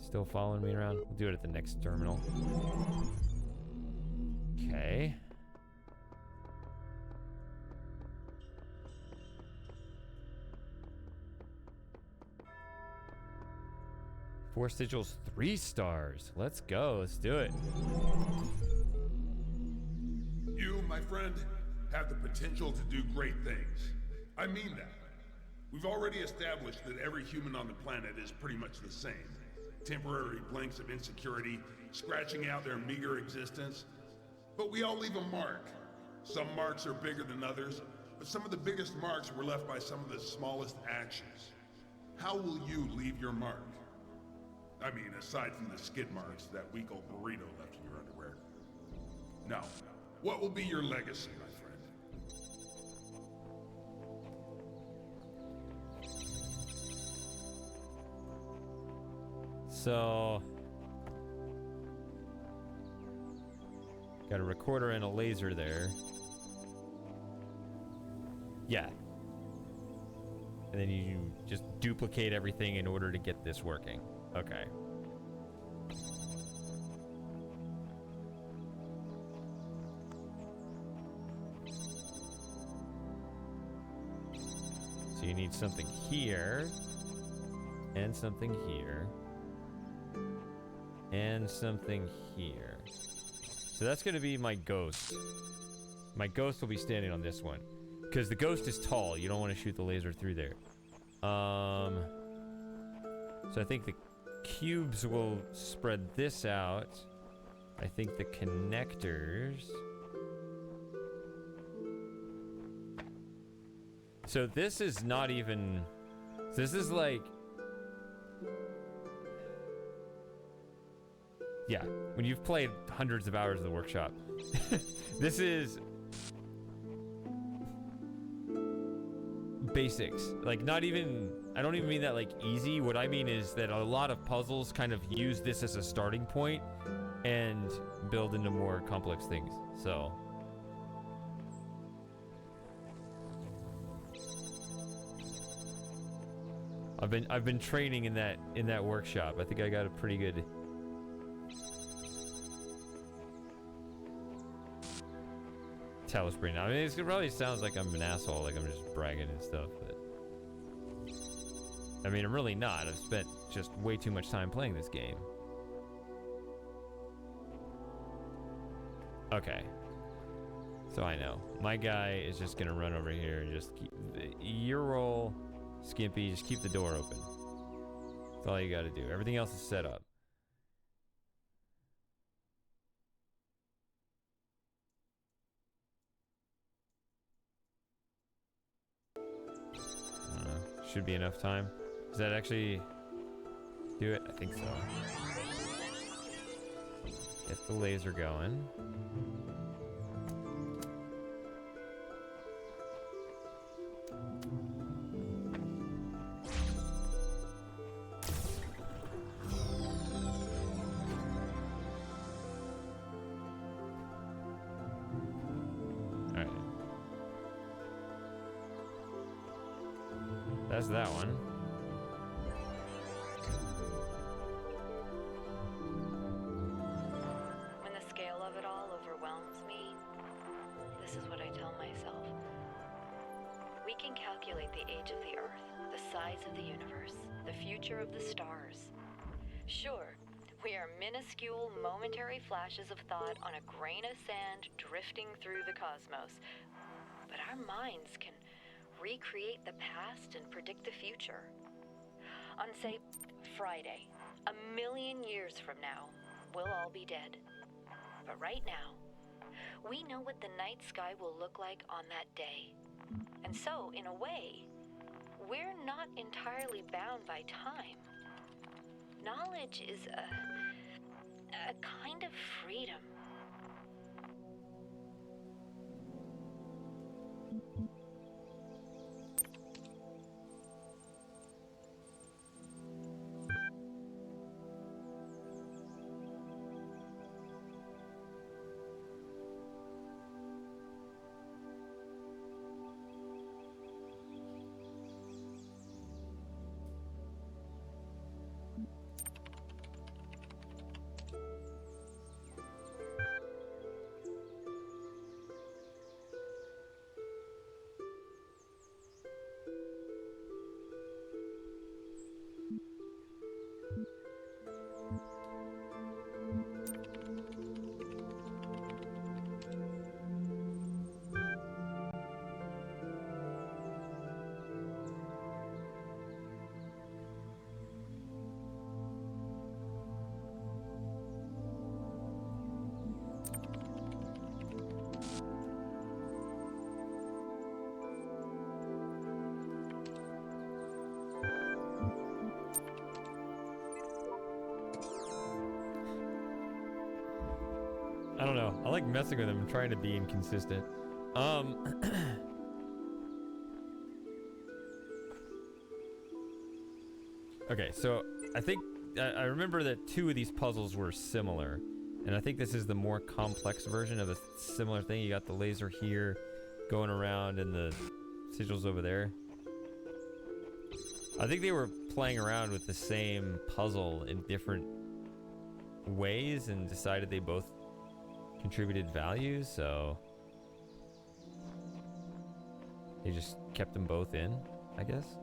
Still following me around? We'll do it at the next terminal. Okay. Four sigils, 3 stars. Let's go. Let's do it. You, my friend, have the potential to do great things. I mean that. We've already established that every human on the planet is pretty much the same. Temporary blinks of insecurity, scratching out their meager existence. But we all leave a mark. Some marks are bigger than others, but some of the biggest marks were left by some of the smallest actions. How will you leave your mark? I mean, aside from the skid marks that weak old burrito left in your underwear. Now, what will be your legacy, my friend? So, got a recorder and a laser there. Yeah. And then you just duplicate everything in order to get this working. Okay. So you need something here, and something here, and something here. So that's going to be my ghost. My ghost will be standing on this one, because the ghost is tall. You don't want to shoot the laser through there. So I think the cubes will spread this out. I think the connectors. So this is not even. This is like. Yeah, when you've played hundreds of hours of the workshop, this is basics. Like, not even, I don't even mean that like easy. What I mean is that a lot of puzzles kind of use this as a starting point and build into more complex things. So I've been training in that workshop. I think I got a pretty good Talos brain. I mean, it probably sounds like I'm an asshole, like I'm just bragging and stuff, but I mean, I'm really not. I've spent just way too much time playing this game. Okay. So I know. My guy is just gonna run over here and just keep... Your roll, Skimpy, just keep the door open. That's all you gotta do. Everything else is set up. I don't know. Should be enough time. Does that actually do it? I think so. Get the laser going. That's that one. When the scale of it all overwhelms me, this is what I tell myself. We can calculate the age of the Earth, the size of the universe, the future of the stars. Sure, we are minuscule, momentary flashes of thought on a grain of sand drifting through the cosmos. But our minds can recreate the past and predict the future. On, say, Friday, 1,000,000 years from now, we'll all be dead. But right now, we know what the night sky will look like on that day. And so, in a way, we're not entirely bound by time. Knowledge is a kind of freedom. I don't know. I like messing with them and trying to be inconsistent. Okay, so I think I remember that 2 of these puzzles were similar, and I think this is the more complex version of a similar thing. You got the laser here going around and the sigils over there. I think they were playing around with the same puzzle in different ways and decided they both contributed value, so they just kept them both in, I guess.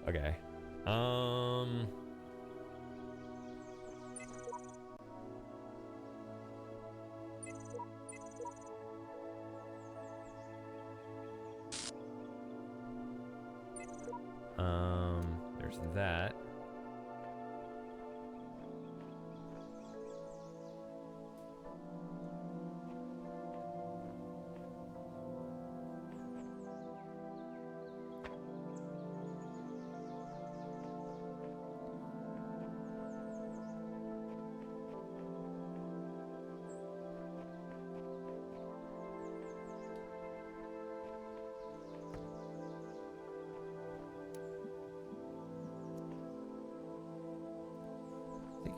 Okay. There's that.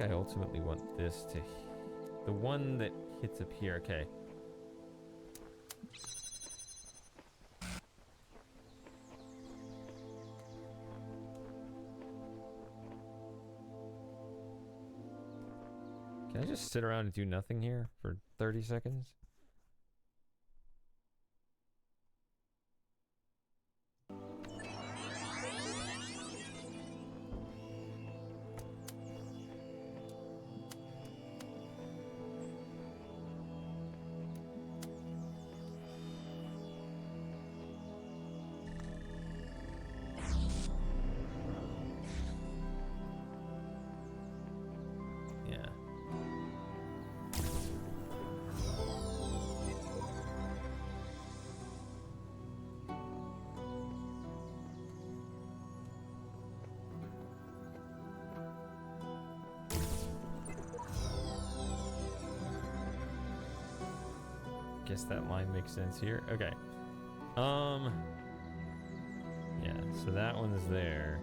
I ultimately want this to... The one that hits up here, okay. Can I just sit around and do nothing here for 30 seconds? guess that line makes sense here. Okay. Yeah, so that one's there.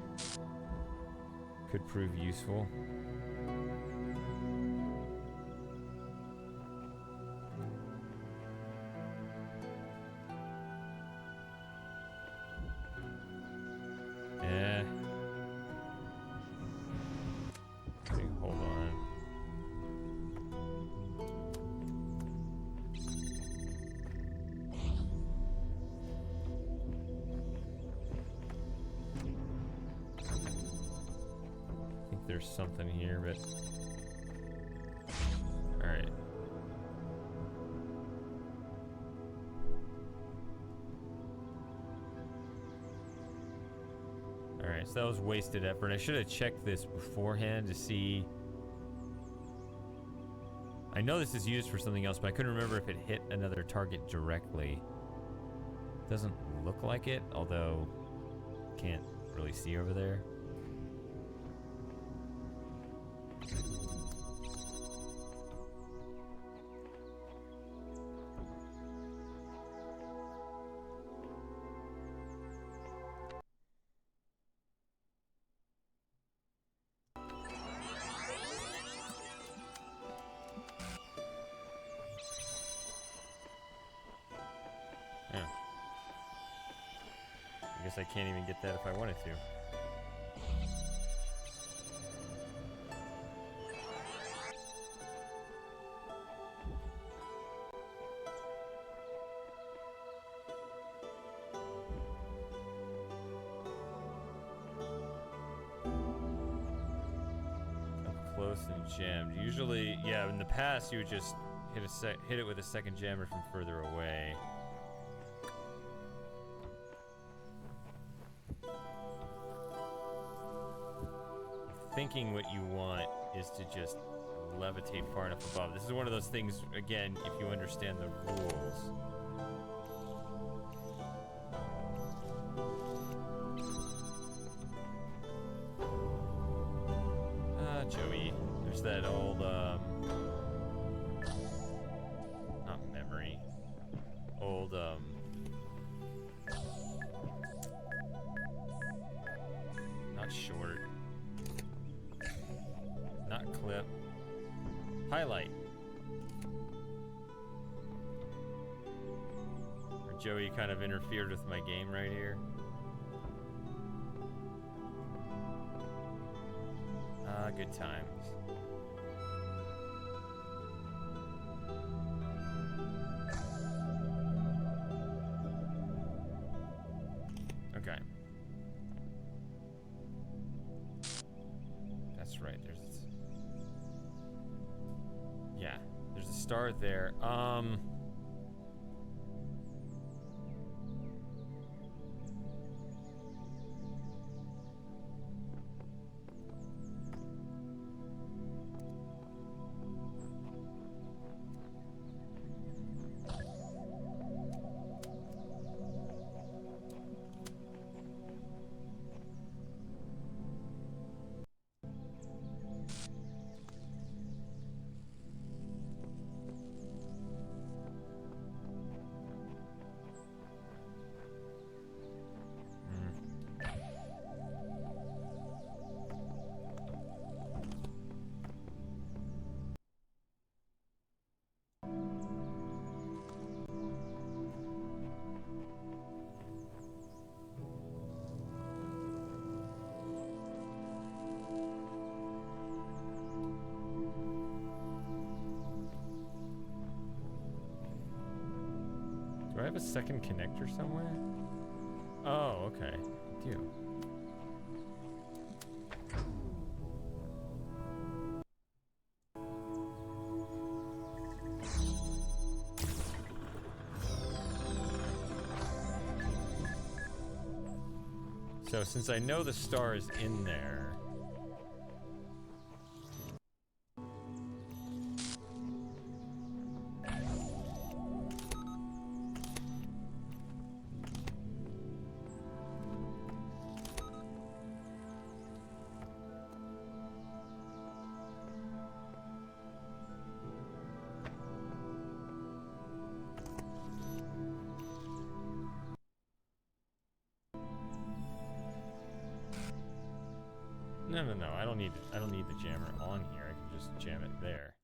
Could prove useful. Yeah. Okay, hold on. I think there's something here, but all right. All right, so that was wasted effort. I should have checked this beforehand to see. I know this is used for something else, but I couldn't remember if it hit another target directly. Doesn't look like it, although can't really see over there. I guess I can't even get that if I wanted to. Up close and jammed. Usually, yeah, in the past you would just hit it with a second jammer from further away. Thinking what you want is to just levitate far enough above. This is one of those things, again, if you understand the rules. Joey, there's that old, not memory, old, not short. Not clip. Highlight. Or Joey kind of interfered with my game right here. Good times. Okay. That's right. Yeah, there's a star there. Do I have a second connector somewhere? Oh, okay. I do. So since I know the star is in there, No. I don't need the jammer on here. I can just jam it there.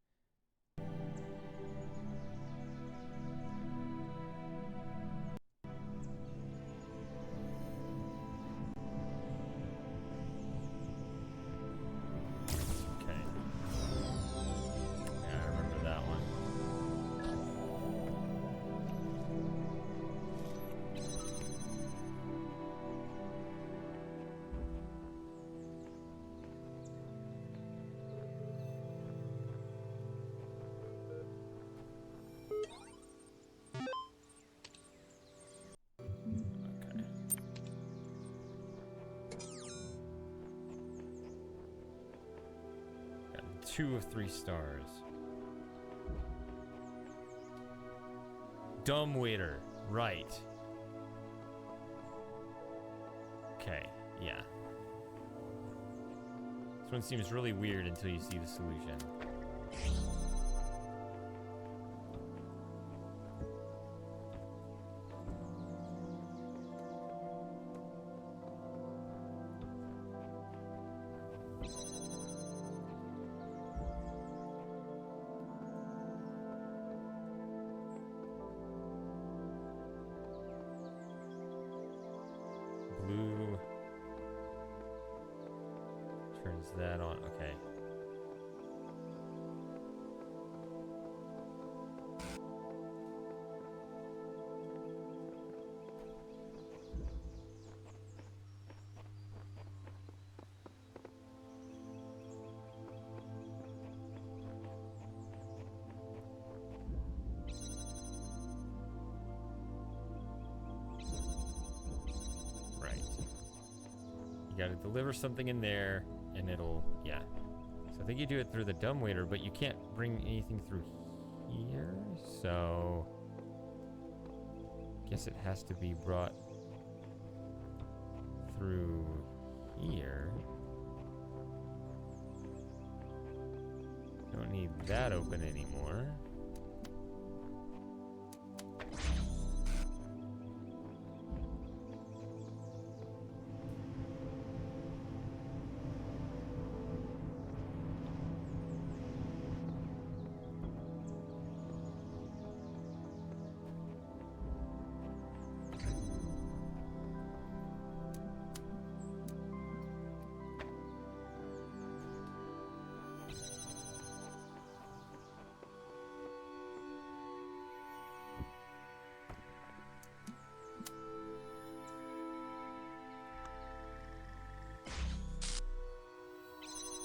Okay. Yeah, I remember that one. Okay. 2 of 3 stars. Dumbwaiter. Right. Okay, yeah. This one seems really weird until you see the solution. Blue turns that on. Okay. Right. You gotta deliver something in there, and it'll, yeah. So I think you do it through the dumbwaiter, but you can't bring anything through here, so guess it has to be brought through here. Don't need that open anymore.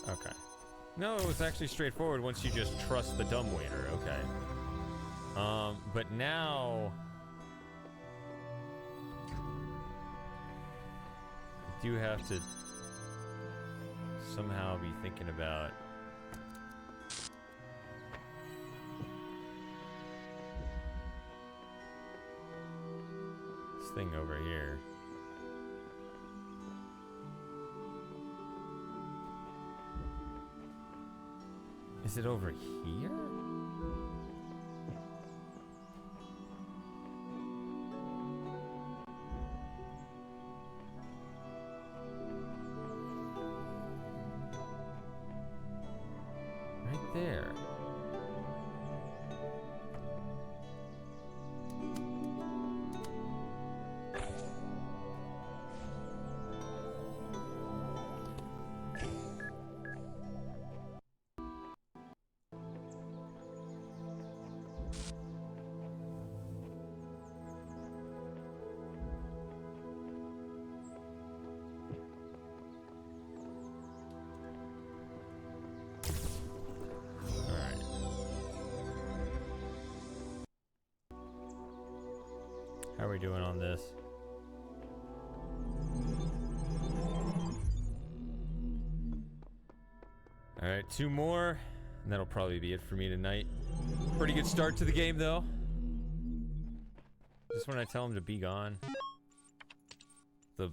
Okay. No, it was actually straightforward once you just trust the dumbwaiter. Okay. But now I do have to somehow be thinking about this thing over here. Is it over here? Right there. How are we doing on this? All right, 2 more, and that'll probably be it for me tonight. Pretty good start to the game, though. Just when I tell him to be gone. The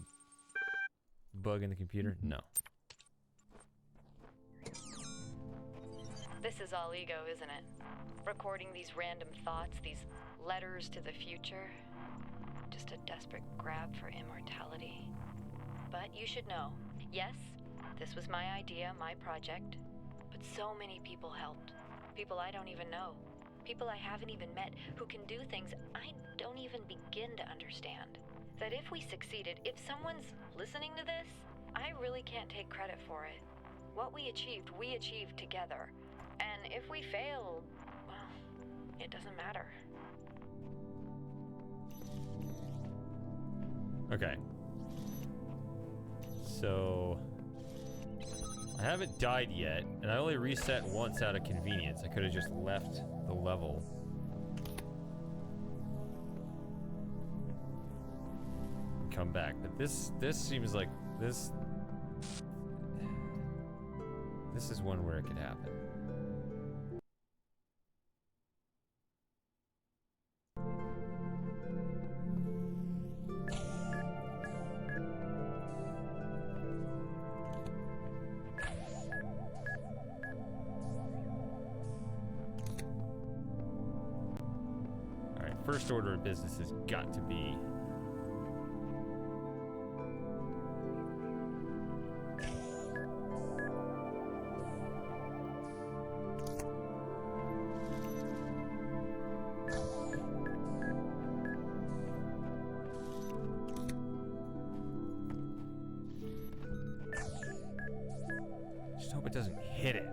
bug in the computer? No. This is all ego, isn't it? Recording these random thoughts, these letters to the future. Just a desperate grab for immortality. But you should know, yes, This was my idea, my project. But so many people helped. People I don't even know. People I haven't even met who can do things I don't even begin to understand. That if we succeeded, if someone's listening to this, I really can't take credit for it. What we achieved together. And if we fail, well, it doesn't matter. Okay. So I haven't died yet, and I only reset once out of convenience. I could have just left the level. Come back. But this seems like this is one where it could happen. First order of business has got to be just hope it doesn't hit it.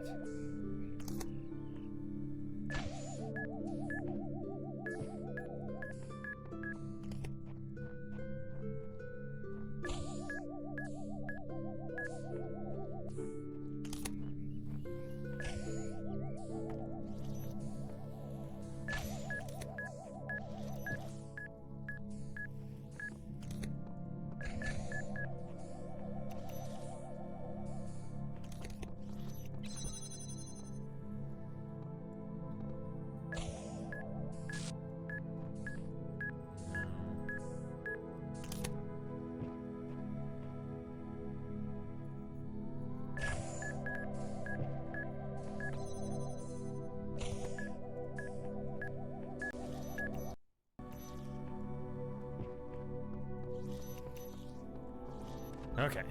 Okay.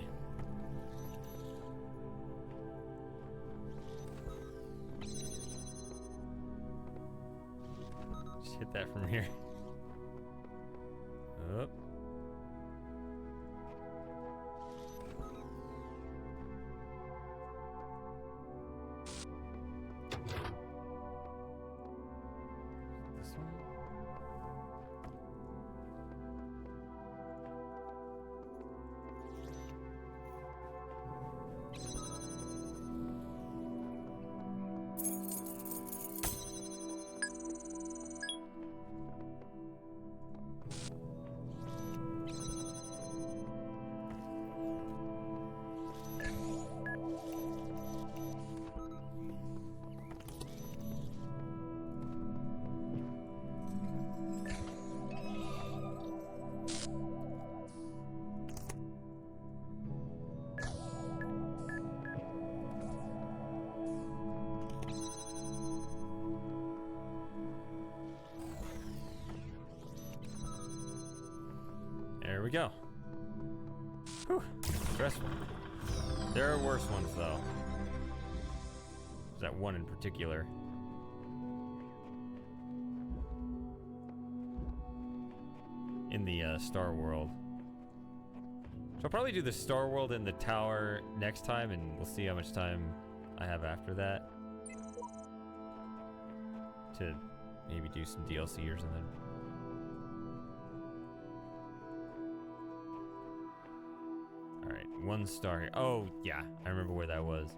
Just hit that from here. Up. This one? There we go. Whew, stressful. There are worse ones, though. There's that one in particular. In the Star World. So I'll probably do the Star World and the tower next time, and we'll see how much time I have after that. To maybe do some DLC or something. Alright, 1 star here. Oh, yeah, I remember where that was.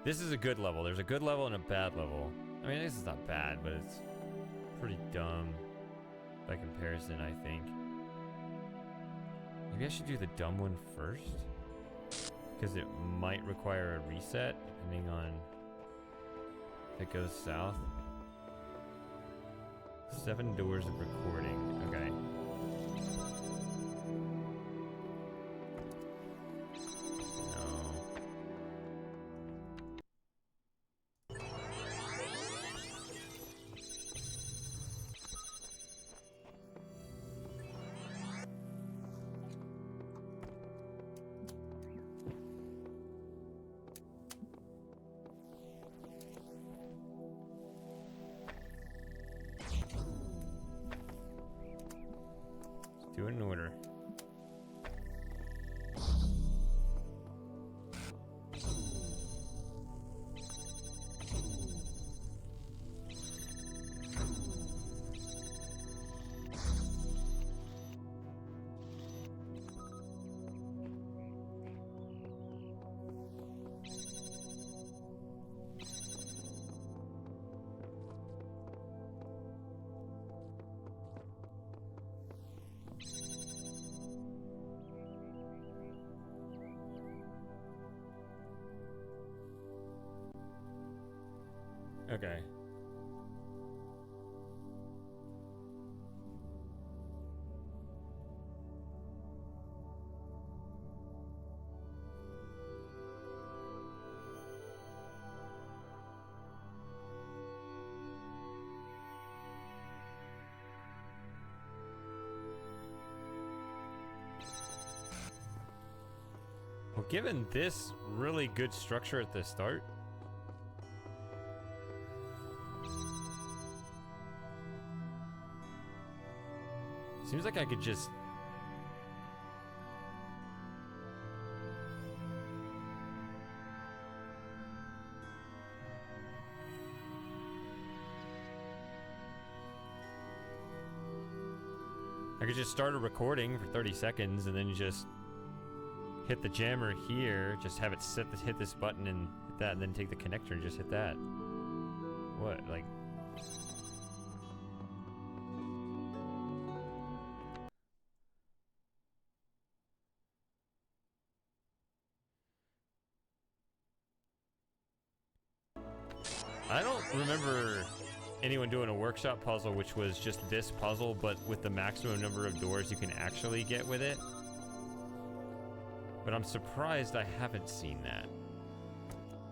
This is a good level. There's a good level and a bad level. I mean, this is not bad, but it's pretty dumb by comparison, I think. Maybe I should do the dumb one first? Because it might require a reset, depending on if it goes south. 7 doors of recording. Okay. Okay. Well, given this really good structure at the start, seems like I could just... I could just start a recording for 30 seconds and then just hit the jammer here, just have it hit this button and hit that, and then take the connector and just hit that. What, like... I don't remember anyone doing a workshop puzzle which was just this puzzle, but with the maximum number of doors you can actually get with it. But I'm surprised I haven't seen that.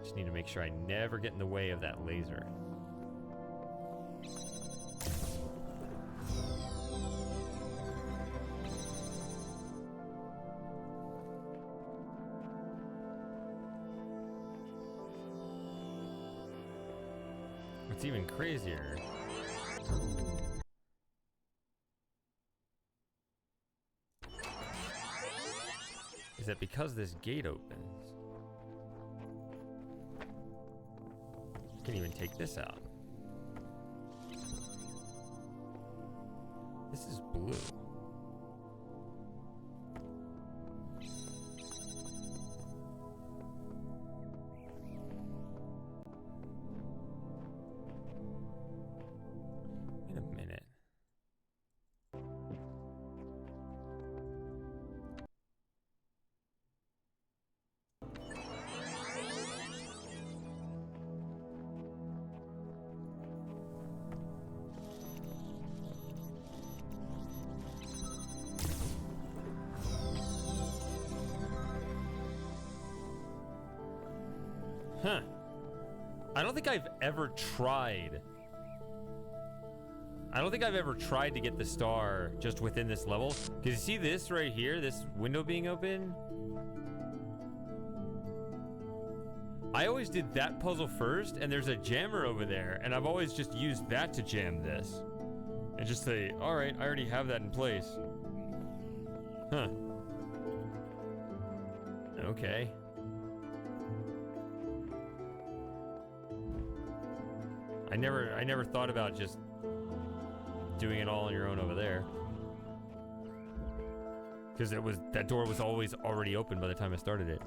Just need to make sure I never get in the way of that laser. What's even crazier is that because this gate opens, you can't even take this out. This is blue. Wait a minute. Huh. I don't think I've ever tried. I don't think I've ever tried to get the star just within this level. Because you see this right here, this window being open? I always did that puzzle first, and there's a jammer over there, and I've always just used that to jam this. And just say, alright, I already have that in place. Huh. Okay. I never thought about just doing it all on your own over there. Because that door was always already open by the time I started it.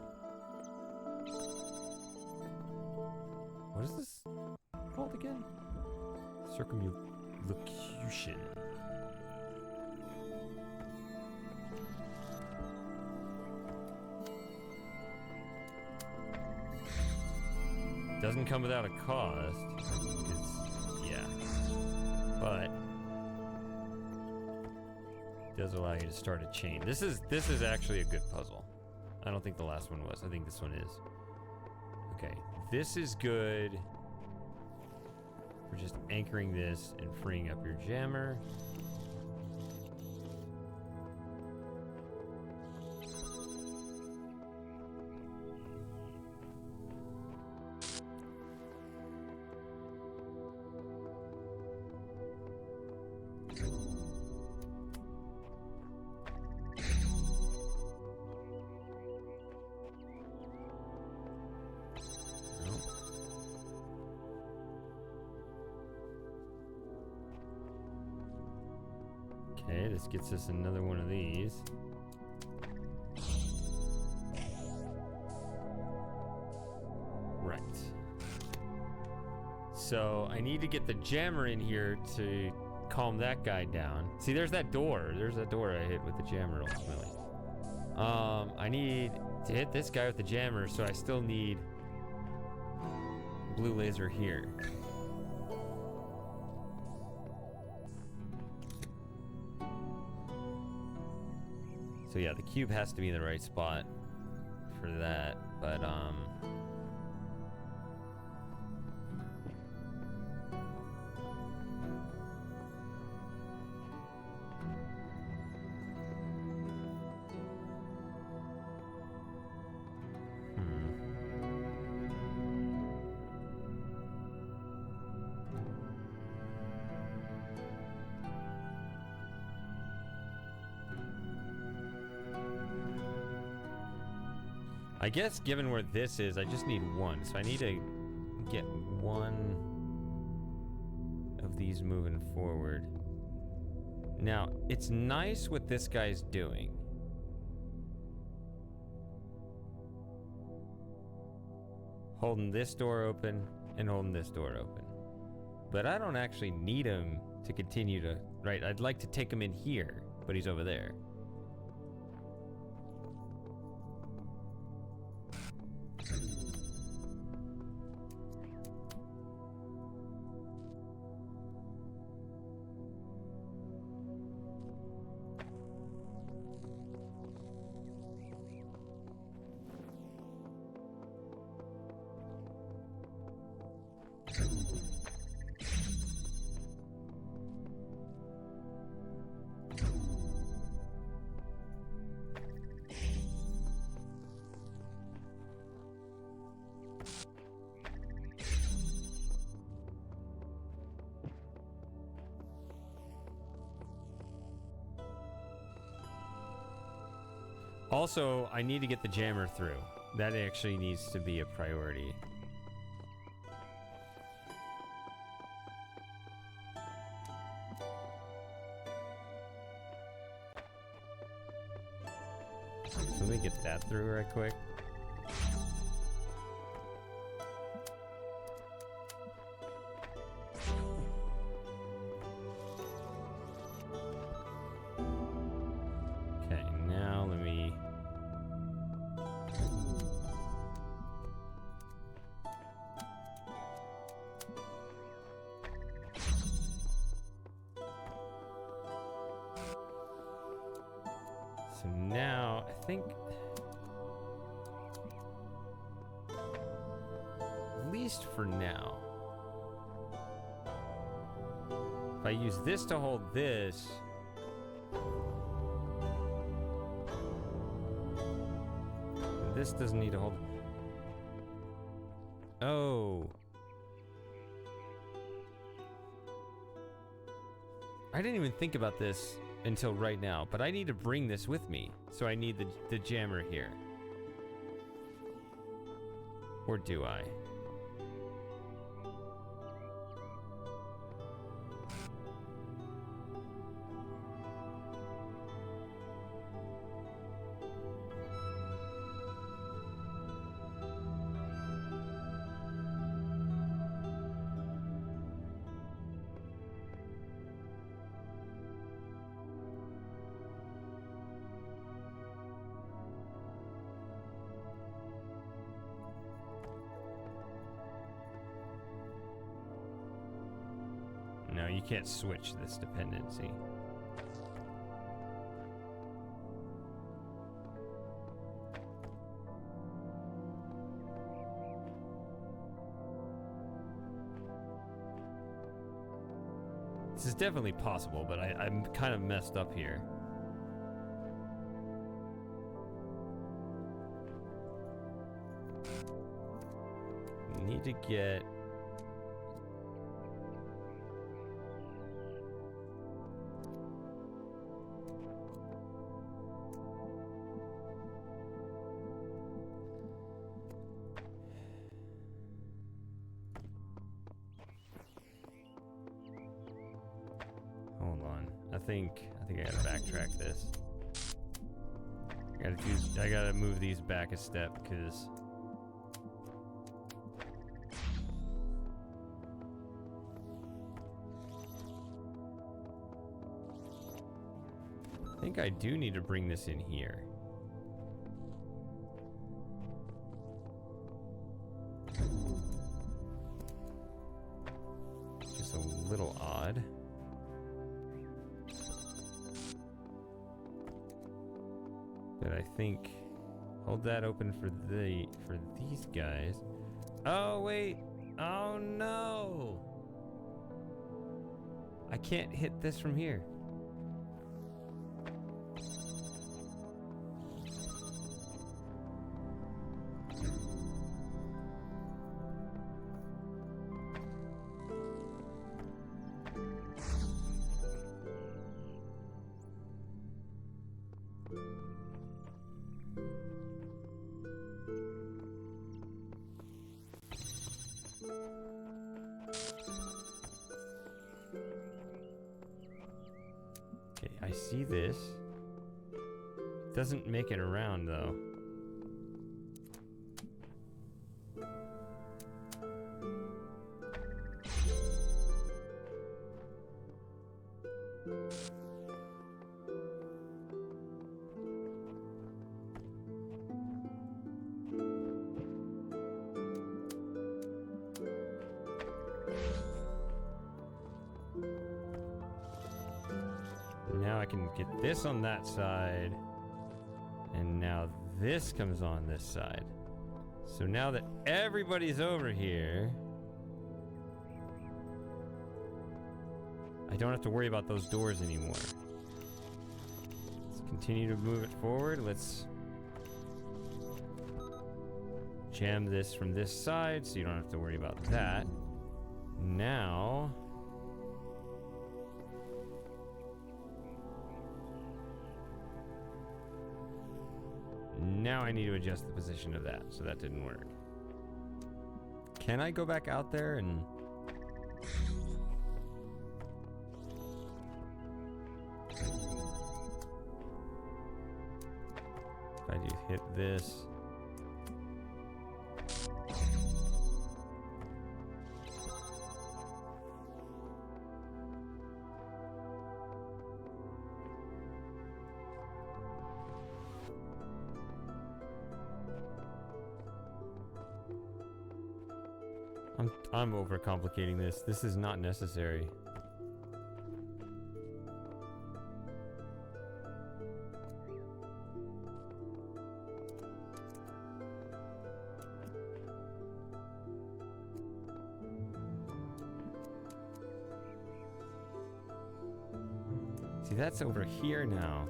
What is this called again? Circumlocution. Doesn't come without a cost. Yeah. But it does allow you to start a chain. This is actually a good puzzle. I don't think the last one was. I think this one is. Okay, this is good. We're just anchoring this and freeing up your jammer. Okay, this gets us another one of these. Right. So I need to get the jammer in here to calm that guy down. See, there's that door. There's that door I hit with the jammer ultimately. I need to hit this guy with the jammer, so I still need blue laser here. So yeah, the cube has to be in the right spot for that, but I guess given where this is, I just need one. So I need to get one of these moving forward. Now, it's nice what this guy's doing. Holding this door open and holding this door open. But I don't actually need him to continue to... Right, I'd like to take him in here, but he's over there. Also, I need to get the jammer through. That actually needs to be a priority. So let me get that through right quick. Okay, now let me... So now, I think... At least for now. If I use this to hold this... This doesn't need to hold... Oh. I didn't even think about this until right now, but I need to bring this with me. So I need the jammer here. Or do I? No, you can't switch this dependency. This is definitely possible, but I'm kind of messed up here. Need to get... Hold on. I think I gotta backtrack this. I gotta move these back a step because I think I do need to bring this in here. Just a little odd. I think hold that open for these guys. Oh wait. Oh no. I can't hit this from here. Okay, I see this. Doesn't make it around though. Now I can get this on that side, and now this comes on this side. So now that everybody's over here, I don't have to worry about those doors anymore. Let's continue to move it forward. Let's jam this from this side so you don't have to worry about that. Now I need to adjust the position of that, so that didn't work. Can I go back out there and... If I do hit this... I'm overcomplicating this. This is not necessary. See, that's over here now.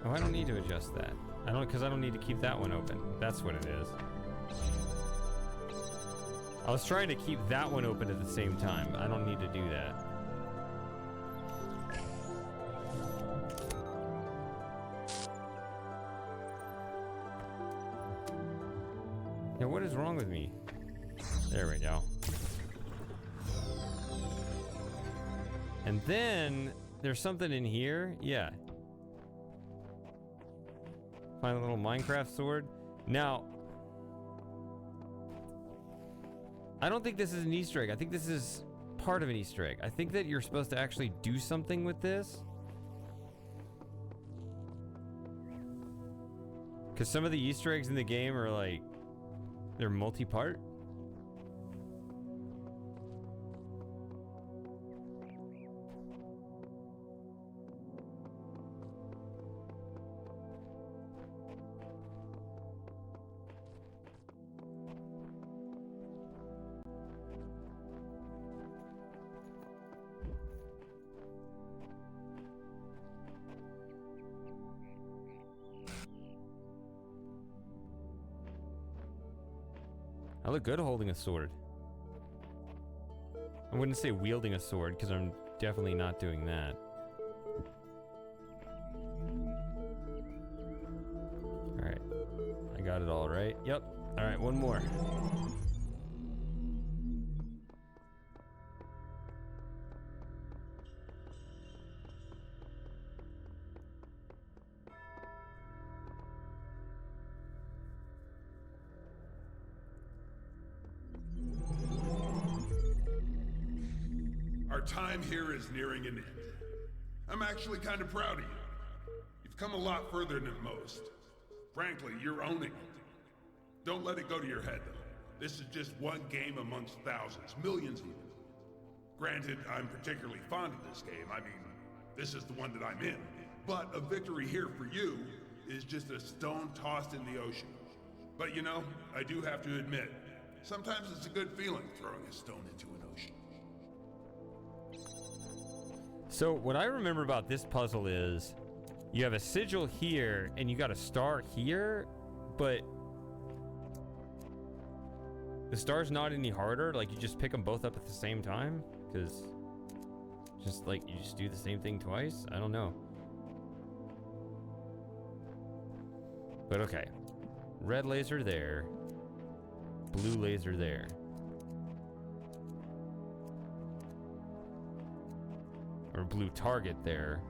Oh, I don't need to adjust that. Because I don't need to keep that one open. That's what it is. I was trying to keep that one open at the same time. I don't need to do that. Yeah, what is wrong with me? There we go. And then there's something in here. Yeah. Find a little Minecraft sword. Now, I don't think this is an Easter egg. I think this is part of an Easter egg. I think that you're supposed to actually do something with this. Because some of the Easter eggs in the game are like, they're multi-part. I look good holding a sword. I wouldn't say wielding a sword, because I'm definitely not doing that. Alright. I got it all right. Yep. Alright, one more. Our time here is nearing an end. I'm actually kind of proud of you. You You've come a lot further than most. Frankly, you're owning it. Don't let it go to your head, though. This is just one game amongst thousands, millions even. Granted, I'm particularly fond of this game. I mean, this is the one that I'm in. But a victory here for you is just a stone tossed in the ocean. But you know, I do have to admit, sometimes it's a good feeling throwing a stone into an ocean. So what I remember about this puzzle is you have a sigil here and you got a star here, but the star's not any harder. Like, you just pick them both up at the same time, because just like you just do the same thing twice. I don't know. But okay. Red laser there. Blue laser there. Or blue target there.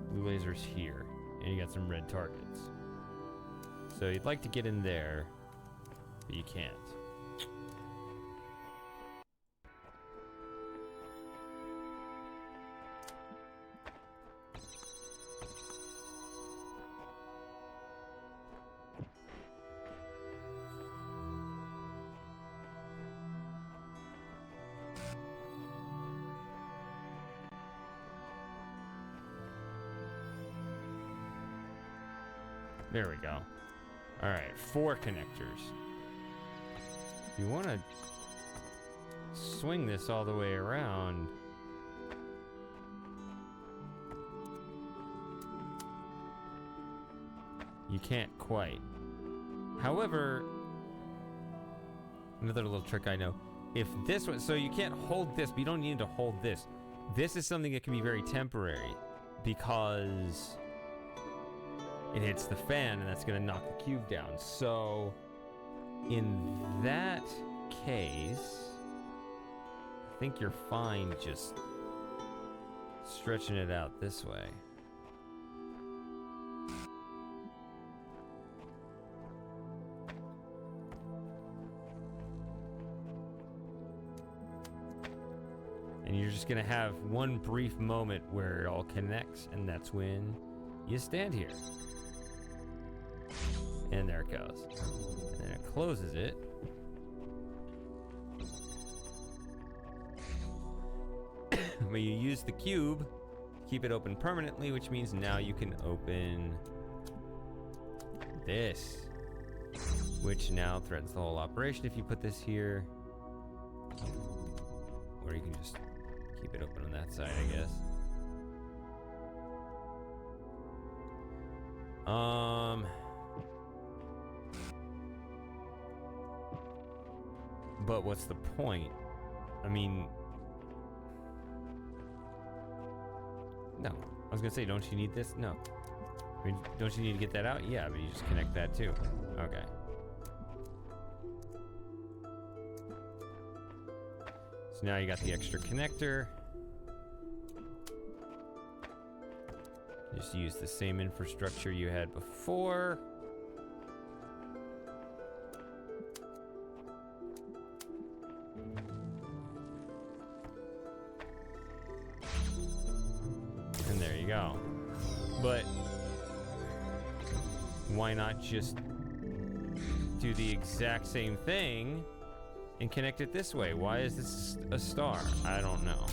Blue laser's here. And you got some red targets. So you'd like to get in there, but you can't. There we go. All right, 4 connectors. If you want to swing this all the way around, you can't quite. However, another little trick I know. If this one, so you can't hold this, but you don't need to hold this. This is something that can be very temporary because it hits the fan and that's going to knock the cube down. So in that case, I think you're fine just stretching it out this way. And you're just going to have one brief moment where it all connects, and that's when you stand here. And there it goes. And then it closes it. But you use the cube to keep it open permanently, which means now you can open this, which now threatens the whole operation if you put this here. Or you can just keep it open on that side, I guess. But what's the point? I mean, no. I was gonna say, don't you need this? No. I mean, don't you need to get that out? Yeah, but you just connect that too. Okay. So now you got the extra connector. Just use the same infrastructure you had before. And there you go. But why not just do the exact same thing and connect it this way? Why is this a star? I don't know.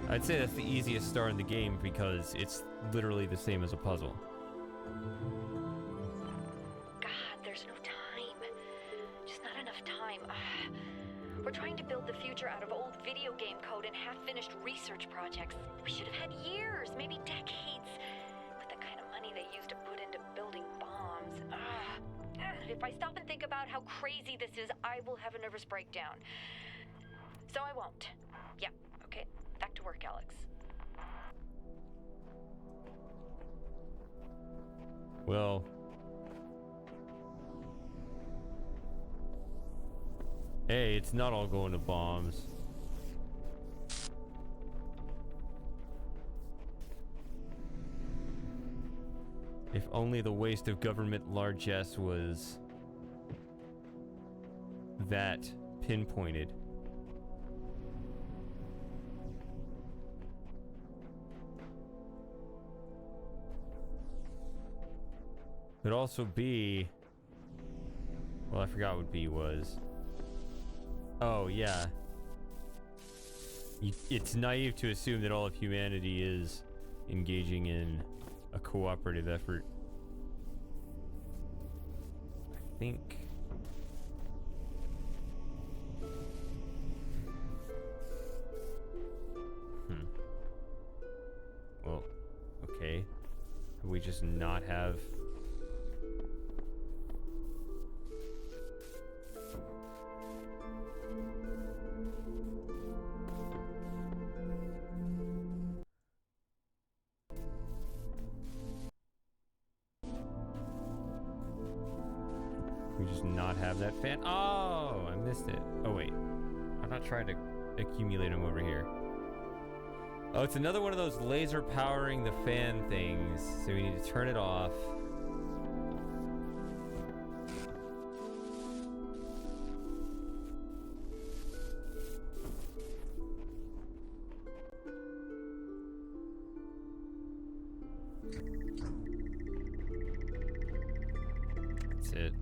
I'd say that's the easiest star in the game because it's literally the same as a puzzle. God, there's no time. Just not enough time. We're trying to build the future out of old video game code and half-finished research projects. We should have had years, maybe decades, with the kind of money they used to put into building bombs. If I stop and think about how crazy this is, I will have a nervous breakdown. So I won't. Yeah, okay. Back to work, Alex. Well, hey, it's not all going to bombs. If only the waste of government largesse was that pinpointed. Could also be... Well, I forgot what B was. Oh, yeah. It's naive to assume that all of humanity is engaging in a cooperative effort. I think... Well, okay. Have we just not have... We just not have that fan? Oh, I missed it. Oh, wait. I'm not trying to accumulate them over here. Oh, it's another one of those laser powering the fan things. So we need to turn it off. That's it.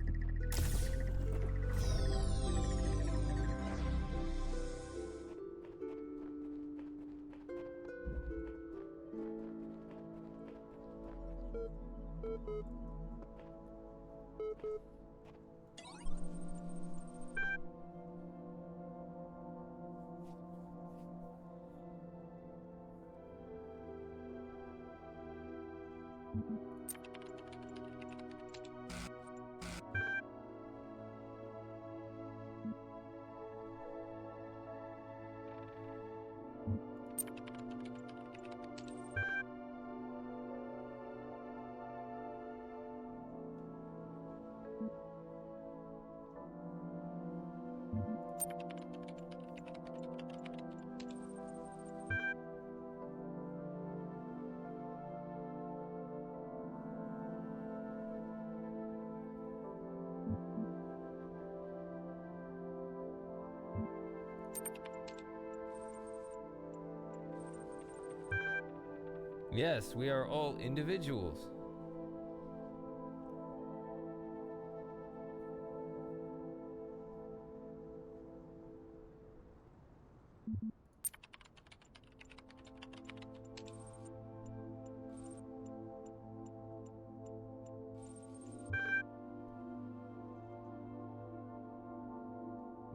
Yes, we are all individuals.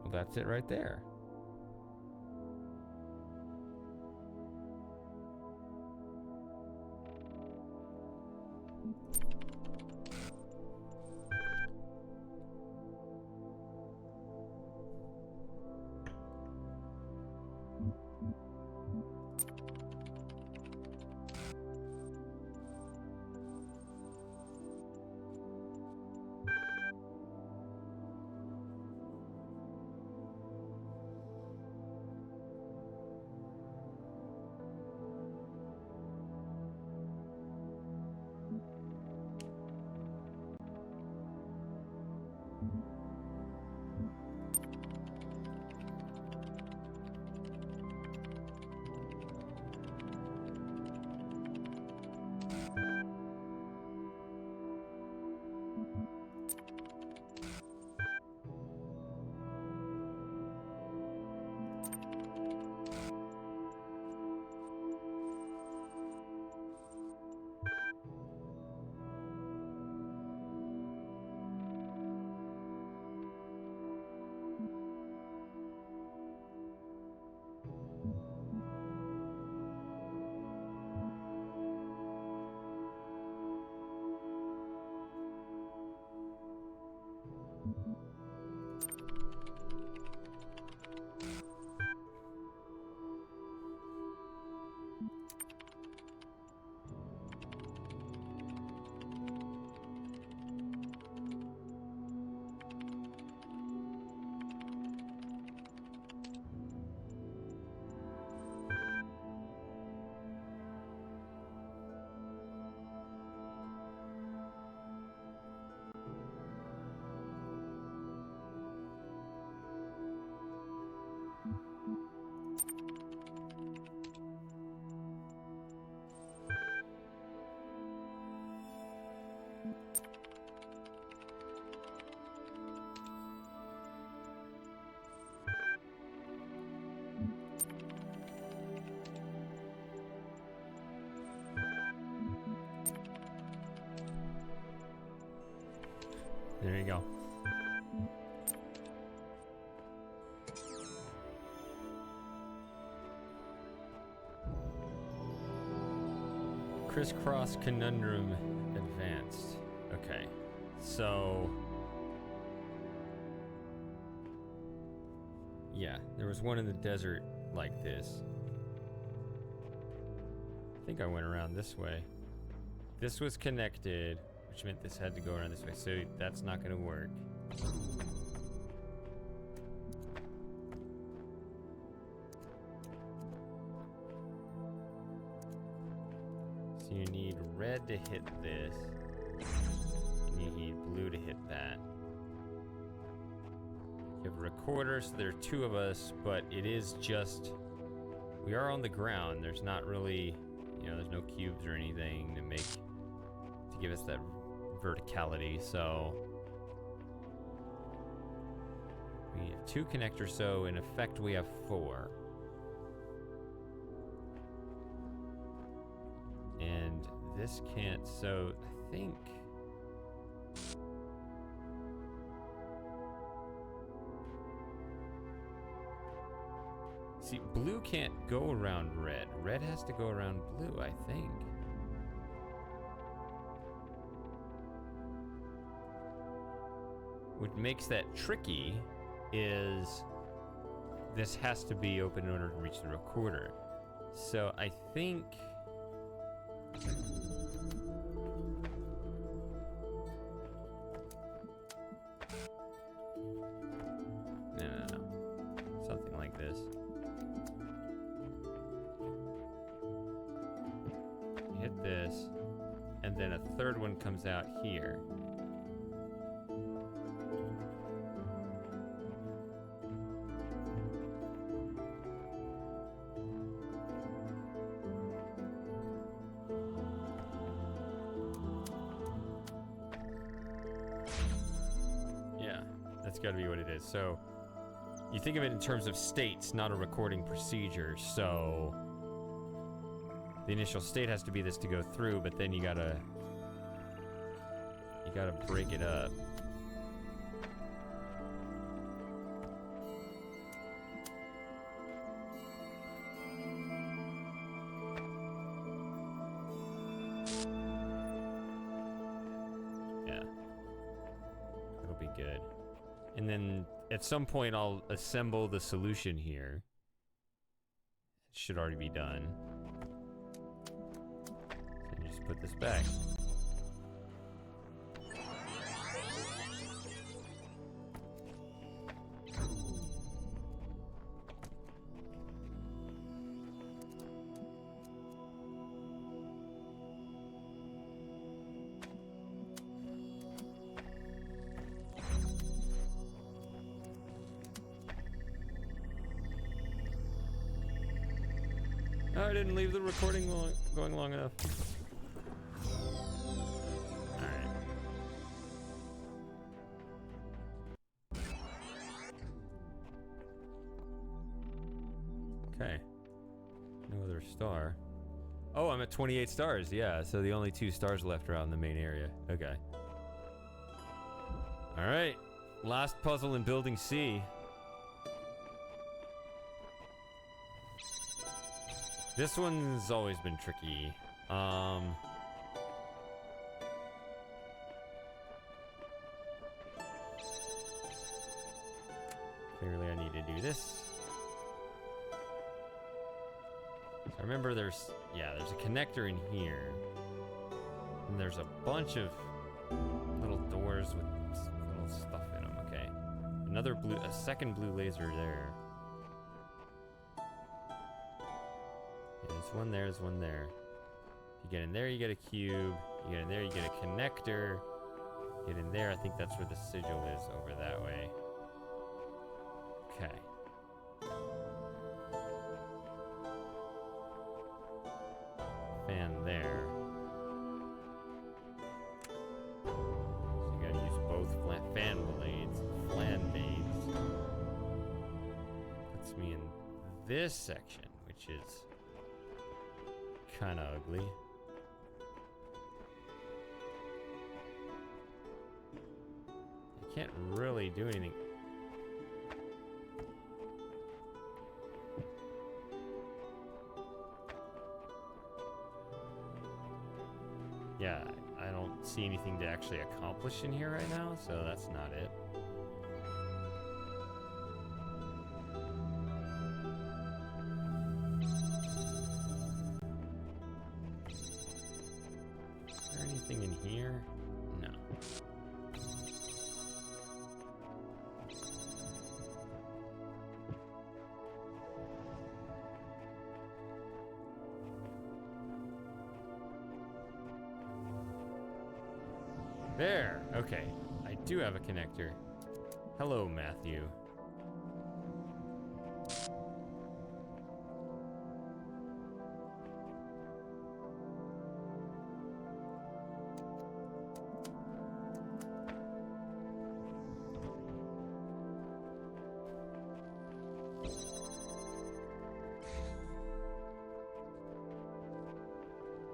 Well, that's it right there. There you go. Crisscross conundrum advanced. Okay, so yeah, there was one in the desert like this. I think I went around this way. This was connected, which meant this had to go around this way, so that's not gonna work. So you need red to hit this, and you need blue to hit that. You have a recorder, so there are two of us, but it is just, we are on the ground. There's not really, you know, there's no cubes or anything to give us that verticality, so we have two connectors, so in effect we have four. And this can't, so I think see, blue can't go around red. Red has to go around blue, I think. What makes that tricky is this has to be open in order to reach the recorder. So I think no. Something like this. Hit this, and then a third one comes out here. That's got to be what it is. So you think of it in terms of states, not a recording procedure. So the initial state has to be this to go through, but then you gotta break it up. Yeah, it'll be good. And then at some point I'll assemble the solution here. It should already be done. So you just put this back. Oh, I didn't leave the recording going long enough. Alright. Okay. No other star. Oh, I'm at 28 stars. Yeah, so the only 2 stars left are out in the main area. Okay. Alright. Last puzzle in Building C. This one's always been tricky. Clearly I need to do this. So I remember there's a connector in here. And there's a bunch of little doors with little stuff in them, okay. A second blue laser there. There's one there, there's one there. You get in there, you get a cube. You get in there, you get a connector. Get in there, I think that's where the sigil is, over that way. Okay. Fan there. So you gotta use both fan blades, flan blades. Puts me in this section, which is kind of ugly. Can't really do anything. Yeah, I don't see anything to actually accomplish in here right now, so that's not it. Is there anything in here? No. There. Okay. I do have a connector. Hello, Matthew.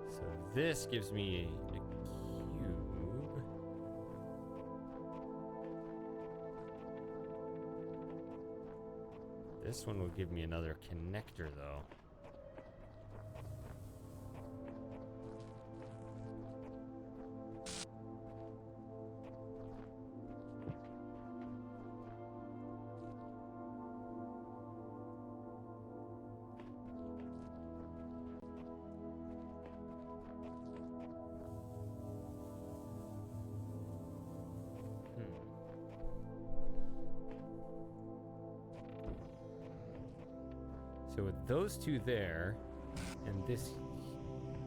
So this gives me a cube. This one will give me another connector, though. So with those two there, and this,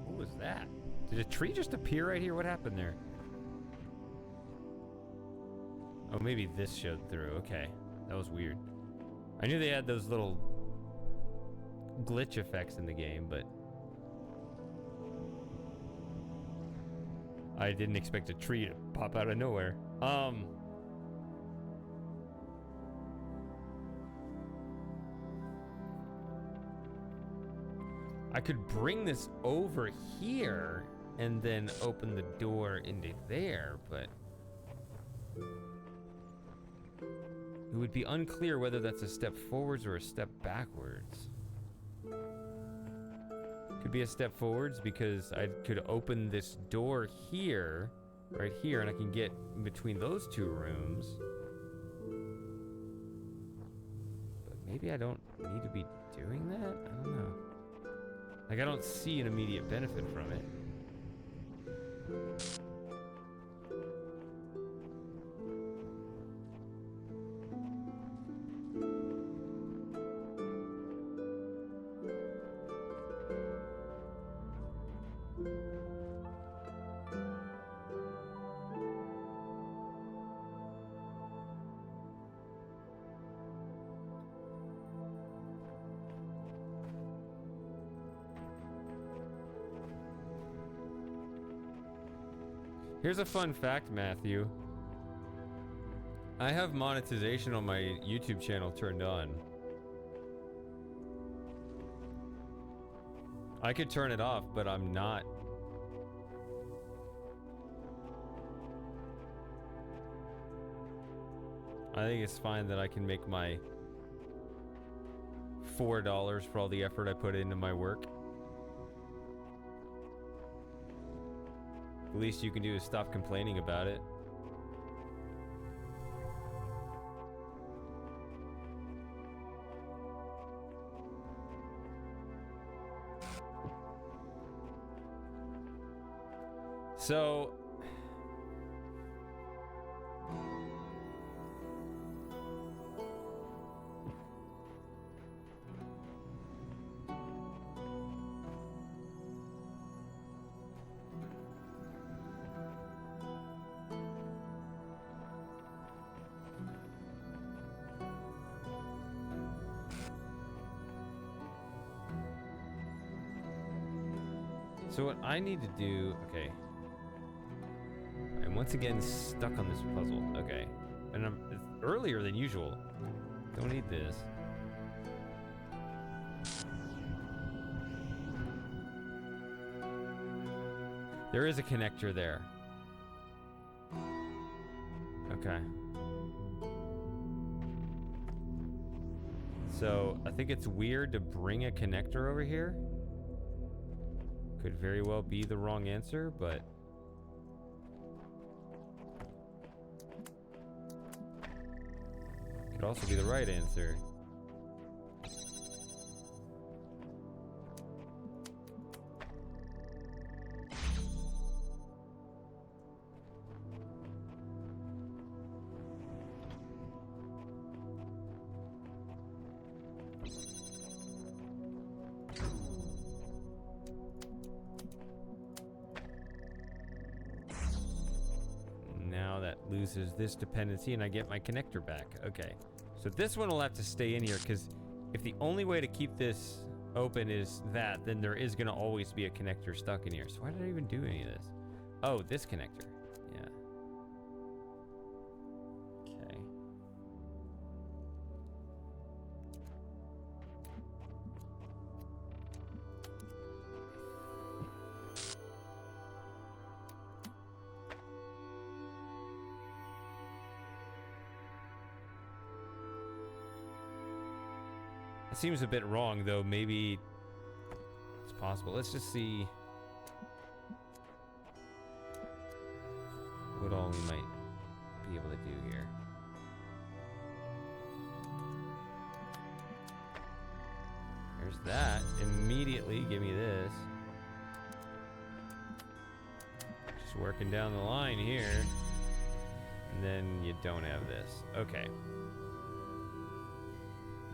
what was that? Did a tree just appear right here? What happened there? Oh, maybe this showed through. Okay, that was weird. I knew they had those little glitch effects in the game, but I didn't expect a tree to pop out of nowhere. I could bring this over here and then open the door into there, but it would be unclear whether that's a step forwards or a step backwards. Could be a step forwards because I could open this door here, right here, and I can get in between those two rooms. But maybe I don't need to be doing that? I don't know. Like, I don't see an immediate benefit from it. Here's a fun fact, Matthew. I have monetization on my YouTube channel turned on. I could turn it off, but I'm not. I think it's fine that I can make my $4 for all the effort I put into my work. The least you can do is stop complaining about it. So what I need to do, okay. I'm once again stuck on this puzzle. Okay. And it's earlier than usual. Don't need this. There is a connector there. Okay. So I think it's weird to bring a connector over here. Could very well be the wrong answer, but could also be the right answer. Loses this dependency and I get my connector back. Okay, so this one will have to stay in here because if the only way to keep this open is that, then there is going to always be a connector stuck in here. So why did I even do any of this? Oh, this connector. Yeah. Okay. It seems a bit wrong, though. Maybe it's possible. Let's just see what all we might be able to do here. There's that. Immediately give me this. Just working down the line here. And then you don't have this. Okay.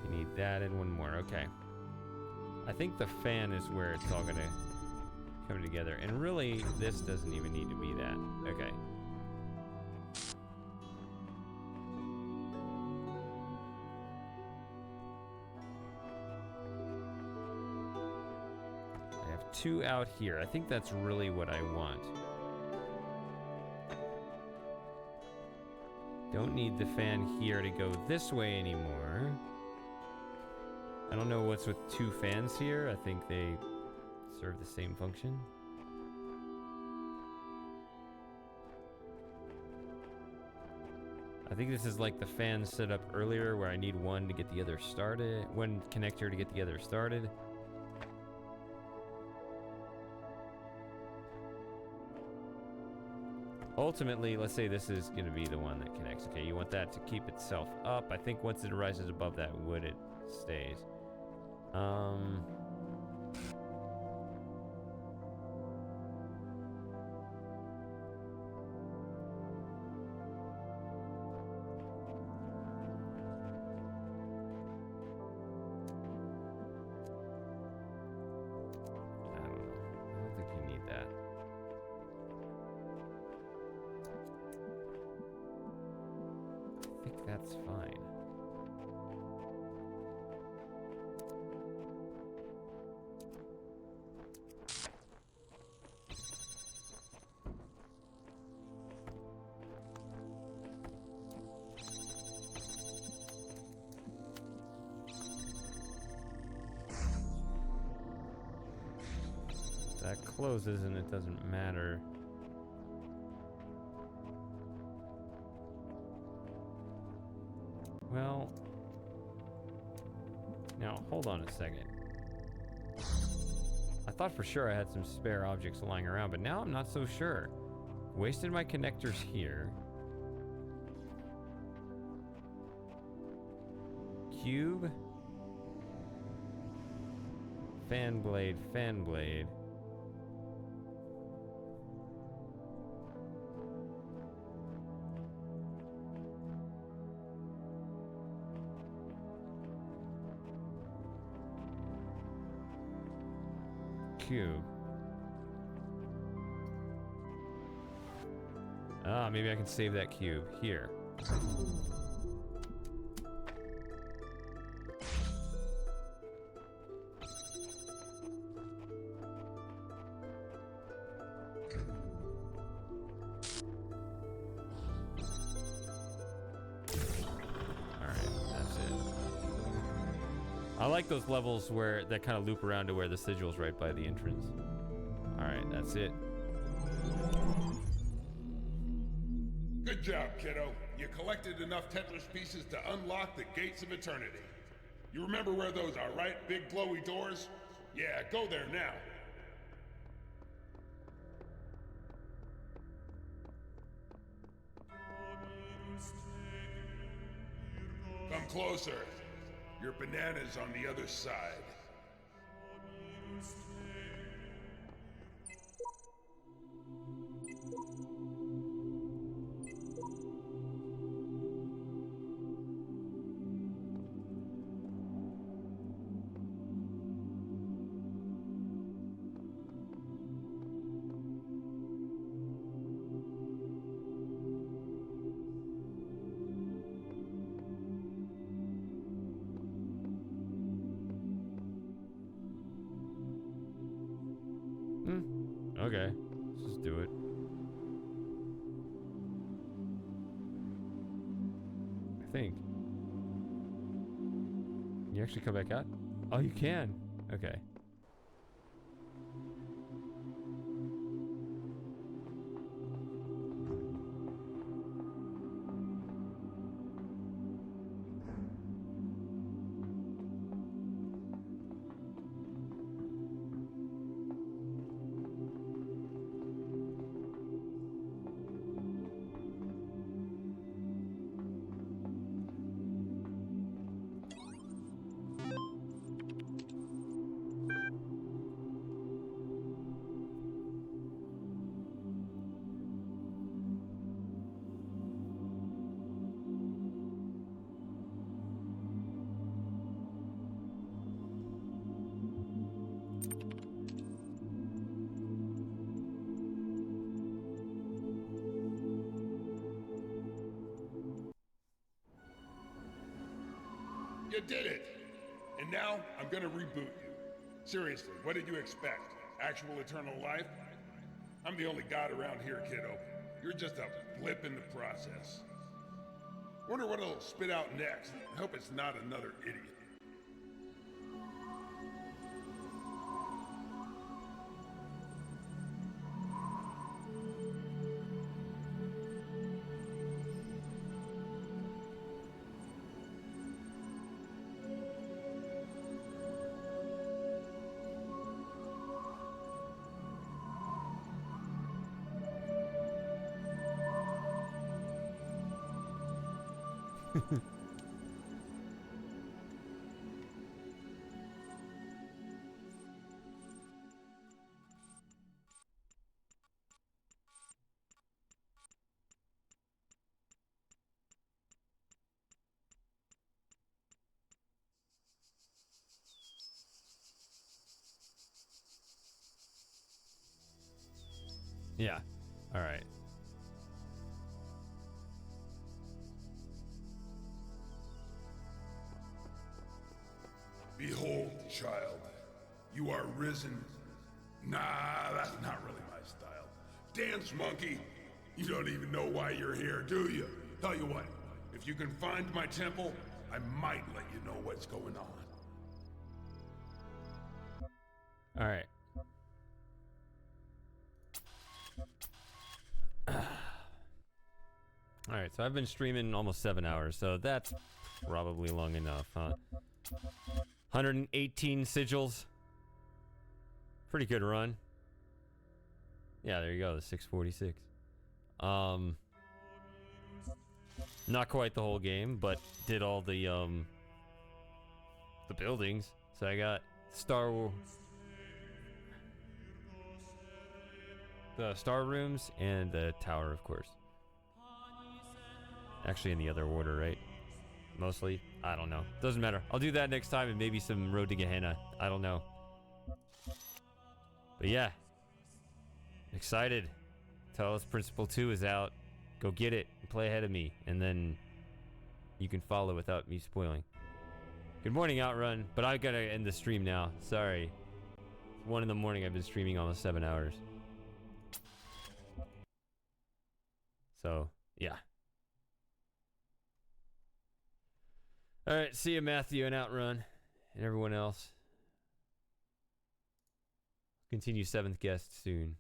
You need that and one more. Okay. I think the fan is where it's all gonna come together. And really, this doesn't even need to be that. Okay. I have two out here. I think that's really what I want. Don't need the fan here to go this way anymore. I don't know what's with two fans here. I think they serve the same function. I think this is like the fan set up earlier where I need one to get the other started. One connector to get the other started. Ultimately, let's say this is going to be the one that connects. Okay, you want that to keep itself up. I think once it rises above that wood, it stays. I don't think you need that. I think that's fine. That closes and it doesn't matter. Well, now hold on a second. I thought for sure I had some spare objects lying around, but now I'm not so sure. Wasted my connectors here. Cube. Fan blade, fan blade. Cube. Ah, maybe I can save that cube here. I like those levels where that kind of loop around to where the sigil's right by the entrance. Alright, that's it. Good job, kiddo. You collected enough Tetris pieces to unlock the gates of eternity. You remember where those are, right? Big glowy doors? Yeah, go there now. Come closer. Your banana's on the other side. Okay, let's just do it. I think. Can you actually come back out? Oh, you can. Okay. You did it! And now, I'm gonna reboot you. Seriously, what did you expect? Actual eternal life? I'm the only god around here, kiddo. You're just a blip in the process. Wonder what it'll spit out next. I hope it's not another idiot. Yeah. All right. Behold, child, you are risen. Nah, that's not really my style. Dance monkey, you don't even know why you're here, do you? Tell you what, if you can find my temple, I might let you know what's going on. All right. All right, so I've been streaming almost 7 hours, so that's probably long enough, huh? 118 sigils. Pretty good run. Yeah, there you go, the 646. Not quite the whole game, but did all the buildings. So I got the star rooms and the tower, of course. Actually in the other order, right? Mostly. I don't know. Doesn't matter. I'll do that next time and maybe some Road to Gehenna. I don't know. But yeah. Excited. Talos Principle 2 is out. Go get it and play ahead of me. And then you can follow without me spoiling. Good morning, Outrun. But I gotta end the stream now. Sorry. 1 in the morning. I've been streaming almost 7 hours. So, yeah. Alright, see you, Matthew and Outrun. And everyone else. Continue 7th guest soon.